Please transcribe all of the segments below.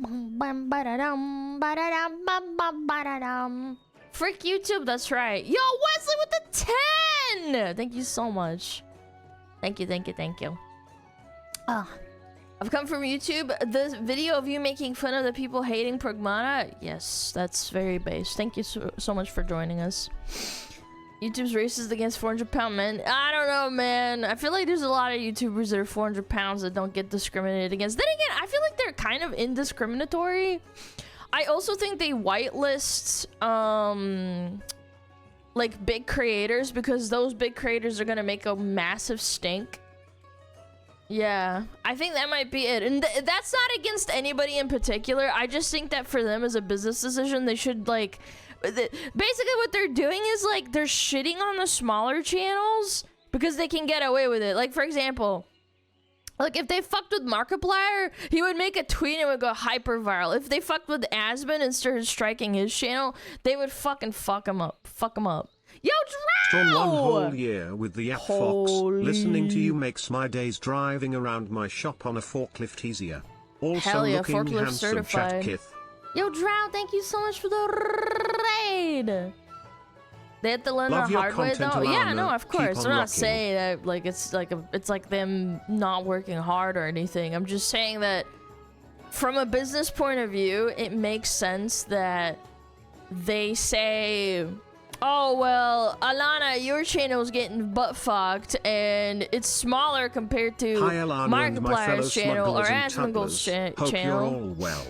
Frick YouTube, that's right. Yo, Wesley with the 10! Thank you so much. Thank you, thank you, thank you. I've come from YouTube. The video of you making fun of the people hating Pragmata. Yes, that's very base. Thank you so much for joining us. YouTube's racist against 400-pound men. I don't know, man. I feel like there's a lot of YouTubers that are 400 pounds that don't get discriminated against. Then again, I feel like they're kind of indiscriminatory. I also think they whitelist like big creators because those big creators are gonna make a massive stink. Yeah, I think that might be it. And that's not against anybody in particular. I just think that for them as a business decision, they should like... Basically what they're doing is like they're shitting on the smaller channels because they can get away with it. Like, for example, like if they fucked with Markiplier, he would make a tweet and it would go hyper viral. If they fucked with Asbin and started striking his channel, they would fucking fuck him up. Yo, Drow! On one whole year with the App Fox, listening to you makes my days driving around my shop on a forklift easier. Also hell yeah, looking forklift handsome, certified. Chat Kith. Yo, Drow, thank you so much for the raid. They have to learn the hard way, though. Yeah, no, of course. I'm not saying that like it's like them not working hard or anything. I'm just saying that from a business point of view, it makes sense that they say, oh well, Alana, your channel's getting butt fucked and it's smaller compared to Markiplier's channel or Asmongold's channel. Hope you're all well.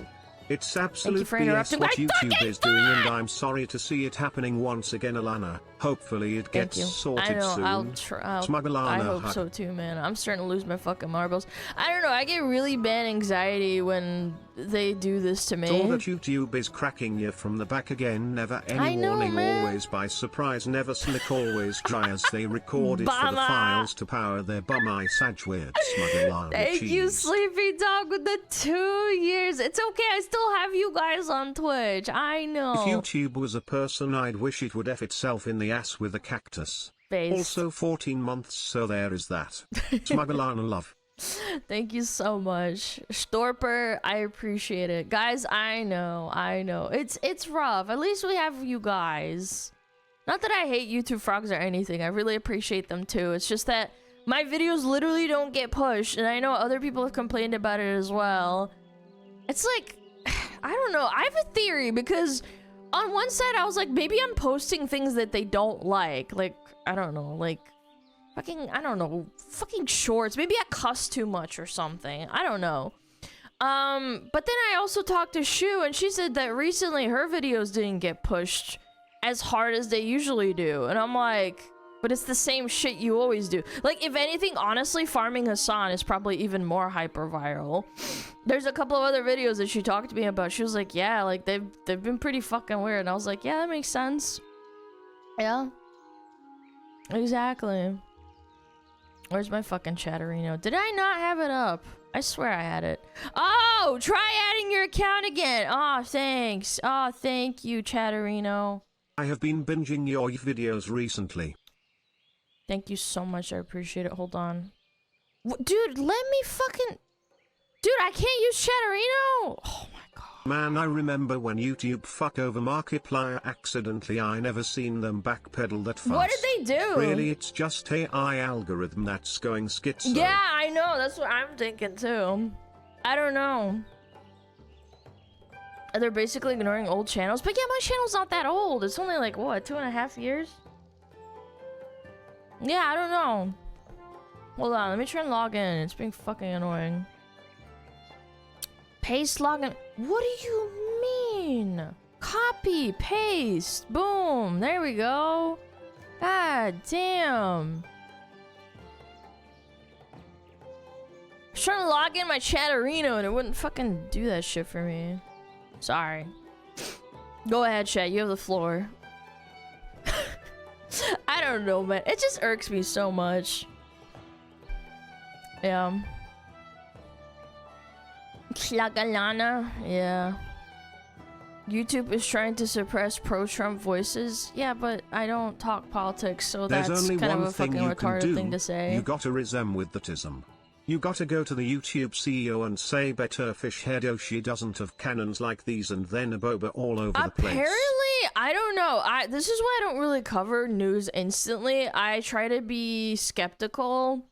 It's absolute BS what YouTube is doing, and I'm sorry to see it happening once again, Alana. Hopefully it gets sorted soon. I hope so too, man. I'm starting to lose my fucking marbles. I don't know, I get really bad anxiety when they do this to me. All that YouTube is cracking you from the back again. Never any warning, man. Always by surprise, never slick, always dry as they recorded for the files to power their bum-eye sag weird SmugAlana Thank you, Sleepy Dog, with the 2 years. It's okay, I still have you guys on Twitch. I know. If YouTube was a person, I'd wish it would F itself in the ass with a cactus. Also 14 months, so there is that. SmugAlana love. Thank you so much, Storper. I appreciate it, guys. I know. It's rough. At least we have you guys. Not that I hate YouTube frogs or anything. I really appreciate them too. It's just that my videos literally don't get pushed, and I know other people have complained about it as well. It's like, I don't know. I have a theory because on one side I was like, maybe I'm posting things that they don't like I don't know, like fucking shorts. Maybe I cuss too much or something. I don't know. But then I also talked to Shu, and she said that recently her videos didn't get pushed as hard as they usually do. And I'm like, but it's the same shit you always do. Like, if anything, honestly, Farming Hassan is probably even more hyper viral. There's a couple of other videos that she talked to me about. She was like, yeah, like they've been pretty fucking weird. And I was like, yeah, that makes sense. Yeah. Exactly. Where's my fucking Chatterino? Did I not have it up? I swear I had it. Oh, try adding your account again. Oh, thanks. Oh, thank you, Chatterino. I have been binging your videos recently. Thank you so much. I appreciate it. Hold on. Dude, let me fucking... Dude, I can't use Chatterino? Oh my god. Man, I remember when YouTube fuck over Markiplier accidentally. I never seen them backpedal that fast. What did they do? Really, it's just AI algorithm that's going schizo. Yeah, I know. That's what I'm thinking too. I don't know. They're basically ignoring old channels. But yeah, my channel's not that old. It's only like, what, 2.5 years? Yeah, I don't know. Hold on, let me try and log in. It's being fucking annoying. Paste login. What do you mean? Copy, paste, boom. There we go. God damn. I was trying to log in my Chatterino and it wouldn't fucking do that shit for me. Sorry. Go ahead, chat. You have the floor. I don't know, man. It just irks me so much. Yeah. SmugAlana. Yeah. YouTube is trying to suppress pro-Trump voices. Yeah, but I don't talk politics, so that's kind of a fucking retarded thing to say. You gotta resume with that ism. You gotta go to the YouTube CEO and say better fish head Yoshi doesn't have cannons like these and then a boba all over the place. Apparently, I don't know. This is why I don't really cover news instantly. I try to be skeptical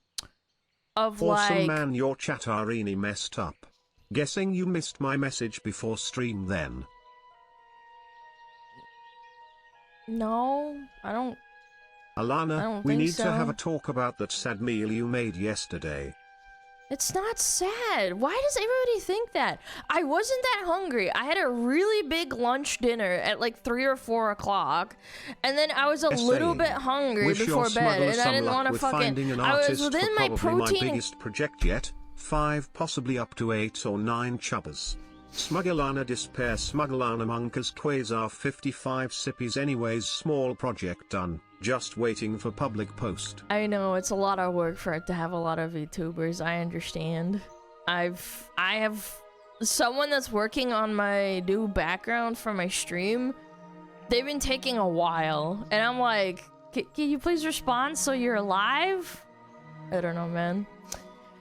of Awesome man, your chat really messed up. Guessing you missed my message before stream then. No, I don't. Alana, we need to have a talk about that sad meal you made yesterday. It's not sad. Why does everybody think that? I wasn't that hungry. I had a really big lunch dinner at like 3 or 4 o'clock, and then I was a little bit hungry before bed, and I didn't want to fucking. I was within my protein. My biggest project yet. 5, possibly up to 8 or 9 chubbers. SmugAlana despair, SmugAlana monkas quasar 55 sippies. Anyways, small project done. Just waiting for public post. I know it's a lot of work for it to have a lot of VTubers. I understand. I have someone that's working on my new background for my stream. They've been taking a while, and I'm like, can you please respond so you're alive? I don't know, man.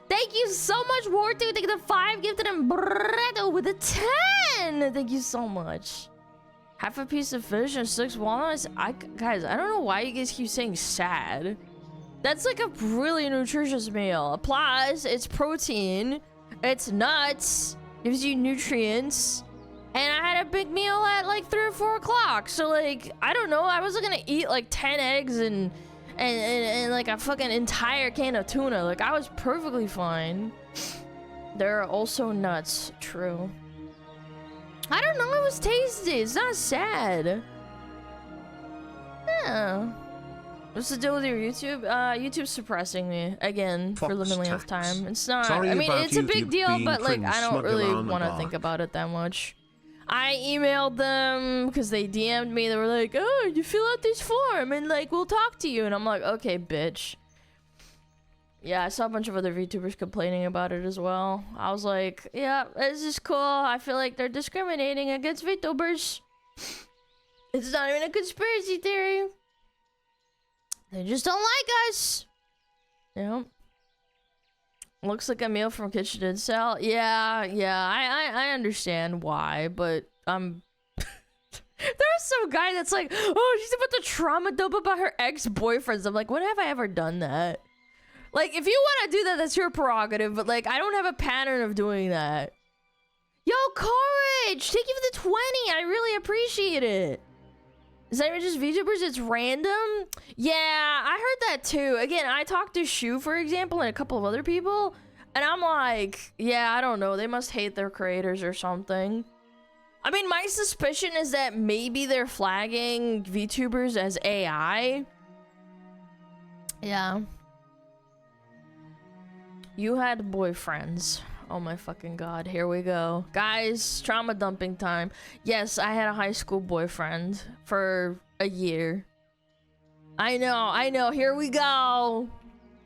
Thank you so much, War2. Thank you the 5 gifted and Bretto with a 10. Thank you so much. Half a piece of fish and 6 walnuts. Guys, I don't know why you guys keep saying sad. That's like a really nutritious meal. Plus, it's protein, it's nuts, gives you nutrients, and I had a big meal at like 3 or 4 o'clock. So like, I don't know. I wasn't gonna eat like 10 eggs and like a fucking entire can of tuna. Like, I was perfectly fine. There are also nuts. True. I don't know, it was tasty. It's not sad. Yeah. What's the deal with your YouTube? YouTube's suppressing me again for limited enough time. It's not. Sorry, I mean, it's a big deal, but like, cringe, I don't really SmugAlana want to think about it that much. I emailed them because they DM'd me. They were like, "Oh, you fill out this form and like we'll talk to you." And I'm like, "Okay, bitch." Yeah, I saw a bunch of other VTubers complaining about it as well. I was like, yeah, this is cool. I feel like they're discriminating against VTubers. It's not even a conspiracy theory. They just don't like us. Yeah. Looks like a meal from Kitchen and Sal. Yeah, I understand why, but there's some guy that's like, oh, she's about to trauma dump about her ex-boyfriends. I'm like, when have I ever done that? Like, if you want to do that, that's your prerogative, but, like, I don't have a pattern of doing that. Yo, Courage! Thank you for the 20! I really appreciate it. Is that just VTubers? It's random? Yeah, I heard that too. Again, I talked to Shu, for example, and a couple of other people, and I'm like, yeah, I don't know. They must hate their creators or something. I mean, my suspicion is that maybe they're flagging VTubers as AI. Yeah. You had boyfriends. Oh my fucking god. Here we go. Guys, trauma dumping time. Yes, I had a high school boyfriend for a year. I know. Here we go.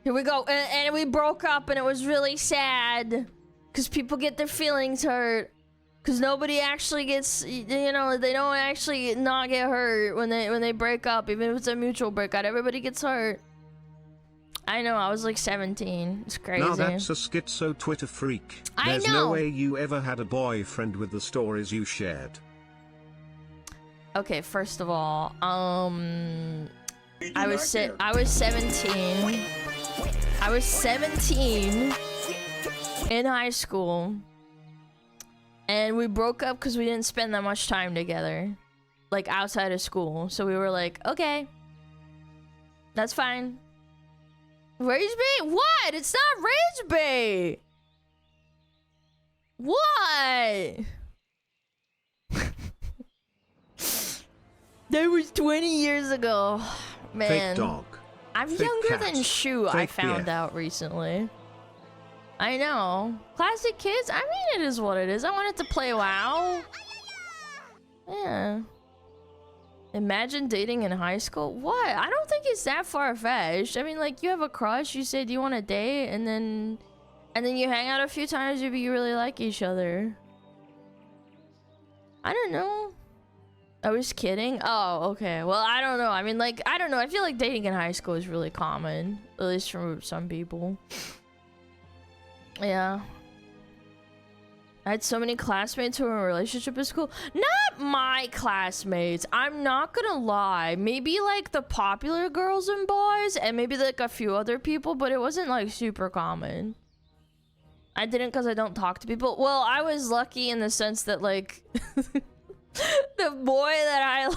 Here we go. And we broke up and it was really sad. Because people get their feelings hurt. Because nobody actually gets, you know, they don't actually not get hurt when they break up. Even if it's a mutual breakup, everybody gets hurt. I know, I was like 17. It's crazy. Now that's a schizo Twitter freak. There's no way you ever had a boyfriend with the stories you shared. Okay, first of all, I was 17. I was 17 in high school, and we broke up because we didn't spend that much time together, like outside of school. So we were like, okay, that's fine. Rage bait? What? It's not rage bait. What? That was 20 years ago. Man. Fake dog. I'm Fake younger cat. than Shu, I found out recently. I know. Classic kids? I mean, it is what it is. I wanted to play WoW. Yeah. Imagine dating in high school? What? I don't think it's that far-fetched. I mean, like, you have a crush, you say, do you want to date? And then you hang out a few times, you really like each other. I don't know. I was kidding. Oh, okay. Well, I don't know. I mean, like, I don't know. I feel like dating in high school is really common. At least for some people. Yeah. I had so many classmates who were in a relationship at school. Not my classmates. I'm not gonna lie. Maybe like the popular girls and boys and maybe like a few other people, but it wasn't like super common. I didn't because I don't talk to people. Well, I was lucky in the sense that like the boy that I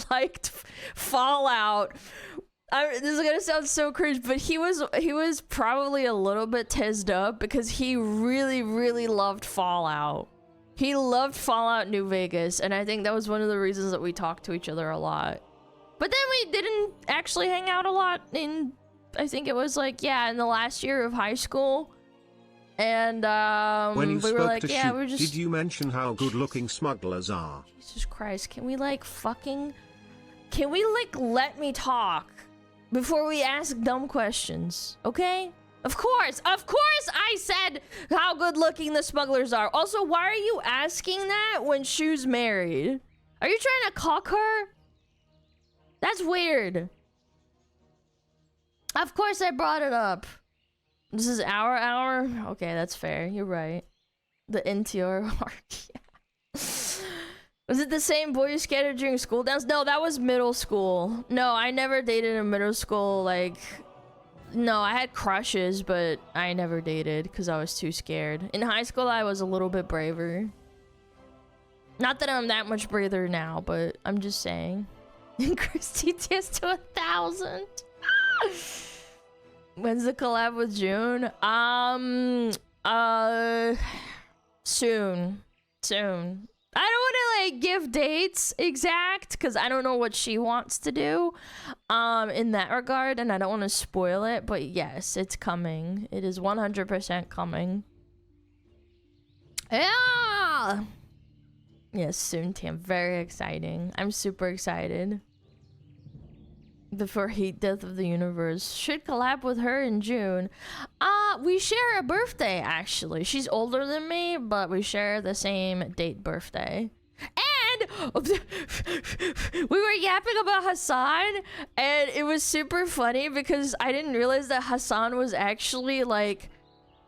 liked Fallout. This is gonna sound so cringe, but he was probably a little bit tizzed up because he really loved Fallout. He loved Fallout New Vegas, and I think that was one of the reasons that we talked to each other a lot. But then we didn't actually hang out a lot in, I think it was like, yeah, in the last year of high school. And when you we were like, yeah, we're just... Did you mention how good-looking smugglers are? Jesus Christ, can we like let me talk before we ask dumb questions, okay? Of course I said how good looking the smugglers are. Also, why are you asking that when Shu's married? Are you trying to cock her? That's weird. Of course I brought it up. This is our hour? Okay, that's fair. You're right. The NTR arc, yeah. Was it the same boy you scattered during school dance? No, that was middle school. No, I never dated in middle school. Like, no, I had crushes, but I never dated because I was too scared. In high school, I was a little bit braver. Not that I'm that much braver now, but I'm just saying. Increase TTS to 1,000. When's the collab with June? Soon. I don't want to like give dates exact because I don't know what she wants to do in that regard, and I don't want to spoil it, but yes, it's coming. It is 100% coming. Yeah. Yes, soon, Tam. Very exciting. I'm super excited. Before Heat Death of the Universe. Should collab with her in June. We share a birthday, actually. She's older than me, but we share the same date birthday. And we were yapping about Hassan, and it was super funny because I didn't realize that Hassan was actually like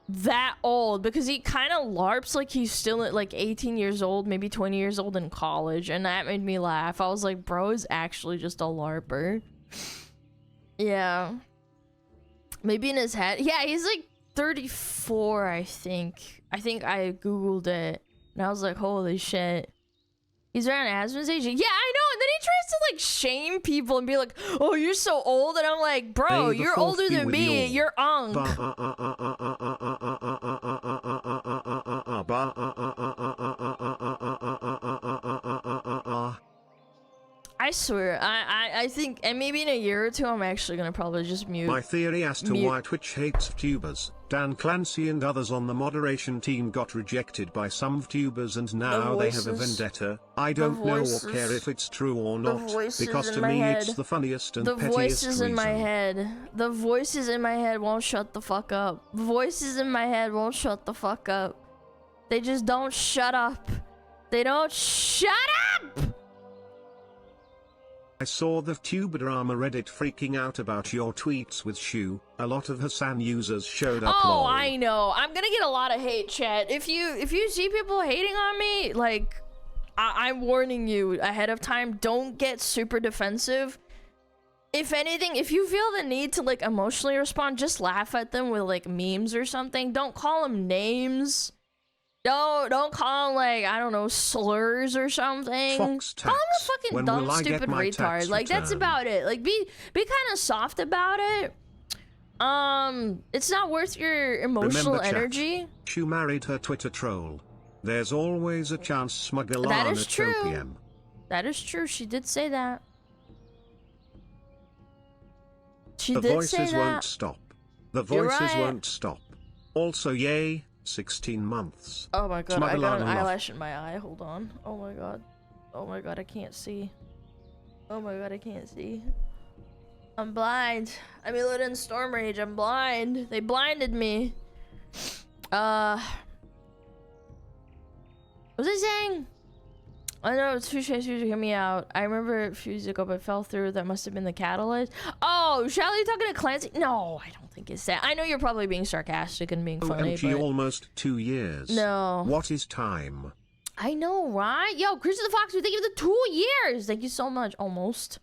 that old, because he kind of LARPs like he's still at like 18 years old, maybe 20 years old in college, and that made me laugh. I was like, bro is actually just a LARPer. Yeah. Maybe in his head. Yeah, he's like 34, I think. I think I googled it and I was like, holy shit. He's around Asmon's age. Yeah, I know. And then he tries to like shame people and be like, oh, you're so old. And I'm like, bro, you're older than me. You're unk. I swear, I think, and maybe in a year or two, I'm actually gonna probably just mute. My theory as to why Twitch hates VTubers. Dan Clancy and others on the moderation team got rejected by some VTubers and now they have a vendetta. I don't know or care if it's true or not, because to me it's the funniest and pettiest reason. The voices in my head. The voices in my head won't shut the fuck up. Voices in my head won't shut the fuck up. They just don't shut up. They don't shut up! I saw the VTuberama Reddit freaking out about your tweets with Shu. A lot of Hassan users showed up. Oh, I know. I'm gonna get a lot of hate, chat. If you see people hating on me, like, I'm warning you ahead of time. Don't get super defensive. If anything, if you feel the need to like emotionally respond, just laugh at them with like memes or something. Don't call them names. Don't call him like, I don't know, slurs or something. Call him a fucking dumb, stupid retard. Like, that's about it. Like, be kind of soft about it. It's not worth your emotional energy. She married her Twitter troll. There's always a chance SmugAlana That is true. Tropium. That is true. She did say that. She the did voices say that. Won't stop. The voices won't stop. Also, yay. 16 months. Oh my god, I got an eyelash in my eye. Hold on. Oh my god. Oh my god, I can't see. Oh my god, I can't see. I'm blind. I'm in Storm Rage. I'm blind. They blinded me. What was I saying? I know it's too shady to hear me out. I remember a few years ago, but fell through. That must have been the catalyst. Oh, Shelly, you talking to Clancy? No, I don't think it's that. I know you're probably being sarcastic and being funny, OMG, but... almost 2 years. No. What is time? I know, right? Yo, Chris the Fox, we thank you for the 2 years. Thank you so much. Almost.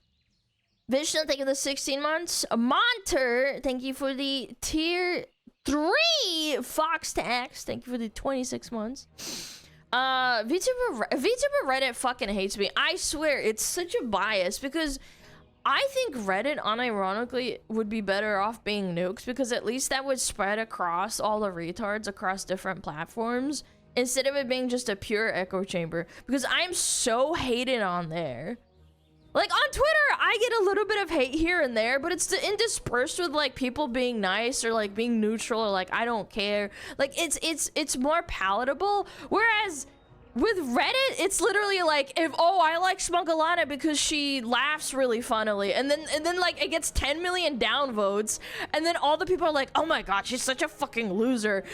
Vishnu, thank you for the 16 months. Monter, thank you for the tier 3 Fox tax. Thank you for the 26 months. VTuber Reddit fucking hates me. I swear, it's such a bias because I think Reddit unironically would be better off being nuked because at least that would spread across all the retards across different platforms instead of it being just a pure echo chamber, because I'm so hated on there. Like on Twitter, I get a little bit of hate here and there, but it's interspersed with like people being nice or like being neutral or like I don't care. Like it's more palatable. Whereas with Reddit, it's literally like if I like SmugAlana because she laughs really funnily, and then like it gets 10 million downvotes, and then all the people are like, oh my god, she's such a fucking loser.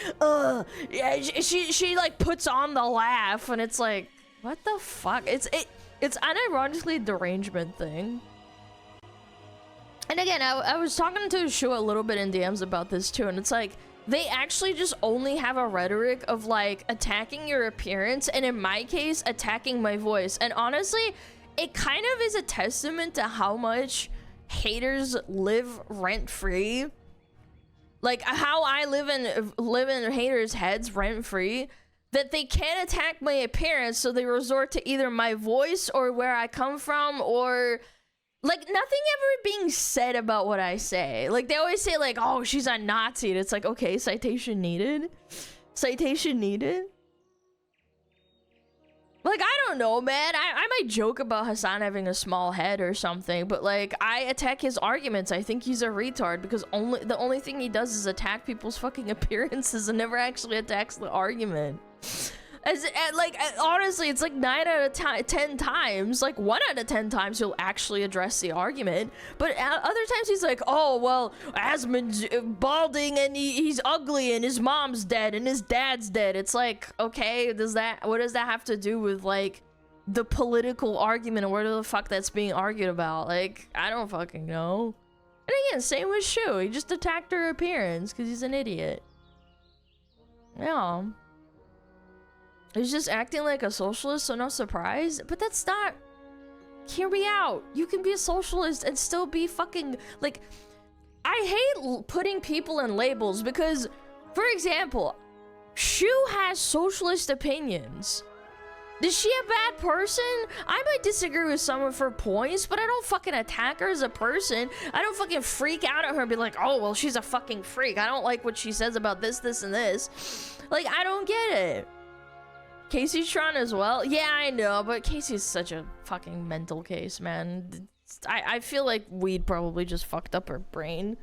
Yeah, she like puts on the laugh, and it's like, what the fuck? It's unironically a derangement thing. And again, I was talking to Shu a little bit in DMs about this too, and it's like, they actually just only have a rhetoric of like attacking your appearance, and in my case, attacking my voice. And honestly, it kind of is a testament to how much haters live rent-free. Like how I live in haters' heads rent-free. That they can't attack my appearance, so they resort to either my voice or where I come from, or like nothing ever being said about what I say. Like they always say like, oh, she's a Nazi, and it's like, okay, citation needed. Citation needed. Like, I don't know, man. I might joke about Hassan having a small head or something, but like I attack his arguments. I think he's a retard because the only thing he does is attack people's fucking appearances and never actually attacks the argument. Honestly, it's like 9 out of 10 times, like 1 out of 10 times he'll actually address the argument, but other times he's like, oh, well, Asmund's balding and he's ugly and his mom's dead and his dad's dead. It's like, okay, what does that have to do with like the political argument or what the fuck that's being argued about? Like, I don't fucking know. And again, same with Shu. He just attacked her appearance because he's an idiot. Yeah. He's just acting like a socialist, so no surprise. But that's not... Hear me out. You can be a socialist and still be fucking... Like, I hate putting people in labels because, for example, Shu has socialist opinions. Is she a bad person? I might disagree with some of her points, but I don't fucking attack her as a person. I don't fucking freak out at her and be like, oh, well, she's a fucking freak. I don't like what she says about this, this, and this. Like, I don't get it. Casey Tron as well? Yeah, I know, but Casey's such a fucking mental case, man. I feel like weed probably just fucked up her brain.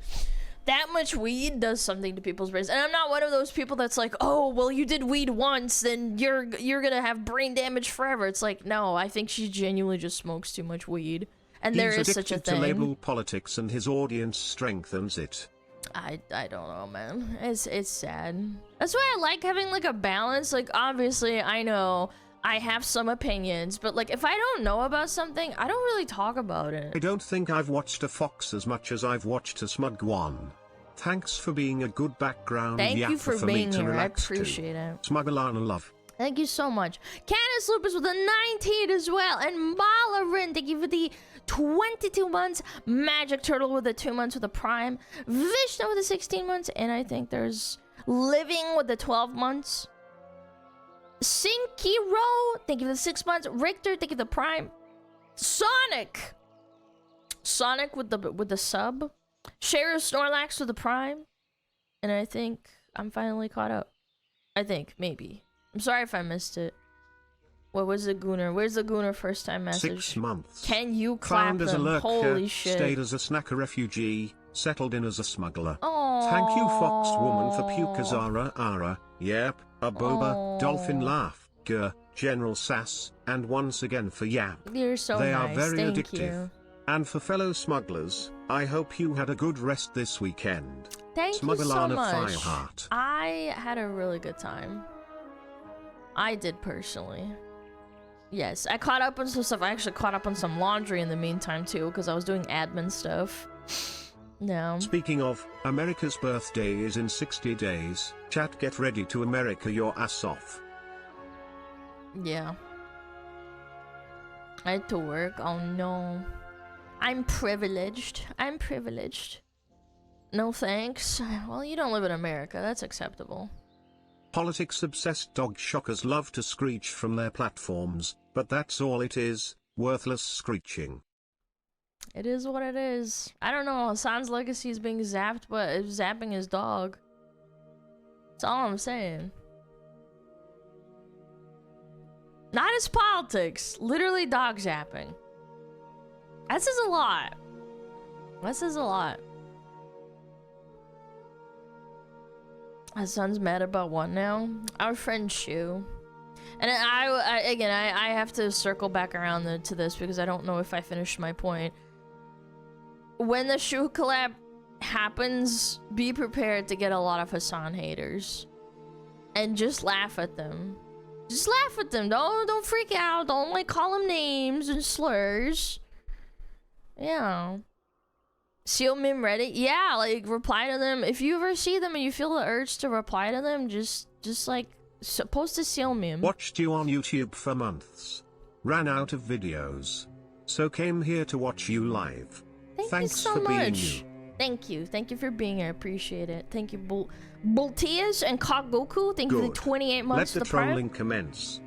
That much weed does something to people's brains. And I'm not one of those people that's like, oh, well, you did weed once, then you're gonna have brain damage forever. It's like, no, I think she genuinely just smokes too much weed. And there is such a thing. He's addicted to label politics and his audience strengthens it. I don't know, man. It's sad. That's why I like having like a balance. Like, obviously, I know I have some opinions, but like if I don't know about something, I don't really talk about it. I don't think I've watched a Fox as much as I've watched a Smug one. Thanks for being a good background. Thank you for being here. I appreciate it. SmugAlana love. Thank you so much. Canis Lupus with a 19 as well, and Malarin, thank you for the 22 months. Magic Turtle with the 2 months with a Prime. Vishnu with the 16 months, and I think there's Living with the 12 months. Sinkiro, thank you for the 6 months. Richter, thank you for the Prime. Sonic with the sub. Sheriff Snorlax with the Prime, and I think I'm finally caught up. I think, maybe. I'm sorry if I missed it. What was the Gooner? Where's the Gooner first time message? 6 months. Can you clap Found as a them? lurker, Holy shit. stayed as a snacker refugee, settled in as a smuggler. Aww. Thank you, Fox Woman, for Pukazara Ara, Yep, Aboba, Dolphin Laugh, General Sass, and once again for Yap. You're so They nice. are very Thank addictive. you. And for fellow smugglers, I hope you had a good rest this weekend. Thank you so SmugAlana much. Fireheart. I had a really good time. I did personally. Yes, I caught up on some stuff. I actually caught up on some laundry in the meantime too, because I was doing admin stuff. No. Speaking of, America's birthday is in 60 days. Chat, get ready to America your ass off. Yeah. I had to work. Oh no. I'm privileged. I'm privileged. No thanks. Well, you don't live in America. That's acceptable. Politics-obsessed dog shockers love to screech from their platforms, but that's all it is, worthless screeching. It is what it is. I don't know. Hassan's legacy is being zapped, but it's zapping his dog. That's all I'm saying. Not his politics. Literally dog zapping. That says a lot. That says a lot. Hassan's mad about what now? Our friend Shu. And I have to circle back around to this because I don't know if I finished my point. When the Shu collab happens, be prepared to get a lot of Hassan haters. And just laugh at them. Just laugh at them. Don't freak out. Don't like call them names and slurs. Yeah. Seal meme Reddit? Yeah, like reply to them. If you ever see them and you feel the urge to reply to them, just like post a seal meme. Watched you on YouTube for months. Ran out of videos. So came here to watch you live. Thanks so for much. being you. Thank you. Thank you for being here. I appreciate it. Thank you, Boltias and Kagoku. Thank you for the 28 months. Let the trolling commence.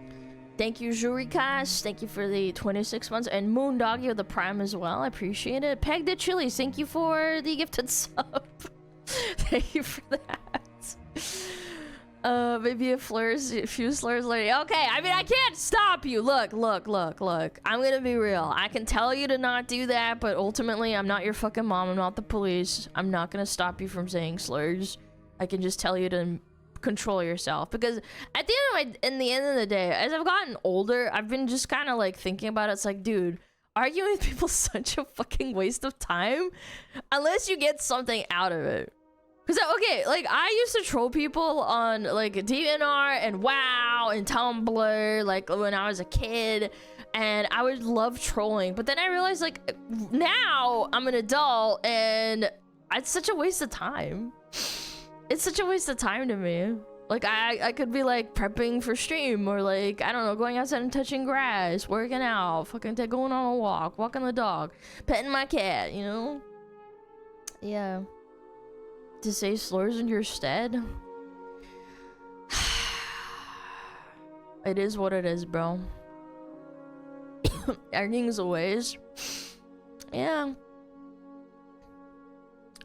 Thank you, Jurikas. Thank you for the 26 months. And Moondoggy with the Prime as well. I appreciate it. Peg the Chilies. Thank you for the gifted sub. Thank you for that. Maybe a few slurs later. Okay, I mean, I can't stop you. Look. I'm gonna be real. I can tell you to not do that, but ultimately, I'm not your fucking mom. I'm not the police. I'm not gonna stop you from saying slurs. I can just tell you to control yourself, because at the end of the day, as I've gotten older, I've been just kind of like thinking about it. It's like, dude, arguing with people is such a fucking waste of time unless you get something out of it. Because okay, like I used to troll people on like DNR and WoW and Tumblr like when I was a kid, and I would love trolling, but then I realized like now I'm an adult and it's such a waste of time. It's such a waste of time to me. Like, I could be, like, prepping for stream, or, like, I don't know, going outside and touching grass, working out, fucking going on a walk, walking the dog, petting my cat, you know? Yeah. To say slurs in your stead? It is what it is, bro. Arguing's a waste. Yeah.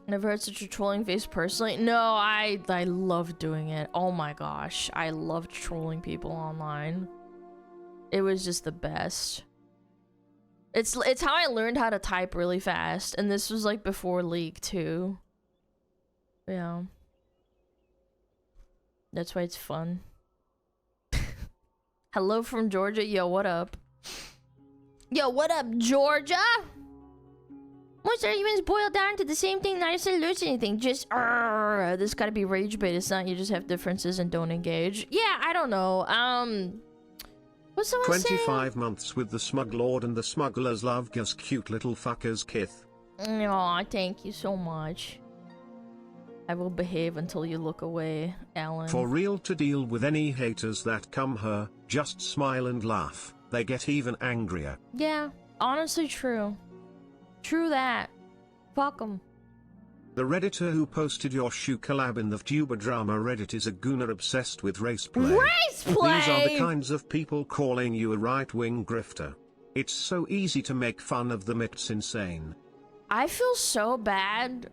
Never had such a trolling face personally. No, I love doing it. Oh my gosh, I loved trolling people online. It was just the best. It's how I learned how to type really fast, and this was like before League too. Yeah. That's why it's fun. Hello from Georgia. Yo, what up? Yo, what up, Georgia? Most arguments boil down to the same thing, not to lose anything. Just, this gotta be rage bait. It's not, you just have differences and don't engage. Yeah, I don't know. What's someone 25 months with the smug lord and the smugglers love us cute little fuckers kith. Aw, thank you so much. I will behave until you look away, Alan. For real, to deal with any haters that come her, just smile and laugh. They get even angrier. Yeah, honestly true. True that. Fuck 'em. The Redditor who posted your Shu collab in the VTuber drama Reddit is a gooner obsessed with race play. Race play! These are the kinds of people calling you a right-wing grifter. It's so easy to make fun of them, it's insane. I feel so bad.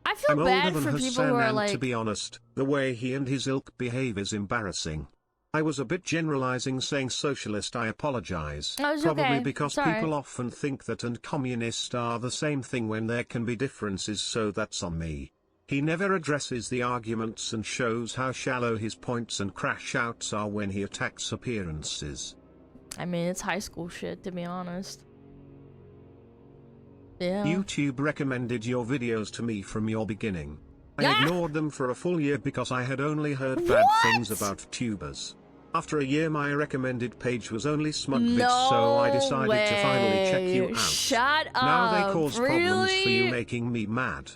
I feel I'm bad older than for Hassan, people who are and like... to be honest, the way he and his ilk behave is embarrassing. I was a bit generalizing saying socialist, I apologize. Oh, Probably okay. because people often think that and communist are the same thing when there can be differences, so that's on me. He never addresses the arguments and shows how shallow his points and crash outs are when he attacks appearances. I mean, it's high school shit, to be honest. Yeah. YouTube recommended your videos to me from your beginning. I ignored them for a full year because I had only heard bad things about tubers. After a year my recommended page was only SmugVids, so I decided to finally check you out. Shut up. Now they cause really? problems for you, making me mad.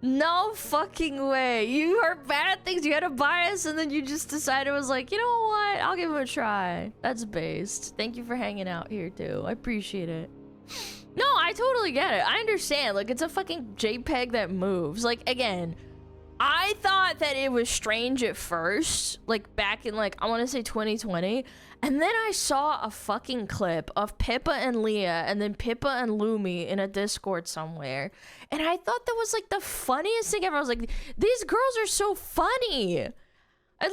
No fucking way. You heard bad things, you had a bias, and then you just decided, was like, you know what? I'll give him a try. That's based. Thank you for hanging out here too. I appreciate it. No, I totally get it. I understand. Like, it's a fucking JPEG that moves. Like, again, I thought that it was strange at first, like back in like, I want to say 2020, and then I saw a fucking clip of Pippa and Leah and then Pippa and Lumi in a Discord somewhere, and I thought that was like the funniest thing ever. I was like, these girls are so funny. And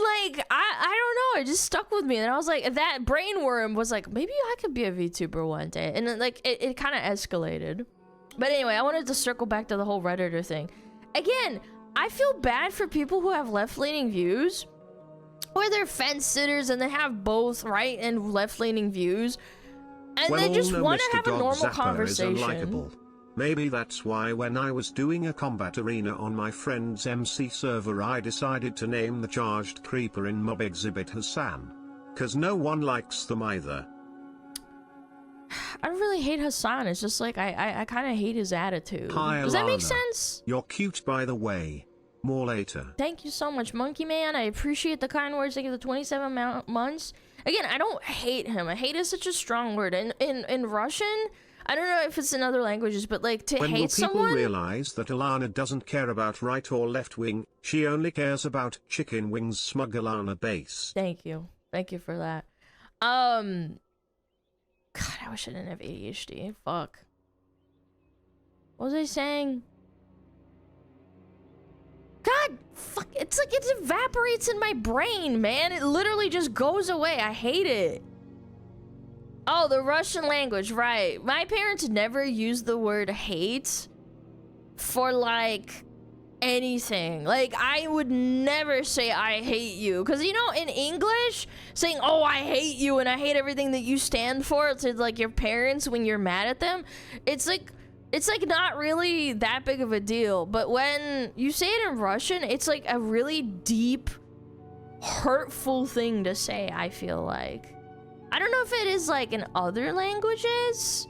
like, I don't know, it just stuck with me, and I was like, that brainworm was like, maybe I could be a VTuber one day, and then like, it kind of escalated. But anyway, I wanted to circle back to the whole Redditor thing. Again, I feel bad for people who have left-leaning views, or they're fence-sitters and they have both right and left-leaning views, and they just want to have a normal conversation. Maybe that's why when I was doing a combat arena on my friend's MC server I decided to name the charged creeper in Mob Exhibit Hassan. Cause no one likes them either. I don't really hate Hassan, it's just like I kind of hate his attitude. Hi, Does that make Alana. sense? You're cute by the way. More later. Thank you so much, Monkey Man. I appreciate the kind words. Thank you for the 27 months. Again, I don't hate him. Hate is such a strong word. In Russian, I don't know if it's in other languages, but like to when hate someone. When will people realize that Alana doesn't care about right or left wing? She only cares about chicken wings. SmugAlana base. Thank you for that. God, I wish I didn't have ADHD. Fuck. What was I saying? God, fuck, it's like it evaporates in my brain, man. It literally just goes away. I hate it. Oh, the Russian language, right. My parents never used the word hate for, like, anything. Like, I would never say I hate you. Because, you know, in English, saying, oh, I hate you and I hate everything that you stand for to, like, your parents when you're mad at them, it's like not really that big of a deal. But when you say it in Russian, it's like a really deep, hurtful thing to say, I feel like. I don't know if it is like in other languages,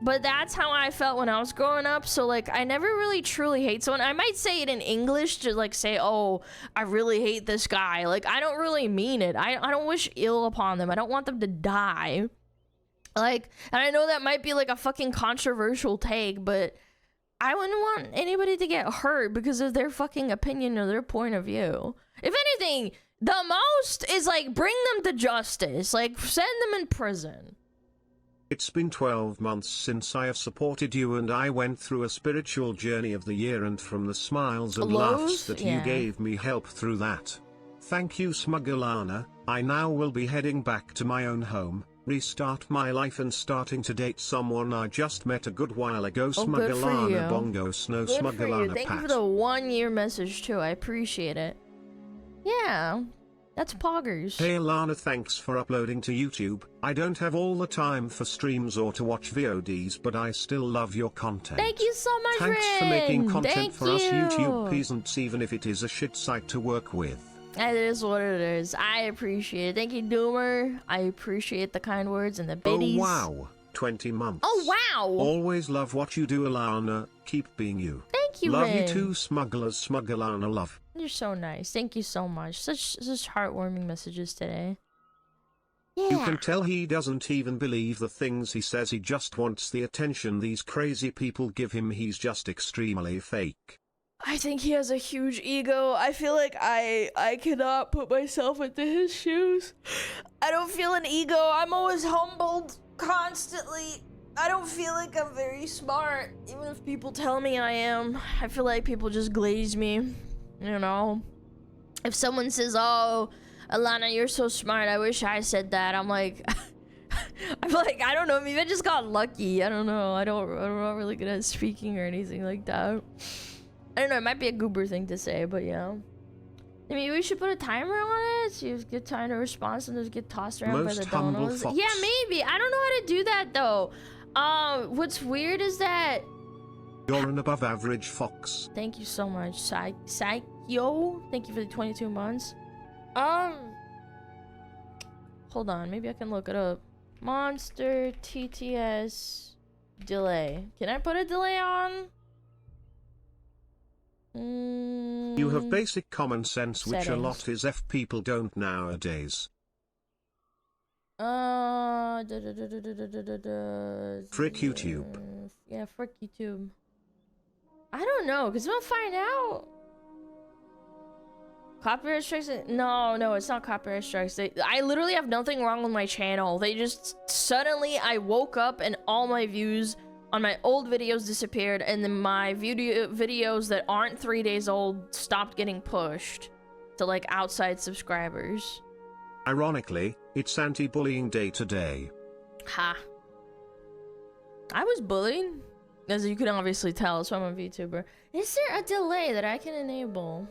but that's how I felt when I was growing up. So like, I never really truly hate someone. I might say it in English to like say, oh, I really hate this guy. Like, I don't really mean it. I don't wish ill upon them. I don't want them to die. Like, and I know that might be like a fucking controversial take, but I wouldn't want anybody to get hurt because of their fucking opinion or their point of view. If anything, the most is like bring them to justice, like send them in prison. It's been 12 months since I have supported you, and I went through a spiritual journey of the year, and from the smiles and laughs that you gave me help through that. Thank you, SmugAlana. I now will be heading back to my own home, restart my life, and starting to date someone I just met a good while ago. SmugAlana Bongo Snow. SmugAlana Thank Pat. you for the 1 year message too. I appreciate it. Yeah, that's poggers. Hey Alana, thanks for uploading to YouTube. I don't have all the time for streams or to watch VODs, but I still love your content. Thank you so much, Thanks Rin. for making content Thank for you. us YouTube peasants, even if it is a shit site to work with. It is what it is. I appreciate it. Thank you, Doomer. I appreciate the kind words and the biddies. Oh wow, 20 months. Oh wow. Always love what you do, Alana. Keep being you. Thank you, Love Rin. you too, Smugglers. SmugAlana love. You're so nice. Thank you so much. Such heartwarming messages today. Yeah. You can tell he doesn't even believe the things he says. He just wants the attention these crazy people give him. He's just extremely fake. I think he has a huge ego. I feel like I cannot put myself into his shoes. I don't feel an ego. I'm always humbled constantly. I don't feel like I'm very smart, even if people tell me I am. I feel like people just glaze me, you know? If someone says, oh, Alana, you're so smart, I wish I said that, I'm like, I'm like, I don't know, maybe I just got lucky. I don't know. I'm not really good at speaking or anything like that. I don't know, it might be a goober thing to say, but yeah. Maybe we should put a timer on it, so you get time to respond and just get tossed around by the donos. Yeah, maybe. I don't know how to do that though. What's weird is that you're an above average fox. Thank you so much, Psycho. Thank you for the 22 months. Hold on, maybe I can look it up. Monster TTS delay. Can I put a delay on? You have basic common sense, which a Settings. lot is F people don't nowadays. Frick YouTube. Yeah, frick YouTube. I don't know, because we'll find out. Copyright strikes? No, it's not copyright strikes. I literally have nothing wrong with my channel. They just suddenly, I woke up and all my views on my old videos disappeared, and then my videos that aren't 3 days old stopped getting pushed to like outside subscribers. Ironically, it's anti-bullying day today. Ha. I was bullied, as you can obviously tell, so I'm a VTuber. Is there a delay that I can enable?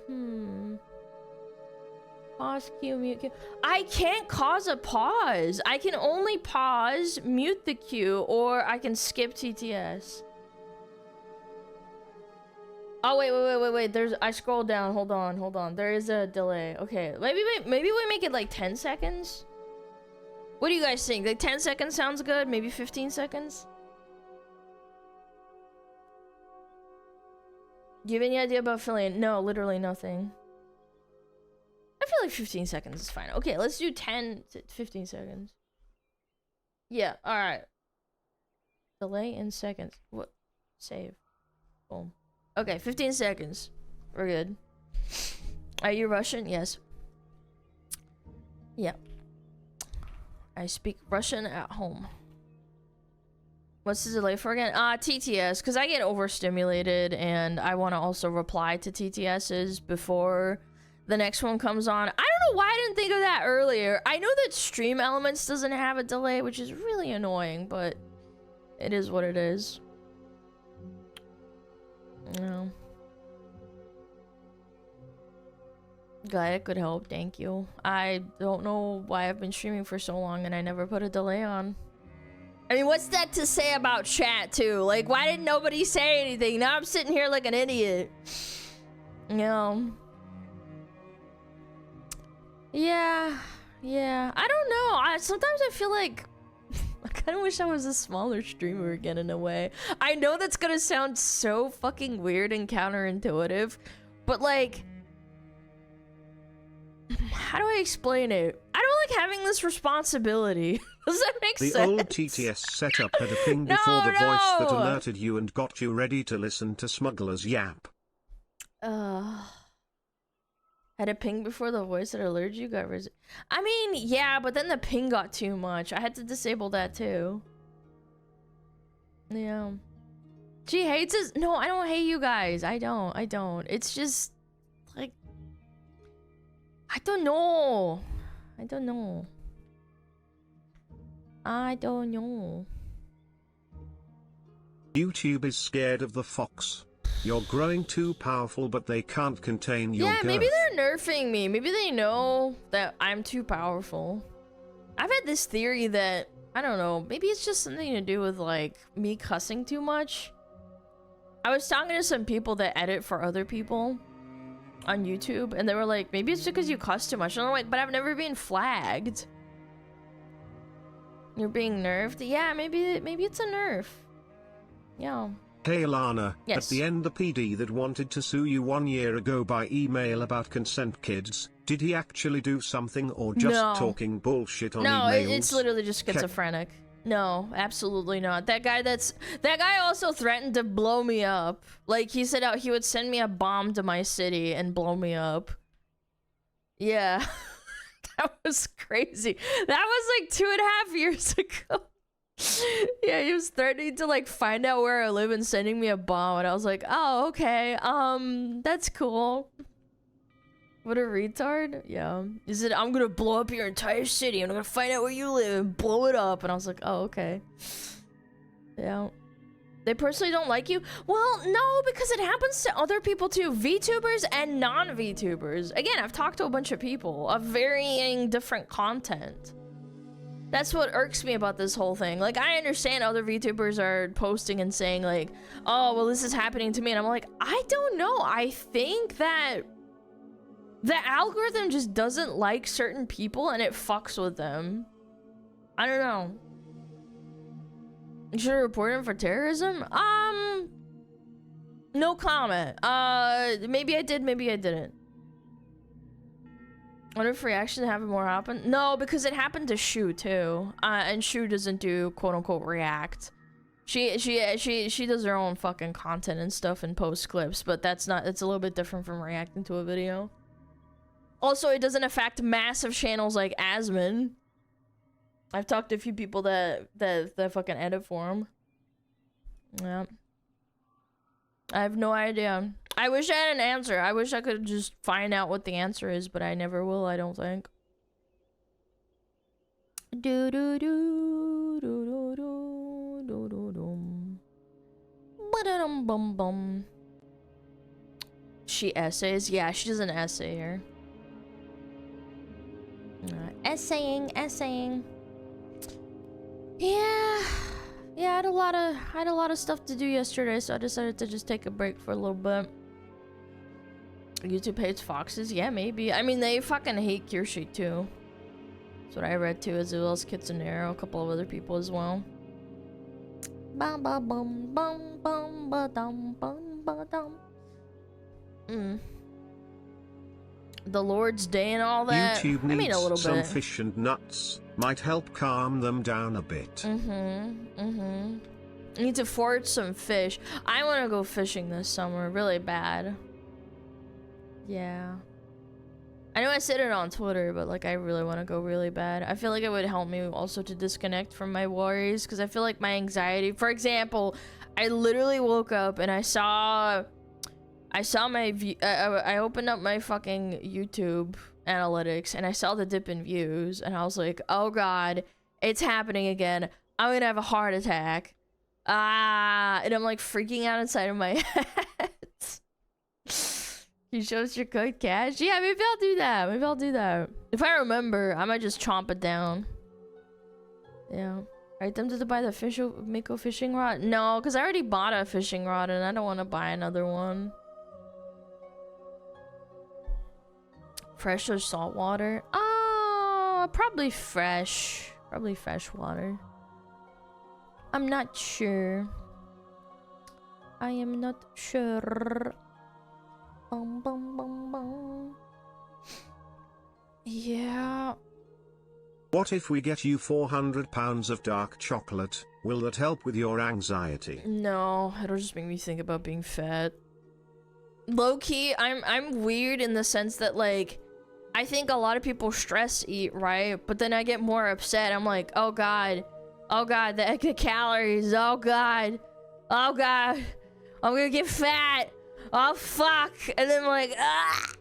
Pause queue, mute queue. I can't cause a pause. I can only pause, mute the queue, or I can skip TTS. Oh wait. I scrolled down. Hold on. There is a delay. Okay, maybe we make it like 10 seconds. What do you guys think? Like 10 seconds sounds good. Maybe 15 seconds. Do you have any idea about Filian? No, literally nothing. I feel like 15 seconds is fine. Okay, let's do 10 to 15 seconds. Yeah, alright. Delay in seconds. What? Save. Boom. Okay, 15 seconds. We're good. Are you Russian? Yes. Yeah. I speak Russian at home. What's the delay for again? TTS, because I get overstimulated and I want to also reply to TTSs before the next one comes on. I don't know why I didn't think of that earlier. I know that Stream Elements doesn't have a delay, which is really annoying, but it is what it is. No. Glad it could help, thank you. I don't know why I've been streaming for so long and I never put a delay on. I mean, what's that to say about chat, too? Like, why didn't nobody say anything? Now I'm sitting here like an idiot. You know. Yeah. I don't know. Sometimes I feel like I kind of wish I was a smaller streamer again in a way. I know that's gonna sound so fucking weird and counterintuitive, but like, how do I explain it? I don't like having this responsibility. Does that make sense? The old TTS setup had a ping before the voice that alerted you and got you ready to listen to Smuggler's Yap. Had a ping before the voice that alerted you got I mean, yeah, but then the ping got too much. I had to disable that too. Yeah. She hates us. No, I don't hate you guys. I don't. It's just like, I don't know. YouTube is scared of the fox. You're growing too powerful, but they can't contain your girth. Maybe they're nerfing me. Maybe they know that I'm too powerful. I've had this theory that, I don't know, maybe it's just something to do with like me cussing too much. I was talking to some people that edit for other people on YouTube, and they were like, maybe it's because you cuss too much. And I'm like, but I've never been flagged. You're being nerfed? Yeah, maybe it's a nerf. Yeah. Hey Alana, yes. At the end the PD that wanted to sue you 1 year ago by email about consent kids, did he actually do something or just talking bullshit on emails? No, it's literally just schizophrenic. No, absolutely not. That guy also threatened to blow me up. Like, he said he would send me a bomb to my city and blow me up. Yeah. That was crazy. That was like 2.5 years ago. Yeah, he was threatening to like find out where I live and sending me a bomb, and I was like, oh, okay, that's cool. What a retard. Yeah, he said, I'm gonna blow up your entire city, I'm gonna find out where you live and blow it up. And I was like, oh, okay. Yeah. They personally don't like you? Well, no, because it happens to other people too. VTubers and non-VTubers. Again, I've talked to a bunch of people of varying different content. That's what irks me about this whole thing. Like, I understand other VTubers are posting and saying like, oh, well, this is happening to me. And I'm like, I don't know. I think that the algorithm just doesn't like certain people and it fucks with them. I don't know. You should report him for terrorism? No comment. Maybe I did, maybe I didn't. Wonder if reaction happened more often? No, because it happened to Shu too. And Shu doesn't do quote unquote react. She does her own fucking content and stuff and post clips, but that's not, it's a little bit different from reacting to a video. Also, it doesn't affect massive channels like Asmon. I've talked to a few people that fucking edit for him. Yeah. I have no idea. I wish I had an answer. I wish I could just find out what the answer is, but I never will, I don't think. Do do do do do do do do do. Ba-da-dum bum bum. She essays? Yeah, she does an essay here. Essaying. Yeah, I had a lot of stuff to do yesterday, so I decided to just take a break for a little bit. YouTube hates foxes? Yeah, maybe. I mean, they fucking hate Kirshi too. That's what I read too, as well as Kitsunero, a couple of other people as well. Bum bum bum bum bum ba dum bum ba dum. The Lord's Day and all that. YouTube needs I mean, a little some bit. fish and nuts. Might help calm them down a bit. You need to forage some fish. I want to go fishing this summer really bad. Yeah. I know I said it on Twitter, but like I really want to go really bad. I feel like it would help me also to disconnect from my worries, because I feel like my anxiety, for example, I literally woke up and I saw my view. I opened up my fucking YouTube analytics and I saw the dip in views and I was like, oh god, it's happening again. I'm gonna have a heart attack. And I'm like freaking out inside of my head. You show us your code cash? Yeah, maybe I'll do that. If I remember, I might just chomp it down. Yeah. Are you tempted to buy the Miko fishing rod? No, because I already bought a fishing rod and I don't want to buy another one. Fresh or salt water? Probably fresh. Probably fresh water. I'm not sure. I am not sure. Bum bum bum bum. Yeah. What if we get you 400 pounds of dark chocolate? Will that help with your anxiety? No, it'll just make me think about being fat. Low-key, I'm weird in the sense that like I think a lot of people stress eat, right? But then I get more upset. I'm like, oh god, the extra calories, oh god, I'm gonna get fat, oh fuck, and then I'm like, ah,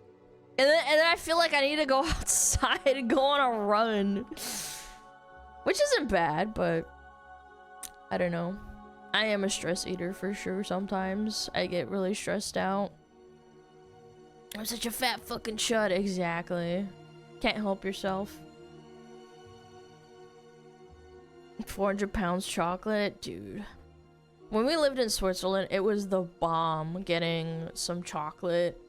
and then I feel like I need to go outside and go on a run, which isn't bad, but I don't know. I am a stress eater for sure. Sometimes I get really stressed out. I'm such a fat fucking chud. Exactly. Can't help yourself. 400 pounds chocolate? Dude. When we lived in Switzerland, it was the bomb getting some chocolate.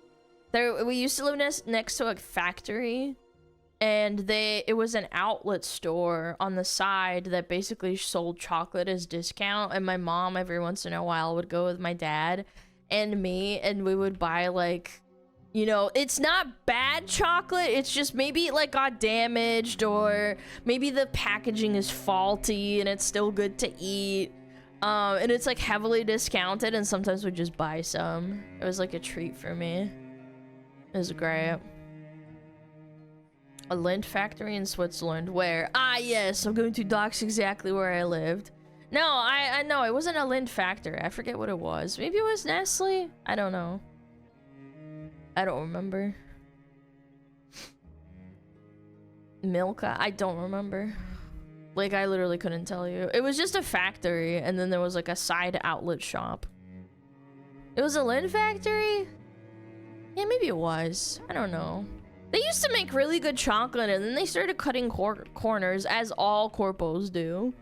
We used to live next to a factory. And it was an outlet store on the side that basically sold chocolate as discount. And my mom, every once in a while, would go with my dad and me. And we would buy like... You know, it's not bad chocolate, it's just maybe it like got damaged or maybe the packaging is faulty and it's still good to eat. And it's like heavily discounted and sometimes we just buy some. It was like a treat for me. It was great. A lint factory in Switzerland where, yes, I'm going to dox exactly where I lived. No, I know, it wasn't a lint factory. I forget what it was. Maybe it was Nestle? I don't know. I don't remember. Milka? I don't remember. Like, I literally couldn't tell you. It was just a factory, and then there was like a side outlet shop. It was a lint factory? Yeah, maybe it was. I don't know. They used to make really good chocolate, and then they started cutting corners, as all corpos do.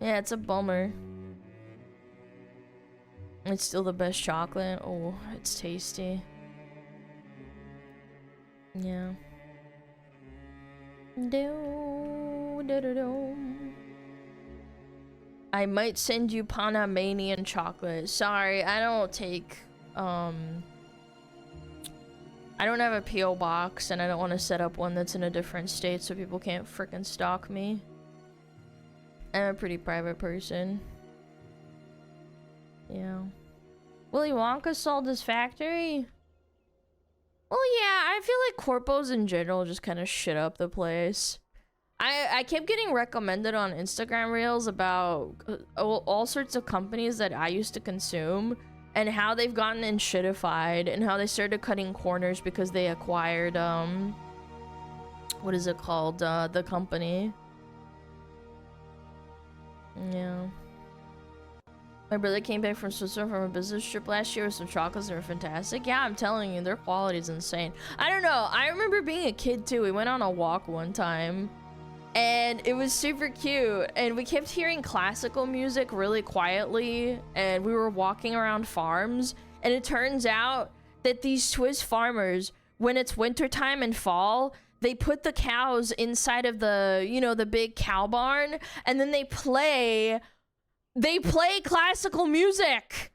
Yeah, it's a bummer. It's still the best chocolate. Oh, it's tasty. Yeah. Do I might send you Panamanian chocolate. Sorry, I don't take, I don't have a P.O. box, and I don't want to set up one that's in a different state so people can't frickin' stalk me. I'm a pretty private person. Yeah. Willy Wonka sold his factory? Well, yeah, I feel like corpos in general just kind of shit up the place. I kept getting recommended on Instagram Reels about all sorts of companies that I used to consume and how they've gotten in shitified and how they started cutting corners because they acquired, what is it called? The company. Yeah. My brother came back from Switzerland from a business trip last year with some chocolates that were fantastic. Yeah, I'm telling you, their quality is insane. I don't know. I remember being a kid too. We went on a walk one time and it was super cute. And we kept hearing classical music really quietly. And we were walking around farms. And it turns out that these Swiss farmers, when it's wintertime and fall, they put the cows inside of the, you know, the big cow barn. And then they play classical music.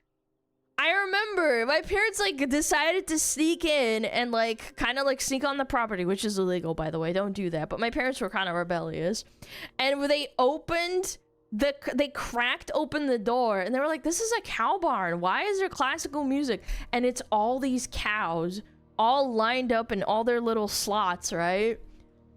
I remember my parents like decided to sneak in and like kind of like sneak on the property, which is illegal, by the way. Don't do that. But my parents were kind of rebellious, and when they cracked open the door and they were like, "This is a cow barn. Why is there classical music?" And it's all these cows all lined up in all their little slots, right?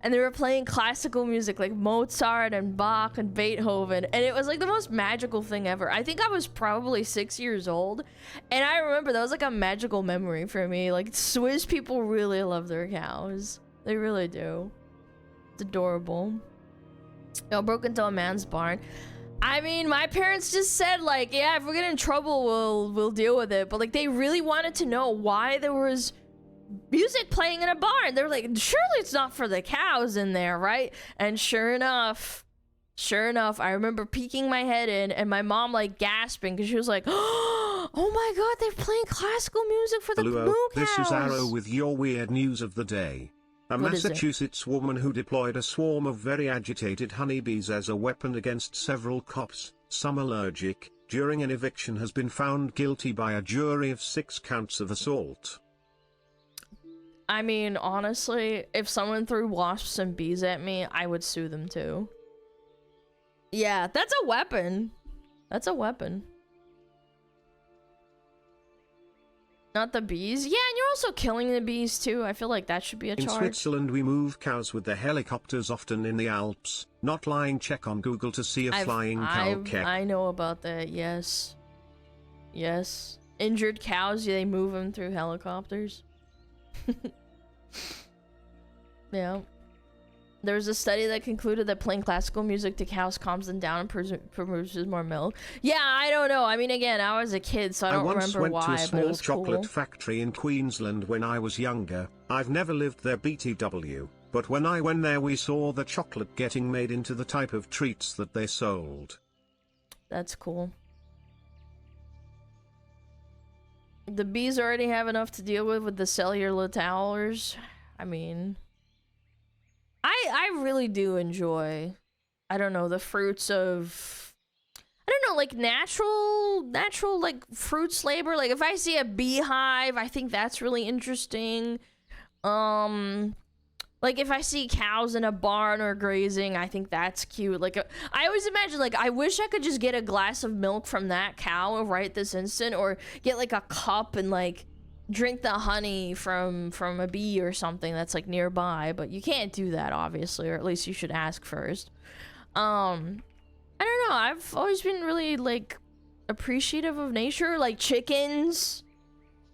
And they were playing classical music like Mozart and Bach and Beethoven. And it was like the most magical thing ever. I think I was probably 6 years old. And I remember that was like a magical memory for me. Like, Swiss people really love their cows. They really do. It's adorable. Yo, broke into a man's barn. I mean, my parents just said like, yeah, if we get in trouble, we'll deal with it. But like, they really wanted to know why there was music playing in a barn. They were like, surely it's not for the cows in there, right? And sure enough, I remember peeking my head in and my mom like gasping because she was like, oh my god, they're playing classical music for the moo cows. This is Arrow with your weird news of the day. A Massachusetts woman who deployed a swarm of very agitated honeybees as a weapon against several cops, some allergic, during an eviction has been found guilty by a jury of 6 counts of assault. I mean, honestly, if someone threw wasps and bees at me, I would sue them too. Yeah, that's a weapon. That's a weapon. Not the bees. Yeah, and you're also killing the bees too. I feel like that should be a charge. In Switzerland, we move cows with the helicopters, often in the Alps. Not lying. Check on Google to see a flying cow kept. I know about that, yes. Yes. Injured cows, they move them through helicopters. Yeah. There was a study that concluded that playing classical music to cows calms them down and produces more milk. Yeah, I don't know. I mean, again, I was a kid, so I don't remember why, but it was cool. I once went to a small chocolate factory in Queensland when I was younger. I've never lived there, BTW, but when I went there we saw the chocolate getting made into the type of treats that they sold. That's cool. The bees already have enough to deal with the cellular towers. I mean, I really do enjoy, I don't know, the fruits of, I don't know, like natural like fruits labor. Like if I see a beehive, I think that's really interesting. Like if I see cows in a barn or grazing, I think that's cute. Like I always imagine, like, I wish I could just get a glass of milk from that cow right this instant, or get like a cup and like drink the honey from a bee or something that's like nearby. But you can't do that, obviously, or at least you should ask first. I don't know. I've always been really like appreciative of nature, like chickens.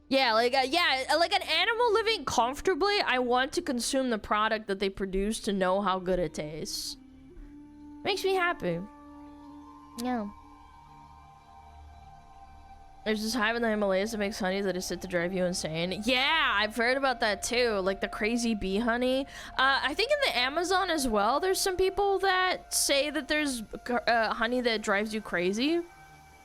Yeah, like like an animal living comfortably, I want to consume the product that they produce to know how good it tastes. Makes me happy. Yeah. There's this hive in the Himalayas that makes honey that is said to drive you insane. Yeah, I've heard about that too, like the crazy bee honey. I think in the Amazon as well, there's some people that say that there's honey that drives you crazy.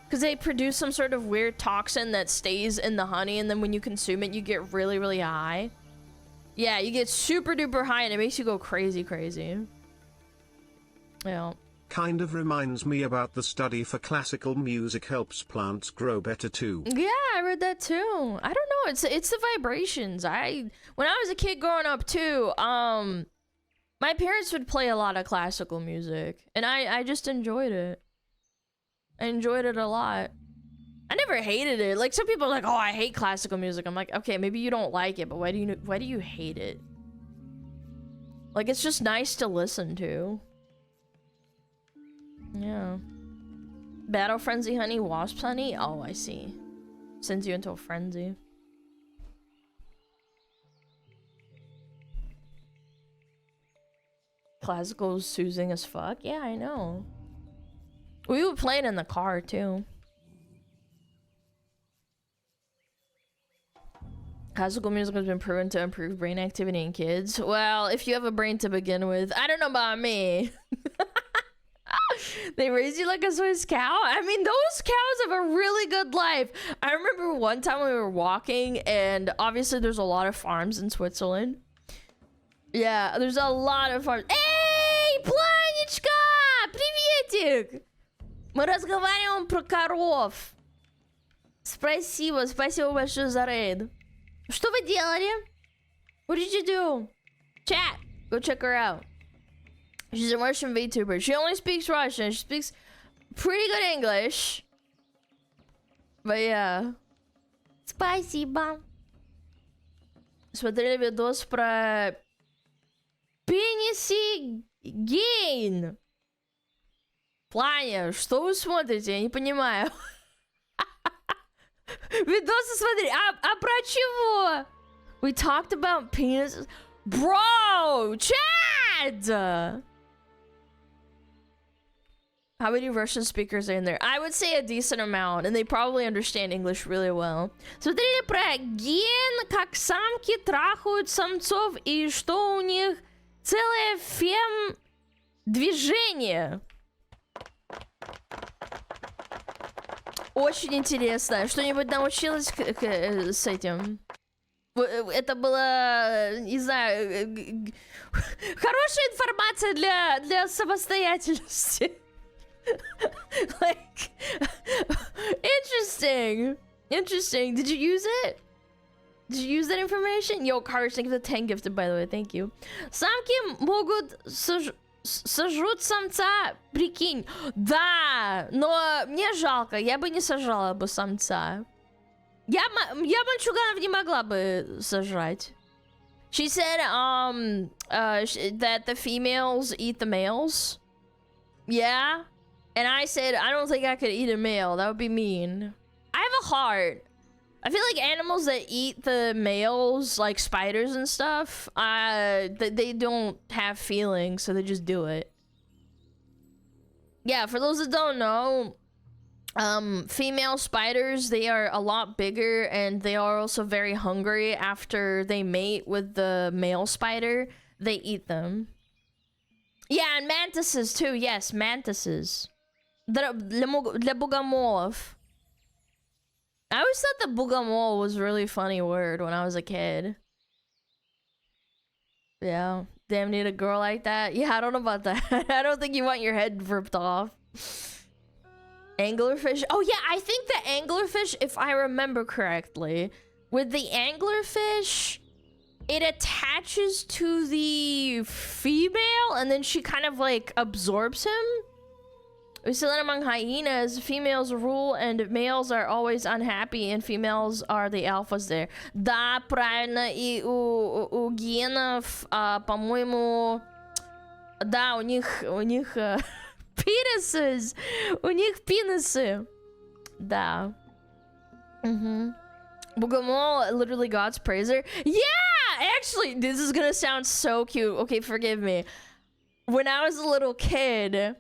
Because they produce some sort of weird toxin that stays in the honey, and then when you consume it, you get really, really high. Yeah, you get super duper high, and it makes you go crazy, crazy. Yeah. Kind of reminds me about the study for classical music helps plants grow better too. Yeah, I read that too. I don't know. It's the vibrations. When I was a kid growing up too, my parents would play a lot of classical music, and I just enjoyed it. I enjoyed it a lot. I never hated it. Like, some people are like, oh, I hate classical music. I'm like, okay, maybe you don't like it, but why do you hate it? Like, it's just nice to listen to. Yeah. Battle Frenzy honey, Wasp honey? Oh, I see. Sends you into a frenzy. Classical is soothing as fuck? Yeah, I know. We would play it in the car, too. Classical music has been proven to improve brain activity in kids. Well, if you have a brain to begin with. I don't know about me. They raise you like a Swiss cow? I mean, those cows have a really good life. I remember one time we were walking, and obviously there's a lot of farms in Switzerland. Yeah, there's a lot of farms. Эй, Планечка! Приветик! Мы разговариваем про коров. Спасибо большое за рейд. Что вы делали? What did you do? Chat, go check her out. She's a Russian VTuber. She only speaks Russian. She speaks pretty good English. But yeah. Спасибо. Смотрели видос про пениси гейн. Планя, что вы смотрите? Я не понимаю. Видосы смотри. А про чего? We talked about penises. Bro, Chad! How many Russian speakers are in there? I would say a decent amount, and they probably understand English really well. Смотрели про ген, как самки трахают самцов, и что у них целое фем-движение. Очень интересно. Что-нибудь научилась с этим? Это было, не знаю, хорошая информация для самостоятельности. Like, interesting. Did you use it? Did you use that information? Yo, Cars, thank you for the 10 gifted, by the way. Thank you. Самки могут сожрут самца, прикинь. Да, но мне жалко. Я бы не сожрала бы самца. Я мальчуганов не могла бы сожрать. She said, that the females eat the males. Yeah. And I said, I don't think I could eat a male. That would be mean. I have a heart. I feel like animals that eat the males, like spiders and stuff, they don't have feelings, so they just do it. Yeah, for those that don't know, female spiders, they are a lot bigger, and they are also very hungry. After they mate with the male spider, they eat them. Yeah, and mantises too. Yes, mantises. Для богомолов. I always thought that bogomol was a really funny word when I was a kid. Yeah. Damn, need a girl like that? Yeah, I don't know about that. I don't think you want your head ripped off. Anglerfish. Oh yeah, I think the anglerfish, if I remember correctly, with the anglerfish, it attaches to the female and then she kind of like absorbs him. We see that among hyenas, females rule and males are always unhappy, and females are the alphas there. Да, правильно, и у гиенов, по-моему, да, у них penises, у них пенисы. Да. Bogomol, literally God's praiser. Yeah, actually, this is gonna sound so cute. Okay, forgive me. When I was a little kid,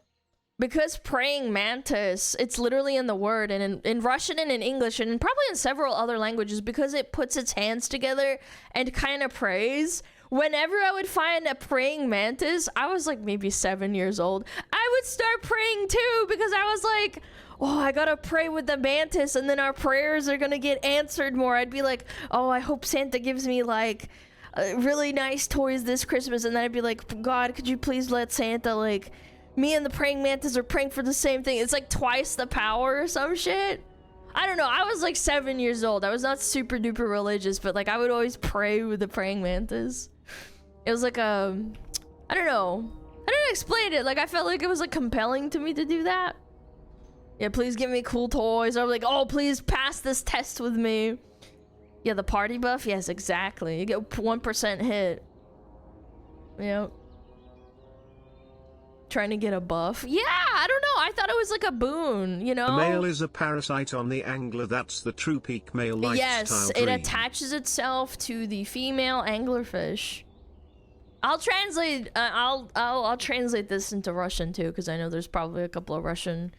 because praying mantis, it's literally in the word, and in Russian and in English, and probably in several other languages, because it puts its hands together and kind of prays. Whenever I would find a praying mantis, I was like maybe 7 years old, I would start praying too, because I was like, oh, I gotta pray with the mantis, and then our prayers are gonna get answered more. I'd be like, oh, I hope Santa gives me like really nice toys this Christmas, and then I'd be like, God, could you please let Santa like Me and the praying mantis are praying for the same thing. It's like twice the power or some shit. I don't know. I was like 7 years old. I was not super duper religious, but like I would always pray with the praying mantis. It was like a, I don't know. I didn't explain it. Like I felt like it was like compelling to me to do that. Yeah, please give me cool toys. I was like, oh, please pass this test with me. Yeah, the party buff. Yes, exactly. You get 1% hit. Yep. Trying to get a buff. Yeah, I don't know. I thought it was like a boon, you know? The male is a parasite on the angler. That's the true peak male lifestyle yes, dream. it attaches itself to the female anglerfish. I'll translate. I'll translate this into Russian too, because I know there's probably a couple of Russian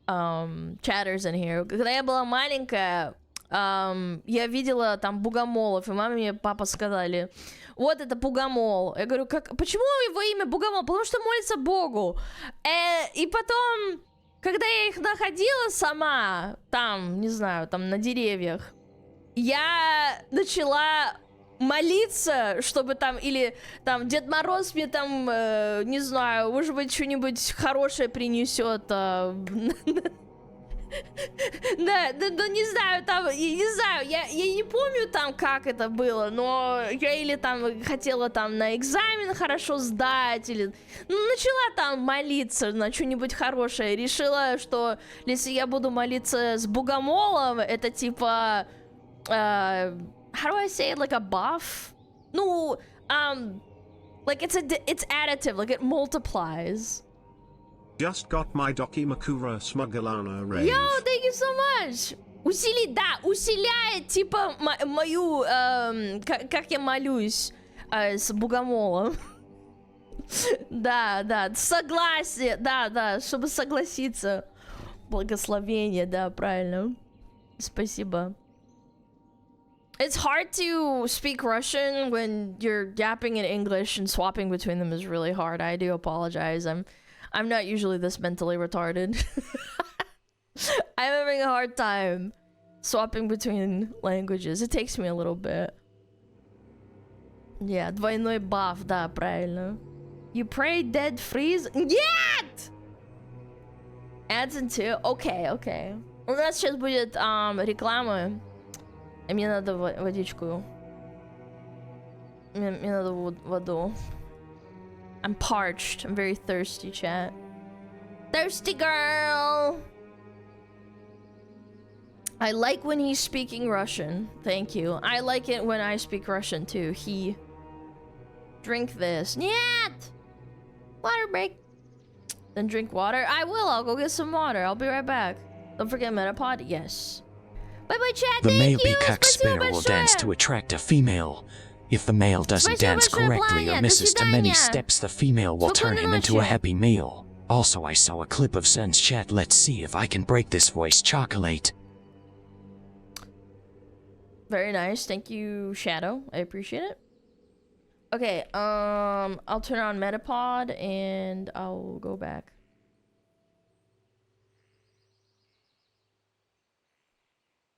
chatters in here. Когда я была маленькая, я видела там бугомолов, и маме и папа сказали: вот это бугомол. Я говорю, почему его имя бугомол? Потому что молится Богу. И потом, когда я их находила сама, там, не знаю, там на деревьях, я начала молиться, чтобы там, или там Дед Мороз мне там, не знаю, может быть, что-нибудь хорошее принесет. Да, не знаю, там, не знаю, я не помню там, как это было, но я или там хотела там на экзамен хорошо сдать, или начала там молиться на что-нибудь хорошее, решила, что если я буду молиться с богомолом, это типа, how do I say it, like a buff? Ну, like it's additive, like it multiplies. Just got my Dokimakura SmugAlana raise. Yo, thank you so much. Усиляет, типа, мою, как я молюсь с богомолом. Да, согласие, да, чтобы согласиться. Благословение, да, правильно. Спасибо. It's hard to speak Russian when you're yapping in English, and swapping between them is really hard. I do apologize. I'm not usually this mentally retarded. I'm having a hard time swapping between languages. It takes me a little bit. Yeah, двойной баф, да, правильно. You pray dead freeze? Нет! Adds in two? Okay. У нас сейчас будет реклама. И мне надо водичку. Мне надо воду. I'm parched. I'm very thirsty, chat. Thirsty girl! I like when he's speaking Russian. Thank you. I like it when I speak Russian too. He. Drink this. Нет! Water break. Then drink water. I will. I'll go get some water. I'll be right back. Don't forget Metapod. Yes. Bye-bye, chat. The male Thank you. peacock spare will dance to attract a female. If the male doesn't dance correctly or misses too many steps, the female will turn him into a happy meal. Also, I saw a clip of Sen's chat. Let's see if I can break this voice chocolate. Very nice. Thank you, Shadow. I appreciate it. Okay, I'll turn on Metapod and I'll go back.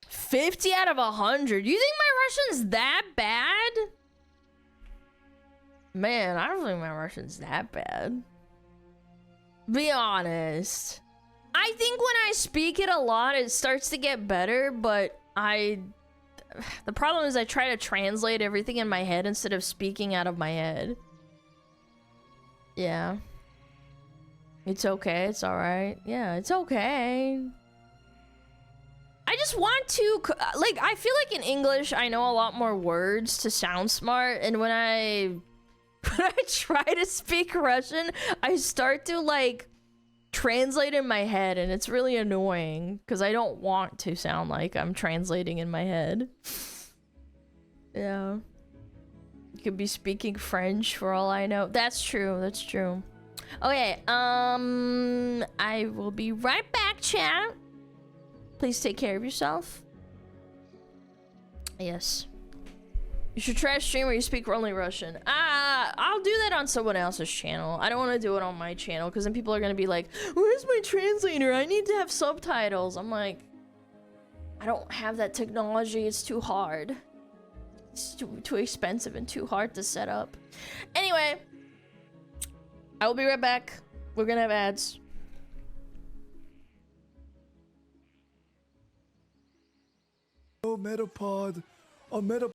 $50 out of 100. You think my Russian's that bad? Man, I don't think my Russian's that bad. Be honest. I think when I speak it a lot, it starts to get better, but the problem is I try to translate everything in my head instead of speaking out of my head. Yeah. It's okay. It's alright. Yeah, it's okay. I just want to, like, I feel like in English, I know a lot more words to sound smart, and when I try to speak Russian, I start to, like, translate in my head, and it's really annoying, because I don't want to sound like I'm translating in my head. Yeah. You could be speaking French for all I know. That's true, that's true. Okay, I will be right back, chat. Please take care of yourself. Yes. You should try a stream where you speak only Russian. I'll do that on someone else's channel. I don't want to do it on my channel, because then people are going to be like, where's my translator? I need to have subtitles. I'm like, I don't have that technology. It's too hard. It's too expensive and too hard to set up. Anyway, I will be right back. We're gonna have ads. Oh, Metapod. Oh, Metapod.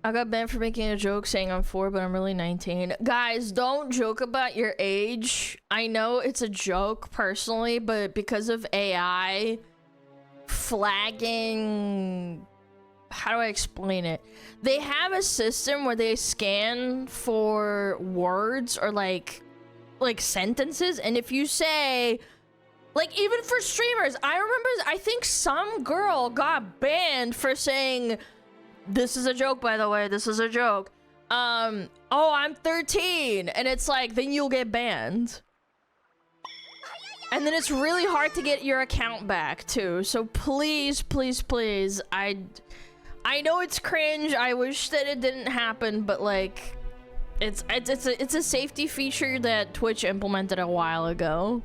I got banned for making a joke saying I'm 4, but I'm really 19. Guys, don't joke about your age. I know it's a joke personally, but because of AI flagging, how do I explain it? They have a system where they scan for words or like sentences, and if you say, like, even for streamers, I remember I think some girl got banned for saying, this is a joke, by the way, this is a joke. Oh, I'm 13. And it's like, then you'll get banned. And then it's really hard to get your account back, too. So please, please, please. I know it's cringe. I wish that it didn't happen, but like, it's a safety feature that Twitch implemented a while ago.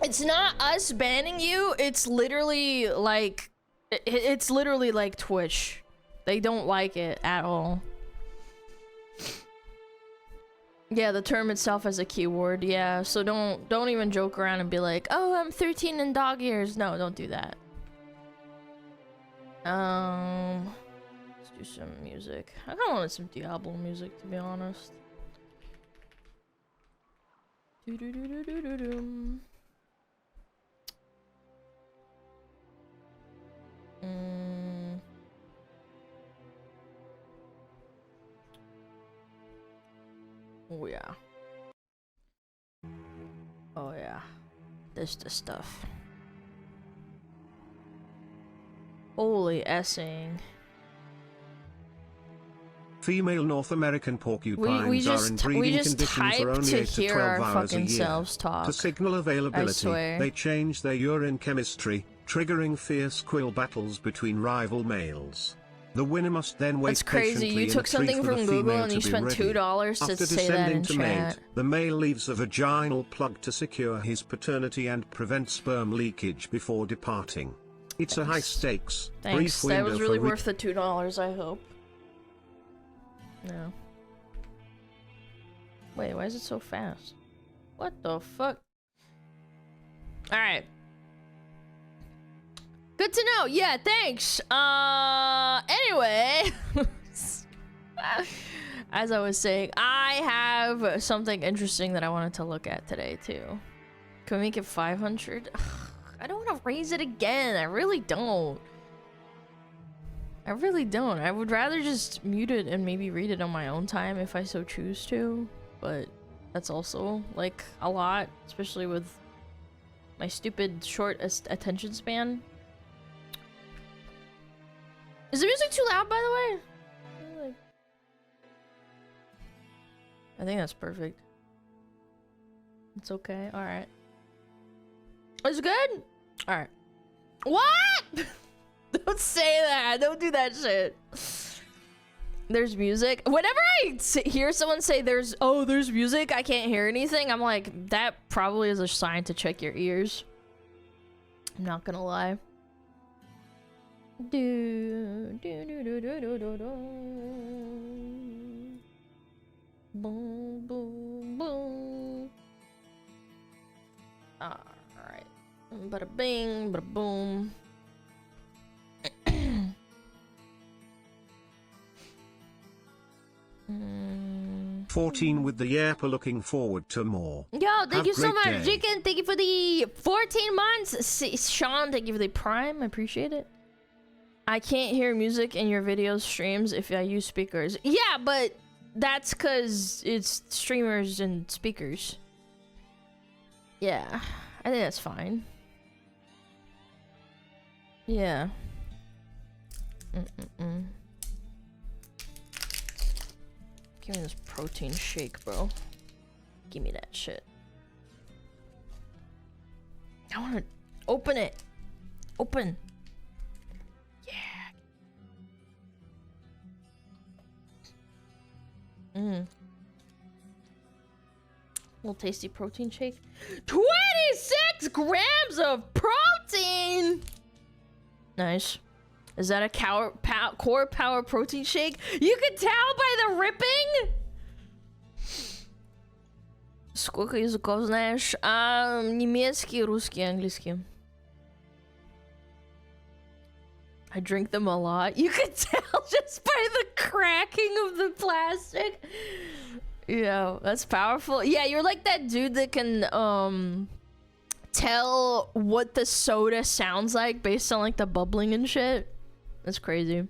It's not us banning you. It's literally like... It's literally like Twitch. They don't like it at all. Yeah, the term itself has a keyword. Yeah, so don't even joke around and be like, oh, I'm 13 in dog years. No, don't do that. Let's do some music. I kind of wanted some Diablo music, to be honest. Do-do-do-do-do-do-dum. Oh yeah. Oh yeah. This the stuff. Holy essing. Female North American porcupines are in breeding condition for only 8 to 12 hours a year. To signal availability, they change their urine chemistry, triggering fierce quill battles between rival males. The winner must then wait patiently you took something from Google and you spent $2 to say that in chat. Mate, the male leaves a vaginal plug to secure his paternity and prevent sperm leakage before departing. It's a high-stakes, brief window. That was really worth the $2, I hope. No. Wait, why is it so fast? What the fuck? Alright. Good to know. Yeah, thanks. Anyway. As I was saying, I have something interesting that I wanted to look at today, too. Can we make it 500? I don't want to raise it again. I really don't. I really don't. I would rather just mute it and maybe read it on my own time if I so choose to. But that's also, like, a lot. Especially with my stupid short attention span. Is the music too loud, by the way? I think that's perfect. It's okay. Alright. It's good? Alright. What? Don't say that. Don't do that shit. There's music. Whenever I hear someone say there's music, I can't hear anything, I'm like, that probably is a sign to check your ears. I'm not gonna lie. Do do do do do do do do. Boom boom boom. All right. Bada bing, bada boom. 14 with the Yapper, looking forward to more. Yo, thank you so much, day. Jicken. Thank you for the 14 months. Sean, thank you for the Prime. I appreciate it. I can't hear music in your videos streams if I use speakers. Yeah, but that's because it's streamers and speakers. Yeah, I think that's fine. Yeah. Give me this protein shake, bro. Give me that shit. I want to open it. Open. Yeah. Little tasty protein shake. 26 grams of protein! Nice. Is that a core power protein shake? You could tell by the ripping? Сколько языков знаешь? Немецкий, русский, английский. I drink them a lot. You could tell just by the cracking of the plastic. Yeah, that's powerful. Yeah, you're like that dude that can tell what the soda sounds like based on like the bubbling and shit. That's crazy.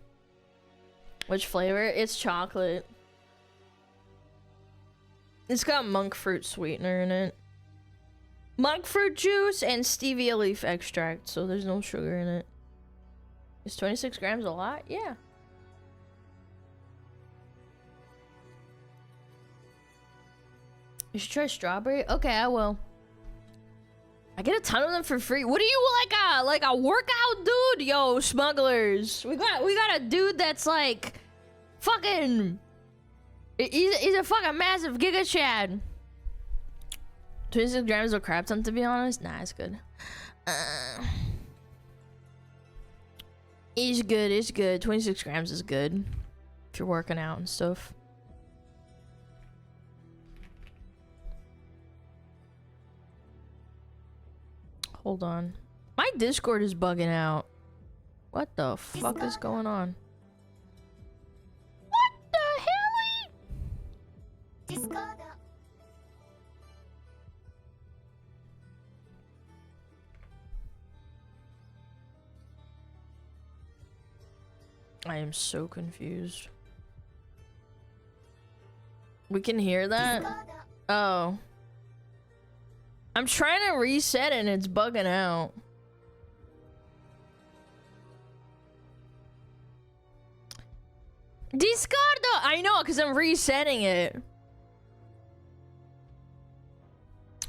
Which flavor? It's chocolate. It's got monk fruit sweetener in it. Monk fruit juice and stevia leaf extract, so there's no sugar in it. Is 26 grams a lot? Yeah. You should try strawberry. Okay, I will. I get a ton of them for free. What are you, like a workout dude? Yo, smugglers. We got a dude that's like fucking. He's a fucking massive Giga Chad. 26 grams of crap ton, to be honest. Nah, it's good. It's good. It's good. 26 grams is good if you're working out and stuff. Hold on. My Discord is bugging out. What the fuck is going on? What the hell? Discord. I am so confused. We can hear that? Oh. I'm trying to reset and it's bugging out. Discord! I know, because I'm resetting it.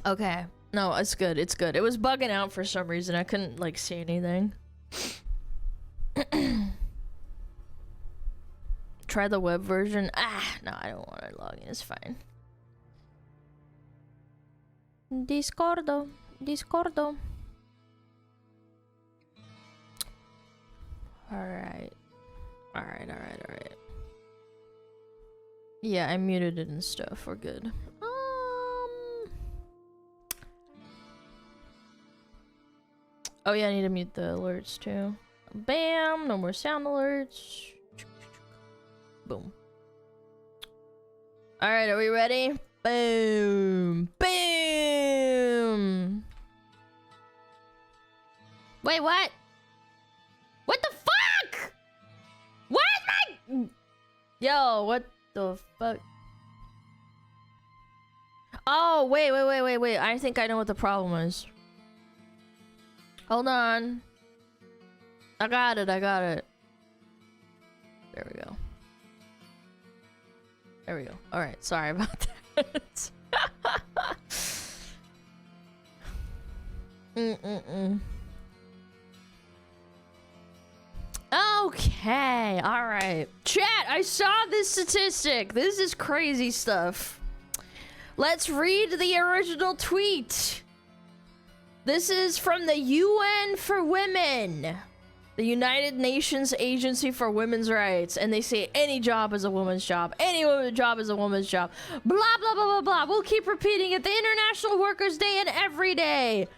Okay. No, it's good. It's good. It was bugging out for some reason. I couldn't, like, see anything. Try the web version. No, I don't want to log in. It's fine. Discordo. Alright. Yeah, I muted it and stuff. We're good. Oh yeah, I need to mute the alerts too. Bam! No more sound alerts. Boom. Alright, are we ready? Boom! Boom! Wait, what? What the fuck? What is my... Yo, what the fuck? Oh, wait. I think I know what the problem is. Hold on. I got it. There we go. Alright, sorry about that. Okay, alright. Chat, I saw this statistic. This is crazy stuff. Let's read the original tweet. This is from the UN for Women, the United Nations Agency for Women's Rights, and they say any job is a woman's job. Any job is a woman's job. Blah, blah, blah, blah, blah. We'll keep repeating it. The International Workers' Day and every day.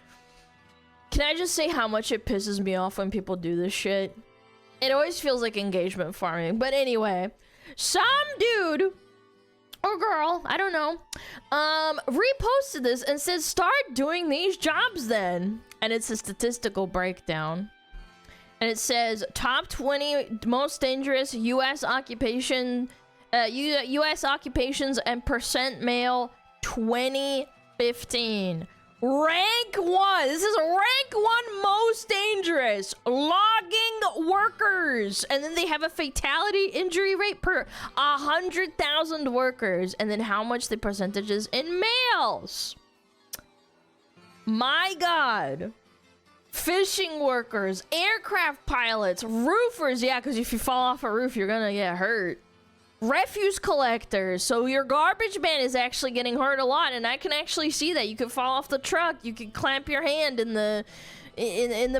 Can I just say how much it pisses me off when people do this shit? It always feels like engagement farming. But anyway, some dude or girl, I don't know, reposted this and said, start doing these jobs then. And it's a statistical breakdown. And it says top 20 most dangerous U.S. occupations and percent male 2015. Rank 1. This is rank 1 most dangerous. Logging workers. And then they have a fatality injury rate per 100,000 workers. And then how much the percentage is in males. My God. Fishing workers, aircraft pilots, roofers. Yeah, because if you fall off a roof, you're gonna get hurt. Refuse collectors. So your garbage man is actually getting hurt a lot, and I can actually see that. You could fall off the truck. You could clamp your hand in the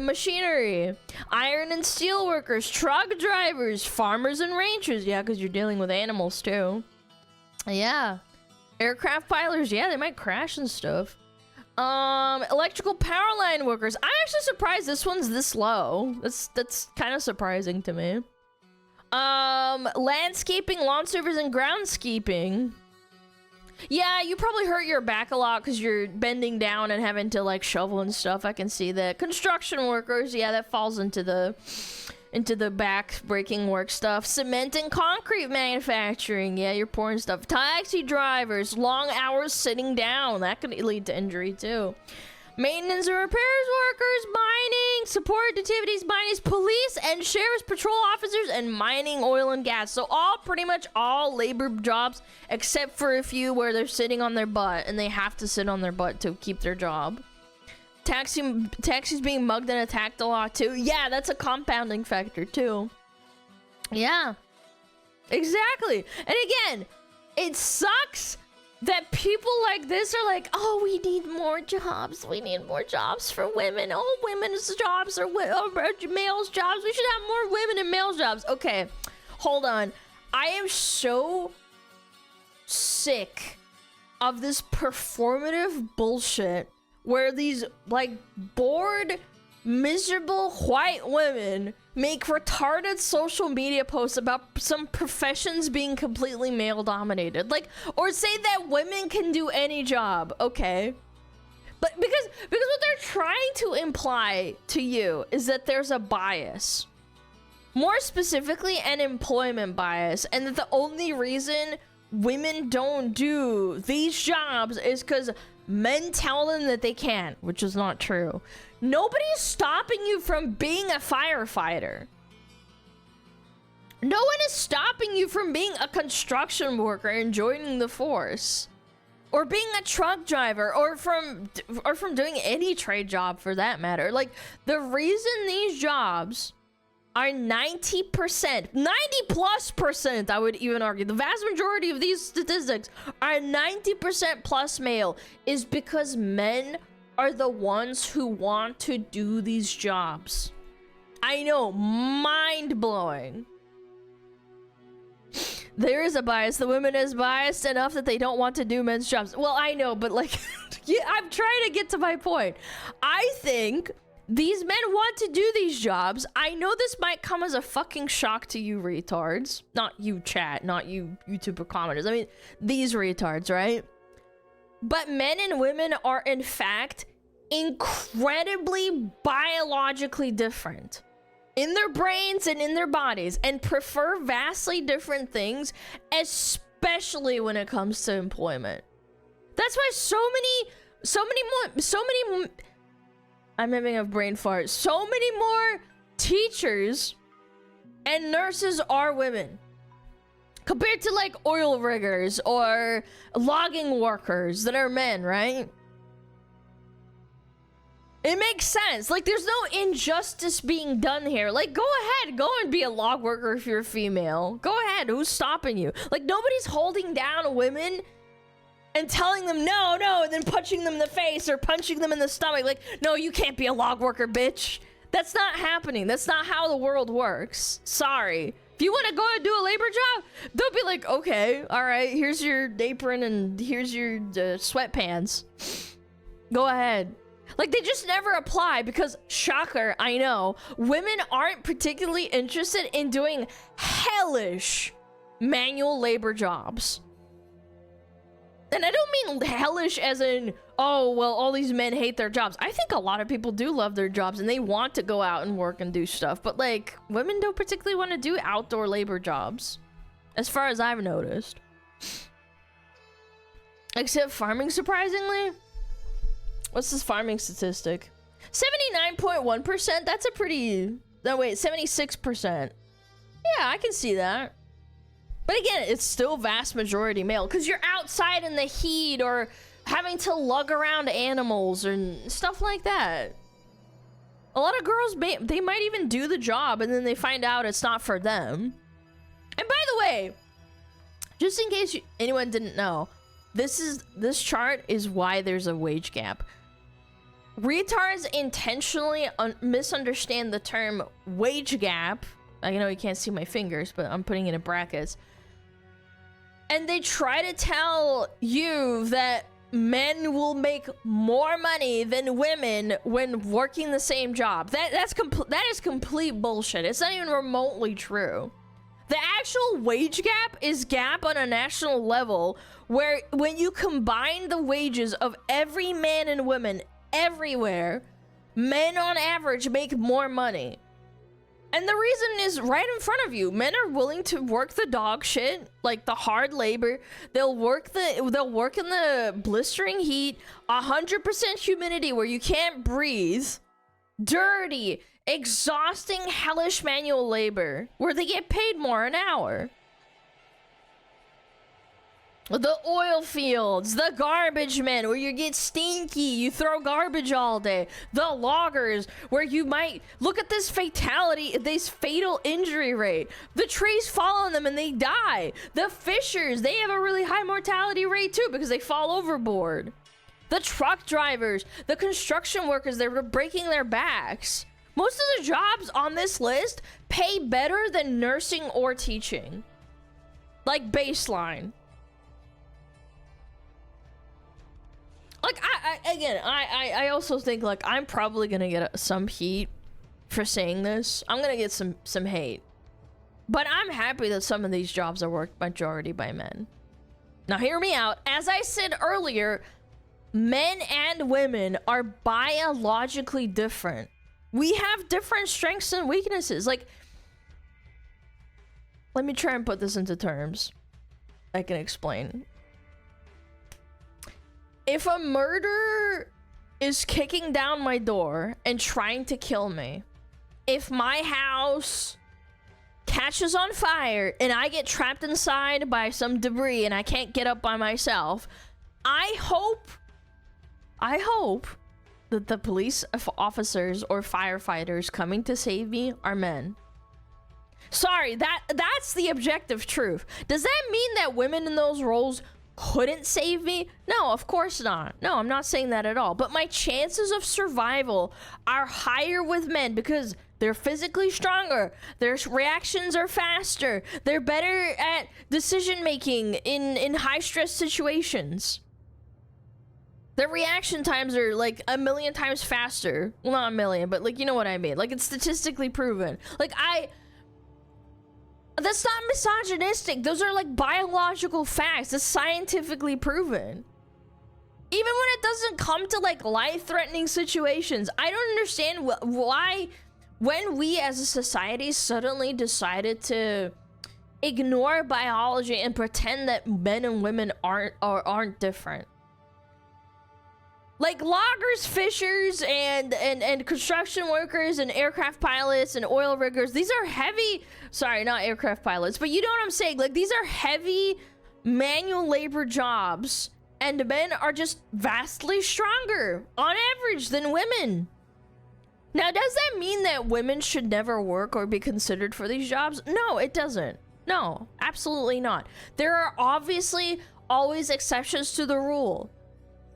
machinery. Iron and steel workers, truck drivers, farmers and ranchers. Yeah, because you're dealing with animals too. Yeah. Aircraft pilots, yeah, they might crash and stuff. Electrical power line workers. I'm actually surprised this one's this low. That's kind of surprising to me. Landscaping, lawn service, and groundskeeping. Yeah, you probably hurt your back a lot because you're bending down and having to like shovel and stuff. I can see that. Construction workers, yeah, that falls into the back breaking work stuff. Cement and concrete manufacturing, yeah, you're pouring stuff. Taxi drivers, long hours sitting down, that could lead to injury too. Maintenance and repairs workers, mining, support activities, miners, police and sheriff's patrol officers, and mining, oil and gas. So pretty much all labor jobs, except for a few where they're sitting on their butt and they have to sit on their butt to keep their job. Taxis being mugged and attacked a lot too. Yeah, that's a compounding factor too. Yeah, exactly. And again, it sucks that people like this are like, oh, we need more jobs. We need more jobs for women. Oh, women's jobs are males' jobs. We should have more women and male jobs. Okay, hold on. I am so sick of this performative bullshit where these like bored, miserable white women make retarded social media posts about some professions being completely male dominated, like, or say that women can do any job. Okay, but because what they're trying to imply to you is that there's a bias, more specifically an employment bias, and that the only reason women don't do these jobs is because men tell them that they can't, which is not true. Nobody's stopping you from being a firefighter. No one is stopping you from being a construction worker and joining the force, or being a truck driver, or from doing any trade job for that matter. Like, the reason these jobs are 90%, 90+%, I would even argue, the vast majority of these statistics are 90% plus male, is because men are the ones who want to do these jobs. I know, mind-blowing. There is a bias. The women is biased enough that they don't want to do men's jobs. Well, I know, but like, yeah, I'm trying to get to my point. I think these men want to do these jobs. I know this might come as a fucking shock to you retards. Not you, chat, not you YouTuber commenters. I mean, these retards, right? But men and women are, in fact, incredibly biologically different in their brains and in their bodies, and prefer vastly different things, especially when it comes to employment. That's why so many I'm having a brain fart. So many more teachers and nurses are women compared to like oil riggers or logging workers that are men, right? It makes sense. Like, there's no injustice being done here. Like, go ahead, go and be a log worker if you're a female. Go ahead, who's stopping you? Like, nobody's holding down women and telling them no, and then punching them in the face or punching them in the stomach. Like, no, you can't be a log worker, bitch. That's not happening. That's not how the world works. Sorry. If you want to go and do a labor job, they'll be like, okay, all right, here's your apron and here's your sweatpants. Go ahead. Like, they just never apply because, shocker, I know, women aren't particularly interested in doing hellish manual labor jobs. And I don't mean hellish as in, oh, well, all these men hate their jobs. I think a lot of people do love their jobs and they want to go out and work and do stuff. But, like, women don't particularly want to do outdoor labor jobs, as far as I've noticed. Except farming, surprisingly. What's this farming statistic? 79.1%? That's a pretty... No, wait, 76%. Yeah, I can see that. But again, it's still vast majority male because you're outside in the heat or having to lug around animals and stuff like that. A lot of girls, they might even do the job and then they find out it's not for them. And by the way, just in case anyone didn't know, this chart is why there's a wage gap. Retards intentionally misunderstand the term wage gap. I know you can't see my fingers, but I'm putting it in brackets. and they try to tell you that men will make more money than women when working the same job. That is complete bullshit. It's not even remotely true. The actual wage gap is gap on a national level, where when you combine the wages of every man and woman everywhere, men on average make more money. And the reason is right in front of you. Men are willing to work the dog shit, like the hard labor. They'll work in the blistering heat, 100% humidity where you can't breathe, dirty, exhausting, hellish manual labor where they get paid more an hour. The oil fields, the garbage men where you get stinky, you throw garbage all day. The loggers where you might look at this fatal injury rate. The trees fall on them and they die. The fishers, they have a really high mortality rate too because they fall overboard. The truck drivers, the construction workers, they're breaking their backs. Most of the jobs on this list pay better than nursing or teaching. Like baseline. Like, I also think, like, I'm probably gonna get some heat for saying this. I'm gonna get some hate. But I'm happy that some of these jobs are worked majority by men. Now, hear me out. As I said earlier, men and women are biologically different. We have different strengths and weaknesses. Like, let me try and put this into terms I can explain. If a murderer is kicking down my door and trying to kill me, if my house catches on fire and I get trapped inside by some debris and I can't get up by myself, I hope that the police officers or firefighters coming to save me are men. Sorry, that's the objective truth. Does that mean that women in those roles couldn't save me? No, of course not. No, I'm not saying that at all. But my chances of survival are higher with men because they're physically stronger, their reactions are faster, they're better at decision making in high stress situations. Their reaction times are like 1,000,000 times faster. Well, not 1,000,000, but like, you know what I mean. Like, it's statistically proven. Like, that's not misogynistic. Those are like biological facts. That's scientifically proven. Even when it doesn't come to like life-threatening situations, I don't understand why, when we as a society suddenly decided to ignore biology and pretend that men and women aren't different. Like loggers, fishers, and construction workers, and aircraft pilots, and oil riggers. These are heavy, sorry, not aircraft pilots, but you know what I'm saying? Like, these are heavy manual labor jobs, and men are just vastly stronger, on average, than women. Now, does that mean that women should never work or be considered for these jobs? No, it doesn't. No, absolutely not. There are obviously always exceptions to the rule.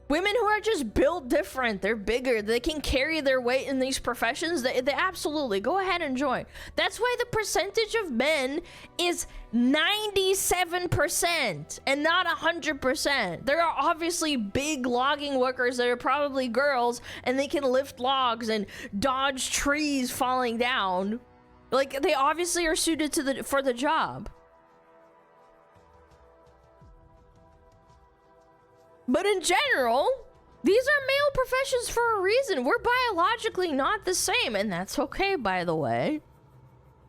Women who are just built different, they're bigger, they can carry their weight in these professions, they absolutely, go ahead and join. That's why the percentage of men is 97% and not 100%. There are obviously big logging workers that are probably girls and they can lift logs and dodge trees falling down. Like, they obviously are suited for the job. But in general, these are male professions for a reason. We're biologically not the same, and that's okay, by the way.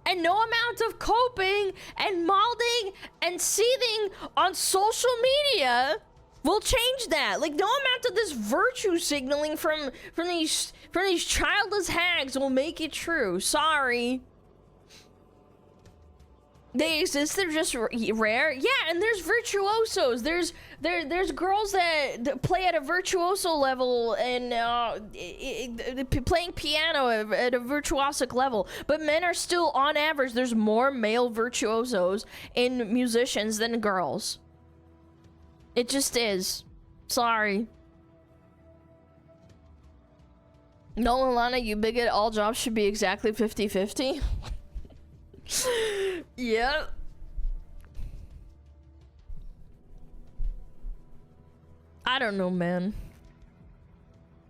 And no amount of coping and molding and seething on social media will change that. Like, no amount of this virtue signaling from these childless hags will make it true. Sorry. They exist, they're just rare. Yeah, and there's virtuosos. There's girls that play at a virtuoso level and playing piano at a virtuosic level. But men are still, on average, there's more male virtuosos in musicians than girls. It just is. Sorry. Nolalana, you bigot, all jobs should be exactly 50-50. Yeah. I don't know, man.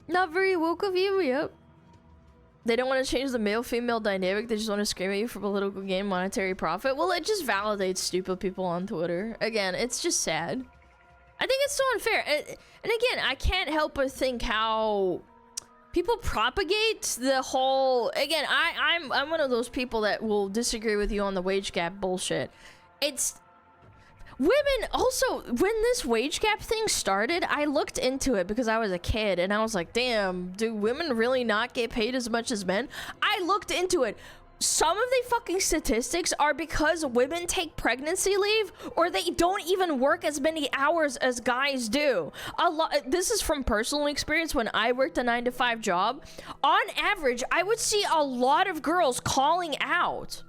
Not very woke of you, yep. They don't want to change the male-female dynamic. They just want to scream at you for political gain, monetary profit. Well, it just validates stupid people on Twitter. Again, it's just sad. I think it's so unfair. And again, I can't help but think how people propagate the whole... Again, I'm one of those people that will disagree with you on the wage gap bullshit. It's... Women also, when this wage gap thing started, I looked into it because I was a kid and I was like, damn, do women really not get paid as much as men? I looked into it. Some of the fucking statistics are because women take pregnancy leave or they don't even work as many hours as guys do. This is from personal experience. When I worked a 9-to-5 job, on average, I would see a lot of girls calling out.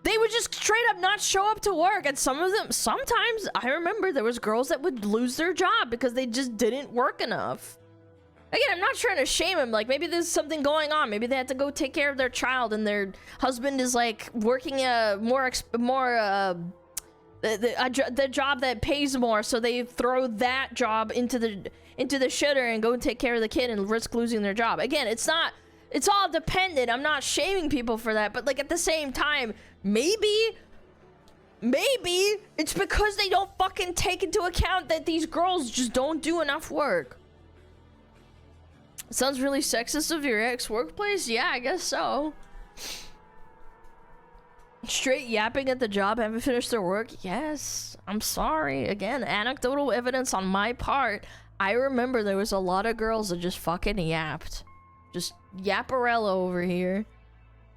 They would just straight up not show up to work, and some of them, sometimes, I remember there was girls that would lose their job because they just didn't work enough. Again, I'm not trying to shame them, like, maybe there's something going on, maybe they had to go take care of their child, and their husband is, like, working the job that pays more, so they throw that job into the shitter and go and take care of the kid and risk losing their job. Again, it's all dependent. I'm not shaming people for that, but like at the same time, maybe it's because they don't fucking take into account that these girls just don't do enough work. Sounds really sexist of your ex-workplace? Yeah, I guess so. Straight yapping at the job, haven't finished their work? Yes, I'm sorry. Again, anecdotal evidence on my part. I remember there was a lot of girls that just fucking yapped. Just yapparella over here.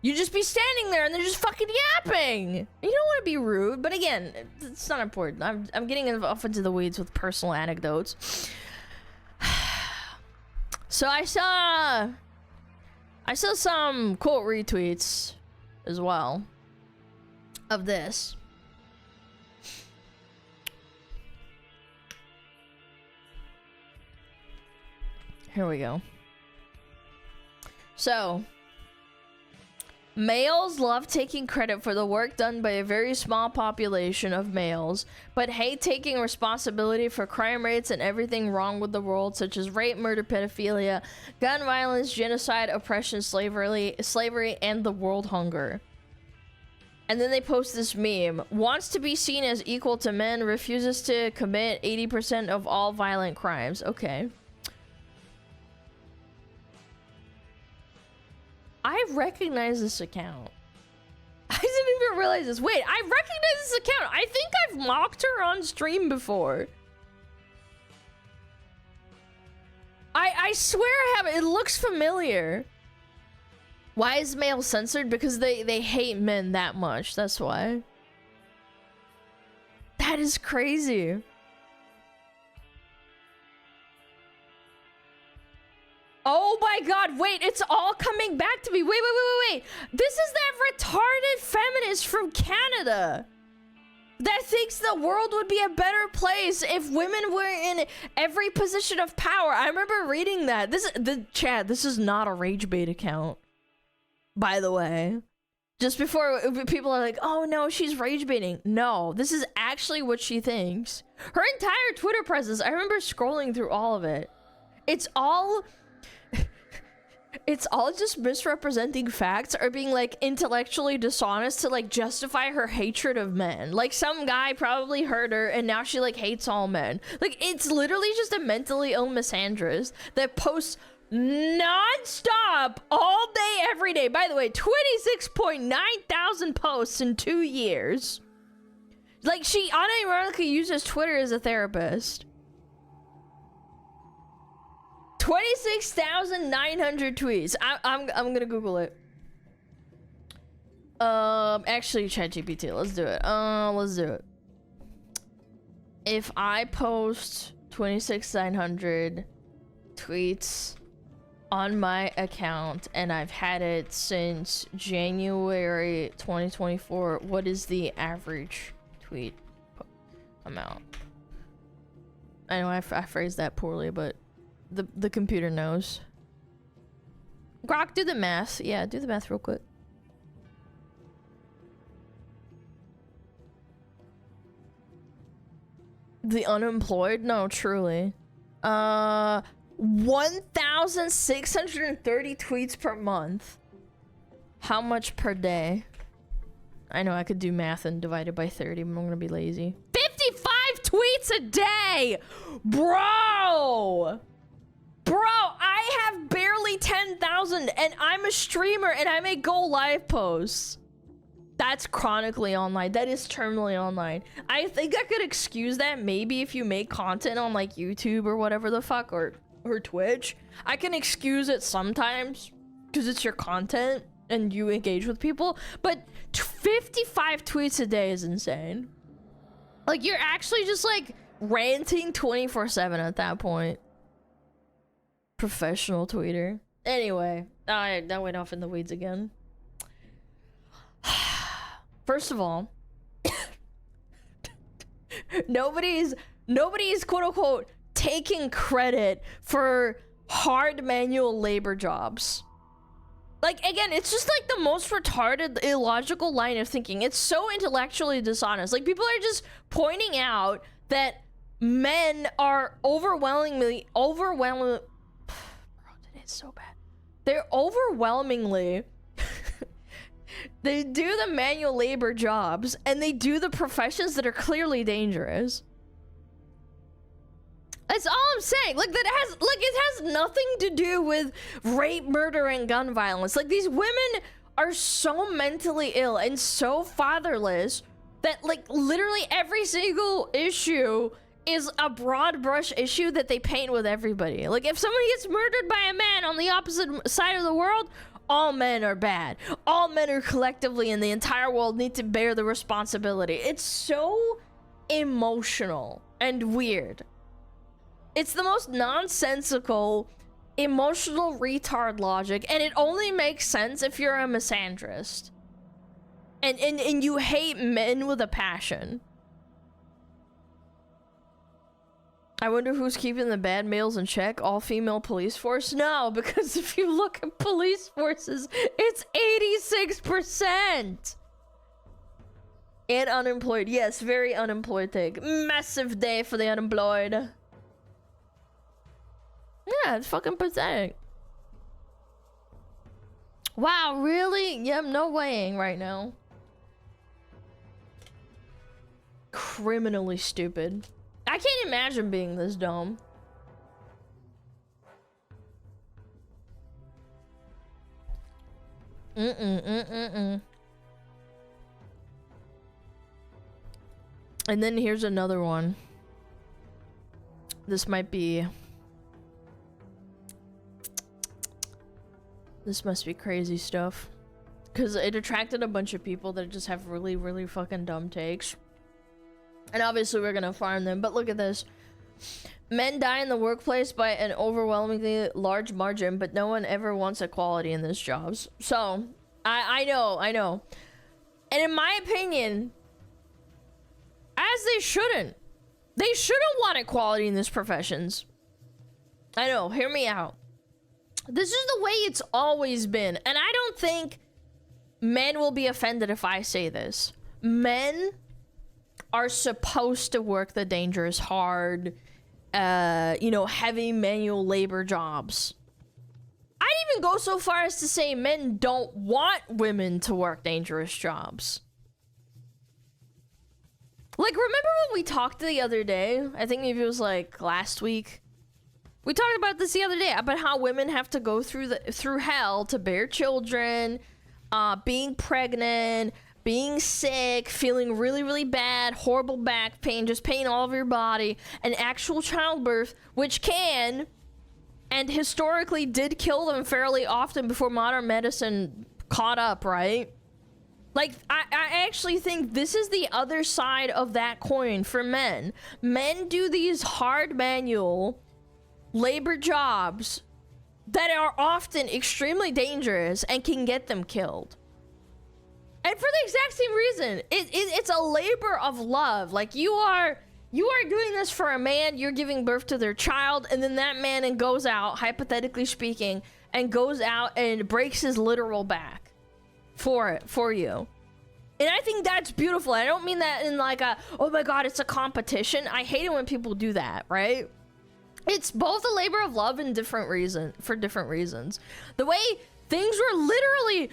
You just be standing there and they're just fucking yapping. You don't want to be rude, but again, it's not important. I'm getting off into the weeds with personal anecdotes. So I saw some quote retweets as well of this. Here we go. So, males love taking credit for the work done by a very small population of males, but hate taking responsibility for crime rates and everything wrong with the world, such as rape, murder, pedophilia, gun violence, genocide, oppression, slavery, and the world hunger. And then they post this meme. Wants to be seen as equal to men, refuses to commit 80% of all violent crimes. Okay. I recognize this account. I didn't even realize this. Wait, I recognize this account. I think I've mocked her on stream before. I swear I haven't. It looks familiar. Why is male censored? Because they hate men that much. That's why. That is crazy. Oh my god, wait, it's all coming back to me. Wait. This is that retarded feminist from Canada that thinks the world would be a better place if women were in every position of power. I remember reading that. This is not a rage bait account, by the way. Just before people are like, oh no, she's rage baiting. No, this is actually what she thinks. Her entire Twitter presence, I remember scrolling through all of it. It's all just misrepresenting facts or being like intellectually dishonest to like justify her hatred of men. Like some guy probably hurt her and now she like hates all men. Like it's literally just a mentally ill misandrist that posts non-stop all day every day. By the way, 26.9 thousand posts in 2 years. Like she unironically uses Twitter as a therapist. 26,900 tweets. I'm gonna Google it. Actually, ChatGPT. Let's do it. Let's do it. If I post 26,900 tweets on my account and I've had it since January 2024, what is the average tweet amount? I know I phrased that poorly, but the computer knows. Grok, do the math. Yeah, do the math real quick. The unemployed? No, truly. 1,630 tweets per month. How much per day? I know I could do math and divide it by 30, but I'm gonna be lazy. 55 tweets a day! Bro! Bro, I have barely 10,000 and I'm a streamer and I make go live posts. That's chronically online. That is terminally online. I think I could excuse that maybe if you make content on like YouTube or whatever the fuck, or Twitch. I can excuse it sometimes because it's your content and you engage with people, but 55 tweets a day is insane. Like, you're actually just like ranting 24/7 at that point. Professional tweeter. Anyway, that went off in the weeds again. First of all, nobody's quote unquote taking credit for hard manual labor jobs. Like, again, it's just like the most retarded, illogical line of thinking. It's so intellectually dishonest. Like, people are just pointing out that men are overwhelmingly bro, it's so bad. They're overwhelmingly they do the manual labor jobs and they do the professions that are clearly dangerous. That's all I'm saying. Like, it has nothing to do with rape, murder, and gun violence. Like, these women are so mentally ill and so fatherless that, like, literally every single issue is a broad brush issue that they paint with everybody. Like, if somebody gets murdered by a man on the opposite side of the world, all men are bad. All men are collectively in the entire world need to bear the responsibility. It's so emotional and weird. It's the most nonsensical, emotional retard logic, and it only makes sense if you're a misandrist. And you hate men with a passion. I wonder who's keeping the bad males in check. All female police force? No, because if you look at police forces, it's 86%. And unemployed. Yes, very unemployed take. Massive day for the unemployed. Yeah, it's fucking pathetic. Wow, really? Yeah, no weighing right now. Criminally stupid. I can't imagine being this dumb. And then here's another one. This must be crazy stuff. Because it attracted a bunch of people that just have really, really fucking dumb takes. And obviously we're gonna farm them, but look at this. Men die in the workplace by an overwhelmingly large margin, but no one ever wants equality in these jobs. So, I know. And in my opinion, as they shouldn't. They shouldn't want equality in these professions. I know, hear me out. This is the way it's always been, and I don't think men will be offended if I say this. Men are supposed to work the dangerous, hard, heavy manual labor jobs. I'd even go so far as to say men don't want women to work dangerous jobs. Like, remember when we talked the other day? I think maybe it was like last week. We talked about this the other day, about how women have to go through hell to bear children, being pregnant, being sick, feeling really, really bad, horrible back pain, just pain all over your body, and actual childbirth, which can, and historically did kill them fairly often before modern medicine caught up, right? Like, I actually think this is the other side of that coin for men. Men do these hard manual labor jobs that are often extremely dangerous and can get them killed. And for the exact same reason, it's a labor of love. Like, you are doing this for a man, you're giving birth to their child, and then that man goes out, hypothetically speaking, and goes out and breaks his literal back for you. And I think that's beautiful. I don't mean that in like a, oh my god, it's a competition. I hate it when people do that, right? It's both a labor of love and for different reasons. The way things were literally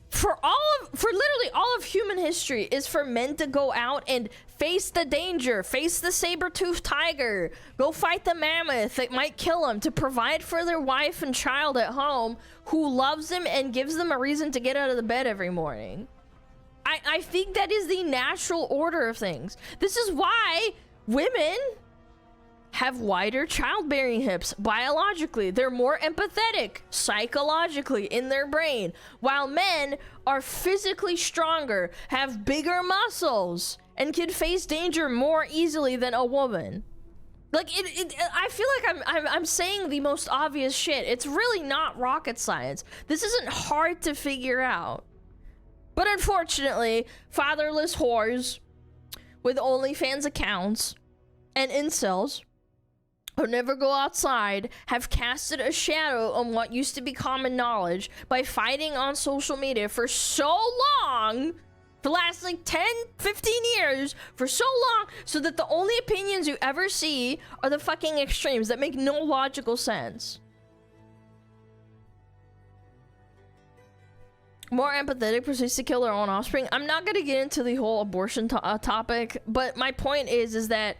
for literally all of human history is for men to go out and face the danger, face the saber-toothed tiger, go fight the mammoth that might kill them, to provide for their wife and child at home who loves them and gives them a reason to get out of the bed every morning. I think that is the natural order of things. This is why women have wider childbearing hips biologically. They're more empathetic psychologically in their brain, while men are physically stronger, have bigger muscles, and can face danger more easily than a woman. Like I feel like I'm saying the most obvious shit. It's really not rocket science. This isn't hard to figure out. But unfortunately, fatherless whores with OnlyFans accounts and incels who never go outside have casted a shadow on what used to be common knowledge by fighting on social media for so long, for the last like 10, 15 years, for so long, so that the only opinions you ever see are the fucking extremes that make no logical sense. More empathetic proceeds to kill their own offspring. I'm not gonna get into the whole abortion topic, but my point is that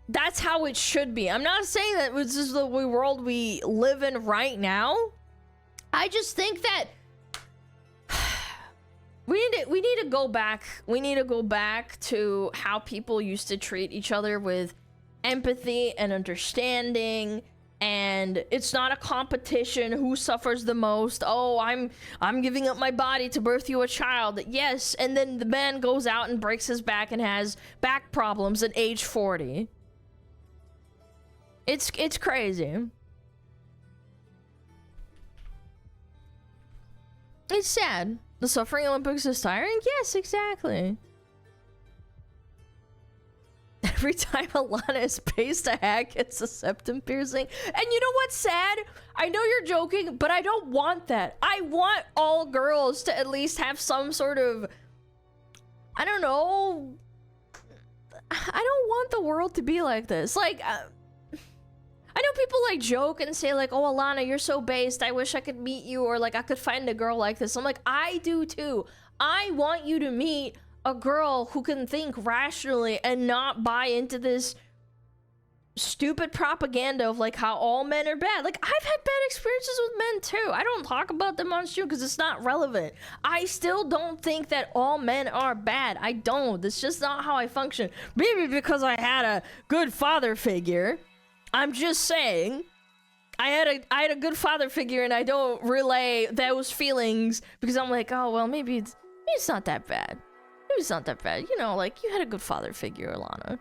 that's how it should be. I'm not saying that this is the world we live in right now. I just think that we need to go back. We need to go back to how people used to treat each other with empathy and understanding. And it's not a competition who suffers the most. Oh, I'm giving up my body to birth you a child. Yes, and then the man goes out and breaks his back and has back problems at age 40. It's crazy. It's sad. The suffering Olympics is tiring? Yes, exactly. Every time Alana is paced, a hack gets a septum piercing. And you know what's sad? I know you're joking, but I don't want that. I want all girls to at least have some sort of, I don't know. I don't want the world to be like this. Like, I know people like joke and say like, oh, Alana, you're so based. I wish I could meet you, or like I could find a girl like this. I'm like, I do too. I want you to meet a girl who can think rationally and not buy into this stupid propaganda of like how all men are bad. Like, I've had bad experiences with men too. I don't talk about them on stream because it's not relevant. I still don't think that all men are bad. I don't. That's just not how I function. Maybe because I had a good father figure. I'm just saying, I had a good father figure, and I don't relay those feelings because I'm like, oh well, maybe it's not that bad. Maybe it's not that bad. You know, like, you had a good father figure, Alana.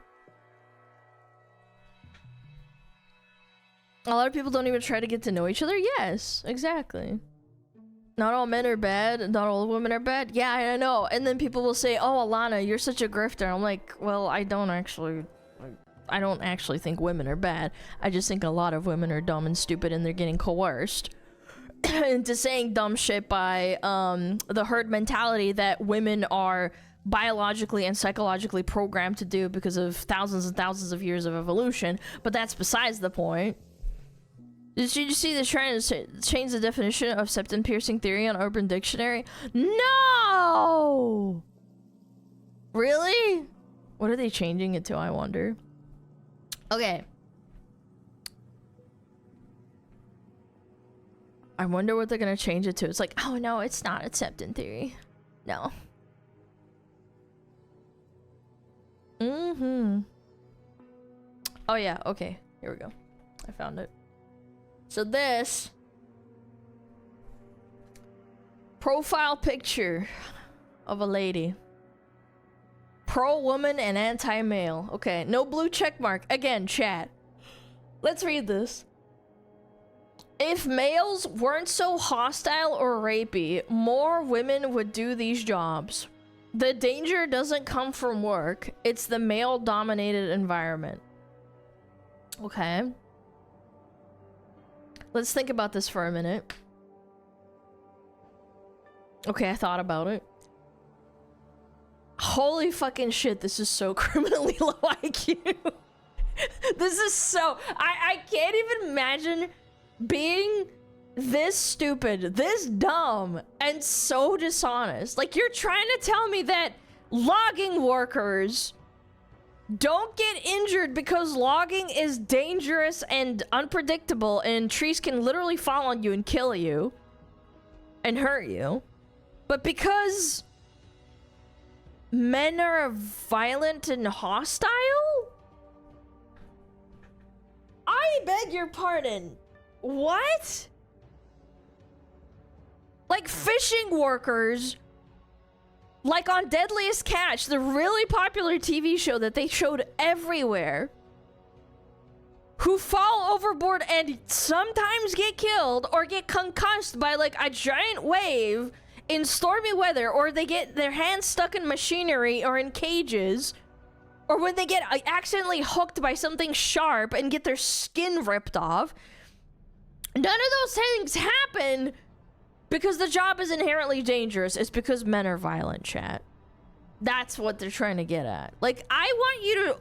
A lot of people don't even try to get to know each other. Yes, exactly. Not all men are bad. Not all women are bad. Yeah, I know. And then people will say, oh, Alana, you're such a grifter. I'm like, well, I don't actually think women are bad. I just think a lot of women are dumb and stupid, and they're getting coerced into saying dumb shit by the herd mentality that women are biologically and psychologically programmed to do because of thousands and thousands of years of evolution. But that's besides the point. Did you see the trend to change the definition of septum piercing theory on Urban Dictionary? No! Really? What are they changing it to, I wonder? Okay. I wonder what they're gonna change it to. It's like, oh no, it's not a septum theory. No. Mm-hmm. Oh yeah, okay. Here we go. I found it. So this profile picture of a lady. Pro-woman and anti-male. Okay, no blue check mark. Again, chat. Let's read this. If males weren't so hostile or rapey, more women would do these jobs. The danger doesn't come from work. It's the male-dominated environment. Okay. Let's think about this for a minute. Okay, I thought about it. Holy fucking shit, this is so criminally low IQ. This is so... I can't even imagine being this stupid, this dumb, and so dishonest. Like, you're trying to tell me that logging workers don't get injured because logging is dangerous and unpredictable and trees can literally fall on you and kill you and hurt you. But because men are violent and hostile? I beg your pardon. What? Like fishing workers, like on Deadliest Catch, the really popular TV show that they showed everywhere, who fall overboard and sometimes get killed or get concussed by like a giant wave in stormy weather, or they get their hands stuck in machinery or in cages, or when they get accidentally hooked by something sharp and get their skin ripped off. None of those things happen because the job is inherently dangerous. It's because men are violent, chat. That's what they're trying to get at. Like, I want you to...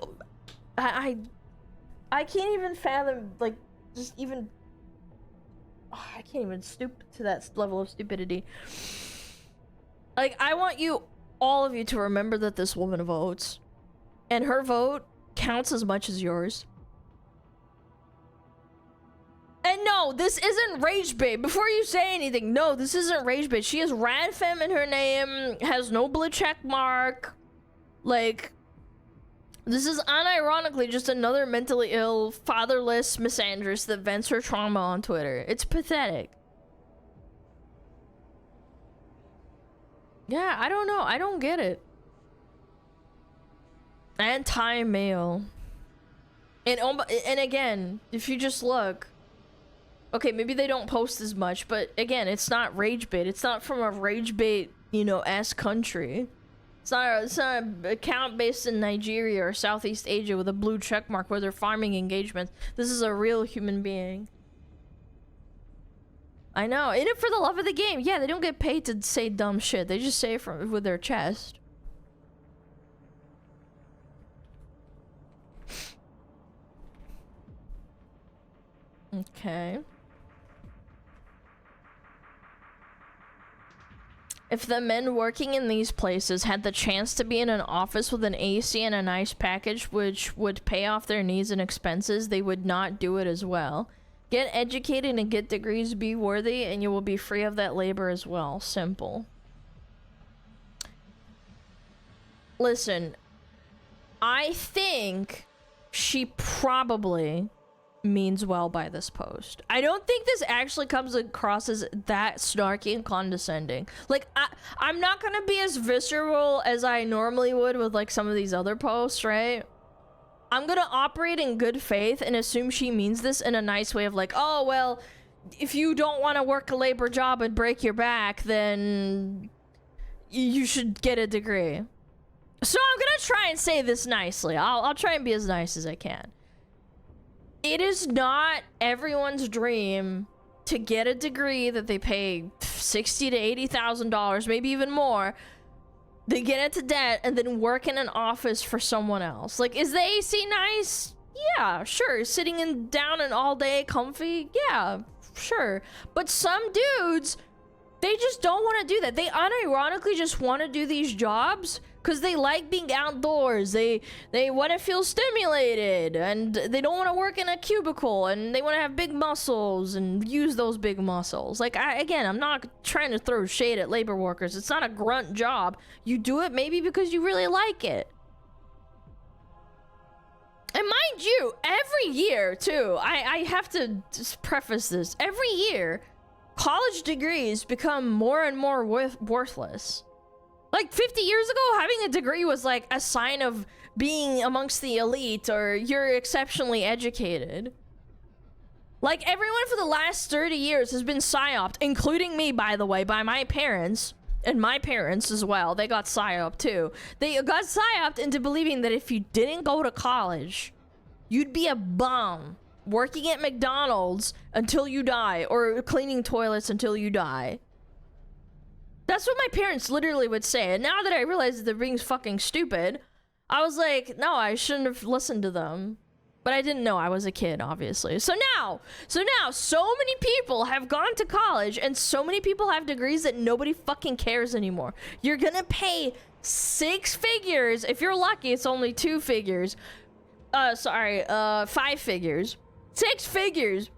I can't even fathom, like, just even... I can't even stoop to that level of stupidity. Like, I want you, all of you, to remember that this woman votes. And her vote counts as much as yours. And no, this isn't Rage Bait. Before you say anything, no, this isn't Rage Bait. She has Radfem in her name, has no blue check mark. Like, this is unironically just another mentally ill, fatherless misandrist that vents her trauma on Twitter. It's pathetic. Yeah, I don't know. I don't get it. Anti-male. And again, if you just look... Okay, maybe they don't post as much, but again, it's not Rage Bait. It's not from a Rage Bait, you know, ass country. It's not an account based in Nigeria or Southeast Asia with a blue check mark where they're farming engagements. This is a real human being. I know. In it for the love of the game. Yeah, they don't get paid to say dumb shit. They just say it with their chest. Okay. If the men working in these places had the chance to be in an office with an AC and a nice package which would pay off their needs and expenses, they would not do it as well. Get educated and get degrees, be worthy, and you will be free of that labor as well. Simple. Listen, I think she probably means well by this post. I don't think this actually comes across as that snarky and condescending. Like, I'm not gonna be as visceral as I normally would with like some of these other posts, right? I'm gonna operate in good faith and assume she means this in a nice way of like, oh, well, if you don't want to work a labor job and break your back, then you should get a degree. So I'm gonna try and say this nicely. I'll try and be as nice as I can. It is not everyone's dream to get a degree that they pay $60,000 to $80,000, maybe even more. They get into debt and then work in an office for someone else. Like, is the AC nice? Yeah, sure. Sitting down and all day comfy? Yeah, sure. But some dudes, they just don't want to do that. They unironically just want to do these jobs because they like being outdoors. They want to feel stimulated, and they don't want to work in a cubicle, and they want to have big muscles and use those big muscles. Like, again, I'm not trying to throw shade at labor workers. It's not a grunt job. You do it maybe because you really like it. And mind you, every year, too, I have to just preface this. Every year, college degrees become more and more worthless. Like 50 years ago, having a degree was like a sign of being amongst the elite or you're exceptionally educated. Like everyone for the last 30 years has been psyoped, including me, by the way, by my parents and my parents as well. They got psyoped too. They got psyoped into believing that if you didn't go to college, you'd be a bum working at McDonald's until you die or cleaning toilets until you die. That's what my parents literally would say. And now that I realize that they're being fucking stupid, I was like, no, I shouldn't have listened to them. But I didn't know I was a kid, obviously. So now, so many people have gone to college and so many people have degrees that nobody fucking cares anymore. You're gonna pay 6 figures. If you're lucky, it's only 2 figures. 5 figures. 6 figures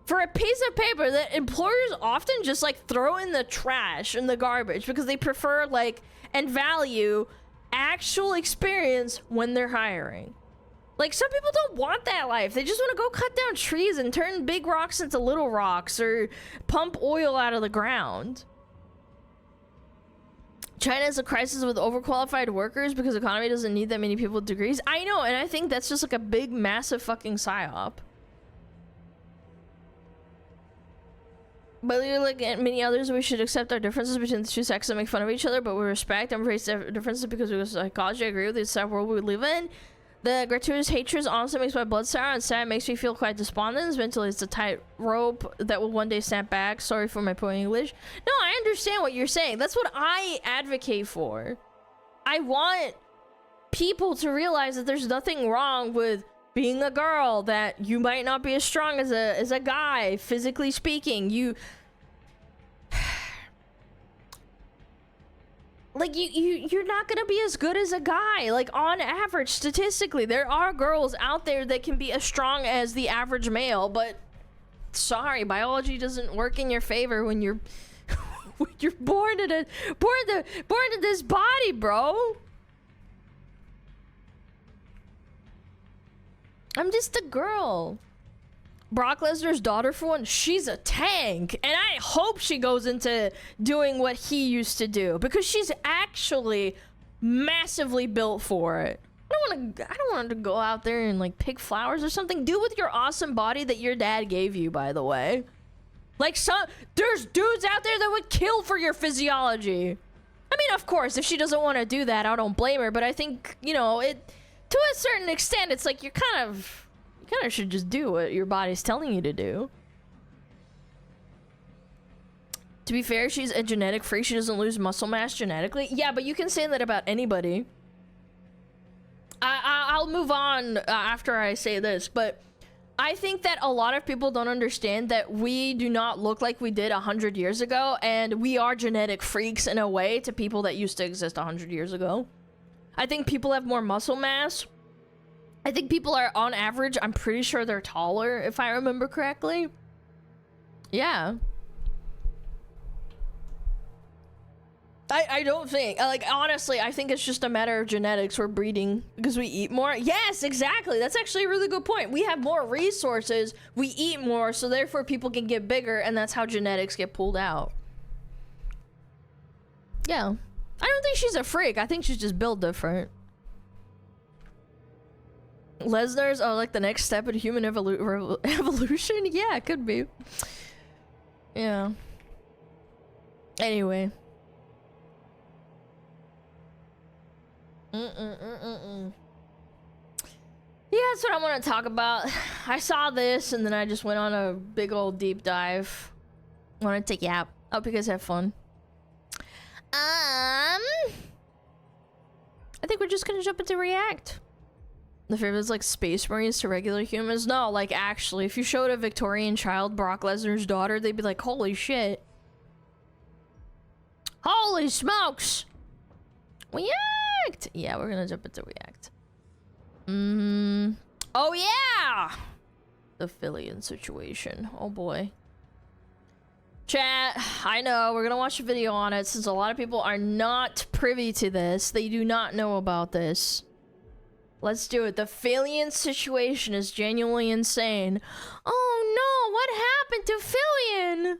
for a piece of paper that employers often just like throw in the trash and the garbage because they prefer like and value actual experience when they're hiring. Like, some people don't want that life. They just want to go cut down trees and turn big rocks into little rocks or pump oil out of the ground. China has a crisis with overqualified workers because the economy doesn't need that many people with degrees. I know, and I think that's just like a big, massive fucking psyop. But like many others, we should accept our differences between the two sexes and make fun of each other, but we respect and embrace differences because we psychology. I agree with the sad world we live in. The gratuitous hatred honestly makes my blood sour, and sad makes me feel quite despondent. Mentally, it's a tightrope that will one day snap back. Sorry for my poor English. No, I understand what you're saying. That's what I advocate for. I want people to realize that there's nothing wrong with being a girl, that you might not be as strong as a guy, physically speaking. Like, you're not gonna be as good as a guy. Like, on average, statistically, there are girls out there that can be as strong as the average male, but sorry, biology doesn't work in your favor when you're when you're born to this body, bro. I'm just a girl. Brock Lesnar's daughter, for one, she's a tank, and I hope she goes into doing what he used to do because she's actually massively built for it. I don't want her to go out there and like pick flowers or something. Do with your awesome body that your dad gave you, by the way. Like, there's dudes out there that would kill for your physiology. I mean, of course, if she doesn't want to do that, I don't blame her, but I think, you know, to a certain extent, it's like you kind of should just do what your body's telling you to do. To be fair, she's a genetic freak. She doesn't lose muscle mass genetically. Yeah, but you can say that about anybody. I'll move on after I say this, but I think that a lot of people don't understand that we do not look like we did 100 years ago, and we are genetic freaks in a way to people that used to exist 100 years ago. I think people have more muscle mass. I think people are, on average, I'm pretty sure they're taller, if I remember correctly. Yeah. I don't think, like, honestly, I think it's just a matter of genetics. We're breeding because we eat more. Yes, exactly. That's actually a really good point. We have more resources, we eat more, so therefore people can get bigger, and that's how genetics get pulled out. Yeah. I don't think she's a freak. I think she's just built different. Lesnar's like the next step in human evolution? Yeah, it could be. Yeah. Anyway. Yeah, that's what I want to talk about. I saw this and then I just went on a big old deep dive. Want to take yap. Hope you guys have fun. I think we're just gonna jump into React. The favorites like Space Marines to regular humans? No, like actually, if you showed a Victorian child Brock Lesnar's daughter, they'd be like, holy shit. Holy smokes! React! Yeah, we're gonna jump into React. Oh yeah! The Filian situation. Oh boy. Chat, I know, we're gonna watch a video on it since a lot of people are not privy to this. They do not know about this. Let's do it. The Filian situation is genuinely insane. Oh no, what happened to Filian?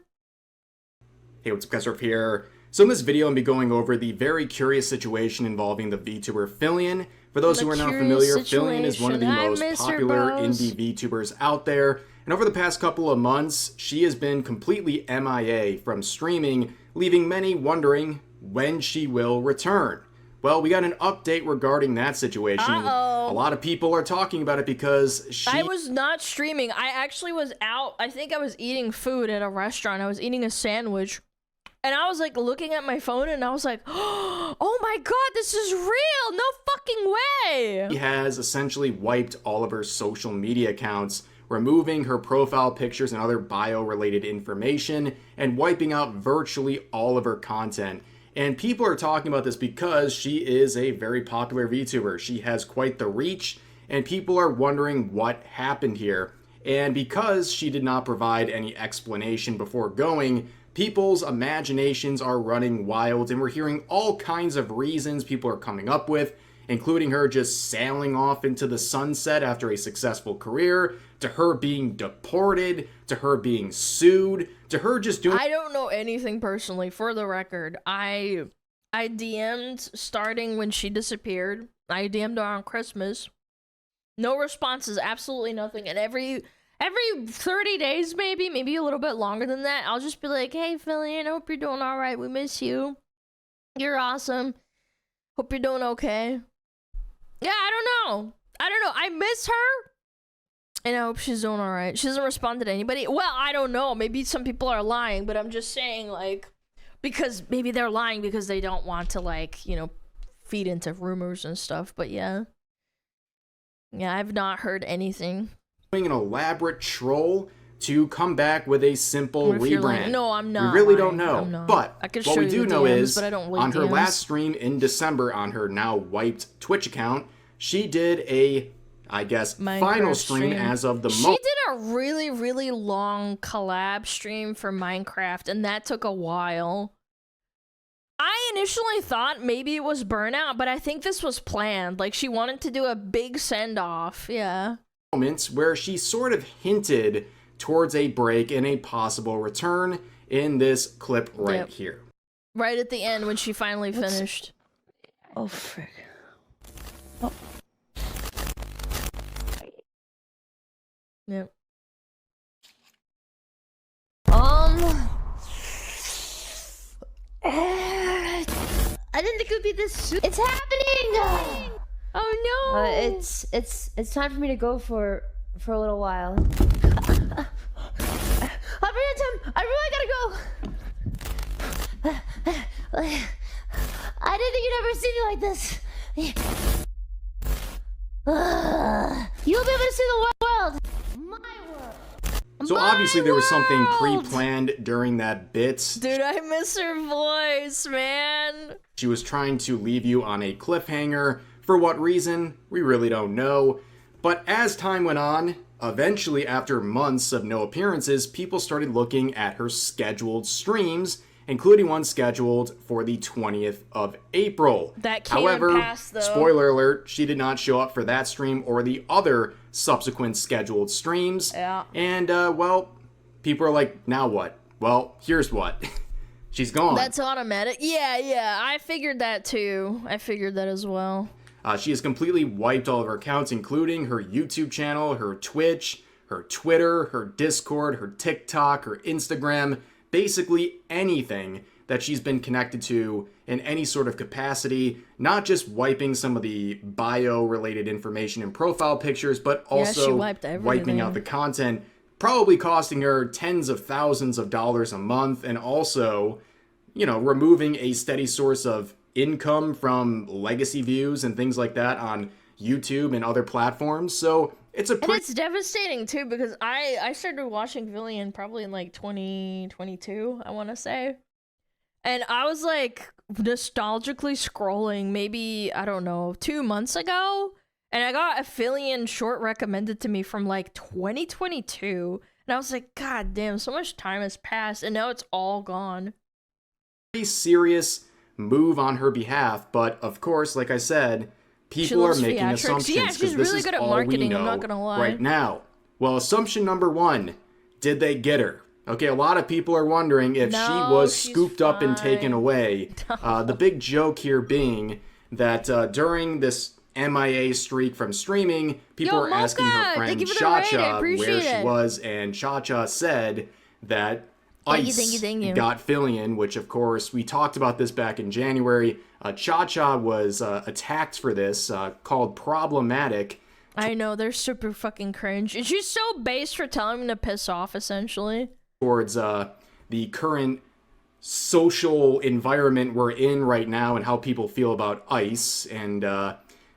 Hey, what's up guys, Rip here. So in this video, I'm going to be going over the very curious situation involving the VTuber Filian. For those who are not familiar, Filian is one of the most popular indie VTubers out there. And over the past couple of months, she has been completely MIA from streaming, leaving many wondering when she will return. Well, we got an update regarding that situation. A lot of people are talking about it because I was not streaming. I actually was out. I think I was eating food at a restaurant. I was eating a sandwich. And I was like looking at my phone and I was like, oh my god, this is real! No fucking way! She has essentially wiped all of her social media accounts, removing her profile pictures and other bio-related information, and wiping out virtually all of her content. And people are talking about this because she is a very popular VTuber. She has quite the reach, and people are wondering what happened here. And because she did not provide any explanation before going, people's imaginations are running wild, and we're hearing all kinds of reasons people are coming up with, including her just sailing off into the sunset after a successful career, to her being deported, to her being sued, to her just doing— I don't know anything personally, for the record. I DM'd starting when she disappeared. I DM'd her on Christmas. No responses, absolutely nothing. And every 30 days, maybe a little bit longer than that, I'll just be like, hey, Filian, I hope you're doing all right. We miss you. You're awesome. Hope you're doing okay. Yeah, I don't know. I miss her, and I hope she's doing all right. She doesn't respond to anybody. Well, I don't know. Maybe some people are lying, but I'm just saying, like, because maybe they're lying because they don't want to, like, you know, feed into rumors and stuff. But yeah. Yeah, I've not heard anything. An elaborate troll to come back with a simple rebrand. Like, no, I'm not. We really don't know. But what we do know is, on her DMs. last stream in December on her now wiped Twitch account, she did a, I guess, final stream as of the moment. She did a really, really long collab stream for Minecraft, and that took a while. I initially thought maybe it was burnout, but I think this was planned. Like, she wanted to do a big send-off, yeah. Moments where she sort of hinted towards a break and a possible return in this clip right here. Right at the end when she finally finished. Oh, frick. Yep. I didn't think it would be this soon. It's happening! Oh no! It's time for me to go for a little while. I'll bring it time. I really gotta go. I didn't think you'd ever see me like this. You'll be able to see the world. My world. So obviously there was something pre-planned during that bit. Dude, I miss her voice, man. She was trying to leave you on a cliffhanger. For what reason, we really don't know. But as time went on, eventually after months of no appearances, people started looking at her scheduled streams, including one scheduled for the 20th of April. That came However, and passed, though. Spoiler alert, she did not show up for that stream or the other subsequent scheduled streams. Yeah. And, well, people are like, now what? Well, here's what. She's gone. That's automatic. Yeah, I figured that too. I figured that as well. She has completely wiped all of her accounts, including her YouTube channel, her Twitch, her Twitter, her Discord, her TikTok, her Instagram, basically anything that she's been connected to in any sort of capacity, not just wiping some of the bio-related information and profile pictures, but also wiping out the content, probably costing her tens of thousands of dollars a month, and also, you know, removing a steady source of income from legacy views and things like that on YouTube and other platforms. So it's a pretty— And it's devastating too, because I started watching Filian probably in like 2022, I want to say. And I was like nostalgically scrolling maybe, I don't know, 2 months ago. And I got a Filian short recommended to me from like 2022. And I was like, God damn, so much time has passed and now it's all gone. Pretty serious move on her behalf, but of course, like I said, people are making assumptions. Yeah, she's really good at marketing, I'm not gonna lie. Right now. Well, assumption number one, did they get her? Okay, a lot of people are wondering if she was scooped up and taken away. The big joke here being that during this MIA streak from streaming, people were asking her friend Cha-Cha where she was, and Cha-Cha said that Ice got Filian, which of course we talked about this back in January. Cha-Cha was attacked for this, called problematic. I know, they're super fucking cringe. And she's so base for telling them to piss off, essentially. Towards the current social environment we're in right now and how people feel about ICE. And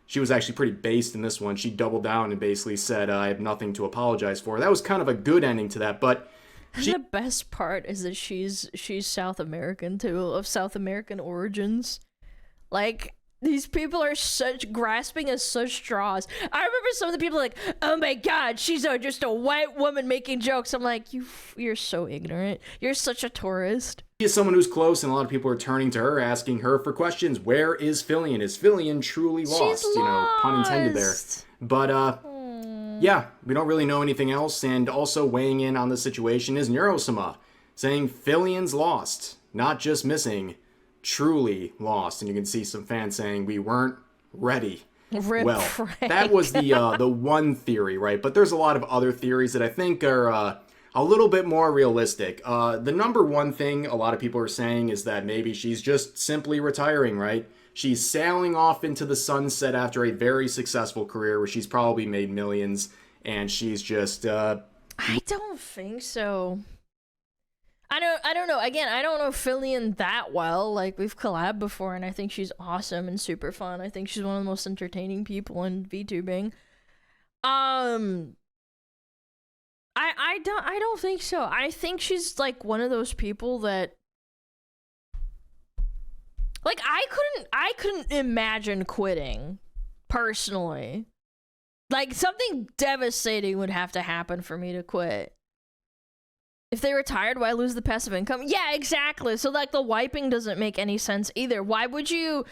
she was actually pretty based in this one. She doubled down and basically said, I have nothing to apologize for. That was kind of a good ending to that, but the best part is that she's South American too, of South American origins. Like, these people are such grasping at such straws. I remember some of the people like, oh my god, she's just a white woman making jokes. I'm like, you're so ignorant. You're such a tourist. She is someone who's close, and a lot of people are turning to her, asking her for questions. Where is Filian? Is Filian truly lost? She's you know, pun intended there. lost. But yeah, we don't really know anything else. And also weighing in on the situation is Neurosama, saying Filian's lost, not just missing, truly lost. And you can see some fans saying we weren't ready. Rip well, Frank. that was the one theory, right? But there's a lot of other theories that I think are a little bit more realistic. The number one thing a lot of people are saying is that maybe she's just simply retiring, right? She's sailing off into the sunset after a very successful career where she's probably made millions, and she's just I don't think so. I don't know. Again, I don't know Filian that well. Like, we've collabed before, and I think she's awesome and super fun. I think she's one of the most entertaining people in VTubing. I don't think so. I think she's like one of those people that, like, I couldn't imagine quitting personally. Like, something devastating would have to happen for me to quit. If they retired, why lose the passive income? Yeah, exactly. So, like, the wiping doesn't make any sense either. Why would you...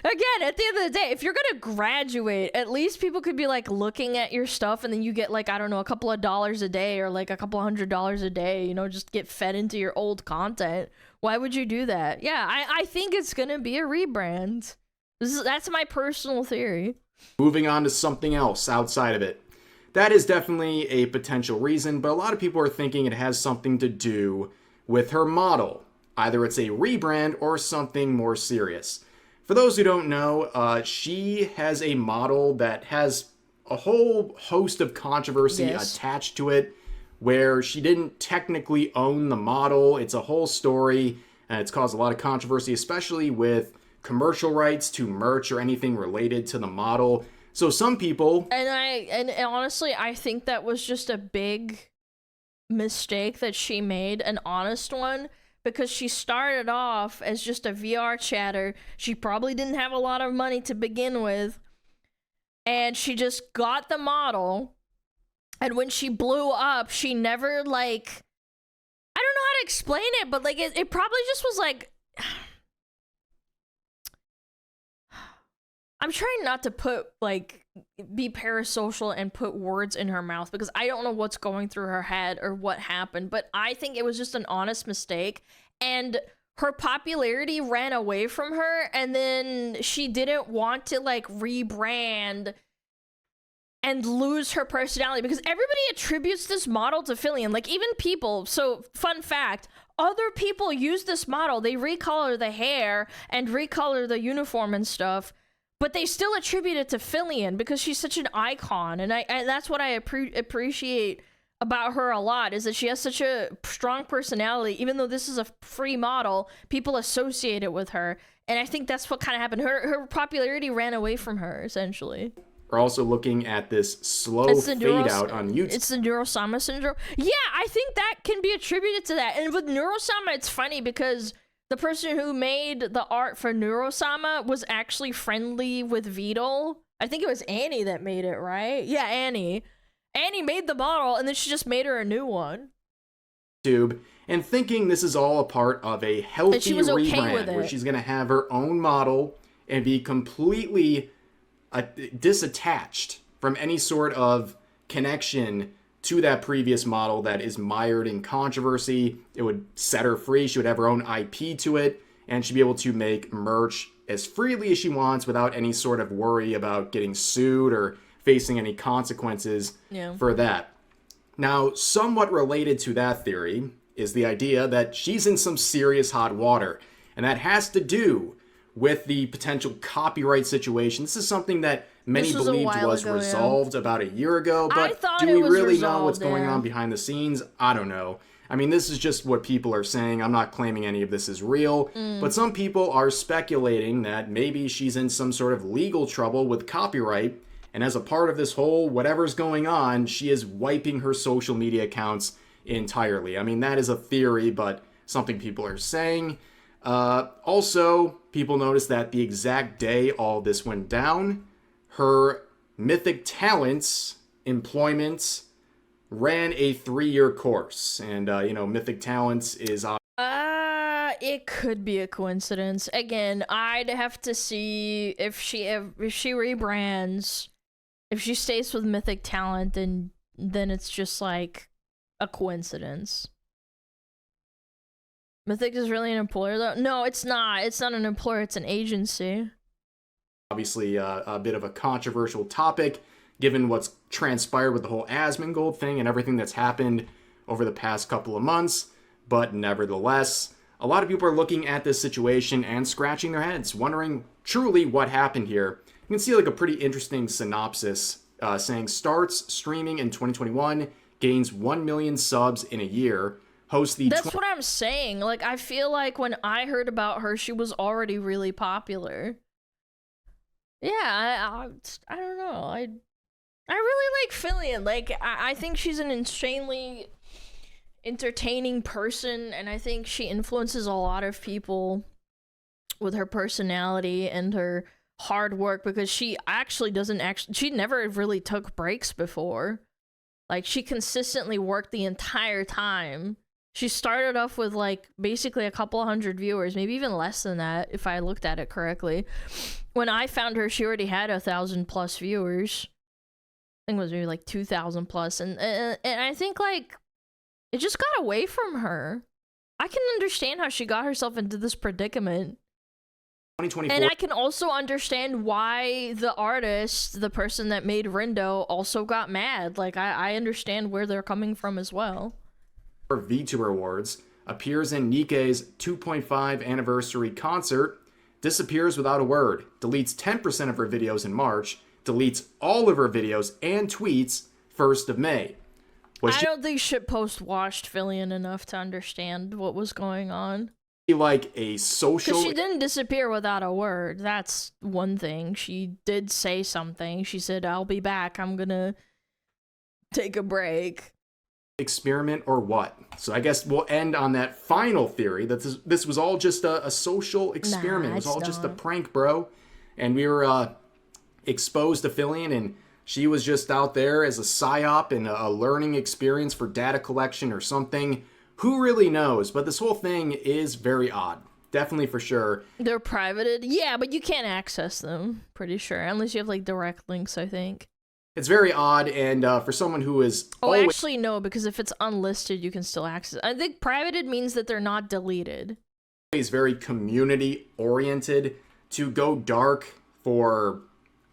Again, at the end of the day, if you're gonna graduate, at least people could be, like, looking at your stuff, and then you get, like, I don't know, a couple of dollars a day, or, like, a couple $100 a day, you know, just get fed into your old content. Why would you do that? Yeah, I think it's gonna be a rebrand. That's my personal theory. moving on to something else outside of it. That is definitely a potential reason, but a lot of people are thinking it has something to do with her model. Either it's a rebrand or something more serious. For those who don't know, she has a model that has a whole host of controversy attached to it, where she didn't technically own the model. It's a whole story, and it's caused a lot of controversy, especially with commercial rights to merch or anything related to the model. So some people... And honestly, I think that was just a big mistake that she made, an honest one, because she started off as just a VR chatter. She probably didn't have a lot of money to begin with, and she just got the model, and when she blew up, she never, like... I don't know how to explain it, but, like, it probably just was, like... I'm trying not to put, like, be parasocial and put words in her mouth, because I don't know what's going through her head or what happened, but I think it was just an honest mistake, and her popularity ran away from her, and then she didn't want to, like, rebrand and lose her personality, because everybody attributes this model to Filian, like, even people. So, fun fact, other people use this model, they recolor the hair and recolor the uniform and stuff, but they still attribute it to Filian because she's such an icon, and that's what I appreciate about her a lot, is that she has such a strong personality. Even though this is a free model, people associate it with her, and I think that's what kind of happened. Her popularity ran away from her, essentially. We're also looking at this slow fade out on YouTube. It's the Neurosama syndrome. Yeah, I think that can be attributed to that. And with Neurosama, it's funny because the person who made the art for Neurosama was actually friendly with Vidal. I think it was Annie that made it, right? Yeah, Annie. Annie made the model, and then she just made her a new one. And thinking this is all a part of a healthy rebrand, where she's going to have her own model and be completely disattached from any sort of connection to that previous model that is mired in controversy. It would set her free. She would have her own IP to it, and she'd be able to make merch as freely as she wants without any sort of worry about getting sued or facing any consequences for that. Now, somewhat related to that theory is the idea that she's in some serious hot water, and that has to do with the potential copyright situation. This is something that many believed was resolved about a year ago, but do we really know what's going on behind the scenes? I don't know. I mean, this is just what people are saying. I'm not claiming any of this is real, but some people are speculating that maybe she's in some sort of legal trouble with copyright, and as a part of this whole whatever's going on, she is wiping her social media accounts entirely. I mean, that is a theory, but something people are saying. Also, people noticed that the exact day all this went down, her Mythic Talents employment ran a 3-year course. And, you know, Mythic Talents is... It could be a coincidence. Again, I'd have to see if she rebrands. If she stays with Mythic Talent, then it's just like a coincidence. Mythic is really an employer, though? No, it's not. It's not an employer, it's an agency. Obviously, a bit of a controversial topic, given what's transpired with the whole Asmongold thing and everything that's happened over the past couple of months. But nevertheless, a lot of people are looking at this situation and scratching their heads, wondering truly what happened here. You can see like a pretty interesting synopsis saying, starts streaming in 2021, gains 1 million subs in a year. That's what I'm saying. Like, I feel like when I heard about her, she was already really popular. Yeah, I don't know. I really like Filian. Like, I think she's an insanely entertaining person, and I think she influences a lot of people with her personality and her hard work, because she she never really took breaks before. Like, she consistently worked the entire time. She started off with, like, basically a couple hundred viewers, maybe even less than that, if I looked at it correctly. When I found her, she already had 1,000+ viewers. I think it was maybe, like, 2,000+. And I think, like, it just got away from her. I can understand how she got herself into this predicament. 2024. And I can also understand why the artist, the person that made Rindo, also got mad. Like, I understand where they're coming from as well. VTuber Awards, appears in Nikke's 2.5 anniversary concert, disappears without a word, deletes 10% of her videos in March, deletes all of her videos and tweets 1st of May. I don't think shitpost watched Filian enough to understand what was going on. Like a social... Because she didn't disappear without a word. That's one thing. She did say something. She said, I'll be back. I'm gonna take a break. Experiment or what? So I guess we'll end on that final theory that this was all just a social experiment. It was all just a prank, bro. And we were exposed to Filian, and she was just out there as a psyop and a learning experience for data collection or something. Who really knows? But this whole thing is very odd. Definitely, for sure. They're privated? Yeah, but you can't access them, pretty sure. Unless you have, like, direct links, I think. It's very odd, and for someone who is... actually, no, because if it's unlisted, you can still access it. I think privated means that they're not deleted. He's very community-oriented. To go dark for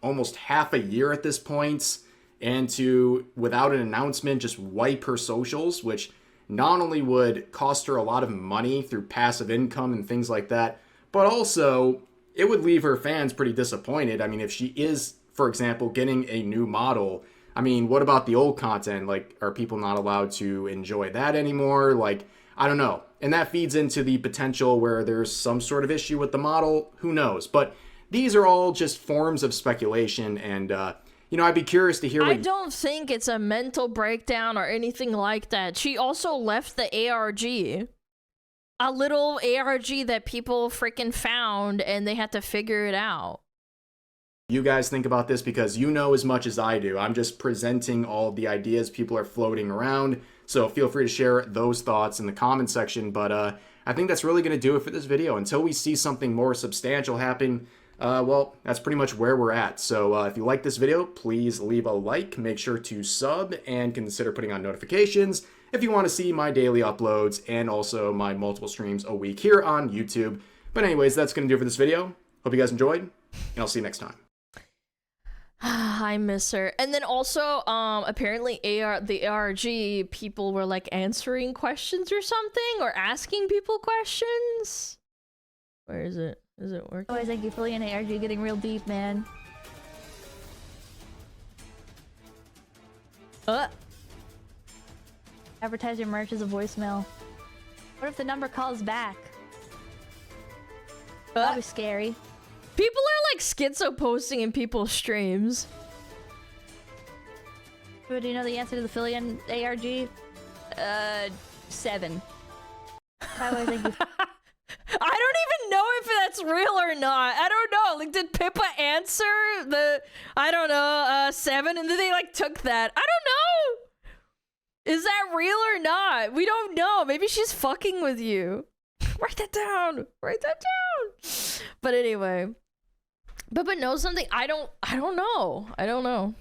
almost half a year at this point, and to, without an announcement, just wipe her socials, which not only would cost her a lot of money through passive income and things like that, but also it would leave her fans pretty disappointed. I mean, if she is, for example, getting a new model, I mean, what about the old content? Like, are people not allowed to enjoy that anymore? Like, I don't know. And that feeds into the potential where there's some sort of issue with the model. Who knows? But these are all just forms of speculation, and, you know, I'd be curious to hear what... I don't think it's a mental breakdown or anything like that. She also left the ARG. A little ARG that people freaking found, and they had to figure it out. You guys think about this, because you know as much as I do. I'm just presenting all the ideas people are floating around, so feel free to share those thoughts in the comment section. But I think that's really going to do it for this video. Until we see something more substantial happen, well, that's pretty much where we're at. So if you like this video, please leave a like, make sure to sub, and consider putting on notifications if you want to see my daily uploads and also my multiple streams a week here on YouTube. But anyways, that's going to do it for this video. Hope you guys enjoyed, and I'll see you next time. I miss her. And then also, apparently the ARG people were like answering questions or something, or asking people questions. Where is it? Is it working? Always like you, Filian ARG getting real deep, man. Advertise your merch as a voicemail. What if the number calls back? That'd be scary. People are like schizo posting in people's streams. Do you know the answer to the Filian ARG? 7. By the way, thank you. I don't even know if that's real or not. I don't know. Like, did Pippa answer the, I don't know, 7? And then they like took that. I don't know. Is that real or not? We don't know. Maybe she's fucking with you. Write that down. Write that down. But anyway. Pippa knows something. I don't know. I don't know.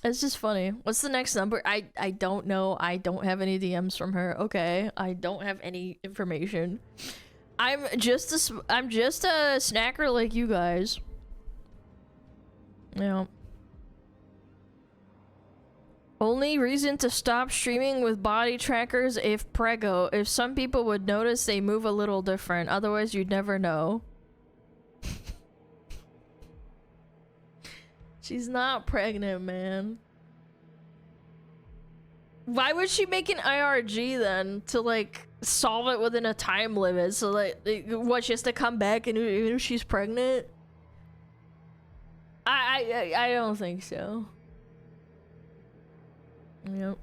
It's just funny. What's the next number? I don't know. I don't have any DMs from her. Okay. I don't have any information. I'm just a snacker like you guys. Yeah. Only reason to stop streaming with body trackers if preggo. If some people would notice they move a little different. Otherwise you'd never know. She's not pregnant, man. Why would she make an IRG then to like solve it within a time limit? So like, what, she has to come back and even if she's pregnant? I don't think so. Yep.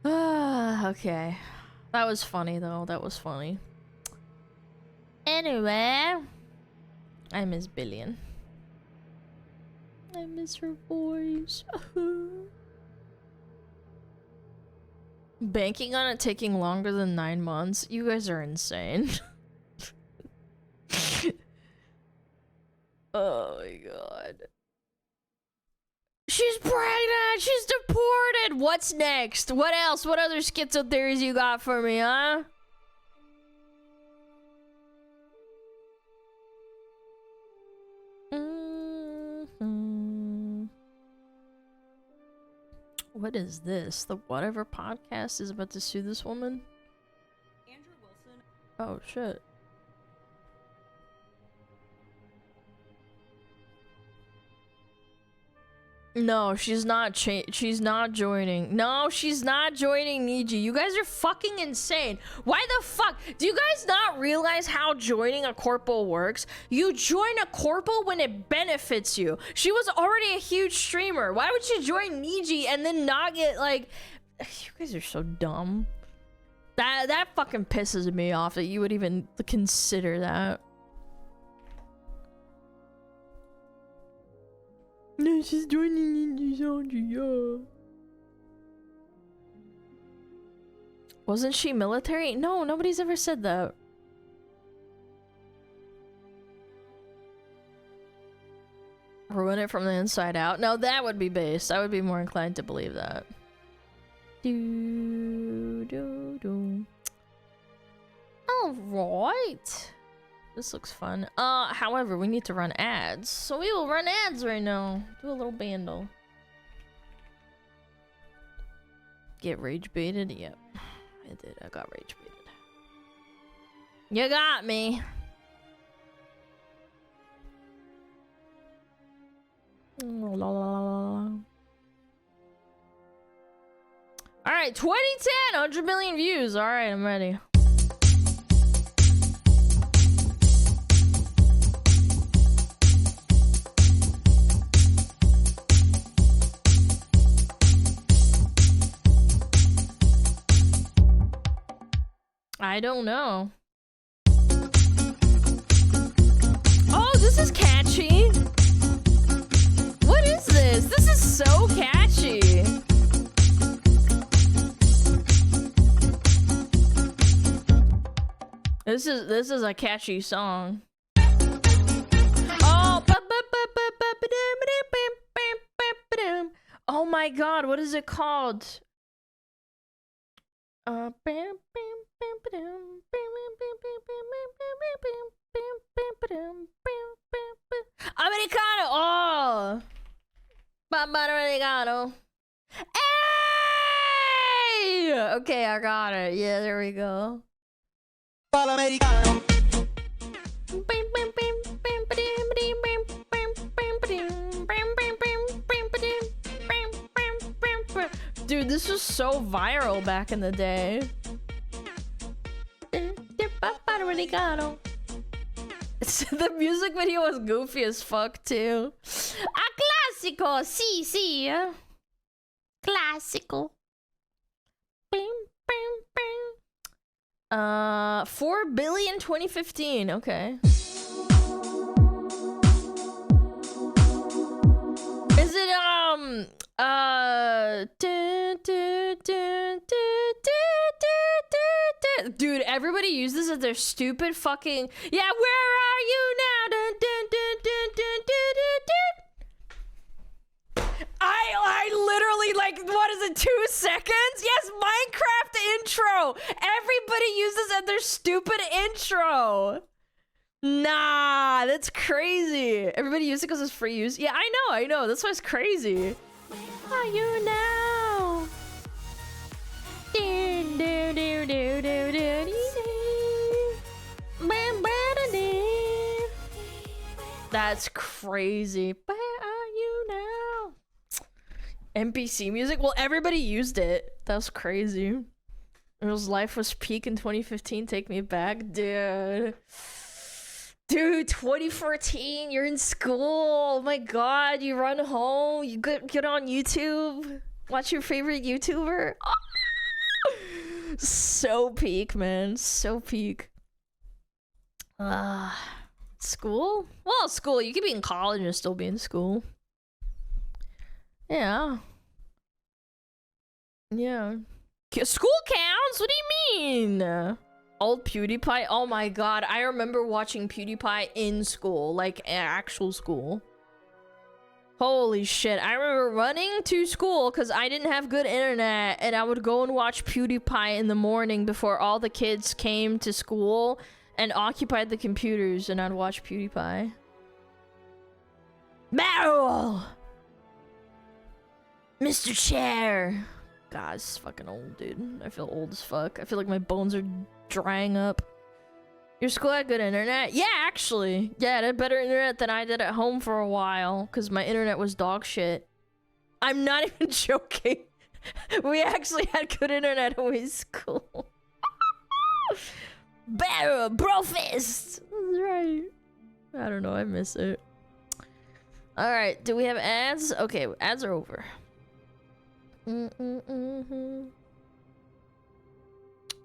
Okay. That was funny though. That was funny. Anyway, I miss Billion. I miss her voice. Banking on it taking longer than 9 months? You guys are insane. Oh my god. She's pregnant! She's deported! What's next? What else? What other schizo theories you got for me, huh? What is this? The Whatever podcast is about to sue this woman? Andrew Wilson. Oh shit. No, she's not she's not joining. No, she's not joining Niji. You guys are fucking insane. Why the fuck? Do you guys not realize how joining a corpo works? You join a corpo when it benefits you. She was already a huge streamer. Why would she join Niji and then not get like... You guys are so dumb. That fucking pisses me off that you would even consider that. No, she's joining Ninja. Wasn't she military? No, nobody's ever said that. Ruin it from the inside out? No, that would be based. I would be more inclined to believe that. Alright. This looks fun. However, we need to run ads. So we will run ads right now. Do a little bandle. Get rage baited? Yep. I did. I got rage baited. You got me. Alright, 2010! 100 million views. Alright, I'm ready. I don't know. Oh, this is catchy. What is this? This is so catchy. This is a catchy song. Oh my god, what is it called? Americano! Oh! Americano. Hey! Okay, I got it. Yeah, there we go. Americano. Dude, this was so viral back in the day. The music video was goofy as fuck too. A clásico, sí, sí. Clásico. 4 billion 2015. Okay. Is it dude, everybody uses it. They're stupid fucking yeah. Where are you now? I literally, like, what is it, 2 seconds? Yes, Minecraft intro. Everybody uses it. Their stupid intro. Nah, that's crazy. Everybody uses it because it's free use. Yeah, I know. That's why it's crazy. Are you now? That's crazy. Where are you now? NPC music? Well, everybody used it. That was crazy. Girl's life was peak in 2015. Take me back, dude. Dude, 2014, you're in school. Oh my god, you run home, you get on YouTube, watch your favorite YouTuber. Oh. So peak, man. So peak. School? Well, school. You could be in college and still be in school. Yeah. Yeah. School counts? What do you mean? Old PewDiePie? Oh my god, I remember watching PewDiePie in school, like actual school. Holy shit, I remember running to school because I didn't have good internet, and I would go and watch PewDiePie in the morning before all the kids came to school and occupied the computers, and I'd watch PewDiePie. Barrel! Mr. Chair! God, this is fucking old, dude. I feel old as fuck. I feel like my bones are drying up. Your school had good internet? Yeah, actually. Yeah, it had better internet than I did at home for a while, because my internet was dog shit. I'm not even joking. We actually had good internet at my school. Better, bro fist! That's right. I don't know, I miss it. Alright, do we have ads? Okay, ads are over.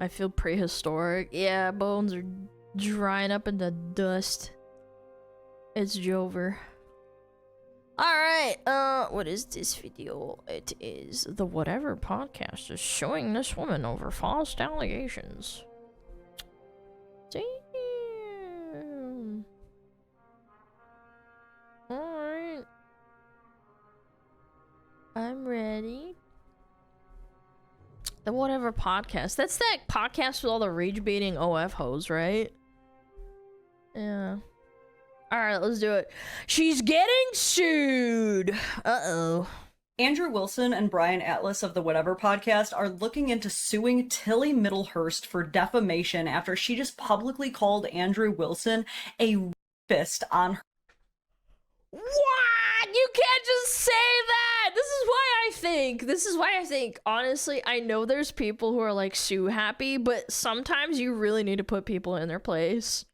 I feel prehistoric. Yeah, bones are drying up into dust. It's Jover. Alright, what is this video? It is the Whatever podcast is showing this woman over false allegations. Damn. Alright. I'm ready. The Whatever podcast. That's that podcast with all the rage baiting OF hoes, right? Yeah. Alright, let's do it. She's getting sued. Uh-oh. Andrew Wilson and Brian Atlas of the Whatever podcast are looking into suing Tilly Middlehurst for defamation after she just publicly called Andrew Wilson a rapist on her. What? You can't just say that! This is why I think, honestly, I know there's people who are like sue happy, but sometimes you really need to put people in their place.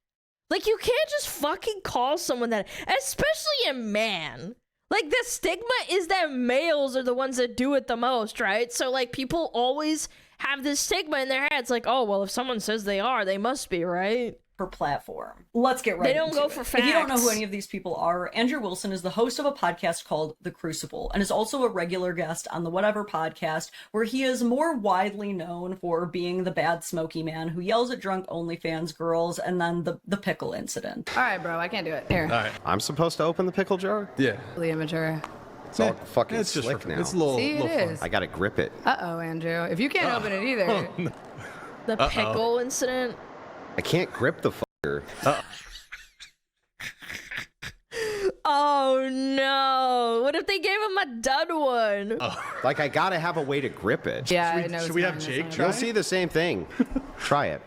Like, you can't just fucking call someone that, especially a man. Like, the stigma is that males are the ones that do it the most, right? So, like, people always have this stigma in their heads, like, oh, well, if someone says they are, they must be, right? Her platform. Let's get right into it. They don't go for facts. If you don't know who any of these people are, Andrew Wilson is the host of a podcast called The Crucible and is also a regular guest on the Whatever podcast, where he is more widely known for being the bad smoky man who yells at drunk OnlyFans girls and then the pickle incident. All right, bro, I can't do it. Here. All right. I'm supposed to open the pickle jar? Yeah. Really immature. It's all fucking slick now. It's a little, see, it is. I gotta grip it. Uh-oh, Andrew. If you can't open it either. Oh, no. The pickle incident? I can't grip the fucker. Oh no! What if they gave him a dud one? Like, I gotta have a way to grip it. Yeah, I know. Should we have Jake try? You'll see the same thing. Try it.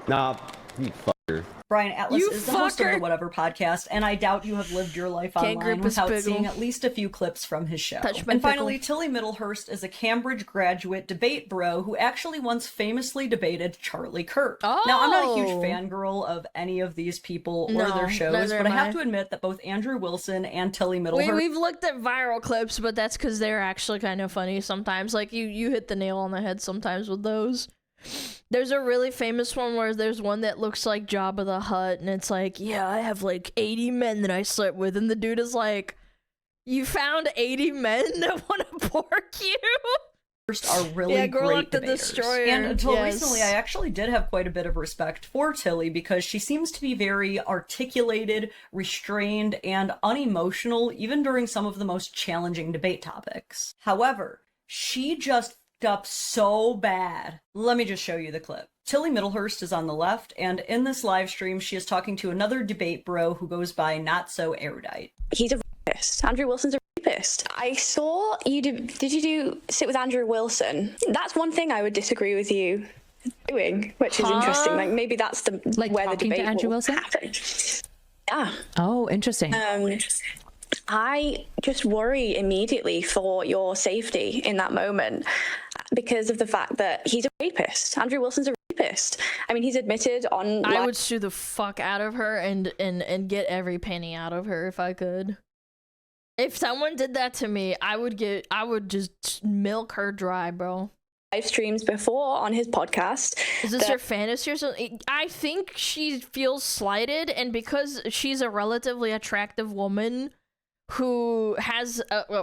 Nah, you fucker. Brian, Atlas is the host of the Whatever podcast, and I doubt you have lived your life online without seeing at least a few clips from his show. And finally, Tilly Middlehurst is a Cambridge graduate debate bro who actually once famously debated Charlie Kirk. Now, I'm not a huge fangirl of any of these people or their shows, but I have to admit that both Andrew Wilson and Tilly Middlehurst... We've looked at viral clips, but that's because they're actually kind of funny sometimes. Like, you hit the nail on the head sometimes with those. There's a really famous one where there's one that looks like Jabba the Hutt, and it's like, yeah, I have like 80 men that I slept with, and the dude is like, you found 80 men that want to pork you? Are really great debaters. And until recently, I actually did have quite a bit of respect for Tilly because she seems to be very articulated, restrained, and unemotional, even during some of the most challenging debate topics. However, she just up so bad. Let me just show you the clip. Tilly Middlehurst is on the left, and in this live stream, she is talking to another debate bro who goes by Not So Erudite. He's a rapist. Andrew Wilson's a rapist. I saw you did you sit with Andrew Wilson? That's one thing I would disagree with you doing, which is interesting. Like maybe that's the where the debate to Andrew Wilson happen. Yeah. Oh, interesting. I just worry immediately for your safety in that moment because of the fact that he's a rapist. Andrew Wilson's a rapist. I mean, he's admitted on... I would sue the fuck out of her and get every penny out of her if I could. If someone did that to me, I would just milk her dry, bro. Live streams before on his podcast. Is this her fantasy or something? I think she feels slighted, and because she's a relatively attractive woman who has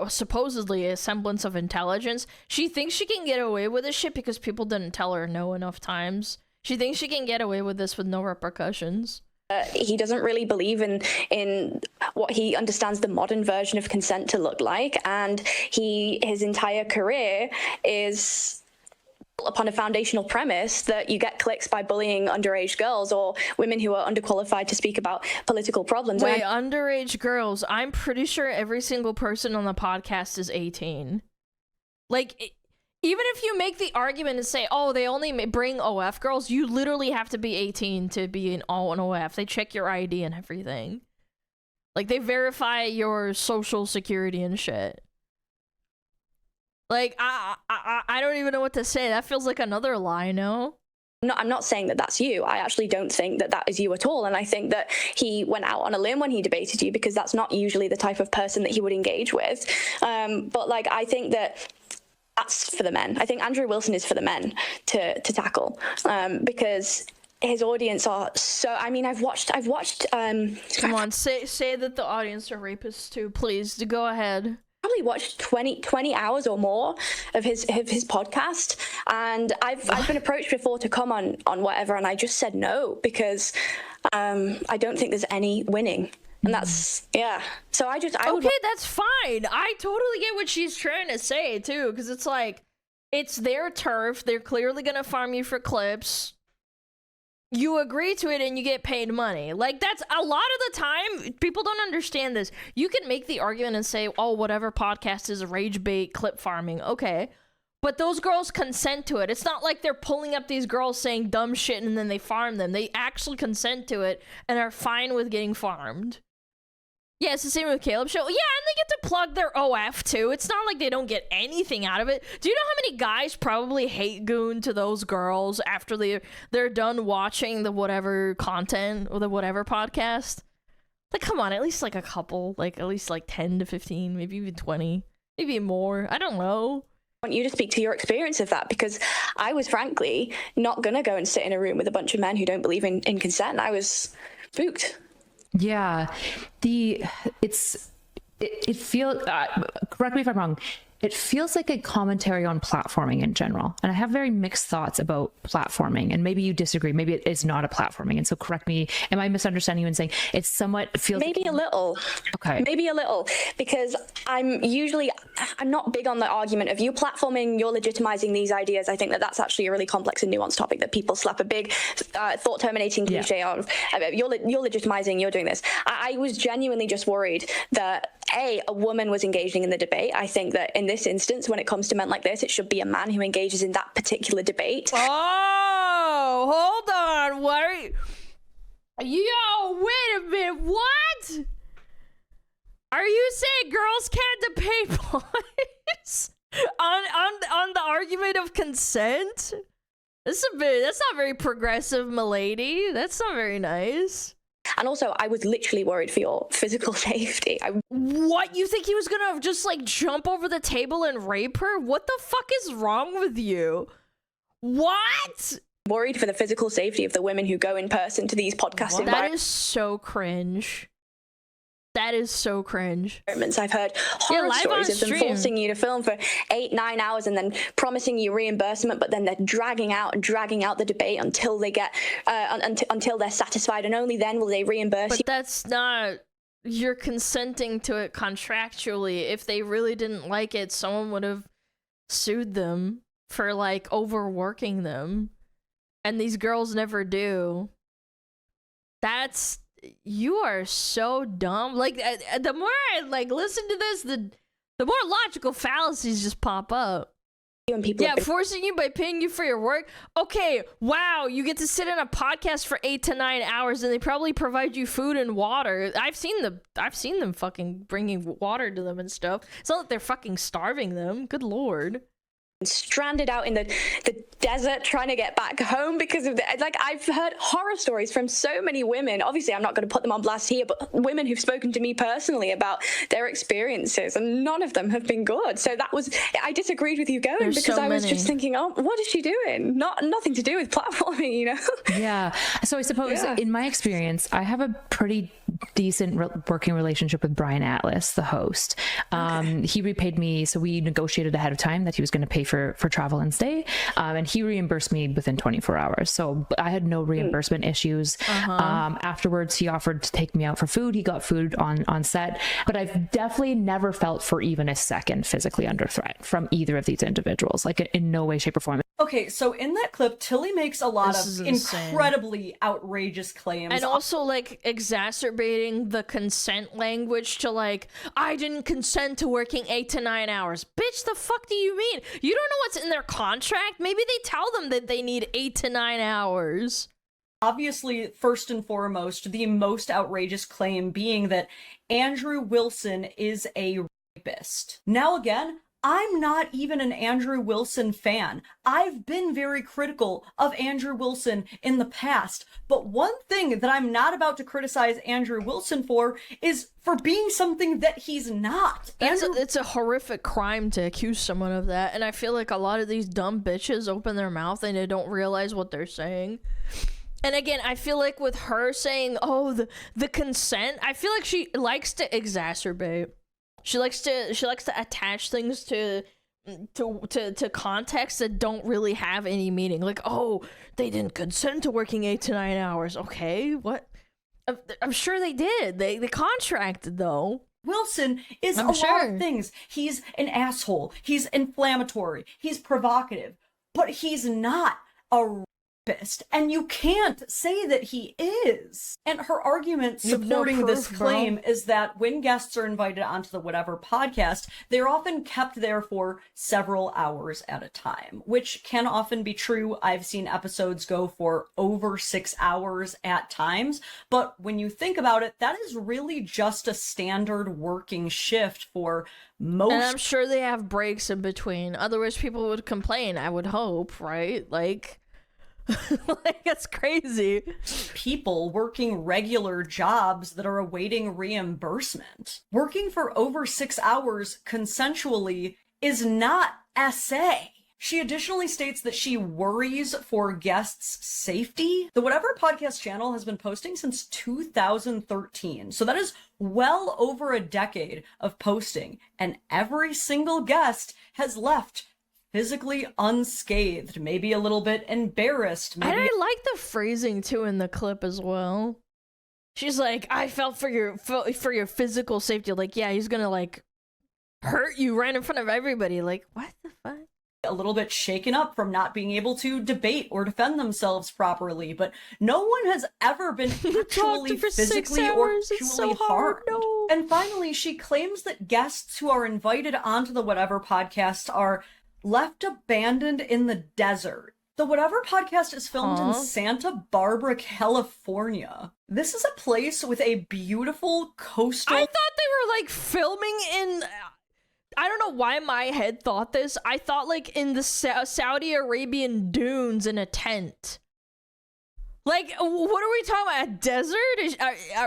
supposedly a semblance of intelligence, she thinks she can get away with this shit because people didn't tell her no enough times. She thinks she can get away with this with no repercussions. He doesn't really believe in what he understands the modern version of consent to look like, and his entire career is upon a foundational premise that you get clicks by bullying underage girls or women who are underqualified to speak about political problems. Wait, underage girls? I'm pretty sure every single person on the podcast is 18. Like, even if you make the argument and say, oh, they only bring OF girls, you literally have to be 18 to be an OF. They check your ID and everything. Like, they verify your social security and shit. Like, I don't even know what to say. That feels like another lie, no? No, I'm not saying that that's you. I actually don't think that that is you at all. And I think that he went out on a limb when he debated you because that's not usually the type of person that he would engage with. But, like, I think that that's for the men. I think Andrew Wilson is for the men to tackle because his audience are so... I mean, I've watched... Come on, say that the audience are rapists too, please. Go ahead. Probably watched 20 hours or more of his podcast, and I've been approached before to come on whatever, and I just said no because I don't think there's any winning, and that's so okay, that's fine. I totally get what she's trying to say too, because it's like it's their turf. They're clearly gonna farm you for clips. You agree to it and you get paid money. Like, that's a lot of the time, people don't understand this. You can make the argument and say, oh, whatever podcast is rage bait clip farming. Okay. But those girls consent to it. It's not like they're pulling up these girls saying dumb shit and then they farm them. They actually consent to it and are fine with getting farmed. Yeah, it's the same with Caleb's show. Yeah, and they get to plug their OF too. It's not like they don't get anything out of it. Do you know how many guys probably hate goon to those girls after they're done watching the whatever content or the whatever podcast? Like, come on, at least like a couple. Like, at least like 10 to 15, maybe even 20. Maybe more. I don't know. I want you to speak to your experience of that because I was frankly not going to go and sit in a room with a bunch of men who don't believe in consent. I was spooked. Yeah, it feels, correct me if I'm wrong, it feels like a commentary on platforming in general. And I have very mixed thoughts about platforming, and maybe you disagree. Maybe it is not a platforming. And so correct me, am I misunderstanding you and saying it somewhat feels maybe like... a little. Okay. Maybe a little, because I'm not big on the argument of you platforming, you're legitimizing these ideas. I think that that's actually a really complex and nuanced topic that people slap a big thought terminating cliche on. You're legitimizing, you're doing this. I was genuinely just worried that a woman was engaging in the debate. I think that in this instance, when it comes to men like this, it should be a man who engages in that. that particular debate. Oh, hold on. What are you... Yo, wait a minute, what? Are you saying girls can't debate points on the argument of consent? That's not very progressive, milady. That's not very nice. And also, I was literally worried for your physical safety. What? You think he was gonna just like jump over the table and rape her? What the fuck is wrong with you? What? Worried for the physical safety of the women who go in person to these podcast environments. That is so cringe. That is so cringe. I've heard horror stories of them forcing you to film for 8-9 hours and then promising you reimbursement, but then they're dragging out the debate until they get until they're satisfied, and only then will they reimburse you. But that's not. You're consenting to it contractually. If they really didn't like it, someone would have sued them for like overworking them, and these girls never do. You are so dumb. Like, the more I like listen to this, the more logical fallacies just pop up. Yeah, forcing you by paying you for your work. Okay, wow, you get to sit in a podcast for 8 to 9 hours, and they probably provide you food and water. I've seen them fucking bringing water to them and stuff. It's not like they're fucking starving them. Good lord. Stranded out in the desert trying to get back home because of like I've heard horror stories from so many women. Obviously I'm not going to put them on blast here, but women who've spoken to me personally about their experiences, and none of them have been good. So I disagreed with you going because I was just thinking, oh, what is she doing? Nothing to do with platforming, you know? Yeah. So I suppose in my experience, I have a pretty decent working relationship with Brian Atlas, the host. He repaid me, so we negotiated ahead of time that he was going to pay for travel and stay, and he reimbursed me within 24 hours. So I had no reimbursement issues. Afterwards, he offered to take me out for food. He got food on set, but I've definitely never felt for even a second physically under threat from either of these individuals, like in no way, shape, or form. Okay, so in that clip, Tilly makes a lot of incredibly outrageous claims. And also, like, exacerbating the consent language to, like, I didn't consent to working 8 to 9 hours. Bitch, the fuck do you mean? You don't know what's in their contract? Maybe they tell them that they need 8 to 9 hours. Obviously, first and foremost, the most outrageous claim being that Andrew Wilson is a rapist. Now again, I'm not even an Andrew Wilson fan. I've been very critical of Andrew Wilson in the past, but one thing that I'm not about to criticize Andrew Wilson for is for being something that he's not. It's a horrific crime to accuse someone of that, and I feel like a lot of these dumb bitches open their mouth and they don't realize what they're saying. And again, I feel like with her saying, oh, the consent, I feel like she likes to exacerbate. She likes to attach things to context that don't really have any meaning. Like, oh, they didn't consent to working 8 to 9 hours. Okay, what? I'm sure they did. They contracted though. Wilson is a lot of things. He's an asshole. He's inflammatory. He's provocative. But he's not a rapist, and you can't say that he is. And her argument supporting this claim is that when guests are invited onto the Whatever podcast, they're often kept there for several hours at a time, which can often be true. I've seen episodes go for over 6 hours at times, but when you think about it, that is really just a standard working shift for most. And I'm sure they have breaks in between, otherwise people would complain, I would hope, right? Like that's crazy. People working regular jobs that are awaiting reimbursement. Working for over 6 hours consensually is not SA. She additionally states that she worries for guests' safety. The Whatever podcast channel has been posting since 2013, so that is well over a decade of posting, and every single guest has left physically unscathed, maybe a little bit embarrassed. And I like the phrasing too in the clip as well. She's like, I felt for your physical safety. Like, yeah, he's gonna like hurt you right in front of everybody. Like, what the fuck? A little bit shaken up from not being able to debate or defend themselves properly, but no one has ever been actually physically or actually harmed. No. And finally, she claims that guests who are invited onto the Whatever podcast are left abandoned in the desert. The Whatever podcast is filmed in Santa Barbara, California. This is a place with a beautiful coastal... I thought they were, like, filming in... I don't know why my head thought this. I thought, like, in the Saudi Arabian dunes in a tent. Like, what are we talking about? A desert?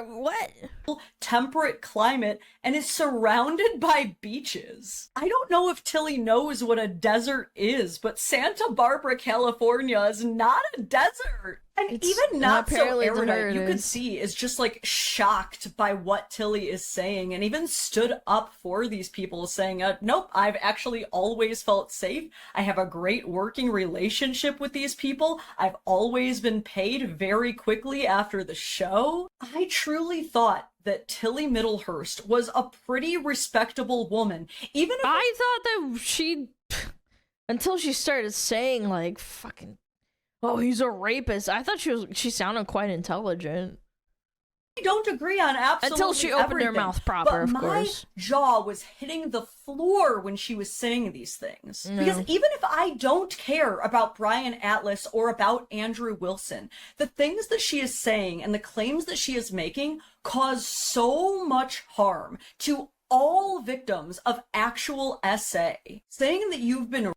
What? Temperate climate and is surrounded by beaches. I don't know if Tilly knows what a desert is, but Santa Barbara, California is not a desert. And It's even not so apparently erudite, you could is. see is just like shocked by what Tilly is saying and even stood up for these people saying, nope, I've actually always felt safe. I have a great working relationship with these people. I've always been paid very quickly after the show. I truly thought that Tilly Middlehurst was a pretty respectable woman. Even if I thought that she... Until she started saying, like, fucking... Oh, he's a rapist. I thought she sounded quite intelligent. I don't agree on absolutely Until she opened her everything, mouth proper, but of course. My jaw was hitting the floor when she was saying these things. Because even if I don't care about Brian Atlas or about Andrew Wilson, the things that she is saying and the claims that she is making cause so much harm to all victims of actual SA. Saying that you've been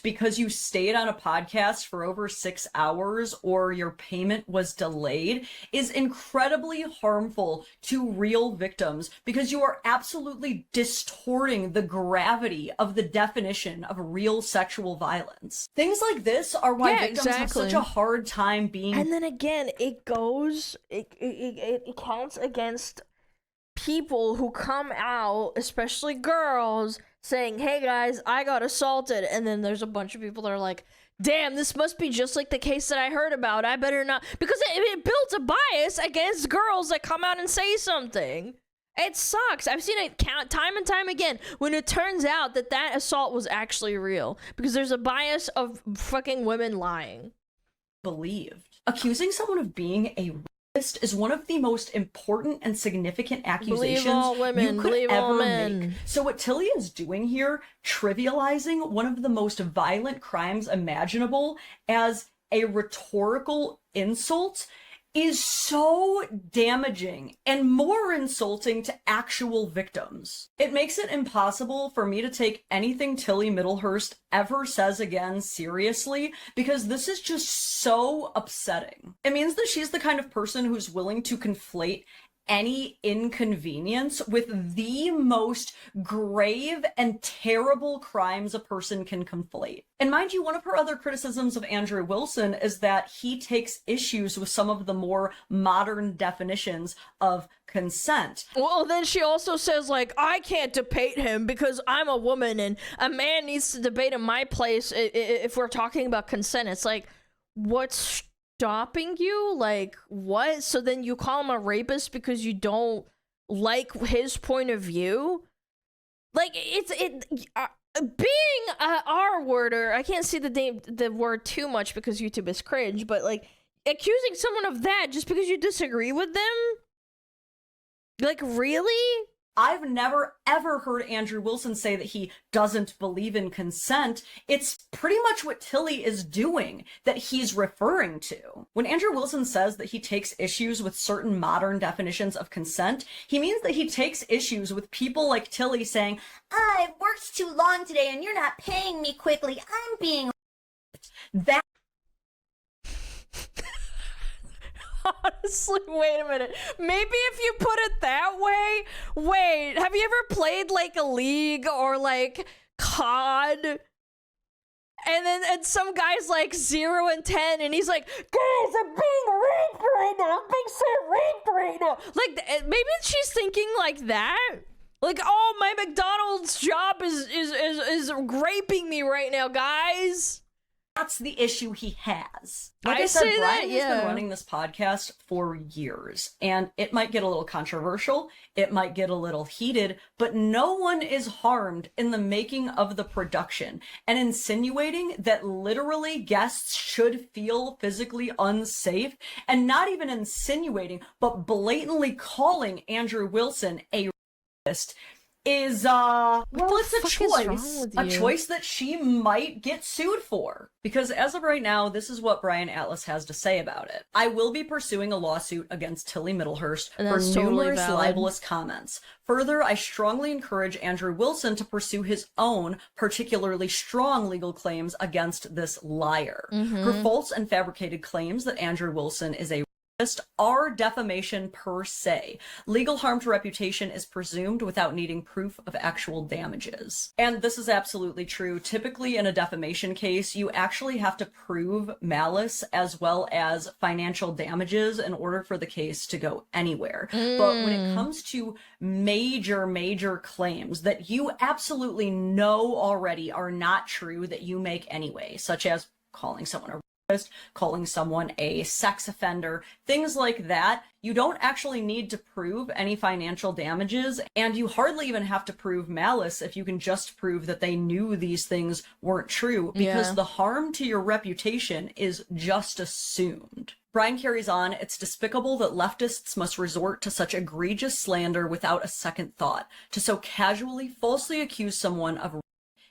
because you stayed on a podcast for over 6 hours or your payment was delayed is incredibly harmful to real victims because you are absolutely distorting the gravity of the definition of real sexual violence. Things like this are why victims have such a hard time being... And then again, it counts against people who come out, especially girls, saying, hey guys, I got assaulted, and then there's a bunch of people that are like, damn, this must be just like the case that I heard about, I better not, because it builds a bias against girls that come out and say something. It sucks. I've seen it time and time again when it turns out that that assault was actually real, because there's a bias of fucking women lying. Believed. Accusing someone of being a is one of the most important and significant accusations you could ever make. So what Tilly is doing here, trivializing one of the most violent crimes imaginable as a rhetorical insult, is so damaging and more insulting to actual victims. It makes it impossible for me to take anything Tilly Middlehurst ever says again seriously, because this is just so upsetting. It means that she's the kind of person who's willing to conflate any inconvenience with the most grave and terrible crimes a person can conflate. And mind you, one of her other criticisms of Andrew Wilson is that he takes issues with some of the more modern definitions of consent. Well, then she also says, like, I can't debate him because I'm a woman and a man needs to debate in my place if we're talking about consent. It's like, what's stopping you? Like, what? So then you call him a rapist because you don't like his point of view? Like, being a R-worder, I can't say the word too much because YouTube is cringe, but like, accusing someone of that just because you disagree with them? Like, really? I've never ever heard Andrew Wilson say that he doesn't believe in consent. It's pretty much what Tilly is doing that he's referring to. When Andrew Wilson says that he takes issues with certain modern definitions of consent, he means that he takes issues with people like Tilly saying, I've worked too long today and you're not paying me quickly. I'm being... That... Honestly, wait a minute. Maybe if you put it that way, wait, have you ever played like a League or like COD? And some guy's like 0 and 10 and he's like, guys, I'm being raped right now. I'm being so raped right now. Like, maybe she's thinking like that. Like, oh, my McDonald's job is raping me right now, guys. That's the issue he has. Like I said, Brian has been running this podcast for years, and it might get a little controversial, it might get a little heated, but no one is harmed in the making of the production. And insinuating that literally guests should feel physically unsafe, and not even insinuating, but blatantly calling Andrew Wilson a rapist, is well, it's a choice. choice that she might get sued for. Because as of right now, this is what Brian Atlas has to say about it. I will be pursuing a lawsuit against Tilly Middlehurst for numerous libelous comments. Further, I strongly encourage Andrew Wilson to pursue his own particularly strong legal claims against this liar. Her false and fabricated claims that Andrew Wilson is a are defamation per se. Legal harm to reputation is presumed without needing proof of actual damages. And this is absolutely true. Typically in a defamation case, you actually have to prove malice as well as financial damages in order for the case to go anywhere. But when it comes to major claims that you absolutely know already are not true that you make anyway, such as calling someone a calling someone a sex offender, things like that, you don't actually need to prove any financial damages, and you hardly even have to prove malice if you can just prove that they knew these things weren't true, because the harm to your reputation is just assumed. Brian carries on, it's despicable that leftists must resort to such egregious slander without a second thought. To so casually, falsely accuse someone of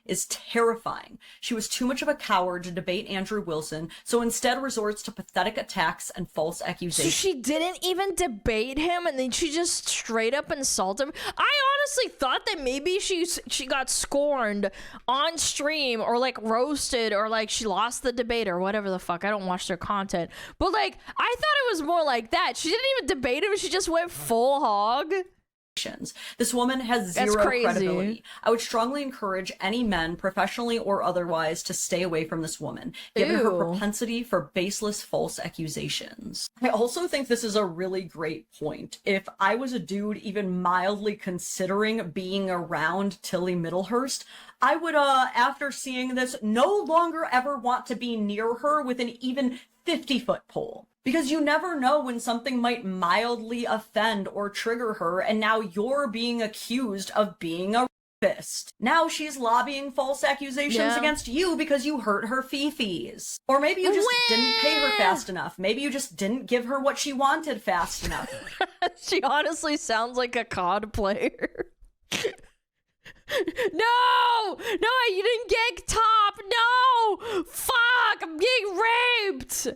is terrifying. She was too much of a coward to debate Andrew Wilson, so instead resorts to pathetic attacks and false accusations. So she didn't even debate him, and then she just straight up insulted him? I honestly thought that maybe she got scorned on stream, or like roasted, or like she lost the debate, or whatever the fuck. I don't watch their content. But like, I thought it was more like that. She didn't even debate him, she just went full hog. This woman has zero credibility. I would strongly encourage any men, professionally or otherwise, to stay away from this woman, given her propensity for baseless false accusations. I also think this is a really great point. If I was a dude even mildly considering being around Tilly Middlehurst, I would, after seeing this, no longer ever want to be near her with an even 50-foot pole. Because you never know when something might mildly offend or trigger her, and now you're being accused of being a rapist. Now she's lobbying false accusations against you because you hurt her fifis. Or maybe you just didn't pay her fast enough. Maybe you just didn't give her what she wanted fast enough. She honestly sounds like a COD player. No! No, you didn't get top! No! Fuck! I'm getting raped!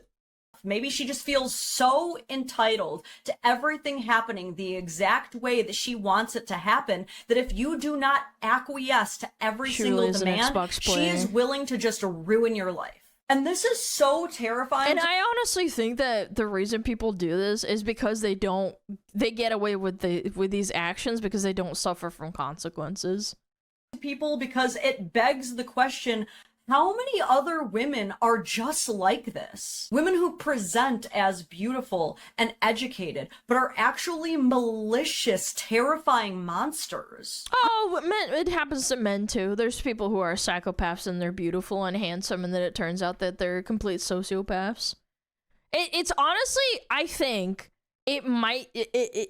Maybe she just feels so entitled to everything happening the exact way that she wants it to happen that if you do not acquiesce to every single demand, she is willing to just ruin your life. And this is so terrifying. And I honestly think that the reason people do this is because they get away with these actions because they don't suffer from consequences. People, because it begs the question, how many other women are just like this? Women who present as beautiful and educated, but are actually malicious, terrifying monsters. Oh, men, it happens to men too. There's people who are psychopaths and they're beautiful and handsome, and then it turns out that they're complete sociopaths. It's honestly, I think, it might,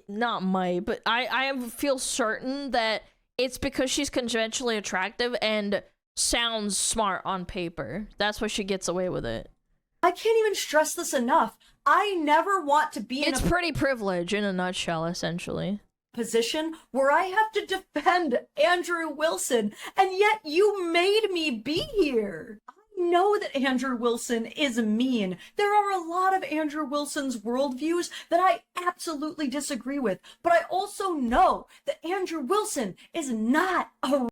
not might, but I feel certain that it's because she's conventionally attractive and sounds smart on paper. That's why she gets away with it. I can't even stress this enough. I never want to be in pretty privilege in a nutshell, essentially. Position where I have to defend Andrew Wilson, and yet you made me be here. I know that Andrew Wilson is mean. There are a lot of Andrew Wilson's worldviews that I absolutely disagree with, but I also know that Andrew Wilson is not a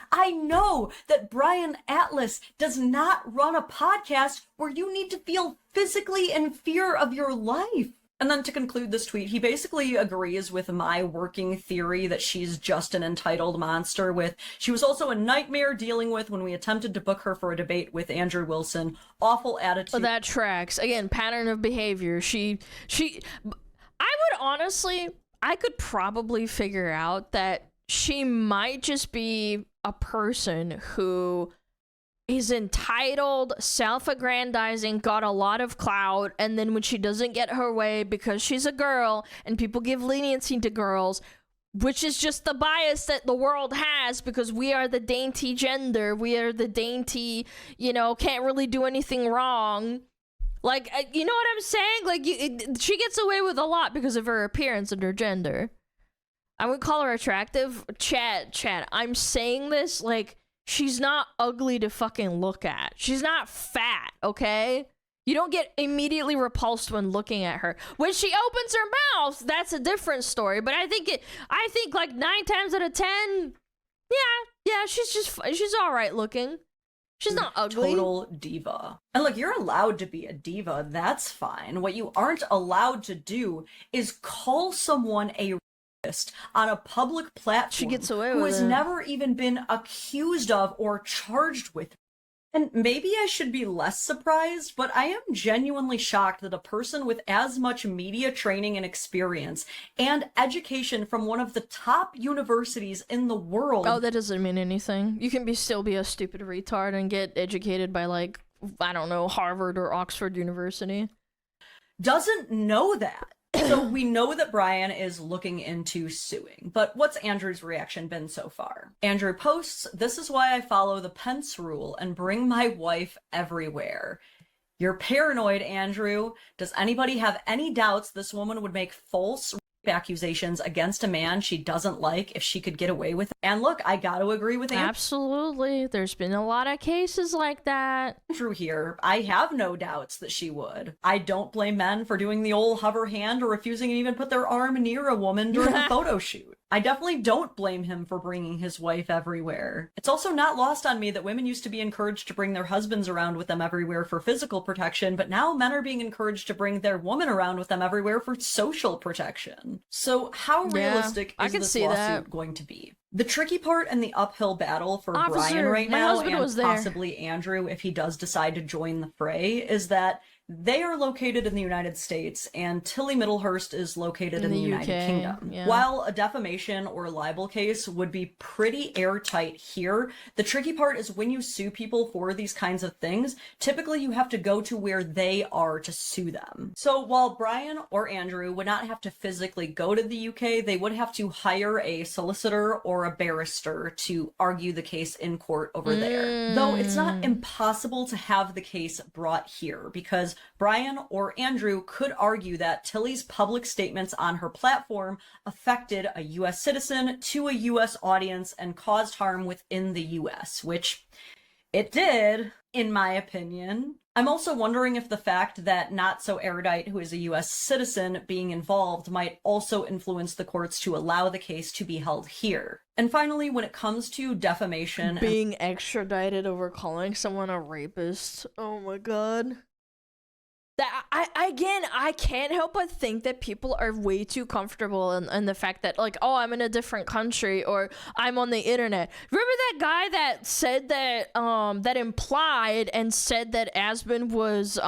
I know that Brian Atlas does not run a podcast where you need to feel physically in fear of your life. And then to conclude this tweet, he basically agrees with my working theory that she's just an entitled monster she was also a nightmare dealing with when we attempted to book her for a debate with Andrew Wilson. Awful attitude. Well, that tracks. Again, pattern of behavior. I would honestly, I could probably figure out that she might just be a person who is entitled, self-aggrandizing, got a lot of clout, and then when she doesn't get her way because she's a girl and people give leniency to girls, which is just the bias that the world has because we are the dainty gender, we are the dainty, can't really do anything wrong. Like, you know what I'm saying? Like, she gets away with a lot because of her appearance and her gender. I would call her attractive. Chad, I'm saying this like she's not ugly to fucking look at. She's not fat, okay? You don't get immediately repulsed when looking at her. When she opens her mouth, that's a different story. But I think like 9 times out of 10, yeah, she's all right looking. She's not ugly. Total diva. And look, you're allowed to be a diva. That's fine. What you aren't allowed to do is call someone a rapist on a public platform she gets away who with has it. never even been accused of or charged with. And maybe I should be less surprised, but I am genuinely shocked that a person with as much media training and experience and education from one of the top universities in the world. Oh, that doesn't mean anything. You can still be a stupid retard and get educated by, like, I don't know, Harvard or Oxford University. Doesn't know that. So we know that Brian is looking into suing, but what's Andrew's reaction been so far? Andrew posts, "This is why I follow the Pence rule and bring my wife everywhere." You're paranoid, Andrew. Does anybody have any doubts this woman would make false accusations against a man she doesn't like if she could get away with it? And look, I gotta agree with Andrew. Absolutely. There's been a lot of cases like that. Andrew here. I have no doubts that she would. I don't blame men for doing the old hover hand or refusing to even put their arm near a woman during a photo shoot. I definitely don't blame him for bringing his wife everywhere. It's also not lost on me that women used to be encouraged to bring their husbands around with them everywhere for physical protection, but now men are being encouraged to bring their woman around with them everywhere for social protection. So how realistic is this lawsuit going to be? The tricky part and the uphill battle for Brian right now, and possibly Andrew if he does decide to join the fray, is that they are located in the United States, and Tilly Middlehurst is located in the United Kingdom. Yeah. While a defamation or libel case would be pretty airtight here, the tricky part is when you sue people for these kinds of things, typically you have to go to where they are to sue them. So while Brian or Andrew would not have to physically go to the UK, they would have to hire a solicitor or a barrister to argue the case in court over there. Though it's not impossible to have the case brought here, because Brian or Andrew could argue that Tilly's public statements on her platform affected a US citizen to a US audience and caused harm within the US, which it did, in my opinion. I'm also wondering if the fact that Not So Erudite, who is a US citizen, being involved might also influence the courts to allow the case to be held here. And finally, when it comes to defamation, being extradited over calling someone a rapist. Oh my god. I can't help but think that people are way too comfortable in the fact that, like, oh, I'm in a different country or I'm on the internet. Remember that guy that said that, that implied and said that Aspen was,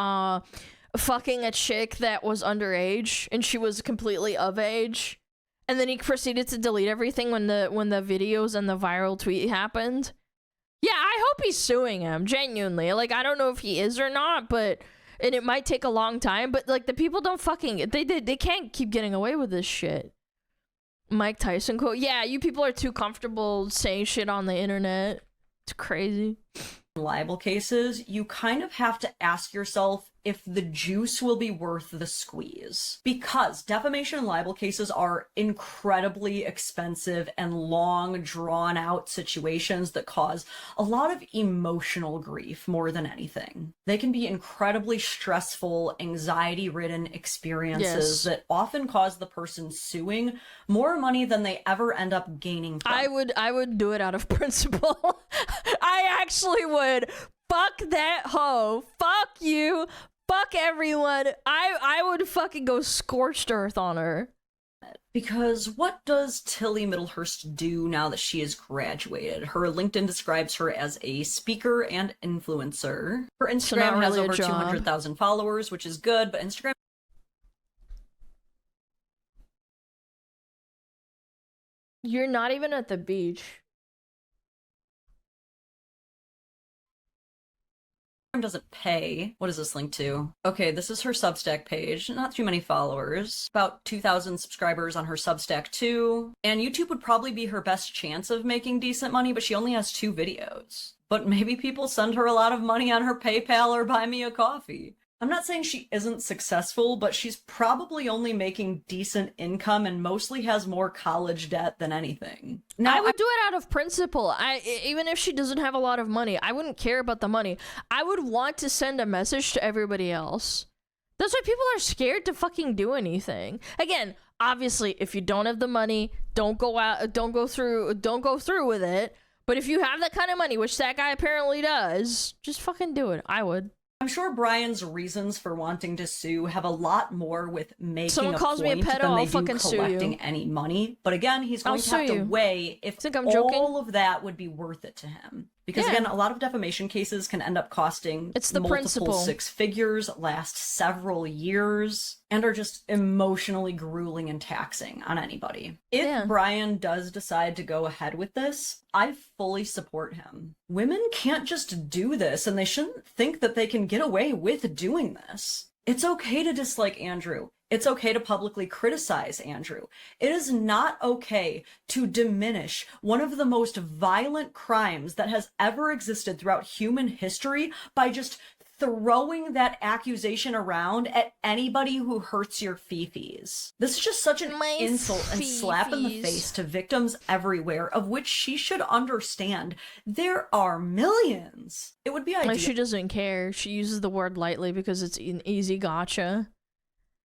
fucking a chick that was underage and she was completely of age? And then he proceeded to delete everything when the videos and the viral tweet happened? Yeah, I hope he's suing him, genuinely. Like, I don't know if he is or not, but... And it might take a long time, but, like, the people don't fucking... They can't keep getting away with this shit. Mike Tyson quote. Yeah, you people are too comfortable saying shit on the internet. It's crazy. Libel cases, you kind of have to ask yourself if the juice will be worth the squeeze. Because defamation and libel cases are incredibly expensive and long, drawn-out situations that cause a lot of emotional grief more than anything. They can be incredibly stressful, anxiety-ridden experiences that often cause the person suing more money than they ever end up gaining from. I would do it out of principle. I actually would. Fuck that hoe. Fuck you. Fuck everyone. I would fucking go scorched earth on her. Because what does Tilly Middlehurst do now that she has graduated? Her LinkedIn describes her as a speaker and influencer. Her Instagram has over 200,000 followers, which is good, but Instagram... You're not even at the beach. Doesn't pay. What is this link to? Okay, this is her Substack page. Not too many followers. About 2,000 subscribers on her Substack too. And YouTube would probably be her best chance of making decent money, but she only has 2 videos. But maybe people send her a lot of money on her PayPal or buy me a coffee. I'm not saying she isn't successful, but she's probably only making decent income and mostly has more college debt than anything. Now, I would do it out of principle. Even if she doesn't have a lot of money, I wouldn't care about the money. I would want to send a message to everybody else. That's why people are scared to fucking do anything. Again, obviously, if you don't have the money, don't go through with it. But if you have that kind of money, which that guy apparently does, just fucking do it. I would. I'm sure Brian's reasons for wanting to sue have a lot more with making Someone calls me a pedo, than they I'll do fucking sue collecting you. any money. But again, he's going to have to weigh if Think I'm all joking? of that would be worth it to him. Because again, a lot of defamation cases can end up costing multiple principle. six figures, last several years, and are just emotionally grueling and taxing on anybody. If Brian does decide to go ahead with this, I fully support him. Women can't just do this, and they shouldn't think that they can get away with doing this. It's okay to dislike Andrew. It's okay to publicly criticize Andrew. It is not okay to diminish one of the most violent crimes that has ever existed throughout human history by just throwing that accusation around at anybody who hurts your fifis. This is just such an insult and slap in the face to victims everywhere, of which she should understand there are millions. It would be ideal. She doesn't care. She uses the word lightly because it's an easy gotcha.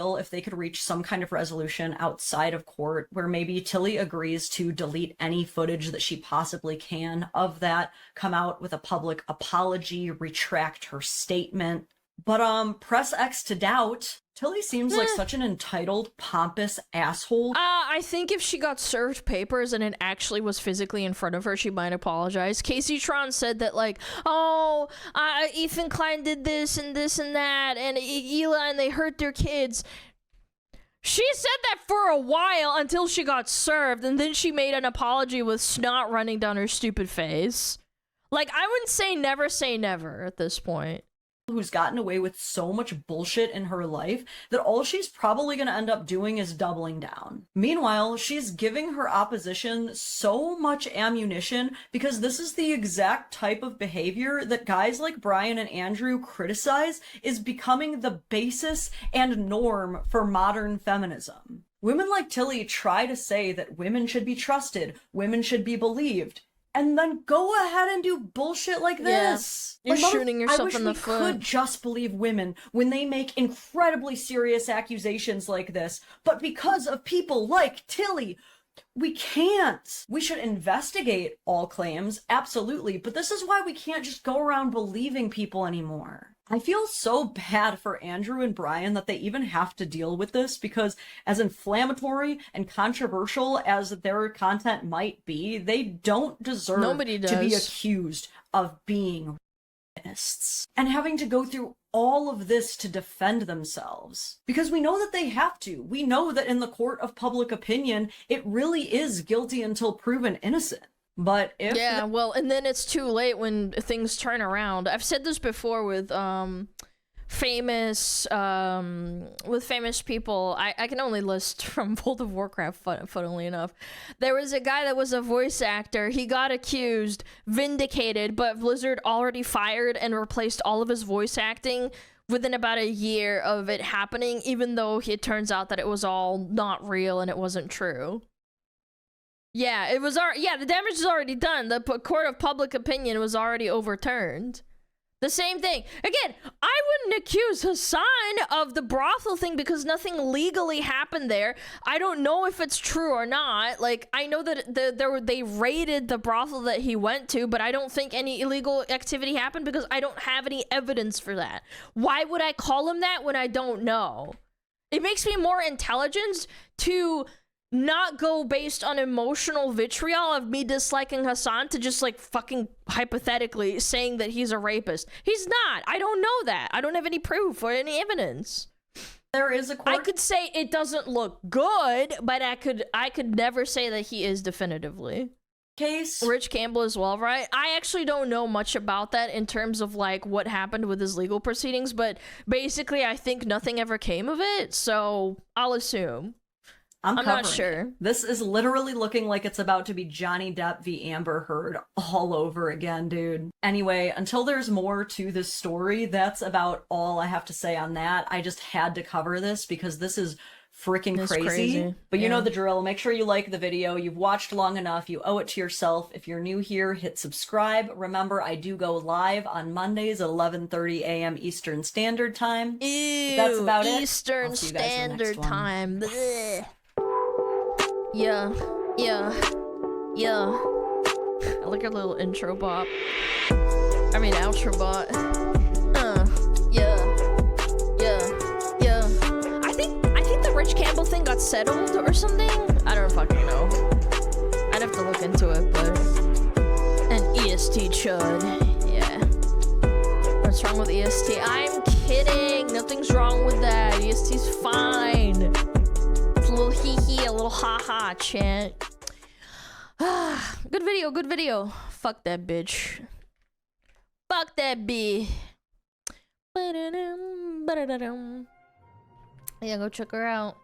If they could reach some kind of resolution outside of court where maybe Tilly agrees to delete any footage that she possibly can of that, come out with a public apology, retract her statement. But press X to doubt. Tilly seems like such an entitled, pompous asshole. I think if she got served papers and it actually was physically in front of her, she might apologize. Casey Tron said that, like, oh, Ethan Klein did this and that, and Eli, and they hurt their kids. She said that for a while until she got served, and then she made an apology with snot running down her stupid face. Like, I wouldn't say never at this point. Who's gotten away with so much bullshit in her life that all she's probably going to end up doing is doubling down. Meanwhile, she's giving her opposition so much ammunition because this is the exact type of behavior that guys like Brian and Andrew criticize is becoming the basis and norm for modern feminism. Women like Tilly try to say that women should be trusted, women should be believed, and then go ahead and do bullshit like this. You're shooting yourself in the foot. I wish we could just believe women when they make incredibly serious accusations like this, but because of people like Tilly, we can't. We should investigate all claims, absolutely, but this is why we can't just go around believing people anymore. I feel so bad for Andrew and Brian that they even have to deal with this, because as inflammatory and controversial as their content might be, they don't deserve to be accused of being rapists and having to go through all of this to defend themselves. Because we know that they have to. We know that in the court of public opinion, it really is guilty until proven innocent. But if well, and then it's too late when things turn around. I've said this before with famous people. I can only list from World of Warcraft, funnily enough. There was a guy that was a voice actor. He got accused, vindicated, but Blizzard already fired and replaced all of his voice acting within about a year of it happening, even though it turns out that it was all not real and it wasn't true. Yeah, it was the damage is already done. The court of public opinion was already overturned. The same thing. Again, I wouldn't accuse Hassan of the brothel thing because nothing legally happened there. I don't know if it's true or not. Like, I know that they raided the brothel that he went to, but I don't think any illegal activity happened because I don't have any evidence for that. Why would I call him that when I don't know? It makes me more intelligent to not go based on emotional vitriol of me disliking Hassan to just like fucking hypothetically saying that he's a rapist. He's not. I don't know that. I don't have any proof or any evidence. There is a I could say it doesn't look good, but I could never say that he is definitively. Case Rich Campbell as well, right? I actually don't know much about that in terms of like what happened with his legal proceedings, but basically I think nothing ever came of it, so I'll assume. I'm not covering sure. it. This is literally looking like it's about to be Johnny Depp v. Amber Heard all over again, dude. Anyway, until there's more to this story, that's about all I have to say on that. I just had to cover this because this is freaking crazy. But you know the drill. Make sure you like the video. You've watched long enough. You owe it to yourself. If you're new here, hit subscribe. Remember, I do go live on Mondays at 11:30 a.m. Eastern Standard Time. Ew, that's about it. Eastern Standard Time. Blech. Yeah. I like our little intro bop. I mean outro bot. I think the Rich Campbell thing got settled or something. I don't fucking know. I'd have to look into it, but an EST chud. Yeah. What's wrong with EST? I'm kidding. Nothing's wrong with that. EST's fine. It's a little hee-hee, a little ha-ha, chat. Good video. Fuck that bitch. Fuck that bitch. Yeah, go check her out.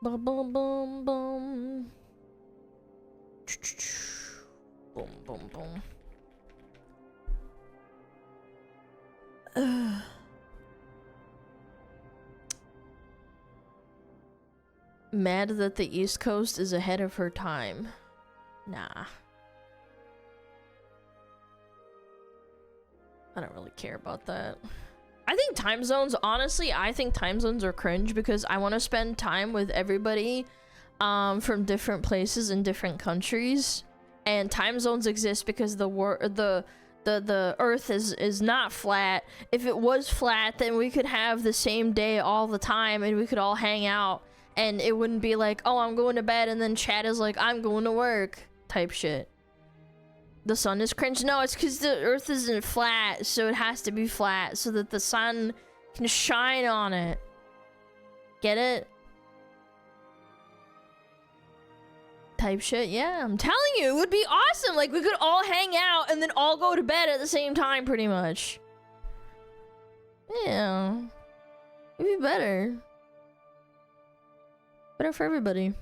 Boom, boom, boom, boom. Boom, boom, boom. Mad that the East Coast is ahead of her time. Nah. I don't really care about that. I think time zones, honestly, I think time zones are cringe because I want to spend time with everybody from different places in different countries. And time zones exist because the Earth is not flat. If it was flat, then we could have the same day all the time and we could all hang out. And it wouldn't be like, oh, I'm going to bed, and then chat is like, I'm going to work type shit. The sun is cringe. No, it's because the Earth isn't flat, so it has to be flat so that the sun can shine on it. Get it? Type shit. Yeah, I'm telling you, it would be awesome. Like, we could all hang out and then all go to bed at the same time, pretty much. Yeah. It'd be better. Better for everybody.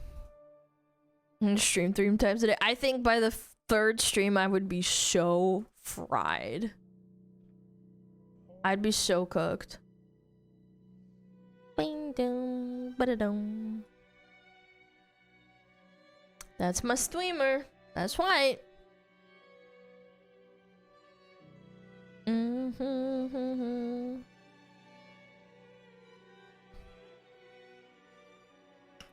And stream 3 times a day. I think by the third stream I would be so fried. I'd be so cooked. Bing dong, ba-da-dong. That's my streamer. That's right.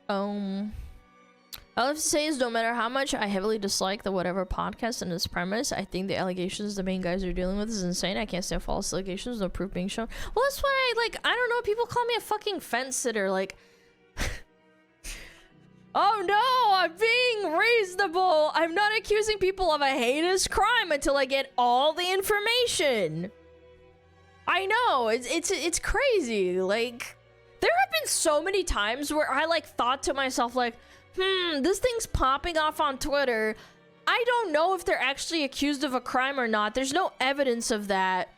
All I have to say is no matter how much I heavily dislike the whatever podcast and its premise, I think the allegations the main guys are dealing with is insane. I can't stand false allegations, no proof being shown. Well, that's why, like, I don't know, people call me a fucking fence sitter, like... Oh no, I'm being reasonable! I'm not accusing people of a heinous crime until I get all the information! I know, it's crazy, like... There have been so many times where I, like, thought to myself, like, this thing's popping off on Twitter. I don't know if they're actually accused of a crime or not. There's no evidence of that.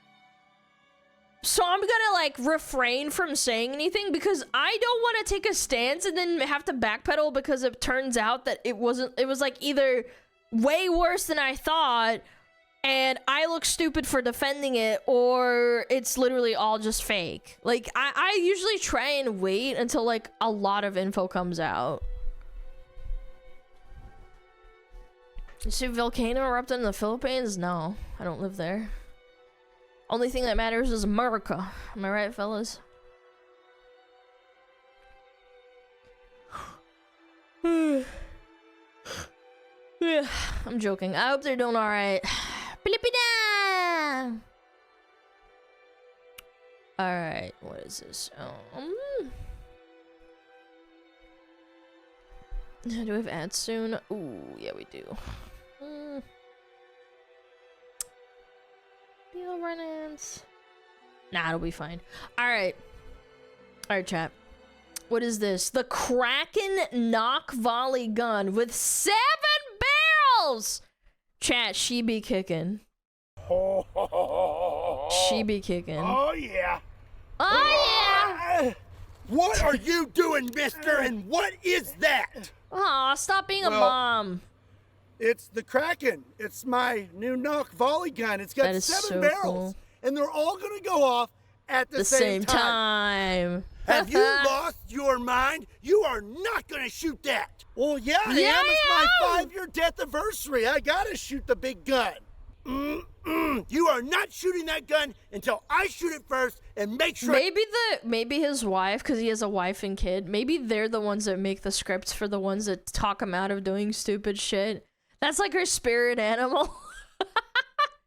So I'm gonna, like, refrain from saying anything because I don't want to take a stance and then have to backpedal because it turns out that it was, like, either way worse than I thought and I look stupid for defending it, or it's literally all just fake. Like, I usually try and wait until, like, a lot of info comes out. You see a volcano erupted in the Philippines? No, I don't live there. Only thing that matters is America. Am I right, fellas? Yeah, I'm joking. I hope they're doing alright. Alright, what is this? Do we have ads soon? Ooh, yeah, we do. Deal run-ins. Nah, it'll be fine. Alright. Alright, chat. What is this? The KRAKEN Nock Volley gun with 7 barrels! Chat, she be kicking. She be kicking. Oh, yeah. Oh, yeah! What are you doing, mister? And what is that? Aw, stop being a mom. It's the KRAKEN. It's my new Nock Volley gun. It's got 7 barrels. Cool. And they're all going to go off at the same time. Have you lost your mind? You are not going to shoot that. Well, yeah, I am. It's my 5-year death anniversary. I got to shoot the big gun. You are not shooting that gun until I shoot it first and make sure. Maybe his wife, because he has a wife and kid, maybe they're the ones that make the scripts for the ones that talk him out of doing stupid shit. That's like her spirit animal.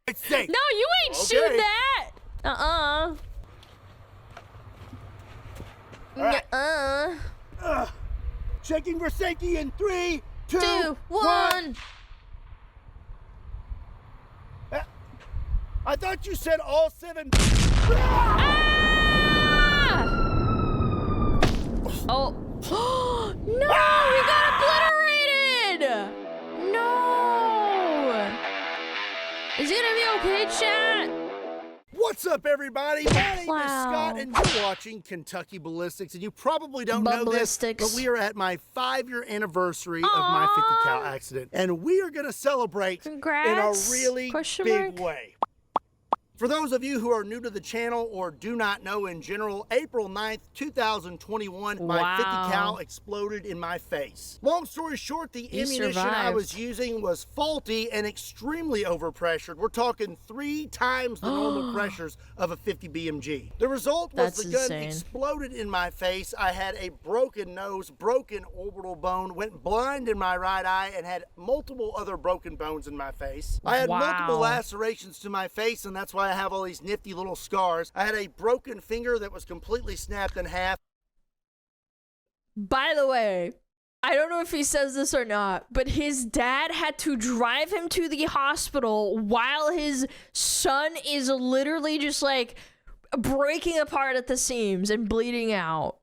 It's safe. No, you ain't shoot that. Right. Checking for safety in 3, 2, 1. I thought you said all 7. Oh. No, we got obliterated. No. Is he gonna be okay, chat? What's up, everybody? My name is Scott, and you're watching Kentucky Ballistics, and you probably don't know this, but we are at my 5-year anniversary of my 50 cal accident, and we are going to celebrate in a really big way. For those of you who are new to the channel or do not know in general, April 9th, 2021, my 50 cal exploded in my face. Long story short, the ammunition I was using was faulty and extremely overpressured. We're talking 3 times the normal pressures of a 50 BMG. The result was the gun exploded in my face. I had a broken nose, broken orbital bone, went blind in my right eye, and had multiple other broken bones in my face. I had multiple lacerations to my face, and that's why I have all these nifty little scars. I had a broken finger that was completely snapped in half. By the way, I don't know if he says this or not, but his dad had to drive him to the hospital while his son is literally just like breaking apart at the seams and bleeding out.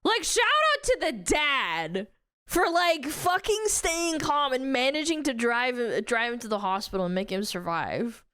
Like, shout out to the dad for like fucking staying calm and managing to drive him to the hospital and make him survive.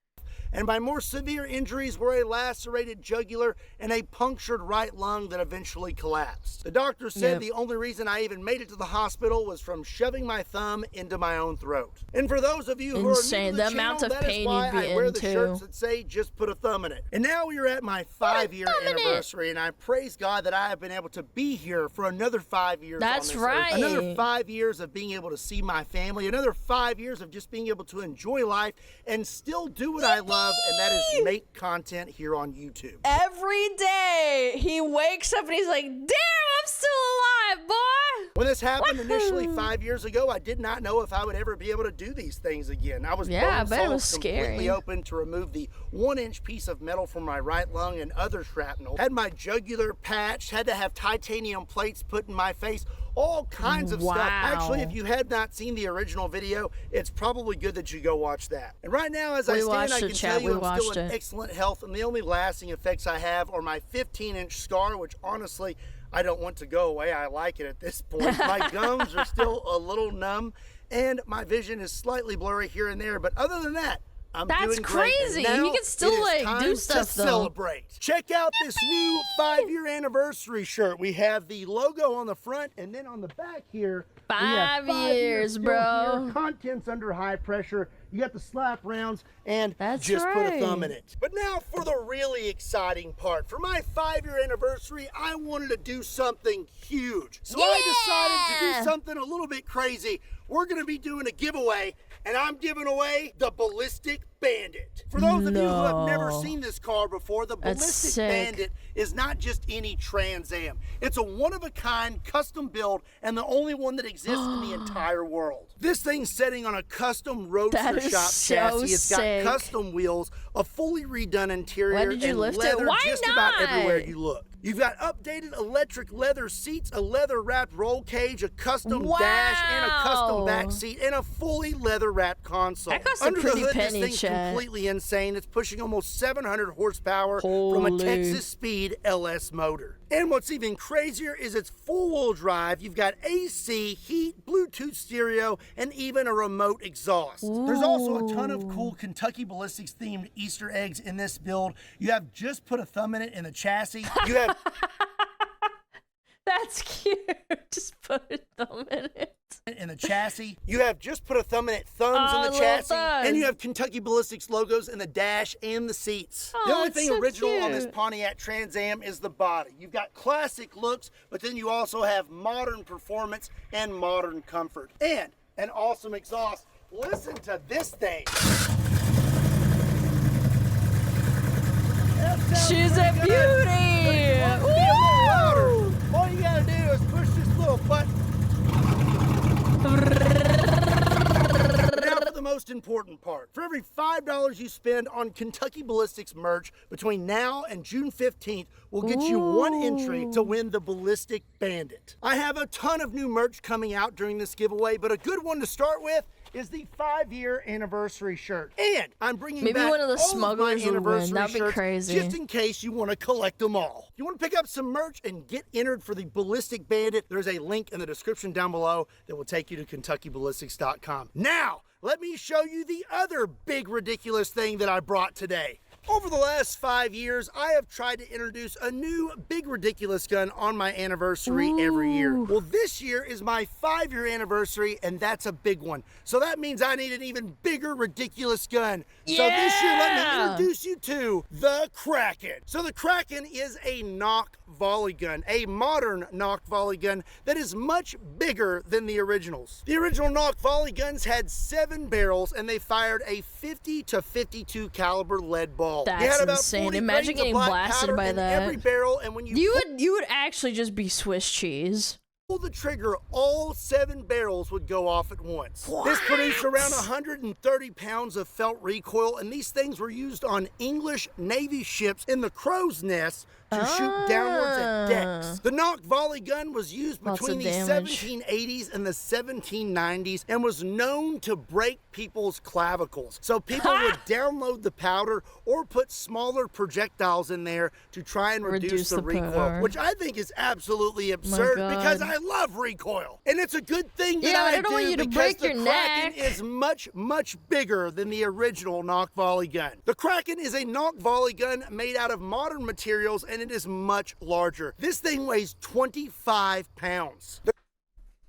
And my more severe injuries were a lacerated jugular and a punctured right lung that eventually collapsed. The doctor said the only reason I even made it to the hospital was from shoving my thumb into my own throat. And for those of you who are new to the amount channel, of that pain is why you'd be I wear in the too. shirts that say just put a thumb in it. And now we are at my 5-year anniversary, and I praise God that I have been able to be here for another 5 years. That's on this right. earth. Another 5 years of being able to see my family, another 5 years of just being able to enjoy life and still do what I love, and that is make content here on YouTube. Every day he wakes up and he's like, damn, I'm still alive, boy. When this happened initially 5 years ago, I did not know if I would ever be able to do these things again. I was I bet it was completely scary. open to remove the 1-inch piece of metal from my right lung and other shrapnel. Had my jugular patched, had to have titanium plates put in my face, all kinds of stuff. Actually, if you had not seen the original video, it's probably good that you go watch that. And right now, as I stand, I can tell you I'm still in excellent health, and the only lasting effects I have are my 15-inch scar, which honestly, I don't want to go away. I like it at this point. My gums are still a little numb, and my vision is slightly blurry here and there, but other than that, I'm doing great. Crazy. He can still like do stuff to celebrate. Check out this new 5-year anniversary shirt. We have the logo on the front, and then on the back here, 5 years, bro. Here. Contents under high pressure. You got the slap rounds, and just put a thumb in it. But now for the really exciting part. For my 5-year anniversary, I wanted to do something huge. So I decided to do something a little bit crazy. We're going to be doing a giveaway, and I'm giving away the Ballistic Bandit. For those of you who have never seen this car before, the Ballistic Bandit is not just any Trans Am. It's a one-of-a-kind custom build and the only one that exists in the entire world. This thing's sitting on a custom roadster shop chassis. It's got custom wheels, a fully redone interior, and leather just about everywhere you look. You've got updated electric leather seats, a leather-wrapped roll cage, a custom dash, and a custom back seat, and a fully leather-wrapped console. That costs Under a pretty the hood, penny, this thing's completely insane. It's pushing almost 700 horsepower from a Texas Speed LS motor. And what's even crazier is it's full-wheel drive. You've got AC, heat, Bluetooth stereo, and even a remote exhaust. There's also a ton of cool Kentucky Ballistics themed Easter eggs in this build. You have just put a thumb in it in the chassis. You have cute. Just put a thumb in it. In the chassis, you have just put a thumb in it, thumbs in the chassis, and you have Kentucky Ballistics logos in the dash and the seats. The only thing original on this Pontiac Trans Am is the body. You've got classic looks, but then you also have modern performance and modern comfort. And an awesome exhaust. Listen to this thing. She's a beauty! Woo! All you gotta do is push this little button. Now for the most important part. For every $5 you spend on Kentucky Ballistics merch between now and June 15th, we'll get you one entry to win the Ballistic Bandit. I have a ton of new merch coming out during this giveaway, but a good one to start with is the 5-year anniversary shirt. And I'm bringing back one of the all smugglers of my will win. anniversary That'd be shirts crazy. just in case you want to collect them all. If you want to pick up some merch and get entered for the Ballistic Bandit, there's a link in the description down below that will take you to KentuckyBallistics.com. Now, let me show you the other big ridiculous thing that I brought today. Over the last 5 years, I have tried to introduce a new big ridiculous gun on my anniversary every year. Well, this year is my 5-year anniversary, and that's a big one. So that means I need an even bigger ridiculous gun. So this year, let me introduce you to the KRAKEN. So the KRAKEN is a Nock volley gun, a modern Nock volley gun that is much bigger than the originals. The original Nock volley guns had 7 barrels, and they fired a 50 to 52 caliber lead ball. That's insane. Imagine getting blasted by that. Every barrel, and when you would actually just be Swiss cheese. Pull the trigger, all 7 barrels would go off at once. What? This produced around 130 pounds of felt recoil, and these things were used on English Navy ships in the crow's nest to shoot downwards at decks. The Nock volley gun was used between the 1780s and the 1790s and was known to break people's clavicles. So people would download the powder or put smaller projectiles in there to try and reduce the recoil, which I think is absolutely absurd because I love recoil. And it's a good thing that I don't want you to break the KRAKEN is much, much bigger than the original Nock volley gun. The KRAKEN is a Nock volley gun made out of modern materials, and it is much larger. This thing weighs 25 pounds.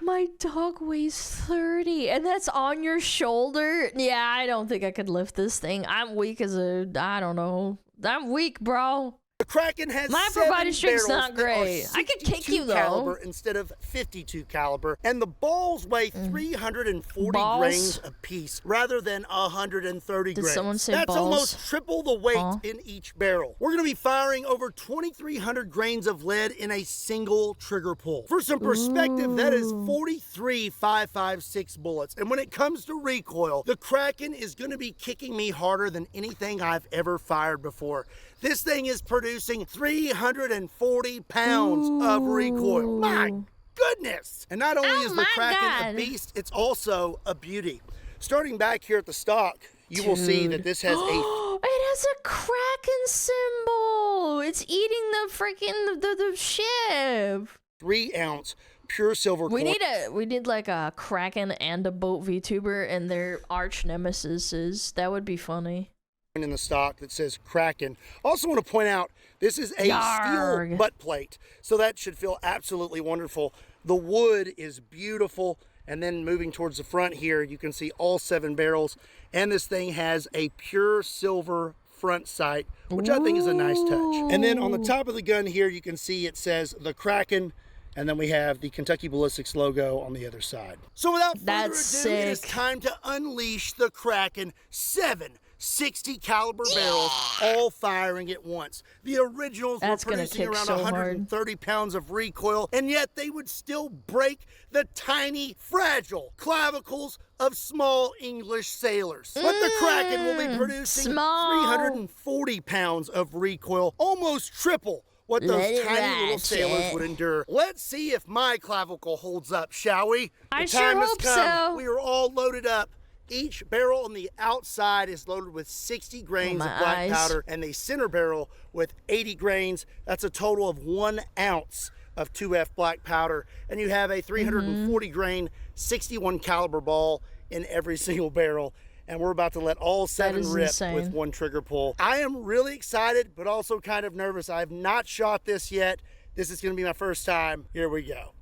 My dog weighs 30, and that's on your shoulder? Yeah, I don't think I could lift this thing. I'm weak as I don't know. I'm weak, bro. The KRAKEN has my upper body strength's not great. I could kick you though. Caliber instead of 52 caliber, and the balls weigh 340 grains apiece rather than 130 grains. Did someone say That's balls? almost triple the weight in each barrel. We're going to be firing over 2,300 grains of lead in a single trigger pull. For some perspective, that is 43 5.56 bullets. And when it comes to recoil, the KRAKEN is going to be kicking me harder than anything I've ever fired before. This thing is producing 340 pounds of recoil. My goodness! And not only is the KRAKEN a beast, it's also a beauty. Starting back here at the stock, you will see that this has a... It has a KRAKEN symbol! It's eating the freaking the ship! 3-ounce pure silver coin. We need like a KRAKEN and a boat VTuber and their arch nemesis. That would be funny. In the stock that says KRAKEN. Also want to point out, this is a steel butt plate, so that should feel absolutely wonderful. The wood is beautiful, and then moving towards the front here, you can see all 7 barrels, and this thing has a pure silver front sight, which I think is a nice touch. And then on the top of the gun here, you can see it says the KRAKEN, and then we have the Kentucky Ballistics logo on the other side. So without further ado, it is time to unleash the KRAKEN. 7 60 caliber barrels, all firing at once. The originals were producing around 130 pounds of recoil, and yet they would still break the tiny, fragile clavicles of small English sailors. But the KRAKEN will be producing 340 pounds of recoil, almost triple what those tiny little sailors would endure. Let's see if my clavicle holds up, shall we? I sure hope so. We are all loaded up. Each barrel on the outside is loaded with 60 grains of black powder, and the center barrel with 80 grains. That's a total of 1 ounce of 2F black powder, and you have a 340 grain 61 caliber ball in every single barrel. And we're about to let all 7 rip with 1 trigger pull. I am really excited, but also kind of nervous. I have not shot this yet. This is going to be my first time. Here we go.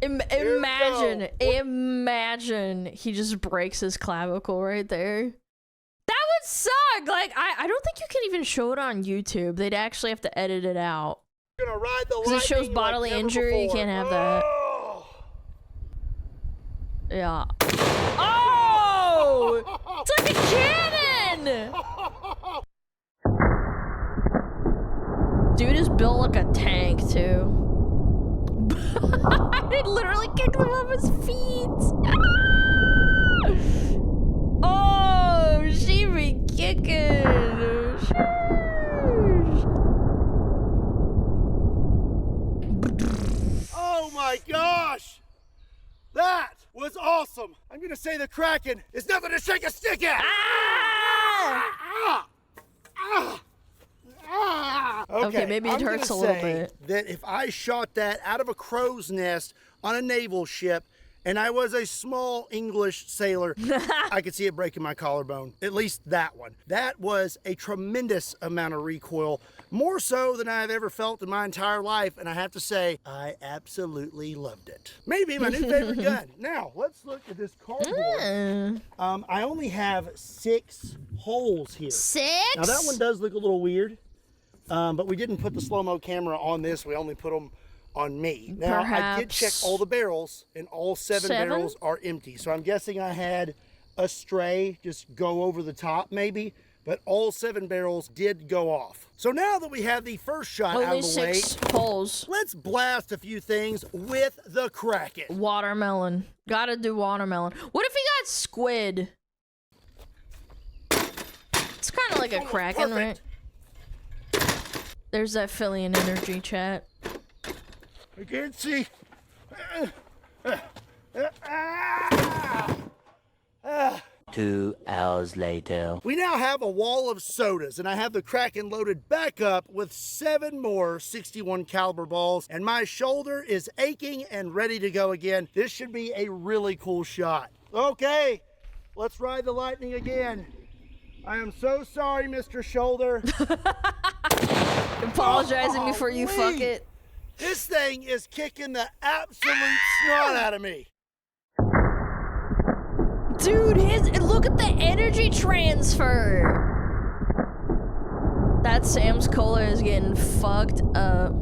Imagine he just breaks his clavicle right there. That would suck. Like, I don't think you can even show it on YouTube. They'd actually have to edit it out. Gonna ride the Because it shows lightning bodily like never injury. You before. can't have that. Oh! Yeah. Oh! It's like a cannon! Dude is built like a tank, too. I literally kicked him off his feet. Oh, she be kicking. Oh my gosh! That was awesome! I'm gonna say the Kraken is nothing to shake a stick at! Okay, maybe it hurts a little bit. That if I shot that out of a crow's nest on a naval ship and I was a small English sailor, I could see it breaking my collarbone. At least that one. That was a tremendous amount of recoil, more so than I've ever felt in my entire life, and I have to say, I absolutely loved it. Maybe my new favorite gun. Now, let's look at this cardboard. I only have 6 holes here. 6? Now that one does look a little weird, but we didn't put the slow-mo camera on this. We only put them on me. Now, I did check all the barrels, and all 7 barrels are empty. So I'm guessing I had a stray just go over the top, maybe. But all 7 barrels did go off. So now that we have the first shot out of the way, 6 holes. Let's blast a few things with the Kraken. Watermelon. Gotta do watermelon. What if he got squid? It's kind of like a Kraken, right? There's that Filian energy chat. I can't see. 2 hours later. We now have a wall of sodas, and I have the Kraken loaded back up with 7 more 61 caliber balls, and my shoulder is aching and ready to go again. This should be a really cool shot. Okay, let's ride the lightning again. I am so sorry, Mr. Shoulder. Apologizing before you fuck it. This thing is kicking the absolute snot out of me. Dude, look at the energy transfer. That Sam's Cola is getting fucked up.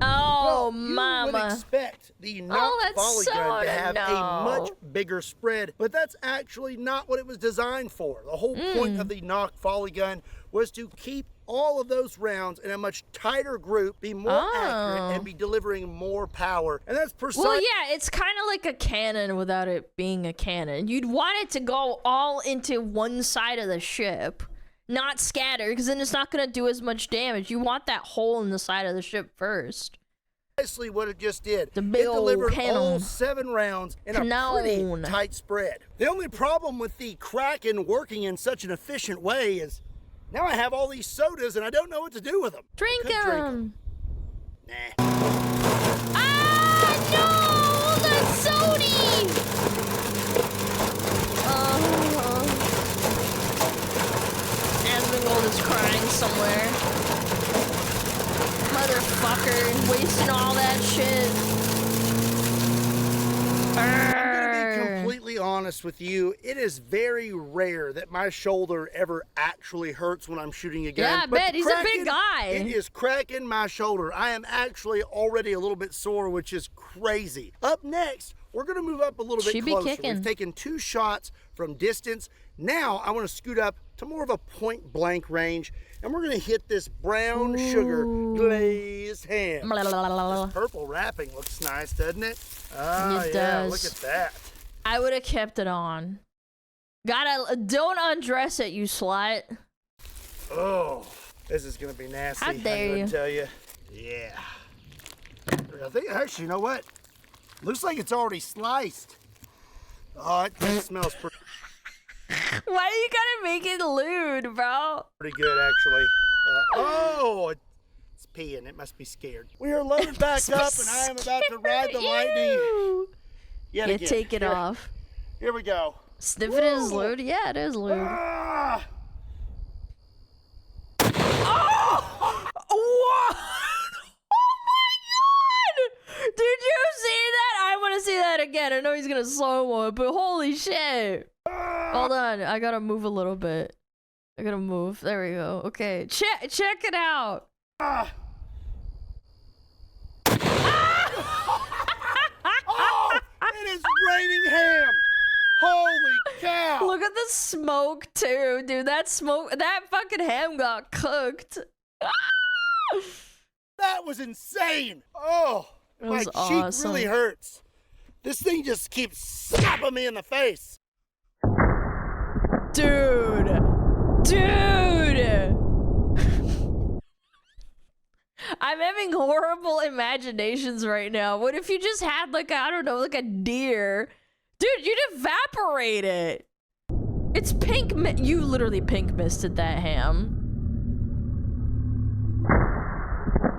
Oh, mama. You would expect the Nock volley gun to have a much bigger spread, but that's actually not what it was designed for. The whole point of the Nock volley gun was to keep all of those rounds in a much tighter group, be more accurate, and be delivering more power. And that's precisely... Well, yeah, it's kind of like a cannon without it being a cannon. You'd want it to go all into one side of the ship, not scatter, because then it's not going to do as much damage. You want that hole in the side of the ship first. Precisely what it just did. The big it delivered cannon. all 7 rounds in a pretty tight spread. The only problem with the Kraken working in such an efficient way is now I have all these sodas and I don't know what to do with them. Drink them. Nah. Ah, no! The sody! Asmongold is crying somewhere. Motherfucker, wasting all that shit. I'm gonna be completely honest with you. It is very rare that my shoulder ever actually hurts when I'm shooting a gun. Yeah, I bet. He's a big guy. It is cracking my shoulder. I am actually already a little bit sore, which is crazy. Up next, we're gonna move up a little bit closer. We've taken 2 shots from distance. Now I want to scoot up to more of a point blank range, and we're gonna hit this brown sugar glazed ham. This purple wrapping looks nice, doesn't it? Oh, It yeah, does. look at that. I would have kept it on. Don't undress it, you slut. Oh, this is gonna be nasty. How dare you? I tell you. Yeah. I think actually, you know what? Looks like it's already sliced. Oh, it smells pretty Why do you gotta make it lewd, bro? good, actually. It's peeing. It must be scared. We are loaded back up, and I am about to ride the lightning. Yet again. Take it off. Here we go. Sniff it is lewd? Yeah, it is lewd. Ah! Oh! What? Oh my god! again. I know he's gonna slow-mo it, but holy shit. Hold on, I gotta move a little bit. I gotta move. There we go. Okay, check it out. Oh, it is raining ham. Holy cow. Look at the smoke too, dude. That fucking ham got cooked. That was insane. Oh, my cheek really hurts. This thing just keeps slapping me in the face. Dude. I'm having horrible imaginations right now. What if you just had like, I don't know, like a deer? Dude, you'd evaporate it. It's pink. You literally pink misted that ham.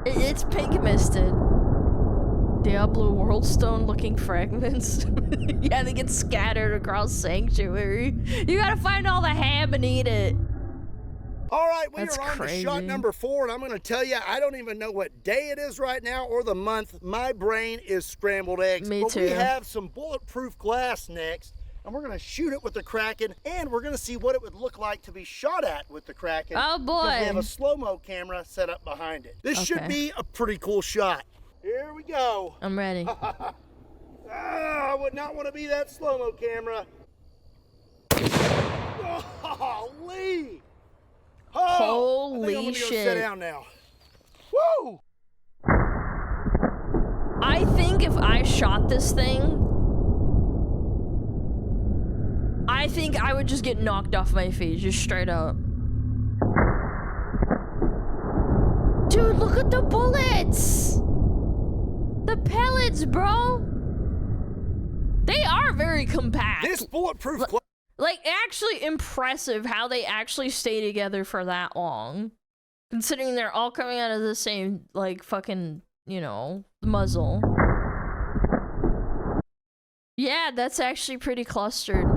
It's pink misted. Diablo Worldstone looking fragments. Yeah, they get scattered across Sanctuary. You gotta find all the ham and eat it. All right, we That's are on crazy. to shot number 4, and I'm going to tell you, I don't even know what day it is right now or the month. My brain is scrambled eggs. Me but too. We have some bulletproof glass next, and we're going to shoot it with the Kraken, and we're going to see what it would look like to be shot at with the Kraken. Oh, boy. Because we have a slow-mo camera set up behind it. This should be a pretty cool shot. Here we go. I'm ready. I would not want to be that slow-mo camera. Holy! Oh, Holy I think I'm gonna shit. Go sit down now. Woo! I think if I shot this thing, I think I would just get knocked off my feet, just straight up. Dude, look at the bullets! The pellets, bro! They are very compact. This bulletproof like, actually impressive how they actually stay together for that long. Considering they're all coming out of the same, like, fucking, you know, muzzle. Yeah, that's actually pretty clustered.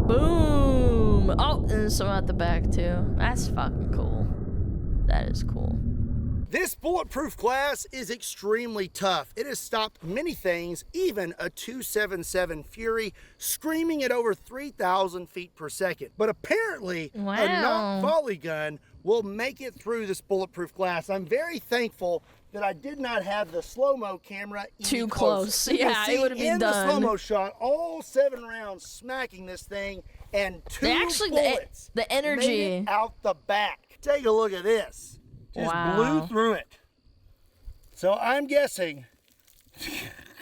Boom! Oh, and there's some at the back, too. That's fucking cool. That is cool. This bulletproof glass is extremely tough. It has stopped many things, even a 277 Fury screaming at over 3,000 feet per second. But apparently, a Nock volley gun will make it through this bulletproof glass. I'm very thankful that I did not have the slow-mo camera too close. Yeah, it would have been in done. the slow-mo shot, all 7 rounds smacking this thing, and 2 bullets the energy made it out the back. Take a look at this. Just blew through it. So I'm guessing,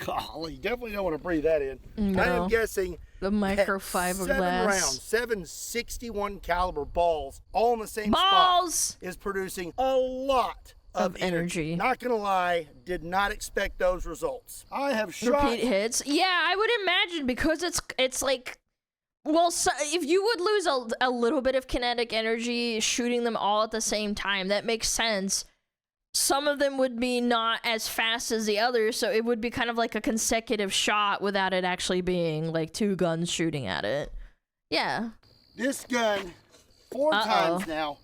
golly, definitely don't want to breathe that in. No. I am guessing the microfiber 7 glass. rounds, 7 61 caliber balls, all in the same Balls! spot, is producing a lot of energy. Not gonna lie, did not expect those results. I have shot repeat hits. Yeah, I would imagine because it's like. Well, so if you would lose a little bit of kinetic energy shooting them all at the same time, that makes sense. Some of them would be not as fast as the others, so it would be kind of like a consecutive shot without it actually being like 2 guns shooting at it. Yeah. This gun 4 times now,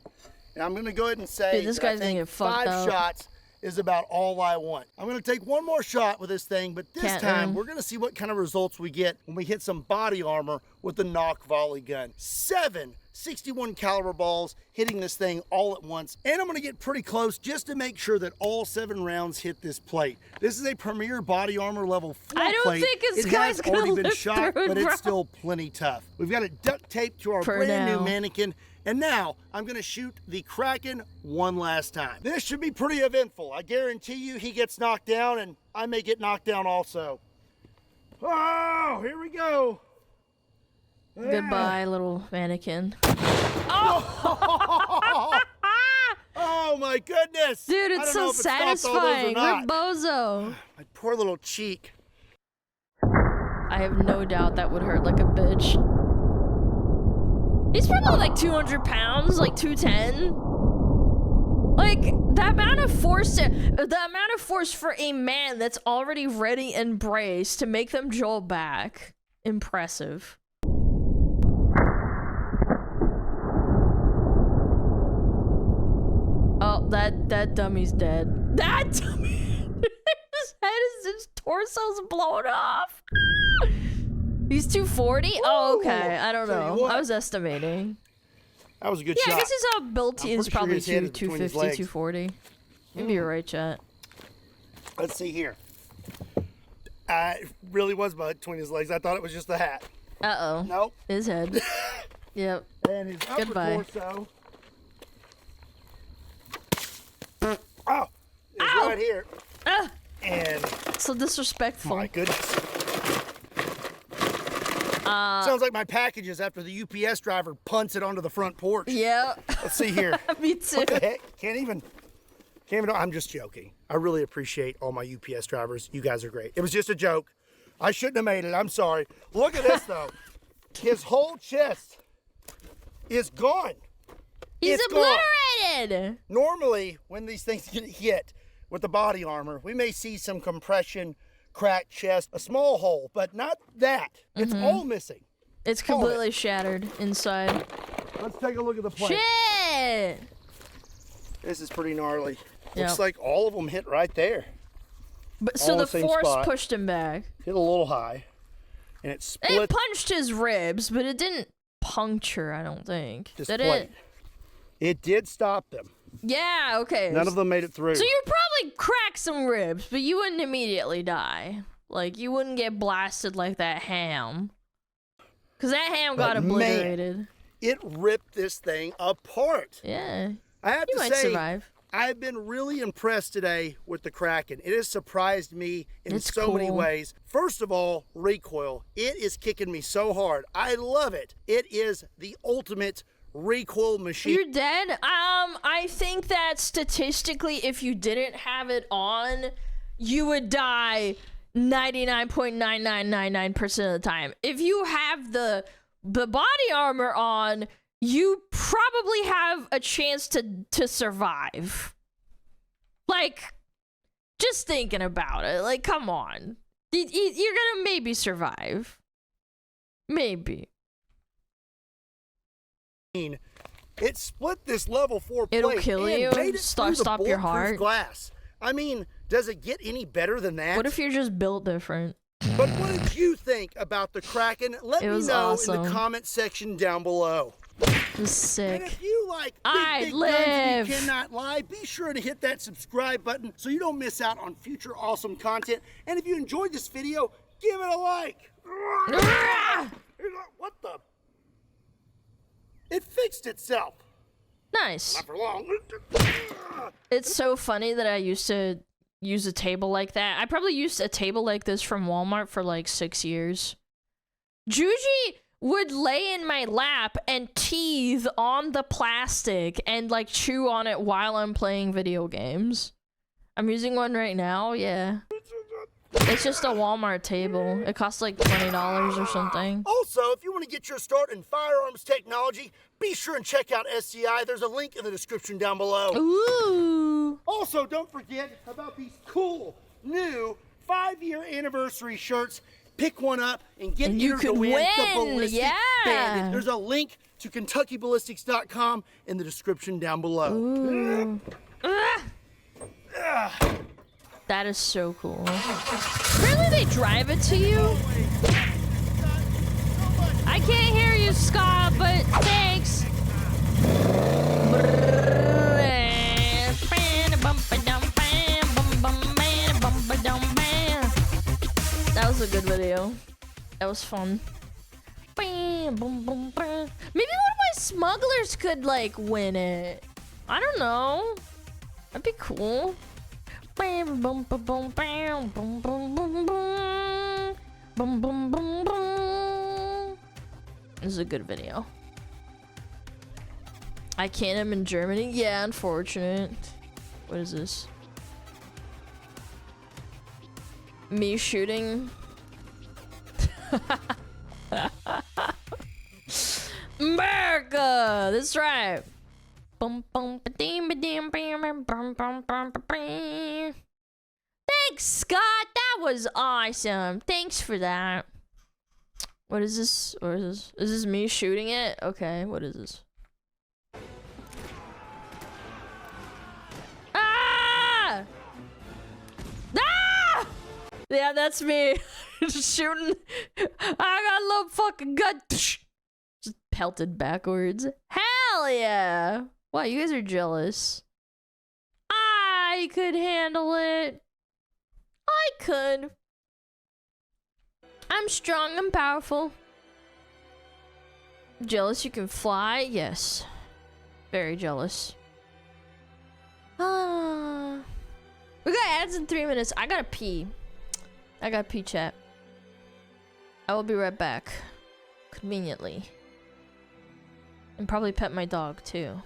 and I'm gonna go ahead and say Dude, this guy's gonna get fucked 5 up. shots is about all I want. I'm gonna take one more shot with this thing, but this time we're gonna see what kind of results we get when we hit some body armor with the Nock volley gun. 7 61 caliber balls hitting this thing all at once, and I'm gonna get pretty close just to make sure that all 7 rounds hit this plate. This is a premier body armor level 4 I don't plate. think this it guy's has gonna already been live shot, through it, but bro. it's still plenty tough. We've got it duct taped to our For brand now. new mannequin. And now, I'm gonna shoot the Kraken one last time. This should be pretty eventful. I guarantee you he gets knocked down, and I may get knocked down also. Oh, here we go. Goodbye, little mannequin. Oh my goodness. Dude, I it's don't know so if it stopped all those or satisfying. not. Bozo. My poor little cheek. I have no doubt that would hurt like a bitch. He's probably like 200 pounds, like 210. Like, the amount of force for a man that's already ready and braced to make them jolt back. Impressive. Oh, that dummy's dead. That dummy! His head is just torso's blown off. He's 240? Oh, okay. I don't know. I was estimating. That was a good shot. shot. Yeah, I guess his ability is probably sure his head 250, 240. Maybe you're right, chat. Let's see here. It really was between his legs. I thought it was just the hat. Uh-oh. Nope. His head. Yep. And his upper Goodbye. torso. Oh, it's right here. And so disrespectful. My goodness. Sounds like my packages after the UPS driver punts it onto the front porch. Yeah. Let's see here. Me too. What the heck? Can't even. I'm just joking. I really appreciate all my UPS drivers. You guys are great. It was just a joke. I shouldn't have made it. I'm sorry. Look at this though. His whole chest is gone. He's It's obliterated. Gone. Normally, when these things get hit with the body armor, we may see some compression, cracked chest, a small hole, but not that. It's all missing. It's completely shattered inside. Let's take a look at the plate. Shit! This is pretty gnarly. Yep. Looks like all of them hit right there. But so All the the same force spot. pushed him back. Hit a little high, and it split. It punched his ribs, but it didn't puncture, I don't think. this Did plate. it? It did stop them. Yeah, okay. None of them made it through. So you probably crack some ribs, but you wouldn't immediately die. Like, you wouldn't get blasted like that ham. Because that ham got But obliterated. Man, it ripped this thing apart. Yeah. I have You to might say, survive. I've been really impressed today with the Kraken. It has surprised me in It's so many cool. ways. First of all, recoil. It is kicking me so hard. I love it. It is the ultimate recoil machine. You're dead? I think that statistically, if you didn't have it on, you would die 99.9999% of the time. If you have the body armor on, you probably have a chance to survive. Like, just thinking about it. Like, come on. You're gonna maybe survive. Maybe. It split this level 4 plate. It'll kill and you? made it through the Stop your bulletproof heart? glass. I mean, does it get any better than that? What if you're just built different? But what did you think about the Kraken? Let It me was know in awesome. the comment section down below. It was sick. And if you like I'd big guns and live. you cannot lie, be sure to hit that subscribe button so you don't miss out on future awesome content. And if you enjoyed this video, give it a like. What the? It fixed itself. Nice. Not for long. It's so funny that I used to use a table like that. I probably used a table like this from Walmart for like 6 years. Juji would lay in my lap and teeth on the plastic and like chew on it while I'm playing video games. I'm using one right now, yeah. It's just a Walmart table. It costs like $20 or something. Also, if you want to get your start in firearms technology, be sure and check out SCI. There's a link in the description down below. Ooh. Also, don't forget about these cool new 5-year anniversary shirts. Pick one up and get you entered to could win win, the Ballistic yeah. Bandit. There's a link to KentuckyBallistics.com in the description down below. Ooh. That is so cool. Apparently they drive it to you. I can't hear you, Scott, but thanks. That was a good video. That was fun. Maybe one of my smugglers could like win it. I don't know. That'd be cool. This is a good video. I can't. I'm in Germany. Yeah, unfortunate. What is this? Me shooting. America. That's right. Thanks, Scott. That was awesome. Thanks for that. What is this? Or is this? Is this me shooting it? Okay. What is this? Ah! Ah! Yeah, that's me. Just shooting. I got a little fucking gun. Just pelted backwards. Hell yeah. Wow, you guys are jealous. I could handle it. I could. I'm strong and powerful. Jealous you can fly? Yes. Very jealous. Ah. We got ads in 3 minutes. I gotta pee. I gotta pee, chat. I will be right back. Conveniently. And probably pet my dog, too.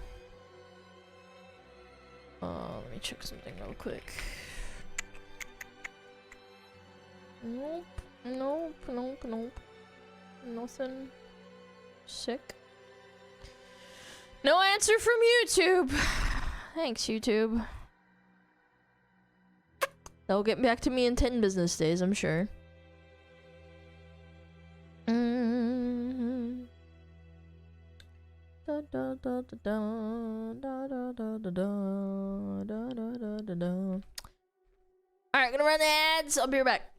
Let me check something real quick. Nope. Nope. Nope. Nope. Nothing. Sick. No answer from YouTube. Thanks, YouTube. They'll get back to me in 10 business days, I'm sure. Alright, gonna run the ads. I'll be right back.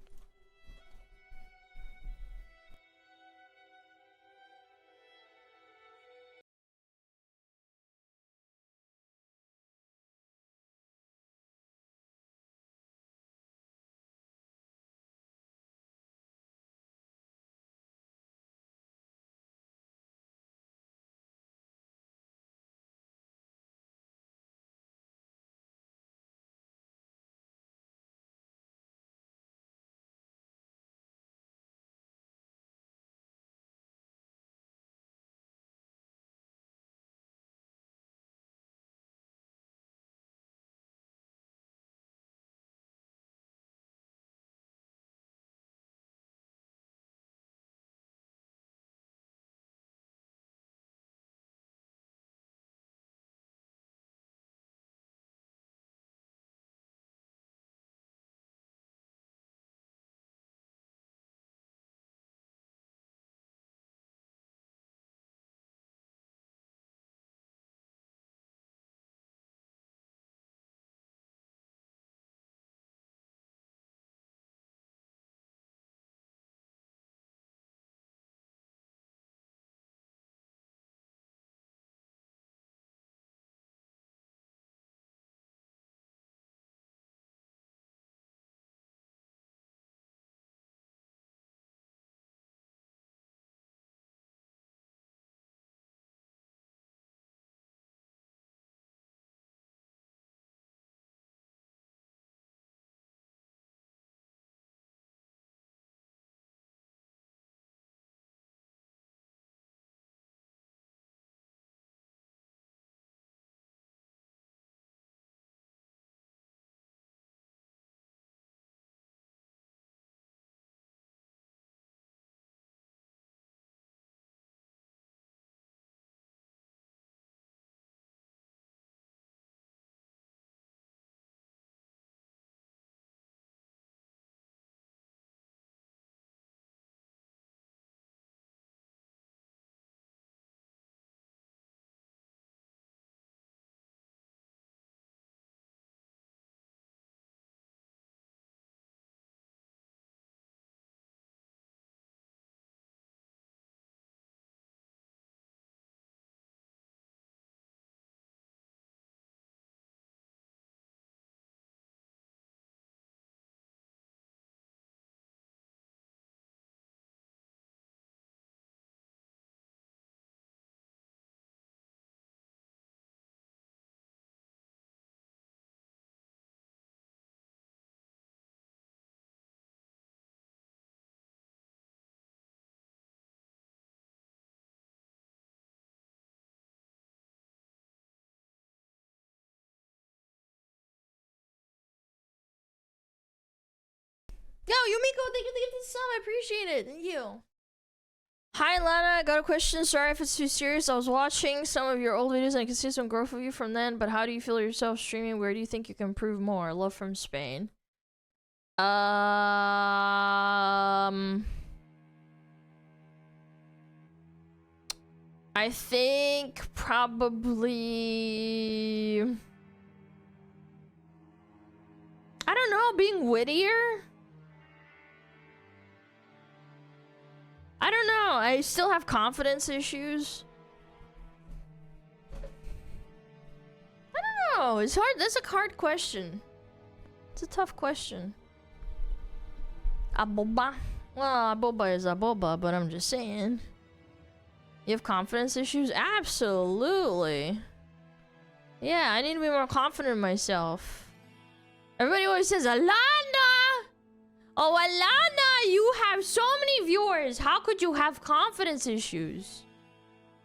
Yo, Yumiko, thank you for the sub. I appreciate it. Thank you. Hi, Lana. I got a question. Sorry if it's too serious. I was watching some of your old videos and I can see some growth of you from then, but how do you feel yourself streaming? Where do you think you can improve more? Love from Spain. I think probably... I don't know, being wittier? I don't know. I still have confidence issues. I don't know. It's hard. That's a hard question. It's a tough question. A boba. Well, a boba is a boba, but I'm just saying. You have confidence issues? Absolutely. Yeah, I need to be more confident in myself. Everybody always says, Alana! Oh, Alana, you have so many viewers. How could you have confidence issues?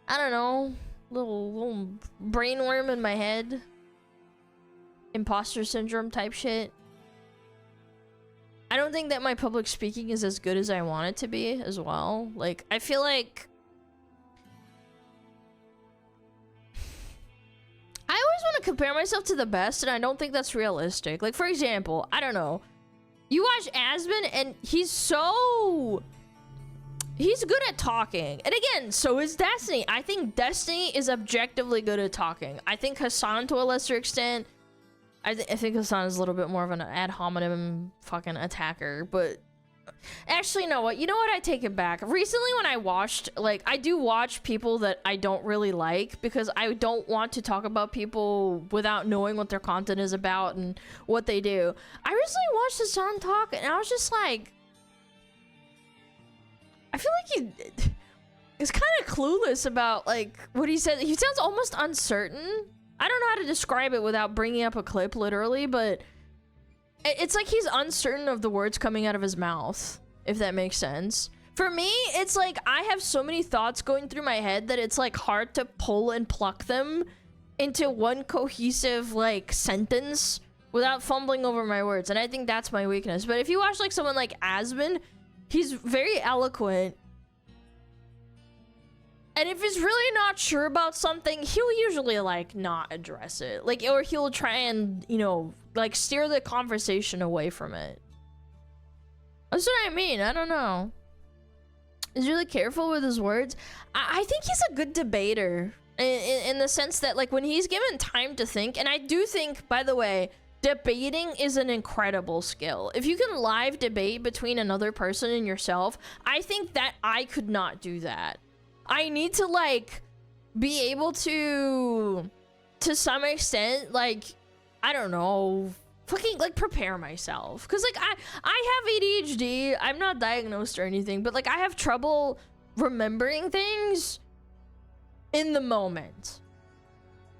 I don't know. Little brainworm in my head. Imposter syndrome type shit. I don't think that my public speaking is as good as I want it to be as well. Like, I feel like I always want to compare myself to the best, and I don't think that's realistic. Like, for example, I don't know. You watch Asmon, and he's good at talking. And again, so is Destiny. I think Destiny is objectively good at talking. I think Hassan, to a lesser extent, I think Hassan is a little bit more of an ad hominem fucking attacker. But actually, you know what? I take it back. Recently, when I watched, like, I do watch people that I don't really like because I don't want to talk about people without knowing what their content is about and what they do. I recently watched Hassan talk, and I was just like, I feel like he's kind of clueless about, like, what he said. He sounds almost uncertain. I don't know how to describe it without bringing up a clip, literally, but it's like he's uncertain of the words coming out of his mouth, if that makes sense. For me, it's like I have so many thoughts going through my head that it's like hard to pull and pluck them into one cohesive like sentence without fumbling over my words, and I think that's my weakness. But if you watch like someone like Asmon, he's very eloquent. And if he's really not sure about something, he'll usually like not address it. Like, or he'll try and, you know, like steer the conversation away from it. That's what I mean. I don't know. He's really careful with his words. I think he's a good debater in the sense that like when he's given time to think, and I do think, by the way, debating is an incredible skill. If you can live debate between another person and yourself, I think that I could not do that. I need to like be able to some extent, like, I don't know, fucking like prepare myself. Cause like I have ADHD. I'm not diagnosed or anything, but like I have trouble remembering things in the moment.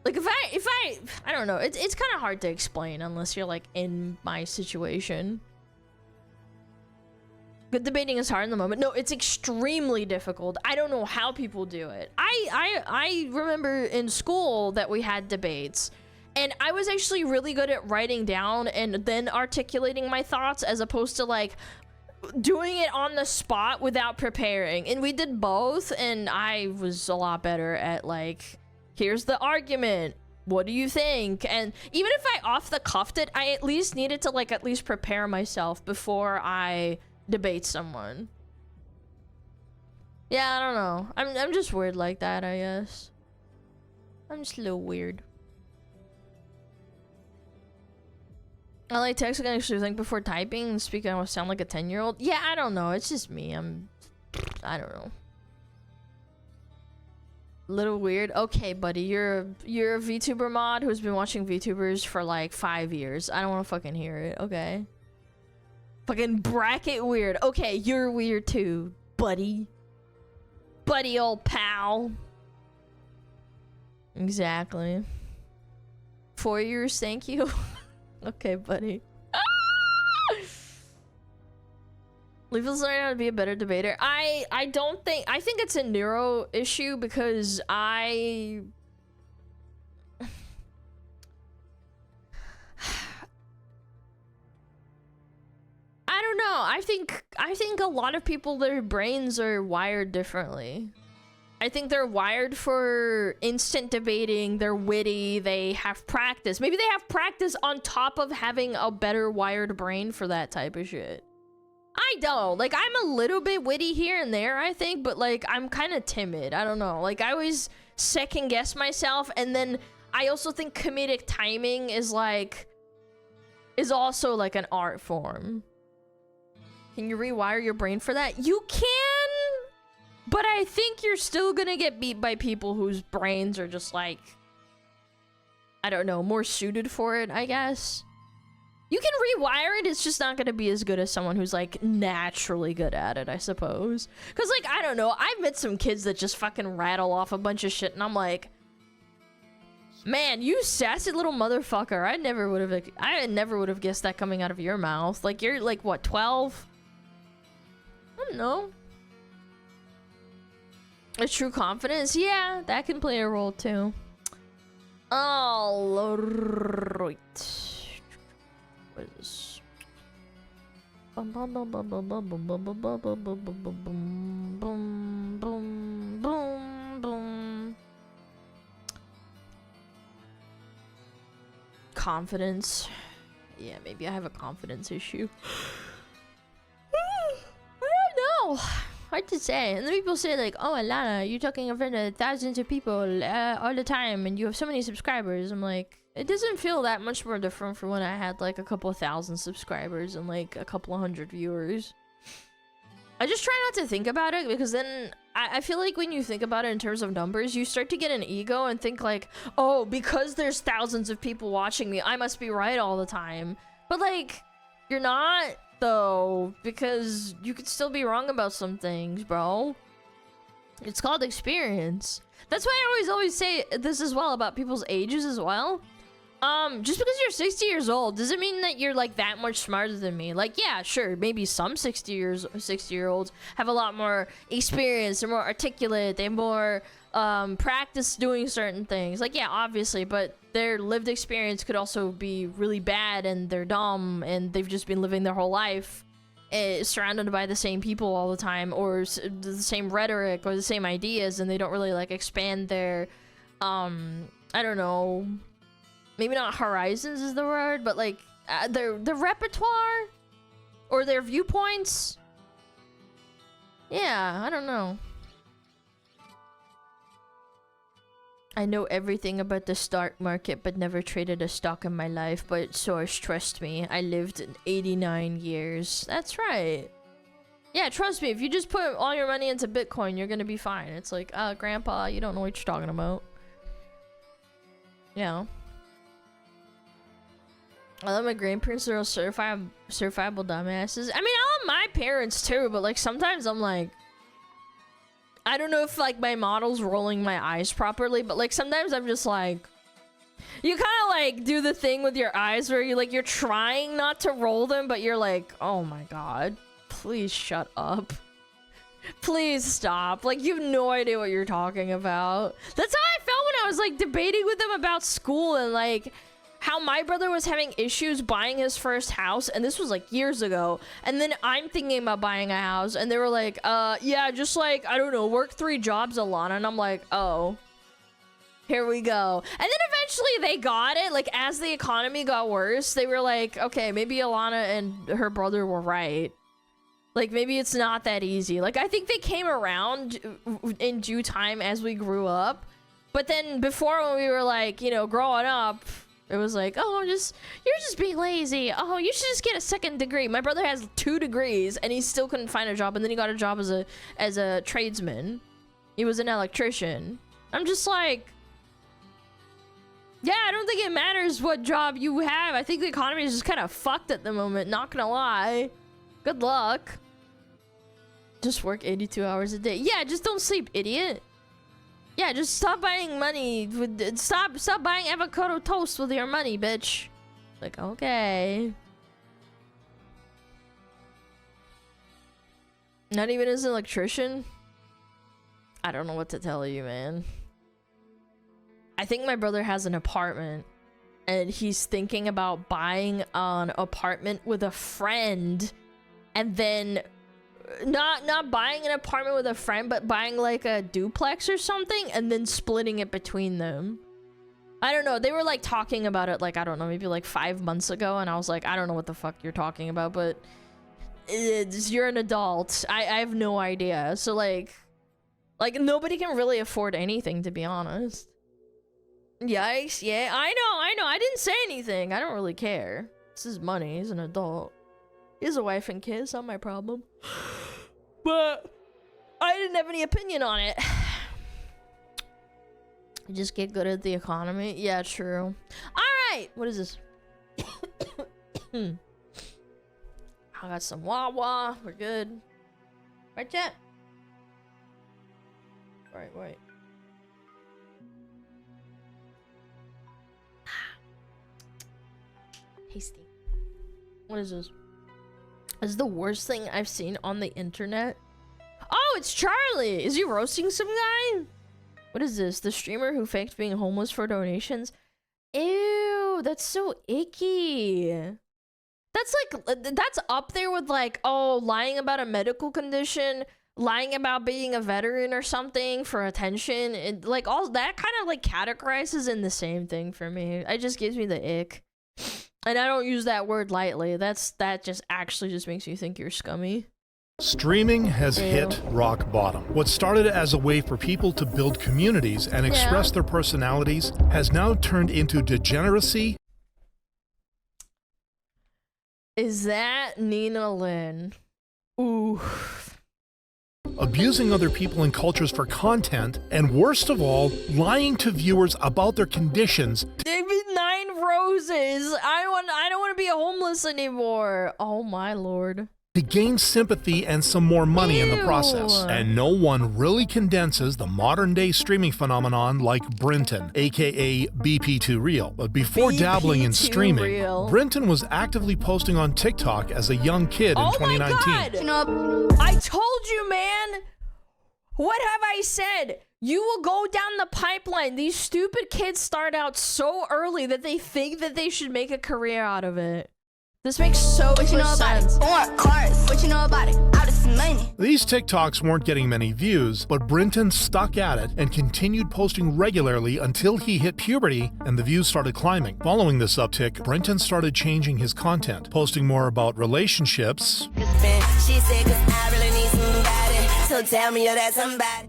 Like if I don't know, it's kind of hard to explain unless you're like in my situation. Good debating is hard in the moment. No, it's extremely difficult. I don't know how people do it. I remember in school that we had debates, and I was actually really good at writing down and then articulating my thoughts as opposed to like doing it on the spot without preparing. And we did both, and I was a lot better at like, here's the argument. What do you think? And even if I off the cuffed it, I at least needed to like at least prepare myself before I debate someone. Yeah, I don't know. I'm just weird like that, I guess. I'm just a little weird. I like texting and actually think before typing and speaking. I will sound like a 10-year-old. Yeah, I don't know. It's just me. I don't know. Little weird. Okay, buddy, you're a VTuber mod who's been watching VTubers for like 5 years. I don't want to fucking hear it. Okay. Fucking bracket weird. Okay, you're weird too, buddy. Buddy, old pal. Exactly. 4 years, thank you. Okay, buddy. Leaflet's learning how to be a better debater. I think it's a neuro issue because I don't know. I think a lot of people, their brains are wired differently. I think they're wired for instant debating, they're witty, they have practice. Maybe they have practice on top of having a better wired brain for that type of shit. I don't. Like, I'm a little bit witty here and there, I think, but like, I'm kind of timid. I don't know. Like, I always second guess myself, and then I also think comedic timing is also like an art form. Can you rewire your brain for that? You can, But I think you're still gonna get beat by people whose brains are just like, I don't know, more suited for it, I guess. You can rewire it, it's just not gonna be as good as someone who's like naturally good at it, I suppose. Cause like, I don't know, I've met some kids that just fucking rattle off a bunch of shit and I'm like, man, you sassy little motherfucker. I never would have guessed that coming out of your mouth. Like, you're like, what, 12? I don't know. A true confidence? Yeah, that can play a role too. All right. What is this? Bum bum bum bum bum bum bum bum bum bum bum bum bum bum bum bum bum. Confidence. Yeah, maybe I have a confidence issue. I don't know. Hard to say. And then people say like, oh, Alana, you're talking in front of thousands of people all the time and you have so many subscribers. I'm like, it doesn't feel that much more different from when I had like a couple of thousand subscribers and like a couple of hundred viewers. I just try not to think about it because then I feel like when you think about it in terms of numbers, you start to get an ego and think like, oh, because there's thousands of people watching me, I must be right all the time. But like, you're not though, because you could still be wrong about some things, bro. It's called experience. That's why I always say this as well about people's ages as well. Just because you're 60 years old doesn't mean that you're like that much smarter than me. Like, yeah, sure, maybe some 60-year-olds have a lot more experience, they're more articulate, they more practice doing certain things. Like, yeah, obviously, but their lived experience could also be really bad and they're dumb and they've just been living their whole life surrounded by the same people all the time, or the same rhetoric or the same ideas, and they don't really like expand their I don't know, maybe not horizons is the word, but like their repertoire or their viewpoints. Yeah, I don't know. I know everything about the stock market but never traded a stock in my life, but source, trust me, I lived in 89 years. That's right. Yeah, trust me, if you just put all your money into Bitcoin, you're gonna be fine. It's like, grandpa, you don't know what you're talking about. Yeah. I love my grandparents, are all certifiable dumbasses. I mean, I love my parents too, but like sometimes I'm like, I don't know if like my model's rolling my eyes properly, but like sometimes I'm just like, you kind of like do the thing with your eyes where you like, you're trying not to roll them, but you're like, oh my god, please shut up. Please stop. Like, you have no idea what you're talking about. That's how I felt when I was like debating with them about school and like how my brother was having issues buying his first house, and this was like years ago, and then I'm thinking about buying a house and they were like, yeah, just like, I don't know, work 3 jobs, Alana. And I'm like, oh, here we go. And then eventually they got it. Like, as the economy got worse, they were like, okay, maybe Alana and her brother were right. Like, maybe it's not that easy. Like, I think they came around in due time as we grew up. But then before, when we were like, you know, growing up, it was like, oh, you're just being lazy. Oh, you should just get a 2nd degree. My brother has 2 degrees and he still couldn't find a job. And then he got a job as a tradesman. He was an electrician. I'm just like, yeah, I don't think it matters what job you have. I think the economy is just kind of fucked at the moment. Not gonna lie. Good luck. Just work 82 hours a day. Yeah, just don't sleep, idiot. Yeah, just stop buying money with stop buying avocado toast with your money, bitch. Like, okay. Not even as an electrician? I don't know what to tell you, man. I think my brother has an apartment and he's thinking about buying an apartment with a friend, and then not buying an apartment with a friend, but buying like a duplex or something and then splitting it between them. I don't know. They were like talking about it like, I don't know, maybe like 5 months ago, and I was like, I don't know what the fuck you're talking about, but you're an adult. I have no idea. So like nobody can really afford anything, to be honest. Yikes. Yeah, I know. I didn't say anything. I don't really care. This is money. He's an adult. He has a wife and kids, not my problem. But I didn't have any opinion on it. Just get good at the economy. Yeah, true. All right, what is this? I got some Wawa. We're good. Right, chat? Wait. Tasty. What is this? This is the worst thing I've seen on the internet. Oh, it's Charlie. Is he roasting some guy? What is this? The streamer who faked being homeless for donations? Ew, that's so icky. That's like, that's up there with like, oh, lying about a medical condition, lying about being a veteran or something for attention. It, like all that kind of like categorizes in the same thing for me. It just gives me the ick. And I don't use that word lightly. That just actually just makes you think you're scummy. Streaming has hit rock bottom. What started as a way for people to build communities and express their personalities has now turned into degeneracy. Is that Nina Lynn? Ooh. Abusing other people and cultures for content, and worst of all, lying to viewers about their conditions. Give me 9 roses. I don't want to be homeless anymore. Oh my lord. To gain sympathy and some more money in the process. And no one really condenses the modern day streaming phenomenon like Brinton, aka BP2Real. But before dabbling in streaming, Brinton was actively posting on TikTok as a young kid in 2019. My God. I told you, man. What have I said? You will go down the pipeline. These stupid kids start out so early that they think that they should make a career out of it. This makes so much sense. What you know about it? Out of some money. These TikToks weren't getting many views, but Brinton stuck at it and continued posting regularly until he hit puberty and the views started climbing. Following this uptick, Brinton started changing his content, posting more about relationships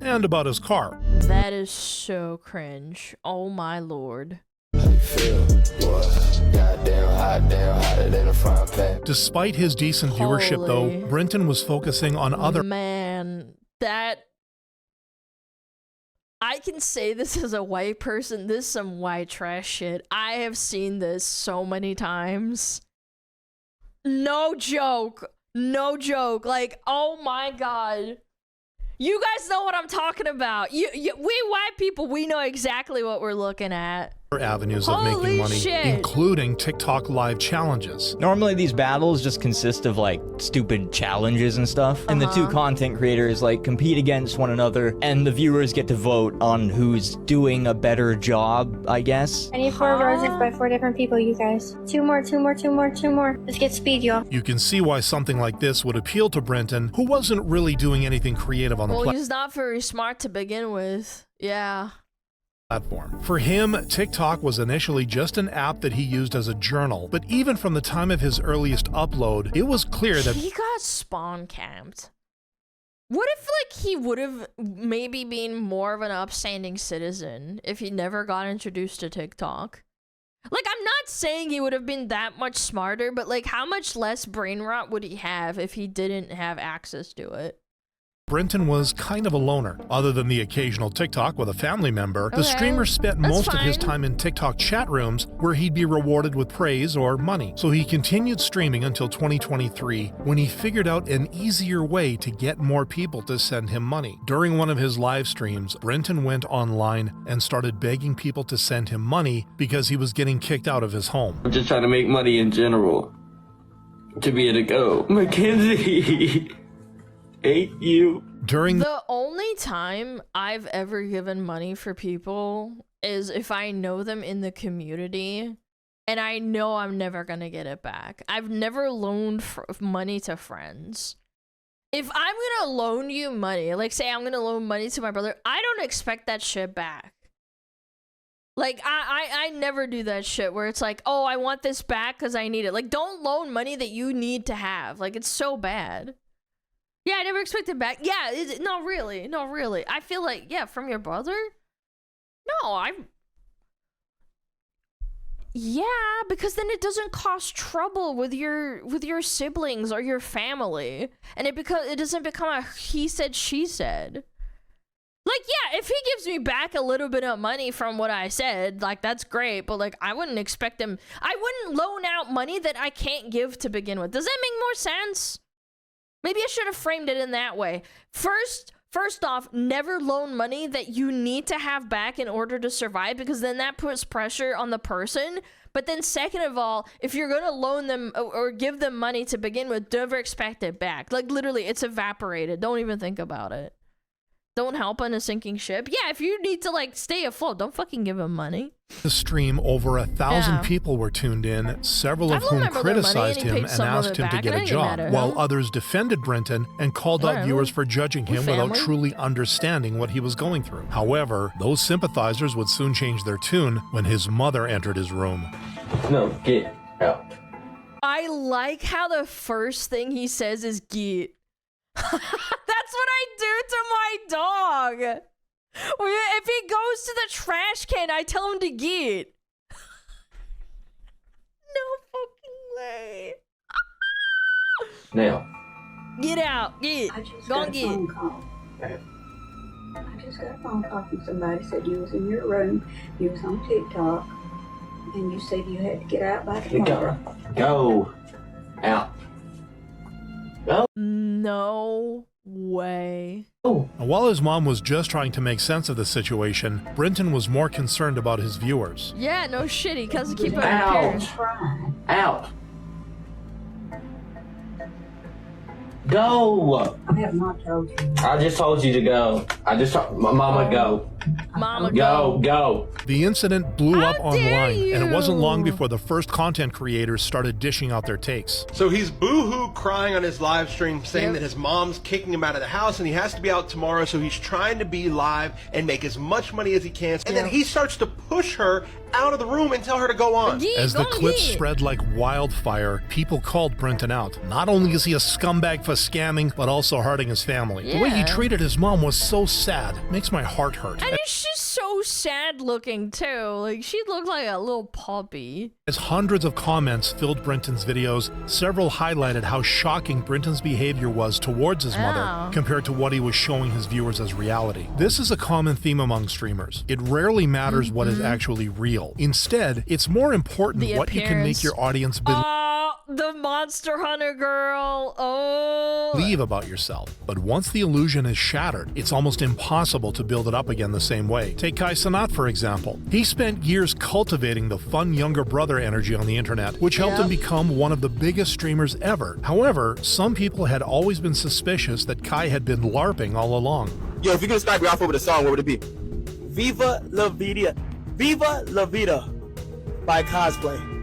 and about his car. That is so cringe. Oh my lord. Despite his decent viewership, though, Brinton was focusing on other. Man, that. I can say this as a white person. This is some white trash shit. I have seen this so many times. No joke. No joke. Like, oh my god. You guys know what I'm talking about. We white people, we know exactly what we're looking at. Avenues of making money, including TikTok live challenges. Normally these battles just consist of like stupid challenges and stuff, and the two content creators like compete against one another, and the viewers get to vote on who's doing a better job, I guess. I need 4 roses by 4 different people, you guys. 2 more. Let's get speed, y'all. You can see why something like this would appeal to Brinton, who wasn't really doing anything creative on the platform. Well, he's not very smart to begin with. Yeah. Platform. For him, TikTok was initially just an app that he used as a journal, but even from the time of his earliest upload, it was clear that he got spawn camped. What if like he would have maybe been more of an upstanding citizen if he never got introduced to TikTok? Like, I'm not saying he would have been that much smarter, but like how much less brain rot would he have if he didn't have access to it? Brinton was kind of a loner. Other than the occasional TikTok with a family member, the streamer spent most of his time in TikTok chat rooms where he'd be rewarded with praise or money. So he continued streaming until 2023, when he figured out an easier way to get more people to send him money. During one of his live streams, Brinton went online and started begging people to send him money because he was getting kicked out of his home. I'm just trying to make money in general. To be able to go. Mackenzie! Hate you. The only time I've ever given money for people is if I know them in the community and I know I'm never gonna get it back. I've never loaned money to friends. If I'm gonna loan you money, like say I'm gonna loan money to my brother, I don't expect that shit back. Like, I never do that shit where it's like, oh, I want this back because I need it. Like, don't loan money that you need to have. Like, it's so bad. Yeah, I never expected back. Yeah, no, really. I feel like, yeah, from your brother? No, Yeah, because then it doesn't cause trouble with your siblings or your family, and it doesn't become a he said she said. Like, yeah, if he gives me back a little bit of money from what I said, like, that's great, but, like, I wouldn't expect him... I wouldn't loan out money that I can't give to begin with. Does that make more sense? Maybe I should have framed it in that way. First off, never loan money that you need to have back in order to survive, because then that puts pressure on the person. But then second of all, if you're gonna loan them or give them money to begin with, never expect it back. Like, literally, it's evaporated. Don't even think about it. Don't help on a sinking ship. Yeah, if you need to, like, stay afloat, don't fucking give him money. The stream, over 1,000 people were tuned in, several of whom criticized him and asked him to get a job, while others defended Brenton and called out viewers for judging him without truly understanding what he was going through. However, those sympathizers would soon change their tune when his mother entered his room. No, get out. I like how the first thing he says is get. That's what I do to my dog. If he goes to the trash can, I tell him to get. No fucking way. Now. Get out. Get. Go and get. I just got a phone call from somebody said you was in your room, you was on TikTok, and you said you had to get out by tomorrow. Go. Out. Go. No way. While his mom was just trying to make sense of the situation, Brenton was more concerned about his viewers. Yeah, no shit, he doesn't keep up with Out. Out. Go. I have not told you. I just told you to go. I just told my mama go. Mama go. The incident blew up online, and it wasn't long before the first content creators started dishing out their takes. So he's boo-hoo crying on his live stream saying that his mom's kicking him out of the house and he has to be out tomorrow, so he's trying to be live and make as much money as he can. And then he starts to push her out of the room and tell her to go on. As the clip spread like wildfire, people called Brenton out. Not only is he a scumbag for scamming, but also hurting his family. The way he treated his mom was so sad. Makes my heart hurt. And she's so sad looking too. Like, she looked like a little puppy. As hundreds of comments filled Brenton's videos, several highlighted how shocking Brenton's behavior was towards his mother compared to what he was showing his viewers as reality. This is a common theme among streamers. It rarely matters what is actually real. Instead, it's more important what you can make your audience believe. The Monster Hunter girl. Believe about yourself. But once the illusion is shattered, it's almost impossible to build it up again the same way. Take Kai Cenat, for example. He spent years cultivating the fun younger brother energy on the internet, which helped him become one of the biggest streamers ever. However, some people had always been suspicious that Kai had been LARPing all along. Yo, if you're gonna start me off with a song, what would it be? Viva La Vida. Viva La Vida by Cosplay.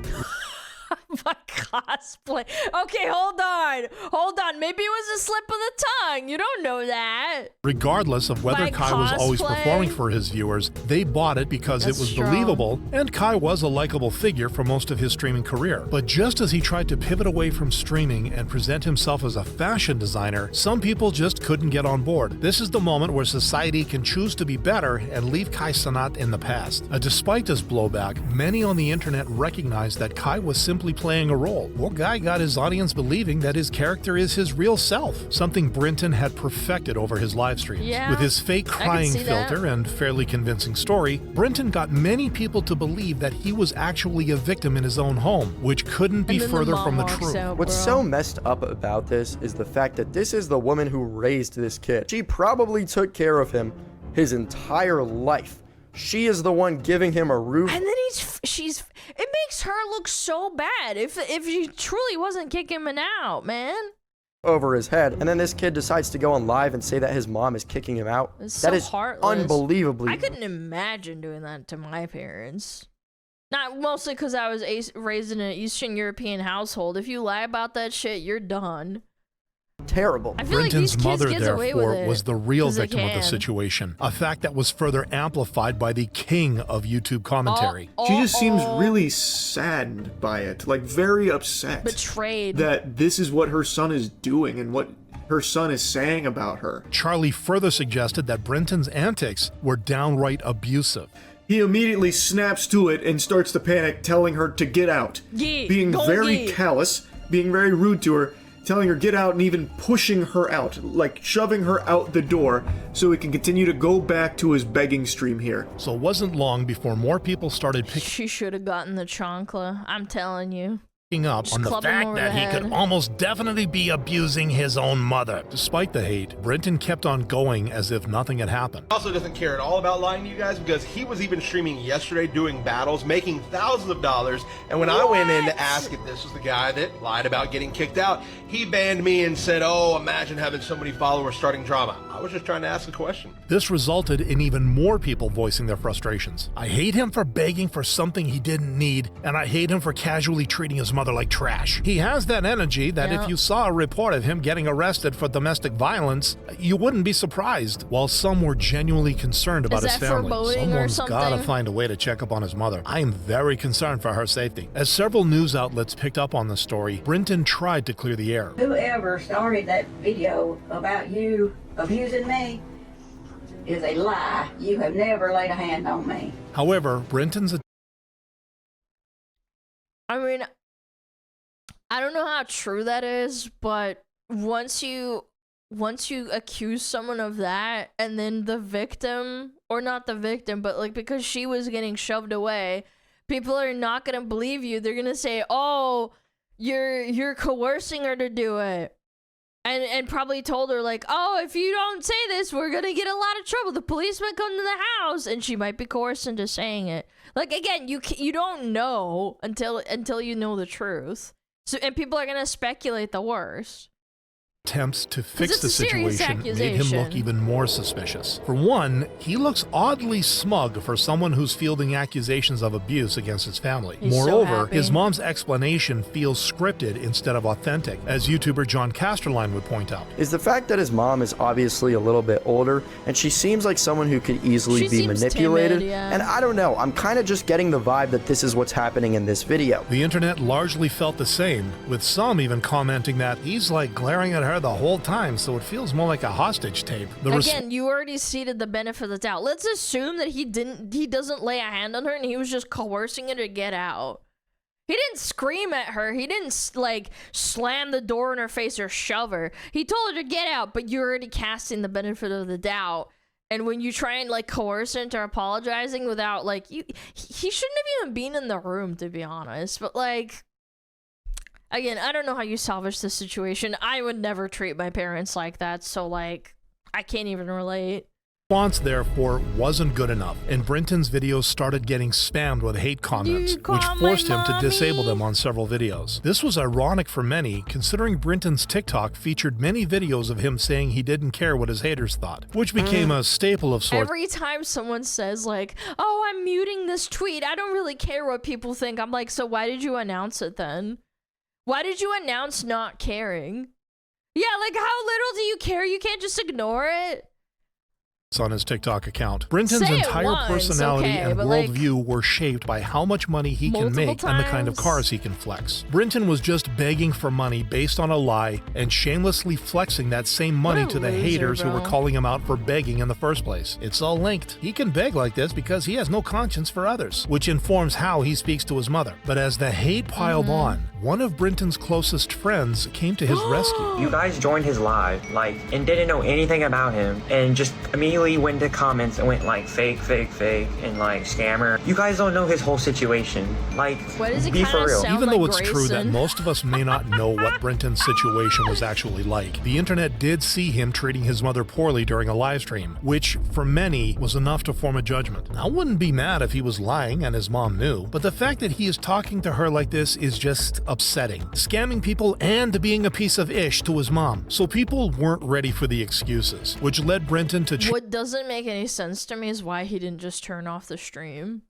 My cosplay. Okay, hold on. Maybe it was a slip of the tongue. You don't know that. Regardless of whether Kai was always performing for his viewers, they bought it because it was believable, and Kai was a likable figure for most of his streaming career. But just as he tried to pivot away from streaming and present himself as a fashion designer, some people just couldn't get on board. This is the moment where society can choose to be better and leave Kai Cenat in the past. Despite this blowback, many on the internet recognized that Kai was simply playing a role. Poor guy got his audience believing that his character is his real self, something Brenton had perfected over his live streams. With his fake crying filter and fairly convincing story, Brenton got many people to believe that he was actually a victim in his own home, which couldn't be further from the truth. What's so messed up about this is the fact that this is the woman who raised this kid. She probably took care of him his entire life. She is the one giving him a roof. And then it makes her look so bad if she truly wasn't kicking him out, man. Over his head, and then this kid decides to go on live and say that his mom is kicking him out. That is unbelievably. I couldn't imagine doing that to my parents. Not mostly because I was raised in an Eastern European household. If you lie about that shit, you're done. Terrible. Brenton's mother, therefore, was the real victim of the situation, a fact that was further amplified by the king of YouTube commentary. She just seems really saddened by it, like very upset. Betrayed. That this is what her son is doing and what her son is saying about her. Charlie further suggested that Brenton's antics were downright abusive. he immediately snaps to it and starts to panic, telling her to get out. Being very callous, being very rude to her, telling her get out and even pushing her out, like shoving her out the door so he can continue to go back to his begging stream here. So it wasn't long before more people started picking She should have gotten the chancla, I'm telling you. up on the fact that he could almost definitely be abusing his own mother. Despite the hate, Brenton kept on going as if nothing had happened. He also doesn't care at all about lying to you guys because he was even streaming yesterday doing battles, making thousands of dollars, and when I went in to ask if this was the guy that lied about getting kicked out, he banned me and said, oh, imagine having so many followers starting drama. I was just trying to ask a question. This resulted in even more people voicing their frustrations. I hate him for begging for something he didn't need, and I hate him for casually treating his mother like trash. He has that energy that if you saw a report of him getting arrested for domestic violence, you wouldn't be surprised. While some were genuinely concerned about his family, someone's gotta find a way to check up on his mother. I am very concerned for her safety. As several news outlets picked up on the story, Brenton tried to clear the air. Whoever started that video about you abusing me is a lie. You have never laid a hand on me. However, Brenton's I mean, I don't know how true that is, but once you accuse someone of that and then the victim, or not the victim, but like because she was getting shoved away, people are not going to believe you. They're going to say, "Oh, you're coercing her to do it." And probably told her like, "Oh, if you don't say this, we're going to get a lot of trouble. The police might come to the house," and she might be coerced into saying it. Like again, you don't know until you know the truth. So, and people are gonna speculate the worst. Attempts to fix the situation made him look even more suspicious. For one, he looks oddly smug for someone who's fielding accusations of abuse against his family. Moreover, his mom's explanation feels scripted instead of authentic, as YouTuber John Casterline would point out. Is the fact that his mom is obviously a little bit older, and she seems like someone who could easily be manipulated. Timid, yeah. And I don't know, I'm kind of just getting the vibe that this is what's happening in this video. The internet largely felt the same, with some even commenting that he's like glaring at her the whole time, so it feels more like a hostage tape. Again, you already ceded the benefit of the doubt. Let's assume that he doesn't lay a hand on her and he was just coercing her to get out. He didn't scream at her. He didn't like slam the door in her face or shove her. He told her to get out, but you're already casting the benefit of the doubt. And when you try and like coerce her into apologizing without like he shouldn't have even been in the room, to be honest. But like, again, I don't know how you salvage this situation. I would never treat my parents like that, so like, I can't even relate. Response, therefore, wasn't good enough, and Brenton's videos started getting spammed with hate comments, which forced him to disable them on several videos. This was ironic for many, considering Brenton's TikTok featured many videos of him saying he didn't care what his haters thought, which became a staple of sorts. Every time someone says like, "Oh, I'm muting this tweet, I don't really care what people think," I'm like, so why did you announce it then? Why did you announce not caring? Yeah, like how little do you care? You can't just ignore it. On his TikTok account. Brenton's entire personality and worldview were shaped by how much money he can make and the kind of cars he can flex. Brenton was just begging for money based on a lie and shamelessly flexing that same money to the haters who were calling him out for begging in the first place. It's all linked. He can beg like this because he has no conscience for others, which informs how he speaks to his mother. But as the hate piled on, one of Brenton's closest friends came to his rescue. You guys joined his live, and didn't know anything about him, and just immediately went to comments and went like fake, and like scammer. You guys don't know his whole situation. Like, be for real. Even though it's true that most of us may not know what Brenton's situation was actually like, the internet did see him treating his mother poorly during a live stream, which for many was enough to form a judgment. I wouldn't be mad if he was lying and his mom knew, but the fact that he is talking to her like this is just upsetting, scamming people and being a piece of ish to his mom. So people weren't ready for the excuses, which led Brenton to what doesn't make any sense to me is why he didn't just turn off the stream.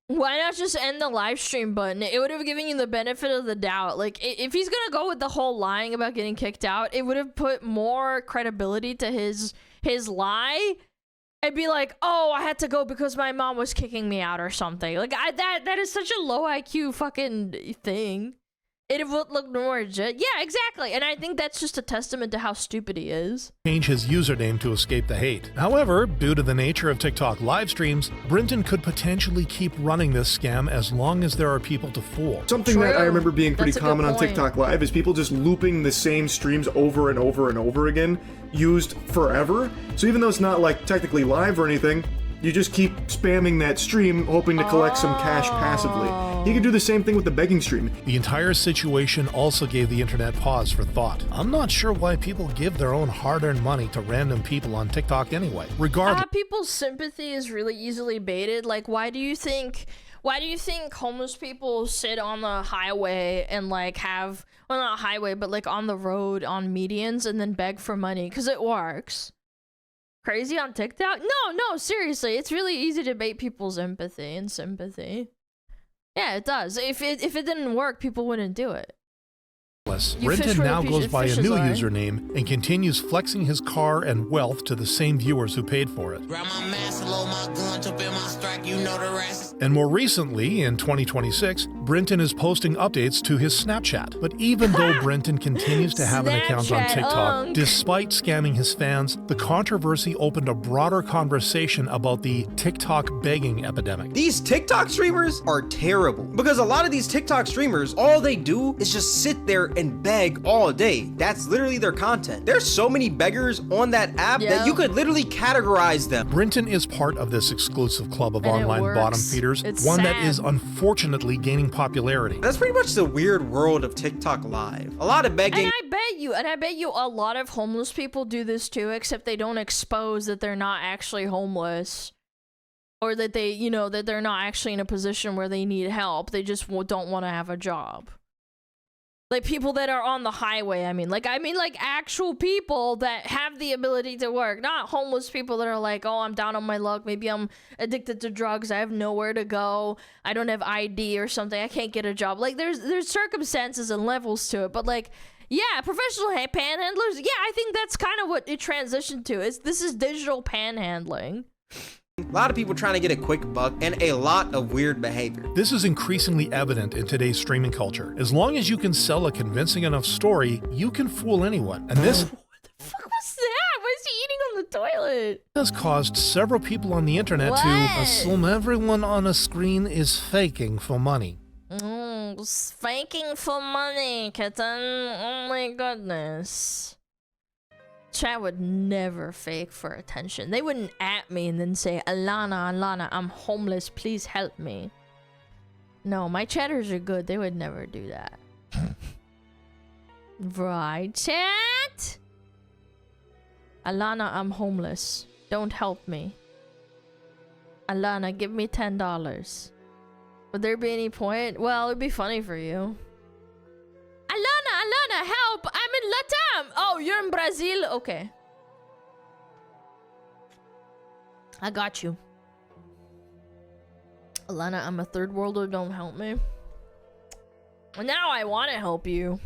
Why not just end the live stream button? It would have given you the benefit of the doubt. Like, if he's gonna go with the whole lying about getting kicked out, it would have put more credibility to his lie. And be like, "Oh, I had to go because my mom was kicking me out," or something. Like, that is such a low IQ fucking thing. it would look more legit. Yeah, exactly. And I think that's just a testament to how stupid he is. Change his username to escape the hate. However, due to the nature of TikTok live streams, Brinton could potentially keep running this scam as long as there are people to fool. Something that I remember being pretty common on TikTok Live is people just looping the same streams over and over and over again, used forever. So even though it's not like technically live or anything, you just keep spamming that stream, hoping to collect some cash passively. You can do the same thing with the begging stream. The entire situation also gave the internet pause for thought. I'm not sure why people give their own hard-earned money to random people on TikTok anyway. Regardless, people's sympathy is really easily baited. Like, why do you think homeless people sit on the highway and like have, well, not highway, but like on the road on medians and then beg for money? Because it works. Crazy on TikTok? No, seriously, it's really easy to bait people's empathy and sympathy. Yeah, it does. If it didn't work, people wouldn't do it. Brinton now goes by a new username and continues flexing his car and wealth to the same viewers who paid for it. And more recently, in 2026, Brinton is posting updates to his Snapchat. But even though Brinton continues to have an account on TikTok, despite scamming his fans, the controversy opened a broader conversation about the TikTok begging epidemic. These TikTok streamers are terrible because a lot of these TikTok streamers, all they do is just sit there and beg all day. That's literally their content. There's so many beggars on that app that you could literally categorize them. Brinton is part of this exclusive club of online bottom feeders, one that is unfortunately gaining popularity. That's pretty much the weird world of TikTok Live. A lot of begging. And I bet you a lot of homeless people do this too, except they don't expose that they're not actually homeless. Or that they, you know, that they're not actually in a position where they need help. They just don't want to have a job. Like people that are on the highway, I mean like actual people that have the ability to work, not homeless people that are like, oh, I'm down on my luck, maybe I'm addicted to drugs, I have nowhere to go, I don't have ID or something, I can't get a job. Like there's circumstances and levels to it, but like, yeah, professional panhandlers, yeah, I think that's kind of what it transitioned to. This is digital panhandling. A lot of people trying to get a quick buck and a lot of weird behavior. This is increasingly evident in today's streaming culture. As long as you can sell a convincing enough story, you can fool anyone. And this... What the fuck was that? Why is he eating on the toilet? Has caused several people on the internet to assume everyone on a screen is faking for money. Faking for money, kitten. Oh my goodness. Chat would never fake for attention. They wouldn't at me and then say, Alana, I'm homeless, please help me. No, my chatters are good. They would never do that. Right, chat? Alana, I'm homeless. Don't help me. Alana, give me $10. Would there be any point? Well, it'd be funny for you. Alana, help! I'm in Latam! Oh, you're in Brazil? Okay. I got you. Alana, I'm a third worlder, don't help me. Now I want to help you.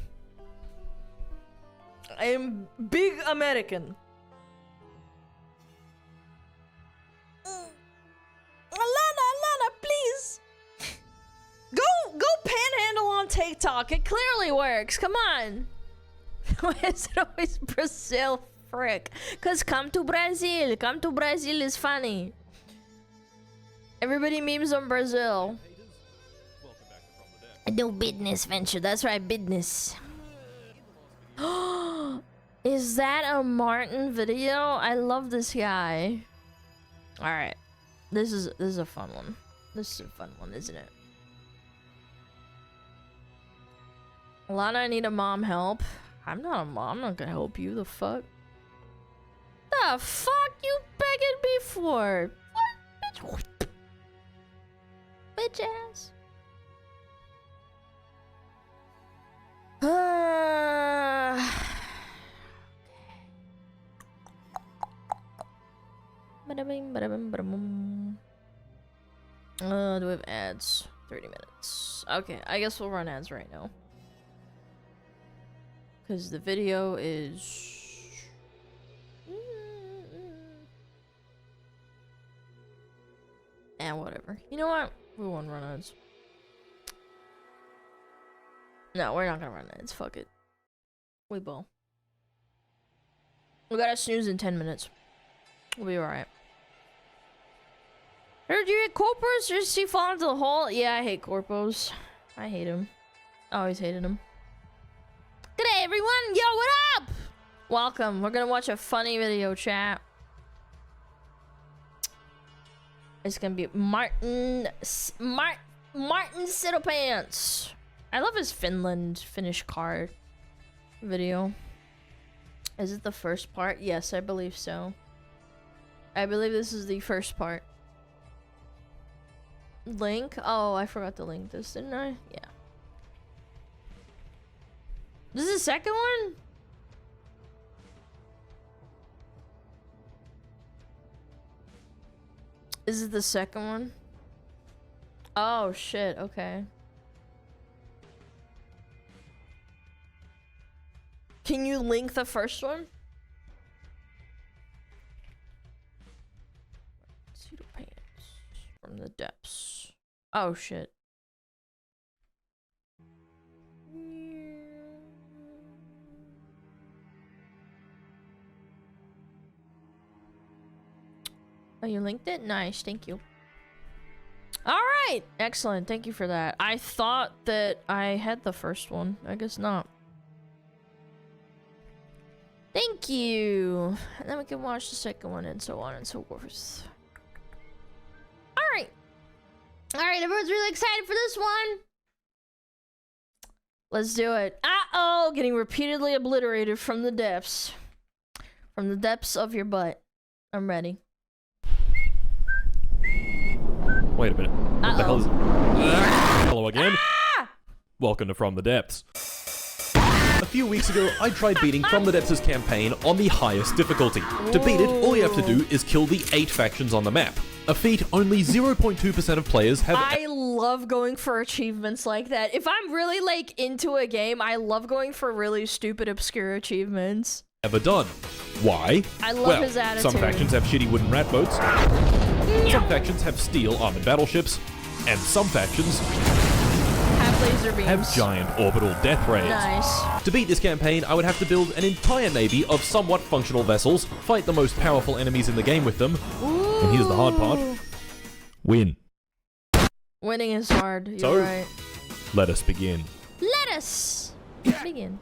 I am big American. Alana, please! Go panhandle on TikTok. It clearly works. Come on. Why is it always Brazil? Frick. Because come to Brazil. Come to Brazil is funny. Everybody memes on Brazil. I do business venture. That's right, business. Is that a Martin video? I love this guy. Alright. This is a fun one. This is a fun one, isn't it? Alana, I need a mom help. I'm not a mom. I'm not gonna help you. The fuck? The fuck you begging me for? What? Bitch ass. Do we have ads? 30 minutes. Okay, I guess we'll run ads right now. Because the video is... whatever. You know what? We won't run ads. No, we're not gonna run it. It's fuck it. We will. We gotta snooze in 10 minutes. We'll be alright. Heard you hate corpos? Just see fall into the hole? Yeah, I hate corpos. I hate him. I always hated him. G'day everyone! Yo, what up? Welcome. We're gonna watch a funny video, chat. It's gonna be Martin Siddlepants. I love his Finnish card video. Is it the first part? Yes, I believe so. I believe this is the first part. Link? Oh, I forgot to link this, didn't I? Yeah. This is the second one? Is it the second one? Oh, shit. Okay. Can you link the first one? Pseudo-pants from the depths. Oh, shit. Oh, you linked it? Nice, thank you. Alright! Excellent, thank you for that. I thought that I had the first one. I guess not. Thank you! And then we can watch the second one and so on and so forth. Alright! Alright, everyone's really excited for this one! Let's do it. Uh-oh! Getting repeatedly obliterated from the depths. From the depths of your butt. I'm ready. Wait a minute. What the hell is... Hello again. Welcome to From the Depths. A few weeks ago, I tried beating From the Depths' campaign on the highest difficulty. To beat it, all you have to do is kill the 8 factions on the map. A feat only 0.2% of players have... I love going for achievements like that. If I'm really, like, into a game, I love going for really stupid, obscure achievements. ...ever done. Why? I love his attitude. Some factions have shitty wooden rat boats. Some factions have steel armored battleships. And some factions... have laser beams. Have giant orbital death rays. Nice. To beat this campaign, I would have to build an entire navy of somewhat functional vessels, fight the most powerful enemies in the game with them, and here's the hard part. Win. Winning is hard, you're right. Let us begin. Let us begin.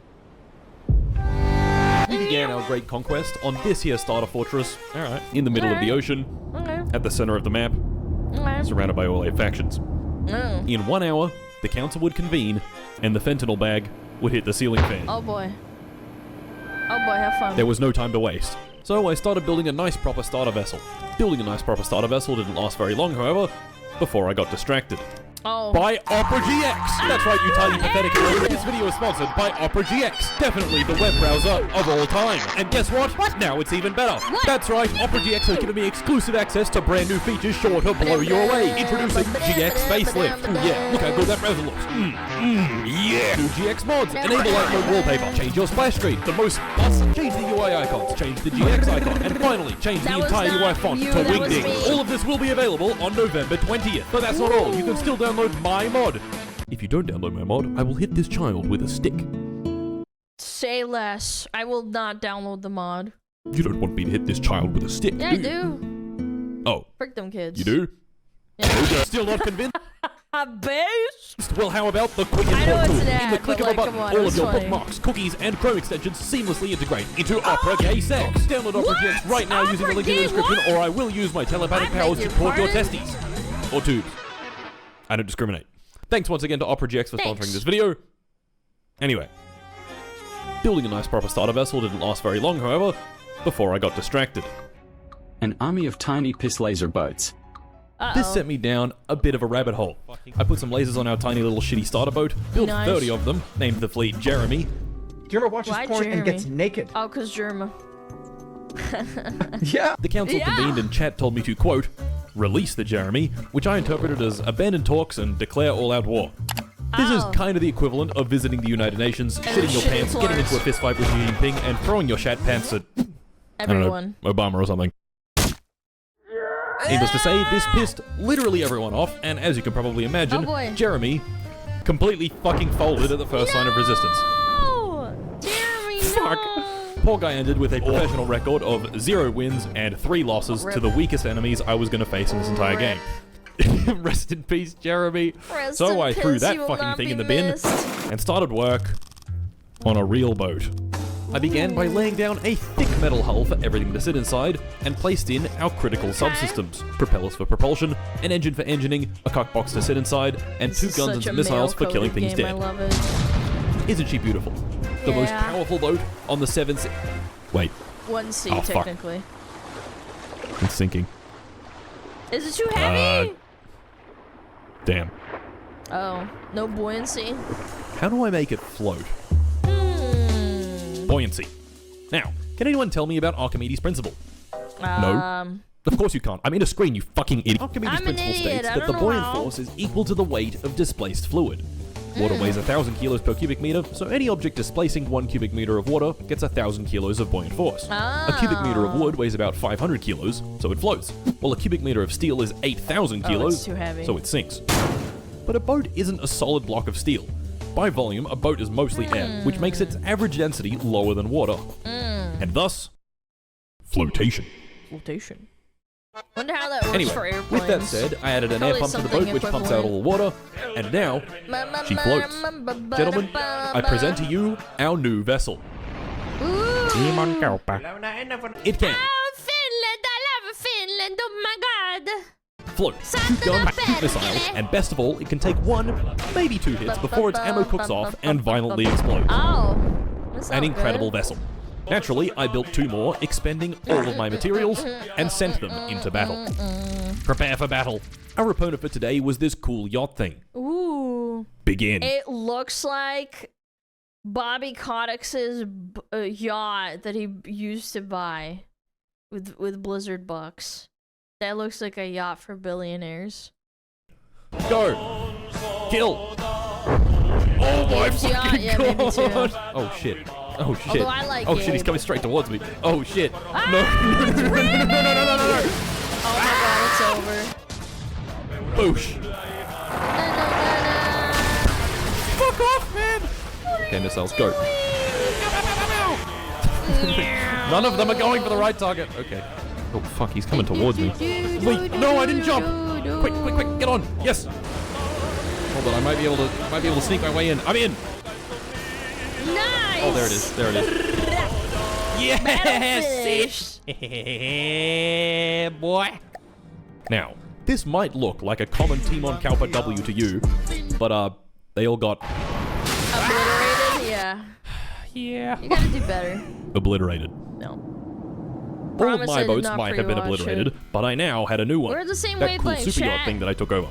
We began our great conquest on this here starter fortress, in the middle of the ocean, at the center of the map, surrounded by all 8 factions. In 1 hour, the council would convene, and the fentanyl bag would hit the ceiling fan. Oh boy. Oh boy, have fun. There was no time to waste. So I started building a nice proper starter vessel. Building a nice proper starter vessel didn't last very long, however, before I got distracted. By Opera GX! That's right, you tiny pathetic. This video is sponsored by Opera GX, definitely the web browser of all time. And guess what? Now it's even better. That's right, Opera GX has given me exclusive access to brand new features sure to blow you away. Introducing GX Facelift. Ooh, yeah, look how good that browser looks. Yeah! New GX mods, enable light mode wallpaper, change your splash screen, the most awesome, change the UI icons, change the GX icon, and finally, change the entire UI font to Wingding. All of this will be available on November 20th. But that's not all, you can still download my mod. If you don't download my mod, I will hit this child with a stick. Say less. I will not download the mod. You don't want me to hit this child with a stick, Yeah, do I you? do. Oh. Frick them kids. You do? Yeah. Still not convinced? Base? Well, how about the quick I know import it's tool? an ad, In the click but, of a like, button, come on, all of it's your funny. bookmarks, cookies, and Chrome extensions seamlessly integrate into Opera Gay Sex. Download Opera GX right now using the link in the description, or I will use my telepathic powers to port your testes. Or tubes. I don't discriminate. Thanks once again to Opera GX for sponsoring this video. Anyway. Building a nice proper starter vessel didn't last very long, however, before I got distracted. An army of tiny piss laser boats. This sent me down a bit of a rabbit hole. I put some lasers on our tiny little shitty starter boat, built 30 of them, named the fleet Jeremy. Jeremy watches porn and gets naked. Oh, cause Jeremy. Yeah. The council convened and chat told me to, quote, release the Jeremy, which I interpreted as abandon talks and declare all-out war. This is kind of the equivalent of visiting the United Nations, shitting your pants, getting into a fistfight with Xi Jinping, and throwing your shat pants at, everyone. I don't know, Obama or something. Needless to say, this pissed literally everyone off, and as you can probably imagine, Jeremy completely fucking folded at the first sign of resistance. Jeremy, Fuck. Poor guy ended with a professional record of 0 wins and 3 losses to the weakest enemies I was going to face in this entire game. Rest in peace, Jeremy. So I threw that fucking thing in the bin and started work on a real boat. I began by laying down a thick metal hull for everything to sit inside and placed in our critical subsystems. Propellers for propulsion, an engine for engineering, a cock box to sit inside, and 2 guns and some missiles for killing things dead. I love it. Isn't she beautiful? The most powerful boat on the 7 sea. Wait. 1C, technically. It's sinking. Is it too heavy? Damn. Oh, no buoyancy. How do I make it float? Buoyancy. Now, can anyone tell me about Archimedes' principle? No. Of course you can't. I'm in a screen, you fucking idiot. Archimedes' principle states that the buoyant force is equal to the weight of displaced fluid. Water weighs 1,000 kilos per cubic meter, so any object displacing 1 cubic meter of water gets 1,000 kilos of buoyant force. A cubic meter of wood weighs about 500 kilos, so it floats. While a cubic meter of steel is 8,000 kilos, it's too heavy. So it sinks. But a boat isn't a solid block of steel. By volume, a boat is mostly air, which makes its average density lower than water. And thus, flotation. Flotation. Wonder how that works Anyway, for airplanes. with that said, I added an air pump to the boat which pumps out all the water, and now she floats. Gentlemen, I present to you our new vessel. Demon Kalpa. It can Finland, I love Finland, oh my god. float, 2 guns, 2 missiles, and best of all, it can take 1, maybe 2 hits before its ammo cooks off and violently explodes. Oh, An incredible vessel. Naturally, I built 2 more, expending all of my materials, and sent them into battle. Prepare for battle. Our opponent for today was this cool yacht thing. Ooh. Begin. It looks like Bobby Kotick's yacht that he used to buy with Blizzard bucks. That looks like a yacht for billionaires. Go. Kill. Oh my fucking god. Oh shit. Oh shit. Although I like oh shit, he's coming straight towards me. Oh shit. No. No. Oh my god, it's over. Boosh. Fuck off, man. Okay, missiles, go. None of them are going for the right target. Okay. Oh fuck, he's coming towards me. Wait, no, I didn't jump. Quick, get on. Yes. Hold on, I might be able to sneak my way in. I'm in. Nice. Oh, there it is. Yes. Yeah, boy. Now, this might look like a common Timon Kalpa W to you, but they all got obliterated. Yeah. Yeah. You gotta do better. Obliterated. No. All of my boats might have been obliterated, but I now had a new one. We're the same that way cool playing super yacht chat. thing that I took over.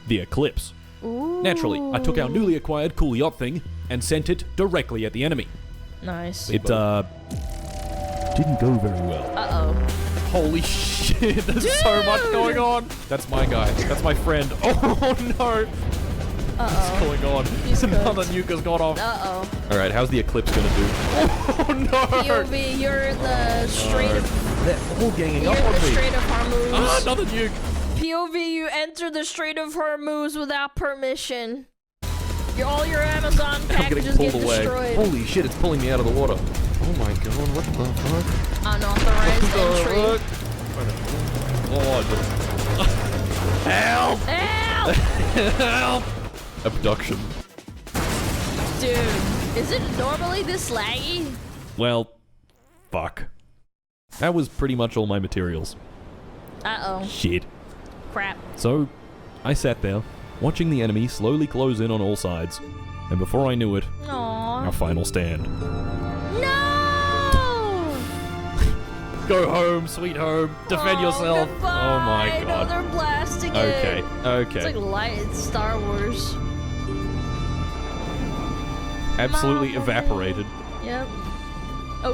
The Eclipse. Ooh. Naturally, I took our newly acquired cool yacht thing and sent it directly at the enemy. Nice. It, didn't go very well. Uh-oh. Holy shit, there's so much going on. That's my guy. That's my friend. Oh, no. What's going on? Another nuke has gone off. Uh-oh. All right, how's the Eclipse gonna do? Oh, no. POV, you're in the Strait of... They're all ganging up You're in on the me. Strait of Hormuz. Ah, another nuke. POV, you enter the Strait of Hormuz without permission. All your Amazon packages get destroyed. Holy shit, it's pulling me out of the water. Oh my god, what the fuck? Unauthorized entry. God. Help! Help! Help! Abduction. Dude, is it normally this laggy? Well, fuck. That was pretty much all my materials. Uh-oh. Shit. Crap. So, I sat there, watching the enemy slowly close in on all sides, and before I knew it, Aww. our final stand. No! Go home, sweet home. Defend yourself. Goodbye. Oh my god. No, they're blasting Okay, it. okay. It's like light Star Wars. Absolutely evaporated. Yep.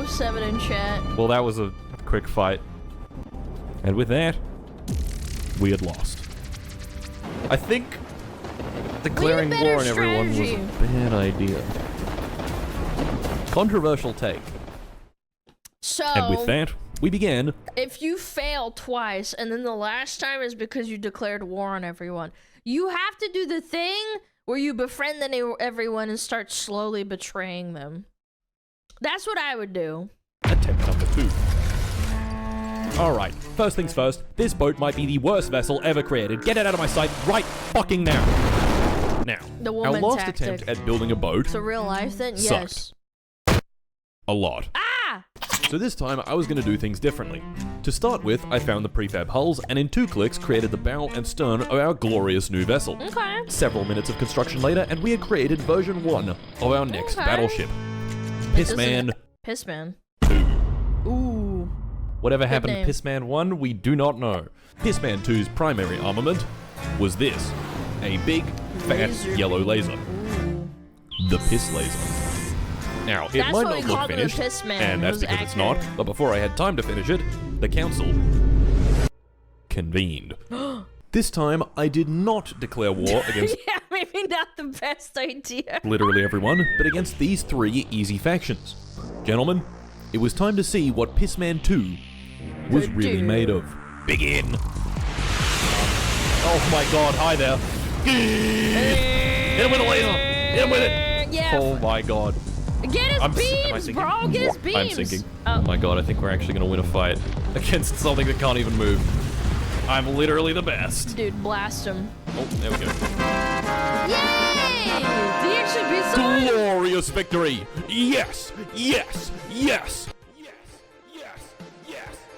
07 in chat. Well, that was a quick fight. And with that, we had lost. I think declaring war on everyone was a bad idea. Controversial take. So, and with that, we began. If you fail twice, and then the last time is because you declared war on everyone, you have to do the thing where you befriend everyone and start slowly betraying them. That's what I would do. Attempt number 2. Alright, first things first, this boat might be the worst vessel ever created. Get it out of my sight right fucking now. Now, the our woman last tactic. attempt at building a boat So real life then? sucked. Yes. A lot. Ah! So this time I was going to do things differently. To start with, I found the prefab hulls and in 2 clicks created the bow and stern of our glorious new vessel. Okay. Several minutes of construction later and we had created version 1 of our next battleship. Pissman. Pissman. 2. Ooh. Whatever Good happened name. to Pissman 1, we do not know. Pissman 2's primary armament was this. A big, fat, yellow laser. The piss laser. Now, it That's might what we not look called it, finished, the Pissman. and It that's was because it's not, accurate. but before I had time to finish it, the council convened. This time, I did not declare war against Yeah, maybe not the best idea. literally everyone, but against these 3 easy factions. Gentlemen, it was time to see what Pissman 2 was really made of. Begin! Oh my god, hi there. Hit him with a laser! Hit him with it! Yeah. Oh my god. Get his Am I beams, sinking? bro! Get his beams! I'm sinking. Oh my god, I think we're actually gonna win a fight against something that can't even move. I'm literally the best. Dude, blast him. Oh, there we go. Yay! Did he actually beat someone? Glorious victory! Yes! Yes! Yes!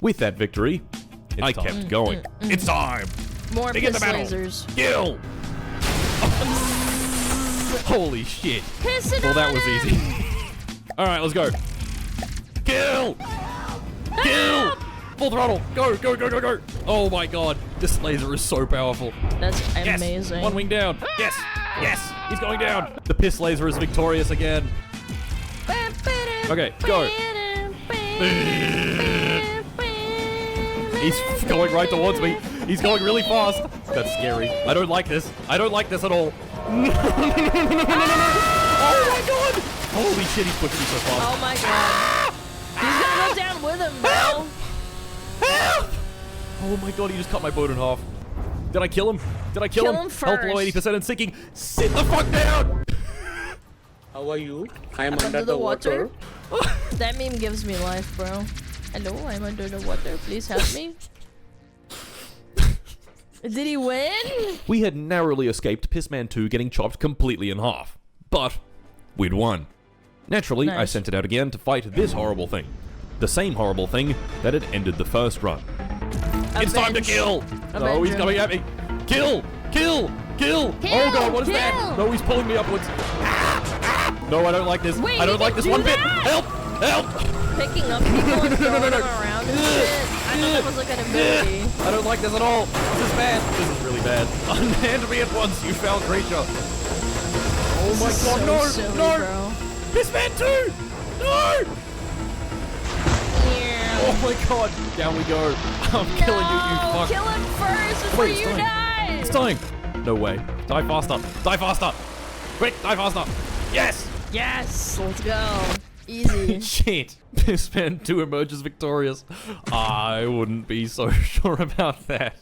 With that victory, I kept going. It's time! More Begin piss the battle. lasers. Kill! Holy shit. Piss it Well, that on was him. easy. Alright, let's go. Kill! Kill! Full throttle! Go, go, go, go, go! Oh my god, this laser is so powerful. That's Yes! amazing. One wing down. Yes! Yes! He's going down. The piss laser is victorious again. Okay, go. He's going right towards me. He's going really fast. That's scary. I don't like this. I don't like this at all. Oh my god! Holy shit, he's pushing me so fast. Oh my god. He's gonna go down with him, bro. Help! Oh my god, he just cut my boat in half. Did I kill him? Did I kill him? Kill him Health below first. 80% and sinking. Sit the fuck down! How are you? I am I'm under the water. That meme gives me life, bro. Hello, I'm under the water. Please help me. Did he win? We had narrowly escaped Pissman 2 getting chopped completely in half. But we'd won. Naturally, I Nice. sent it out again to fight this horrible thing. The same horrible thing that had ended the first run. It's time to Avenge. kill! No, Avenge he's him. coming at me. Kill! Kill! Kill! Oh god, what is that? Kill! No, he's pulling me upwards. No, I don't like this. Wait, I don't you like can this do one bit. that? Help! Help! Picking up people and No, no, throwing no. them around and shit. I thought that was like an ability. I don't like this at all. This is bad. This is really bad. Unhand me at once, you foul creature. Oh my This is god, so no! silly, No! bro. Pissman 2! No! Oh my god, down we go. I'm killing you, you fuck. Kill him first before Wait, it's you dying. die. It's dying. No way. Die faster. Die faster. Quick, die faster. Yes! Yes, let's go. Easy. Shit. Pissman 2 emerges victorious. I wouldn't be so sure about that.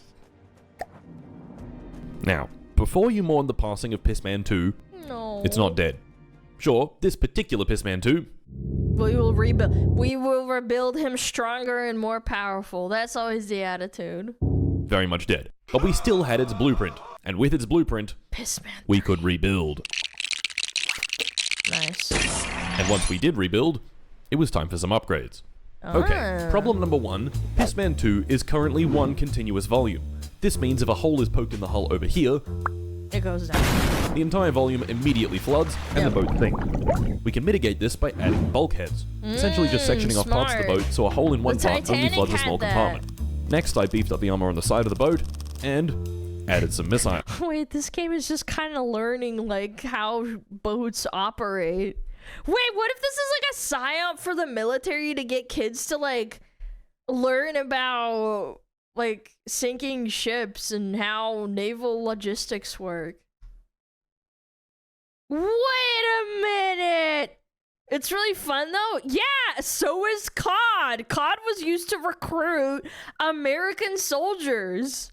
Now, before you mourn the passing of Pissman 2, No. it's not dead. Sure, this particular Pissman 2 We will rebuild. We will rebuild him stronger and more powerful. That's always the attitude. very much dead. But we still had its blueprint, and with its blueprint, we could rebuild. Nice. And once we did rebuild, it was time for some upgrades. Okay, problem number 1, Pissman 2 is currently one continuous volume. This means if a hole is poked in the hull over here, it goes down. The entire volume immediately floods, and the boat sinks. We can mitigate this by adding bulkheads, essentially just sectioning off parts of the boat so a hole in one part only floods a small compartment. Next, I beefed up the armor on the side of the boat, and added some missiles. Wait, this game is just kind of learning, like, how boats operate. Wait, what if this is, like, a psyop for the military to get kids to, like, learn about, like, sinking ships and how naval logistics work? Wait a minute! It's really fun, though. Yeah, so is COD. COD was used to recruit American soldiers.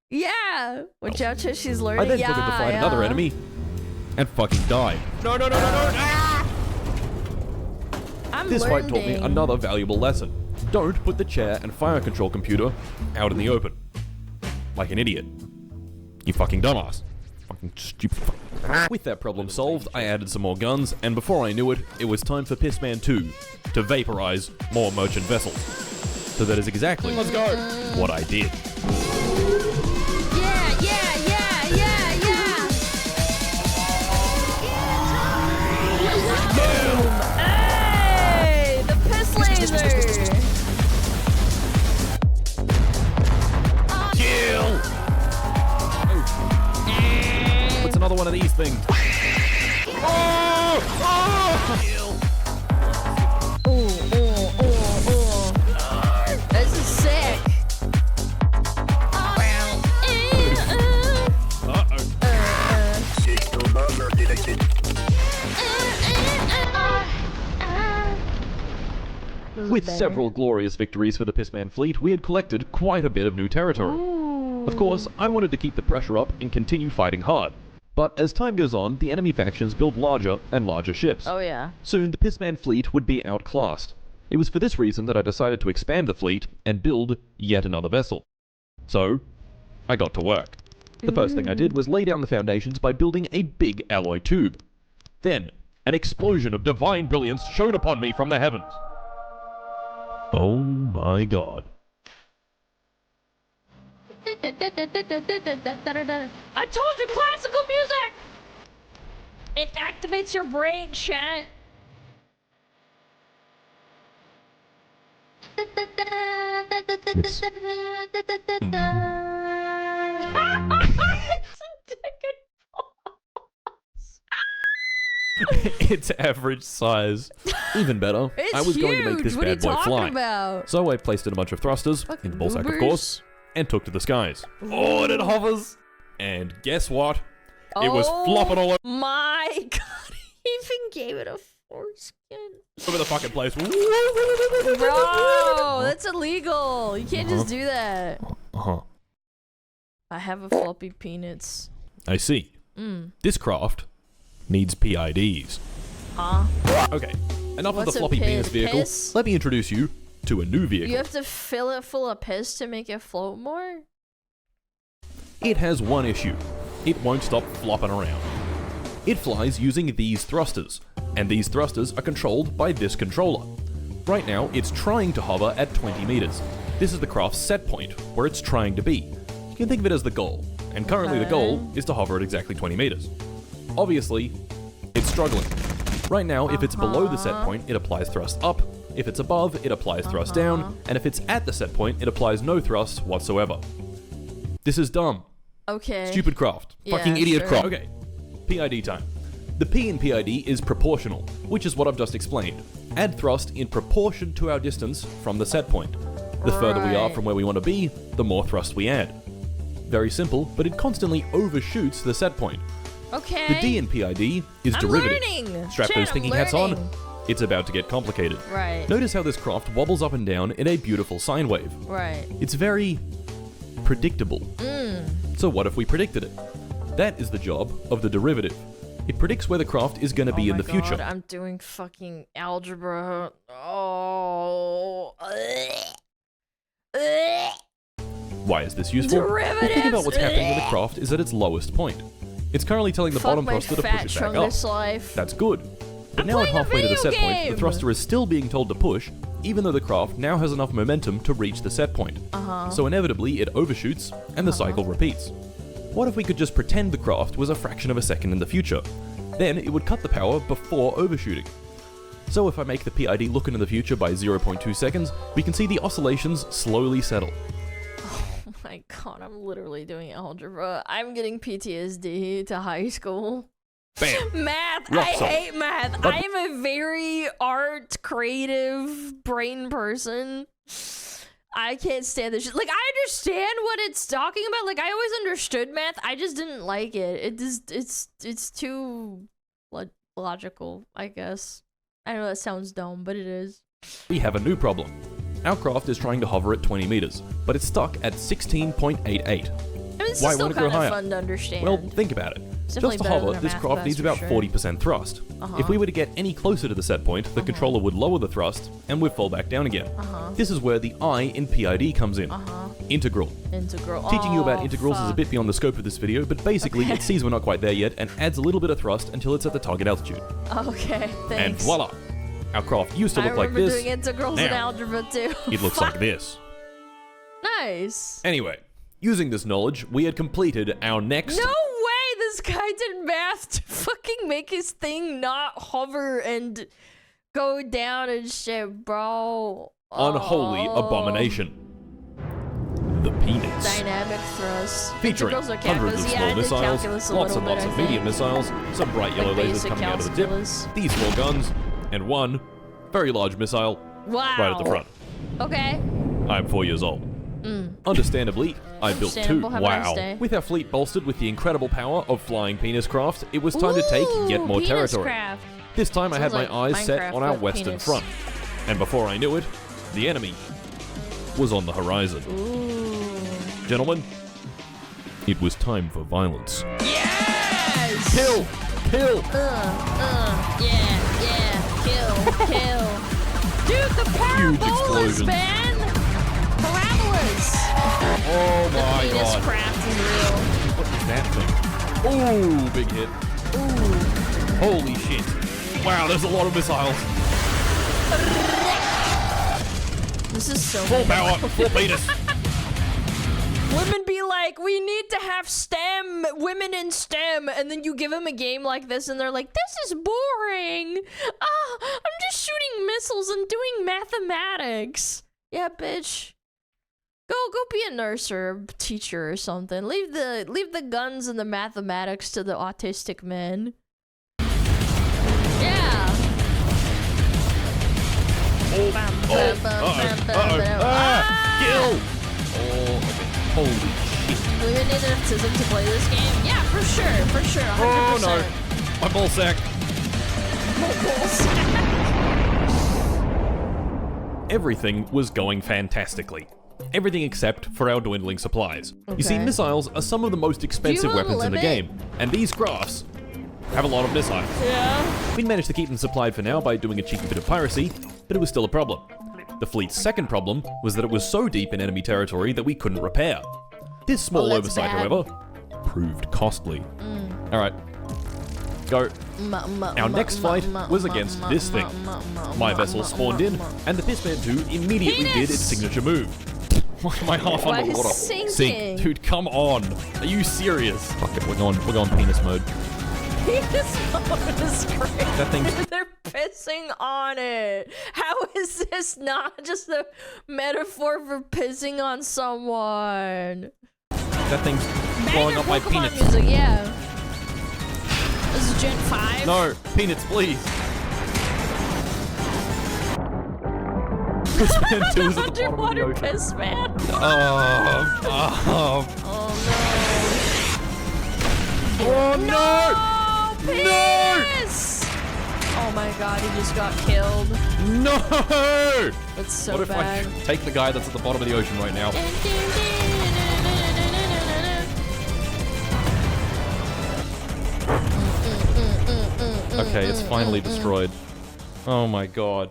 Yeah. Watch out, she's learning. I then took her to fight another enemy and fucking died. No, no, no, no, no. Ah! This fight taught me another valuable lesson. Don't put the chair and fire control computer out in the open. Like an idiot. You fucking dumbass. Fucking stupid fuck. With that problem solved, I added some more guns, and before I knew it, it was time for Pissman 2 to vaporize more merchant vessels. So that is exactly what I did. Yeah, yeah, yeah, yeah, yeah. Boom! Hey, the piss laser. Kill! What's another one of these things? This is sick. With several glorious victories for the Pissman fleet, we had collected quite a bit of new territory. Of course, I wanted to keep the pressure up and continue fighting hard. But as time goes on, the enemy factions build larger and larger ships. Oh yeah. Soon, the Pissman fleet would be outclassed. It was for this reason that I decided to expand the fleet and build yet another vessel. So, I got to work. The first thing I did was lay down the foundations by building a big alloy tube. Then, an explosion of divine brilliance shone upon me from the heavens. Oh my god. I told you, classical music! It activates your brain, chat. It's average size. Even better, I was going to make this bad boy fly. So I placed in a bunch of thrusters, in the ballsack of course, and took to the skies. Oh, and it hovers! And guess what? It was flopping all over. My god, he even gave it a foreskin. Over the fucking place. Bro, that's illegal. You can't just do that. I have a floppy peanuts. I see. This craft needs PIDs. Okay, enough of the floppy penis vehicle. Let me introduce you to a new vehicle. You have to fill it full of piss to make it float more? It has one issue. It won't stop flopping around. It flies using these thrusters, and these thrusters are controlled by this controller. Right now, it's trying to hover at 20 meters. This is the craft's set point, where it's trying to be. You can think of it as the goal, and currently the goal is to hover at exactly 20 meters. Obviously, it's struggling. Right now, if it's below the set point, it applies thrust up. If it's above, it applies thrust down. And if it's at the set point, it applies no thrust whatsoever. This is dumb. Okay. Stupid craft. Yeah, fucking idiot sure. craft. Okay. PID time. The P in PID is proportional, which is what I've just explained. Add thrust in proportion to our distance from the set point. The further we are from where we want to be, the more thrust we add. Very simple, but it constantly overshoots the set point. Okay. The D in PID is derivative. Learning. Strap those thinking hats on. It's about to get complicated. Right. Notice how this craft wobbles up and down in a beautiful sine wave. Right. It's very predictable. So what if we predicted it? That is the job of the derivative. It predicts where the craft is going to be in the future. I'm doing fucking algebra. Oh. Why is this useful? Well, think about what's happening when the craft is at its lowest point. It's currently telling the bottom thruster to push it back up. That's good. But now at halfway to the set point, the thruster is still being told to push, even though the craft now has enough momentum to reach the set point. So inevitably, it overshoots, and the cycle repeats. What if we could just pretend the craft was a fraction of a second in the future? Then it would cut the power before overshooting. So if I make the PID look into the future by 0.2 seconds, we can see the oscillations slowly settle. Oh my god, I'm literally doing algebra. I'm getting PTSD to high school. Bam. Math! Rock I solid. hate math. But I am a very art, creative brain person. I can't stand this shit. Like, I understand what it's talking about. Like, I always understood math. I just didn't like it. It's too logical, I guess. I know that sounds dumb, but it is. We have a new problem. Our craft is trying to hover at 20 meters, but it's stuck at 16.88. I mean, it's Why still won't it go kind of higher? fun to understand. Well, think about it. Definitely Just to better hover, than a this math craft class needs for about sure. 40% thrust. If we were to get any closer to the set point, the controller would lower the thrust, and we'd fall back down again. This is where the I in PID comes in. Integral. Integral. Teaching you about integrals is a bit beyond the scope of this video, but basically it sees we're not quite there yet and adds a little bit of thrust until it's at the target altitude. Okay, thanks. And voila! Our craft used to look like this. I remember doing integrals in Now, algebra too. it looks like this. Nice. Anyway, using this knowledge, we had completed our next... No way this guy did math to fucking make his thing not hover and go down and shit, bro. Unholy abomination. The penis. Dynamic thrust. Featuring Integrals are hundreds of calculus. small I did missiles, calculus a lots little and bit, lots I of think. medium missiles, some bright yellow Like lasers basic coming out of the tip, calculus. these small guns, and one very large missile Wow. right at the front. Okay. I'm 4 years old. Understandably, I built two. Understandable. Have a nice day. With our fleet bolstered with the incredible power of flying penis craft, it was time to take yet more penis territory. craft. This time I had Sounds my like eyes set Minecraft on our with western penis. front. And before I knew it, the enemy was on the horizon. Gentlemen, it was time for violence. Yes! Kill! Kill! Yeah, kill. Dude, the Huge parabolas, explosion. man! Parabolas! Oh The my penis god. craft is real. What is that thing? Ooh, big hit. Ooh. Holy shit. Wow, there's a lot of missiles. This is so Full power, full penis. Women be like, we need to have STEM, women in STEM, and then you give them a game like this and they're like, this is boring. I'm just shooting missiles and doing mathematics. Yeah, bitch. Go be a nurse or a teacher or something. Leave the guns and the mathematics to the autistic men. Yeah. Kill! Oh, okay. Holy shit. Do we need an autism to play this game? Yeah, for sure, 100%. Oh no. My ball sack. Everything was going fantastically. Everything except for our dwindling supplies. You see, Okay. missiles are some of the most expensive have a weapons in the limit? game, and these crafts have a lot of missiles. Yeah. We managed to keep them supplied for now by doing a cheeky bit of piracy, but it was still a problem. The fleet's second problem was that it was so deep in enemy territory that we couldn't repair. This small that's oversight, bad. however, proved costly. Alright, go. Our next fight was against this thing. My vessel spawned in, and the Pissman 2 immediately did its signature move. Why am I half Why underwater? is sinking? Sink. Dude, come on. Are you serious? Fuck it, we're going penis mode. Penis mode is great. That thing's- They're pissing on it. How is this not just a metaphor for pissing on someone? That thing's blowing up my Pokemon penis. music, yeah. This is Gen 5. No, peanuts, please. Pissman 2 is at the bottom of the Underwater ocean. piss man. Oh no! Penis! Oh my god, he just got killed. No! That's so What if bad. I take the guy that's at the bottom of the ocean right now? Okay, it's finally destroyed. Oh my god.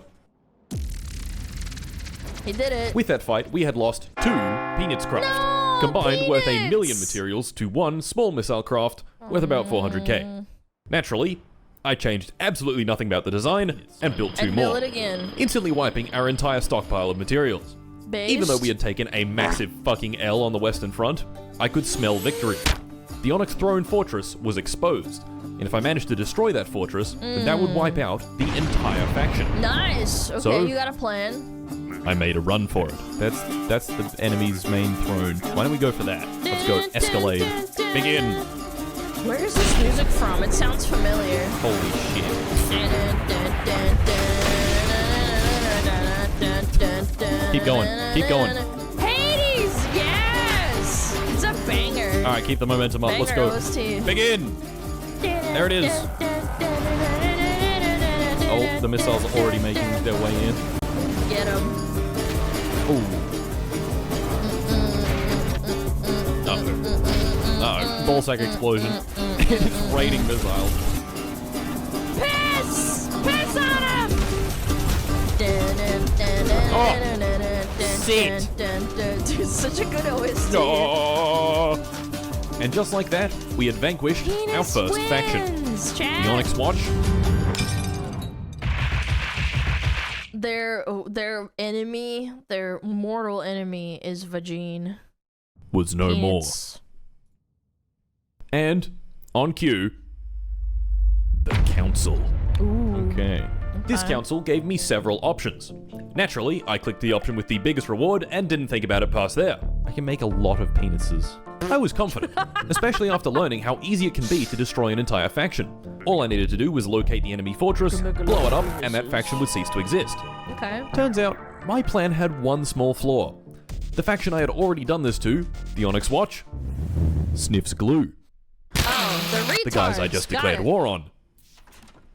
He did it. With that fight, we had lost 2 Peanuts craft, combined worth 1 million materials to 1 small missile craft worth about 400k. Naturally, I changed absolutely nothing about the design and built 2 And more, build it again. instantly wiping our entire stockpile of materials. Even though we had taken a massive fucking L on the Western Front, I could smell victory. The Onyx Throne Fortress was exposed, and if I managed to destroy that fortress, then that would wipe out the entire faction. Nice. Okay, So- you got a plan. I made a run for it. That's the enemy's main throne. Why don't we go for that? Let's go. Escalade. Begin. Where is this music from? It sounds familiar. Holy shit. Keep going. Keep going. Hades! Yes! It's a banger. Alright, keep the momentum up. Let's Banger go. OST. Begin! There it is. Oh, the missiles are already making their way in. Get him. Ooh. Uh-oh. Ballsack explosion. It's raining missiles. Piss! Piss on him! Sit! Dude, such a good OST. Oh. And just like that, we had vanquished our first faction. The Onyx Watch. Their enemy, their mortal enemy is Vagine. Was no more. And, on cue, the Council. Ooh. Okay. This council gave me several options. Naturally, I clicked the option with the biggest reward and didn't think about it past there. I can make a lot of penises. I was confident, especially after learning how easy it can be to destroy an entire faction. All I needed to do was locate the enemy fortress, blow it up, and that faction would cease to exist. Okay. Turns out, my plan had one small flaw. The faction I had already done this to, the Onyx Watch, sniffs glue. Oh, the retards. The guys I just declared war on.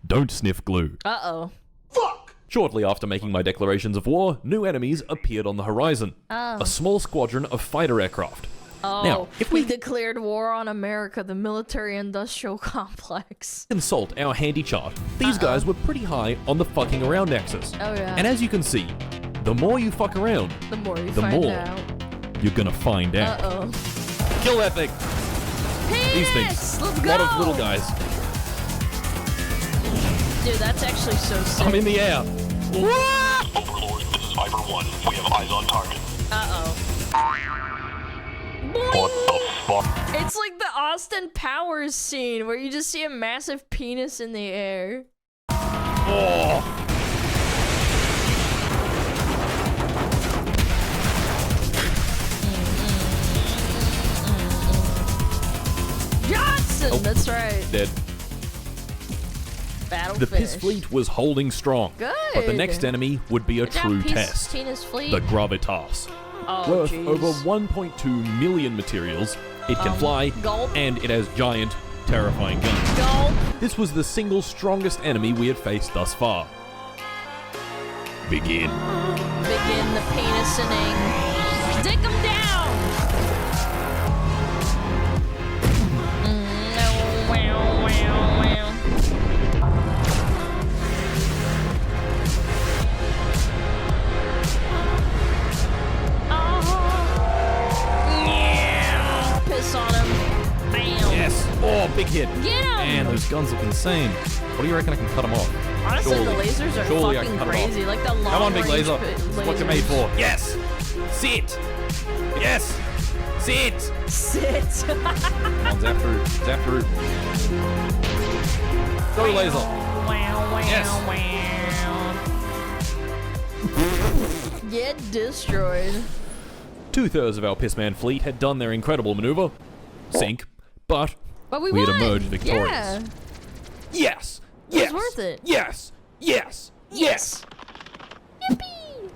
Don't sniff glue. Uh-oh. Fuck! Shortly after making my declarations of war, new enemies appeared on the horizon. Oh. A small squadron of fighter aircraft. Oh, now, if we declared war on America, the military-industrial complex. Consult our handy chart, these guys were pretty high on the fucking around axis. Oh, yeah. And as you can see, the more you fuck around, the more you find out. You're gonna find out. Uh-oh. Kill that thing! Penis! These things. Let's A go! lot of little guys. Dude, that's actually so sick. I'm in the air. Overlord, this is Viper 1. We have eyes on target. Uh-oh. What the fuck? It's like the Austin Powers scene where you just see a massive penis in the air. Oh. Johnson! Oh. That's right. Dead. Battle The Piss finish. Fleet was holding strong. Good. But the next enemy would be a Good job, true test. Tina's fleet. The Gravitas. Oh, Worth jeez. over 1.2 million materials, it can fly, gulp. and it has giant, terrifying guns. Gulp. This was the single strongest enemy we had faced thus far. Begin. Begin the penising. Dick him down! Wow, wow, wow. Piss on him. Bam. Yes. Oh, big hit. Get him. Man, those guns look insane. What do you reckon I can cut them off? Honestly, Surely. the lasers are Surely I fucking can cut 'em off. crazy. Like the long Come on, big range laser. This is what you're made for. Yes. Sit. Yes. Sit. Sit. Come on, zap through. Zap through. Go, laser. Wow, wow, Yes. wow. Get destroyed. 2/3 of our Pissman fleet had done their incredible maneuver. Sink. But we had won. emerged victorious. Yeah. Yes. It Yes. was worth it. Yes. Yes. Yes. Yippee.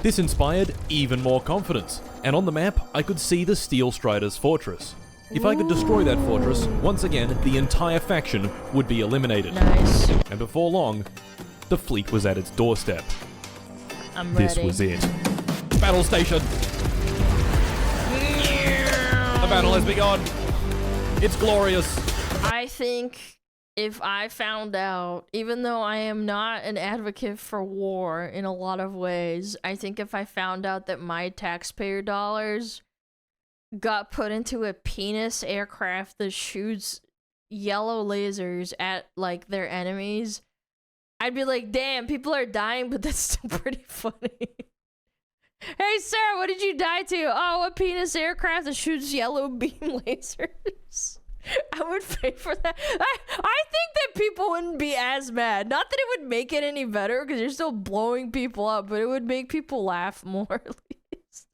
This inspired even more confidence, and on the map, I could see the Steel Strider's fortress. If I could destroy that fortress, once again, the entire faction would be eliminated. Nice. And before long, the fleet was at its doorstep. I'm ready. This was it. Battle station! The battle has begun! It's glorious! I think if I found out, even though I am not an advocate for war in a lot of ways, I think if I found out that my taxpayer dollars got put into a penis aircraft that shoots yellow lasers at, like, their enemies, I'd be like, damn, people are dying, but that's still pretty funny. Hey, sir, what did you die to? Oh, a penis aircraft that shoots yellow beam lasers. I would pay for that. I think that people wouldn't be as mad. Not that it would make it any better, because you're still blowing people up, but it would make people laugh more, at least.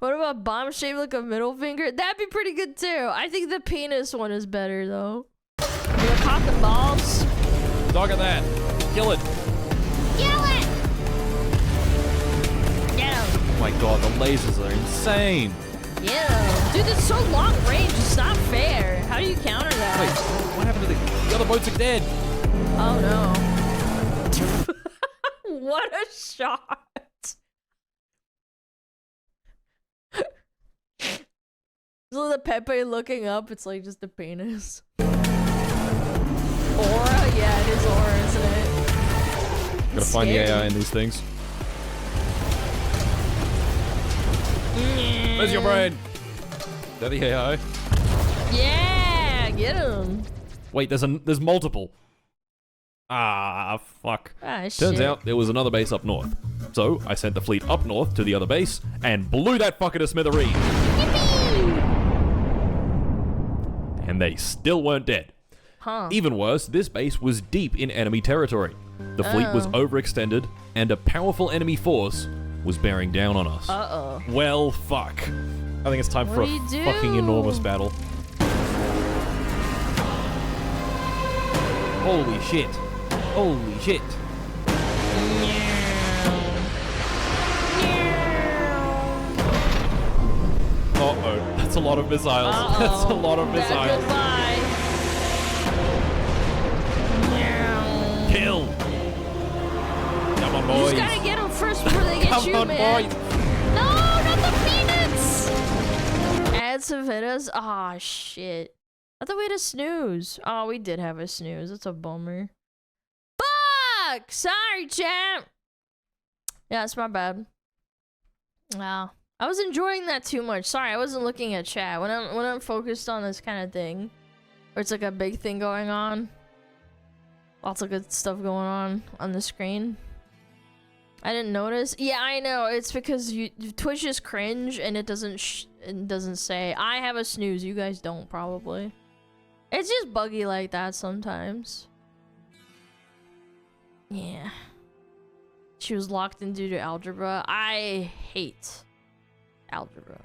What about bomb shaped like a middle finger? That'd be pretty good, too. I think the penis one is better, though. You know, cock and balls. Look at that. Kill it. Kill it! Get him. Oh my god, the lasers are insane. Yeah. Dude, it's so long range. It's not fair. How do you counter that? Wait, what happened to the other boats are dead? Oh no. What a shot. So the Pepe looking up, it's like just a penis. Aura? Yeah, it is aura, isn't it? Gotta find the AI in these things. Where's your brain? Is that the AI? Yeah, get him. Wait, there's multiple. Ah, fuck. Turns out there was another base up north. So I sent the fleet up north to the other base and blew that fucker to smithereens. Yippee! And they still weren't dead. Huh. Even worse, this base was deep in enemy territory. The fleet was overextended, and a powerful enemy force was bearing down on us. Uh-oh. Well, fuck. I think it's time for a fucking enormous battle. Holy shit. Holy shit. Uh-oh. That's a lot of missiles. That's a lot of missiles. Kill. Come on, boys. You just gotta get them first before they get you, man. Boys. No, not the peanuts. Add some Vedas. Ah, shit. I thought we had a snooze. Oh, we did have a snooze. That's a bummer. Fuck! Sorry, champ. Yeah, it's my bad. Wow. I was enjoying that too much. Sorry, I wasn't looking at chat. When I'm focused on this kind of thing, or it's like a big thing going on, lots of good stuff going on the screen. I didn't notice. Yeah, I know. It's because Twitch is cringe and it doesn't say I have a snooze. You guys don't probably. It's just buggy like that sometimes. Yeah. She was locked in due to algebra. I hate algebra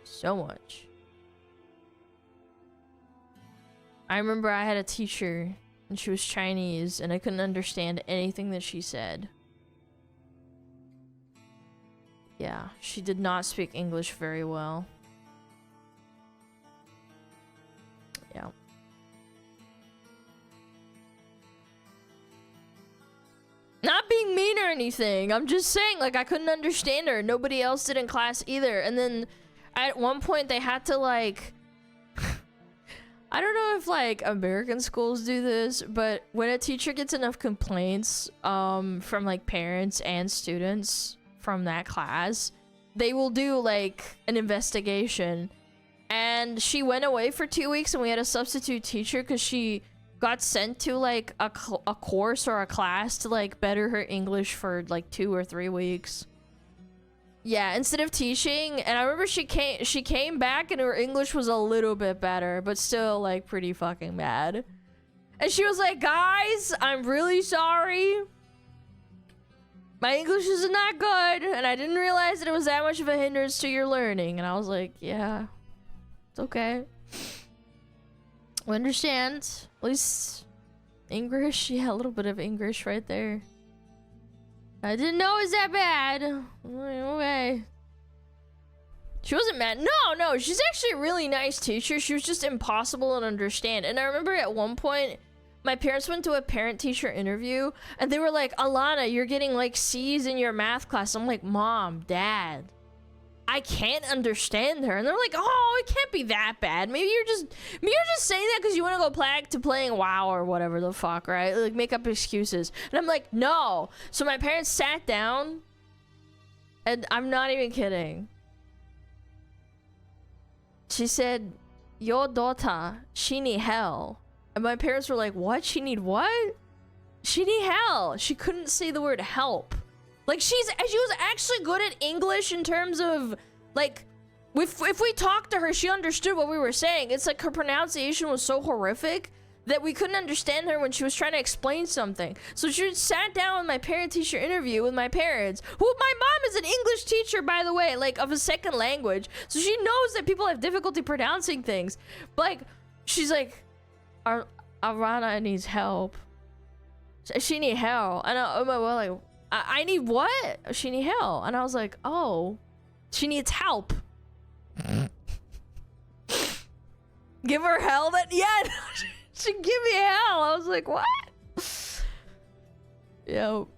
so much. I remember I had a teacher and she was Chinese and I couldn't understand anything that she said. Yeah, she did not speak English very well. Yeah. Not being mean or anything. I'm just saying, like, I couldn't understand her. Nobody else did in class either. And then at one point they had to, like... I don't know if, like, American schools do this, but when a teacher gets enough complaints from, like, parents and students from that class, they will do, like, an investigation. And she went away for 2 weeks and we had a substitute teacher because she got sent to, like, a course or a class to, like, better her English for, like, 2 or 3 weeks. Yeah, instead of teaching. And I remember she came back and her English was a little bit better, but still, like, pretty fucking bad. And she was like, guys, I'm really sorry. My English is not good, and I didn't realize that it was that much of a hindrance to your learning. And I was like, yeah, it's okay. We understand. At least English. Yeah, a little bit of English right there. I didn't know it was that bad. Okay. She wasn't mad. No, she's actually a really nice teacher. She was just impossible to understand. And I remember at one point, my parents went to a parent-teacher interview, and they were like, Alana, you're getting, like, C's in your math class. I'm like, Mom, Dad, I can't understand her. And they're like, oh, it can't be that bad. Maybe you're just saying that because you want to go back to playing WoW or whatever the fuck, right? Like, make up excuses. And I'm like, no. So my parents sat down, and I'm not even kidding. She said, your daughter, she need help. And my parents were like, what? She need what? She need help. She couldn't say the word help. Like, she was actually good at English in terms of, like, if we talked to her, she understood what we were saying. It's like her pronunciation was so horrific that we couldn't understand her when she was trying to explain something. So she sat down with my parent-teacher interview with my parents, who my mom is an English teacher, by the way, like, of a second language. So she knows that people have difficulty pronouncing things. But, like, she's like, Alana needs help. She need help. And I'm like, I need what? She need help. And I was like, oh, she needs help. Give her hell? Yeah, she give me hell. I was like, what? Yo.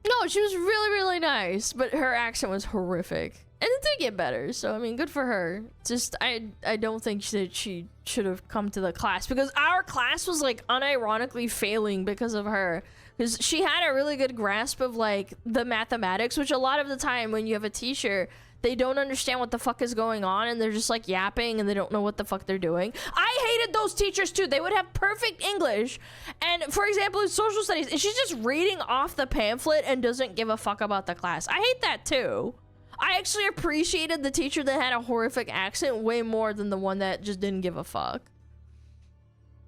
No, she was really, really nice, but her accent was horrific. And it did get better, so I mean, good for her. Just, I don't think that she should have come to the class, because our class was like unironically failing because of her. Because she had a really good grasp of like the mathematics, which a lot of the time when you have a teacher, they don't understand what the fuck is going on, and they're just like yapping and they don't know what the fuck they're doing. I hated those teachers too. They would have perfect English, and for example in social studies, and she's just reading off the pamphlet and doesn't give a fuck about the class. I hate that too. I actually appreciated the teacher that had a horrific accent way more than the one that just didn't give a fuck.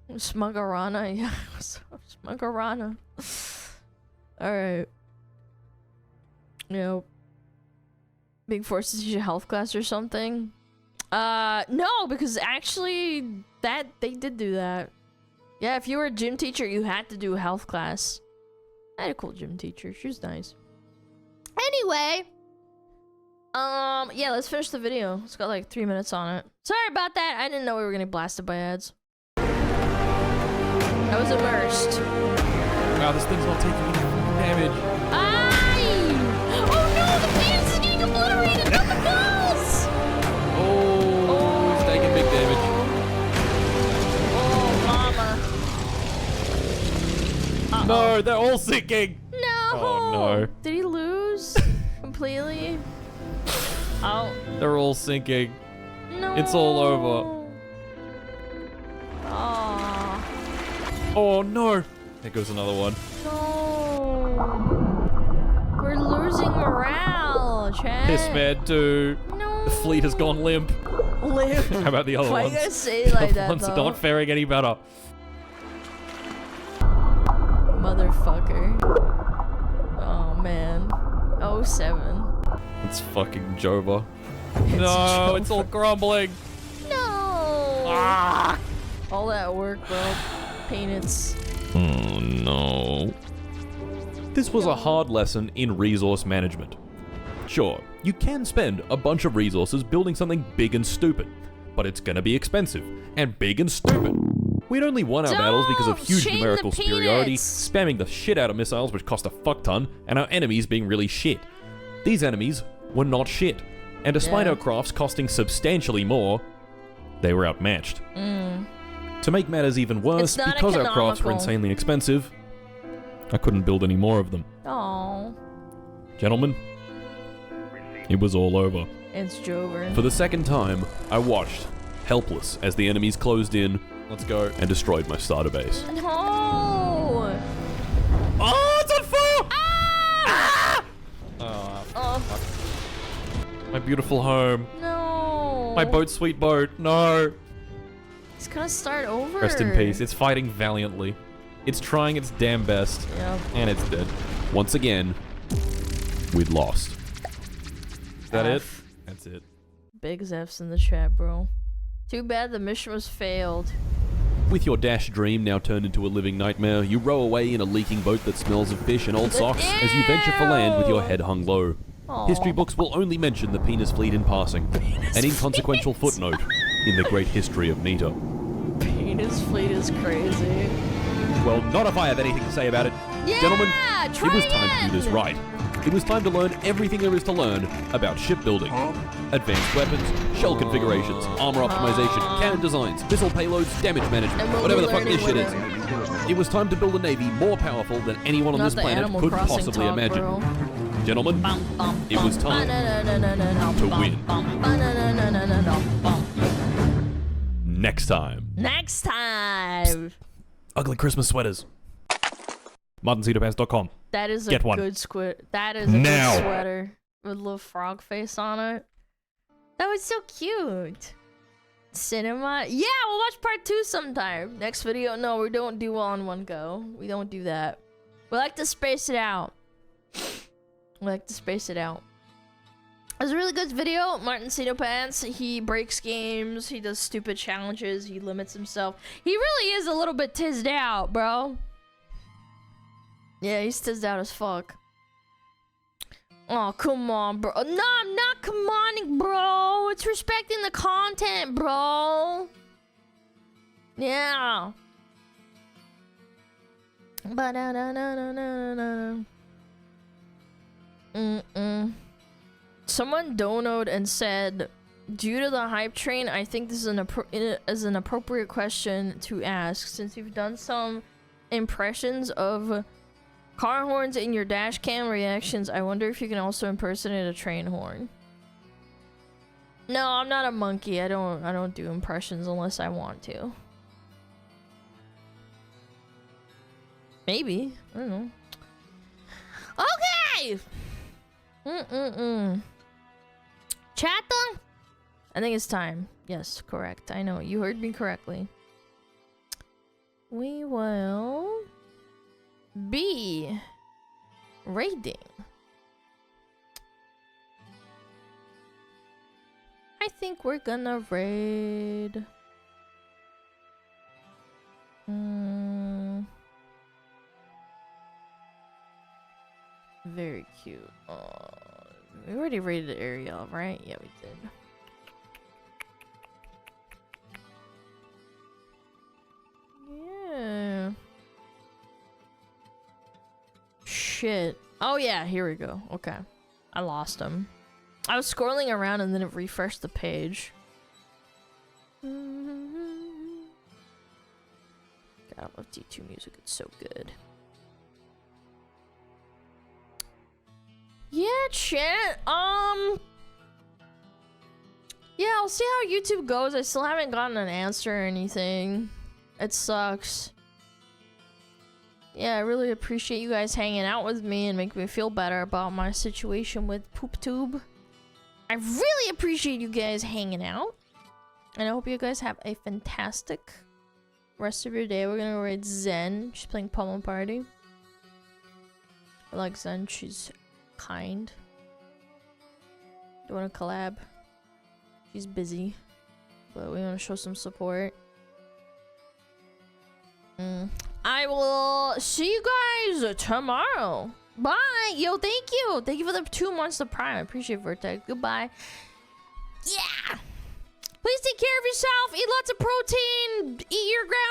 SmugAlana, yeah, SmugAlana. Alright. Yep. Being forced to teach a health class or something? No, because actually, they did do that. Yeah, if you were a gym teacher, you had to do a health class. I had a cool gym teacher. She was nice. Anyway. Yeah, let's finish the video. It's got like 3 minutes on it. Sorry about that. I didn't know we were getting blasted by ads. I was immersed. Wow, this thing's not taking any damage. Oh no, the penis is getting obliterated, not the balls! Oh, he's taking big damage. Oh, mama. No, they're all sinking. No. Oh no. Did he lose completely? Oh. They're all sinking. No. It's all over. Oh. Oh no. There goes another one. No. We're losing morale, chat. Piss man too. No. The fleet has gone limp. Limp. How about the other Why ones? you gotta say it like the that, ones though? not faring any better. Motherfucker. Oh man. 07. It's fucking Jova. No, it's all crumbling. No. Ah. All that work, bro. Peanuts. Oh no. This was a hard lesson in resource management. Sure, you can spend a bunch of resources building something big and stupid, but it's gonna be expensive, and big and stupid. We'd only won our battles because of huge numerical superiority, spamming the shit out of missiles which cost a fuck ton, and our enemies being really shit. These enemies were not shit, and despite our crafts costing substantially more, they were outmatched. To make matters even worse, because our crafts were insanely expensive, I couldn't build any more of them. Aww. Gentlemen, it was all over. It's Jover. For the second time, I watched, helpless, as the enemies closed in, and destroyed my starter base. No. Oh, it's on fire! Ah! Oh, fuck. My beautiful home. No. My boat, sweet boat. No. It's gonna start over. Rest in peace. It's fighting valiantly. It's trying its damn best. Yep. And it's dead. Once again, we'd lost. Is that it? That's it. Big Zef's in the chat, bro. Too bad the mission was failed. With your dash dream now turned into a living nightmare, you row away in a leaking boat that smells of fish and old socks as you venture for land with your head hung low. Aww. History books will only mention the penis fleet in passing, an inconsequential footnote in the great history of Nita. Penis fleet is crazy. Well, not if I have anything to say about it. Yeah, Gentlemen, it was time to do this right. It was time to learn everything there is to learn about shipbuilding. Advanced weapons, shell configurations, armor optimization, cannon designs, missile payloads, damage management, whatever the fuck this shit is. It was time to build a navy more powerful than anyone on this planet could possibly imagine. Gentlemen, it was time to win. Next time. Next time. Ugly Christmas sweaters. MartinCitoPants.com. That is a Get one. good sweater. That is a Now. good sweater with a little frog face on it. That was so cute. Cinema. Yeah, we'll watch part 2 sometime. Next video. No, we don't do all in one go. We don't do that. We like to space it out. We like to space it out. It was a really good video. Martin Pants. He breaks games. He does stupid challenges. He limits himself. He really is a little bit tizzed out, bro. Yeah, he's tizzed out as fuck. Oh, come on, bro. No, I'm not commoning, bro. It's respecting the content, bro. Yeah. Someone donoed and said, due to the hype train, I think this is an appropriate question to ask. Since you've done some impressions of car horns in your dash cam reactions, I wonder if you can also impersonate a train horn. No, I'm not a monkey. I don't do impressions unless I want to. Maybe. I don't know. Okay! Chatta? I think it's time. Yes, correct. I know. You heard me correctly. We will be raiding. I think we're gonna raid. Very cute. We already raided Ariel, right? Yeah, we did. Yeah. Shit. Oh yeah, here we go. Okay. I lost him. I was scrolling around and then it refreshed the page. God, I love D2 music. It's so good. Yeah, chat. Yeah, I'll see how YouTube goes. I still haven't gotten an answer or anything. It sucks. Yeah, I really appreciate you guys hanging out with me and making me feel better about my situation with PoopTube. I really appreciate you guys hanging out. And I hope you guys have a fantastic rest of your day. We're gonna raid Zen. She's playing Pummel Party. I like Zen. She's kind. Do you want to collab? She's busy. But we want to show some support. I will see you guys tomorrow. Bye. Yo, thank you. Thank you for the 2 months of Prime. I appreciate Vertex. Goodbye. Yeah. Please take care of yourself. Eat lots of protein. Eat your ground.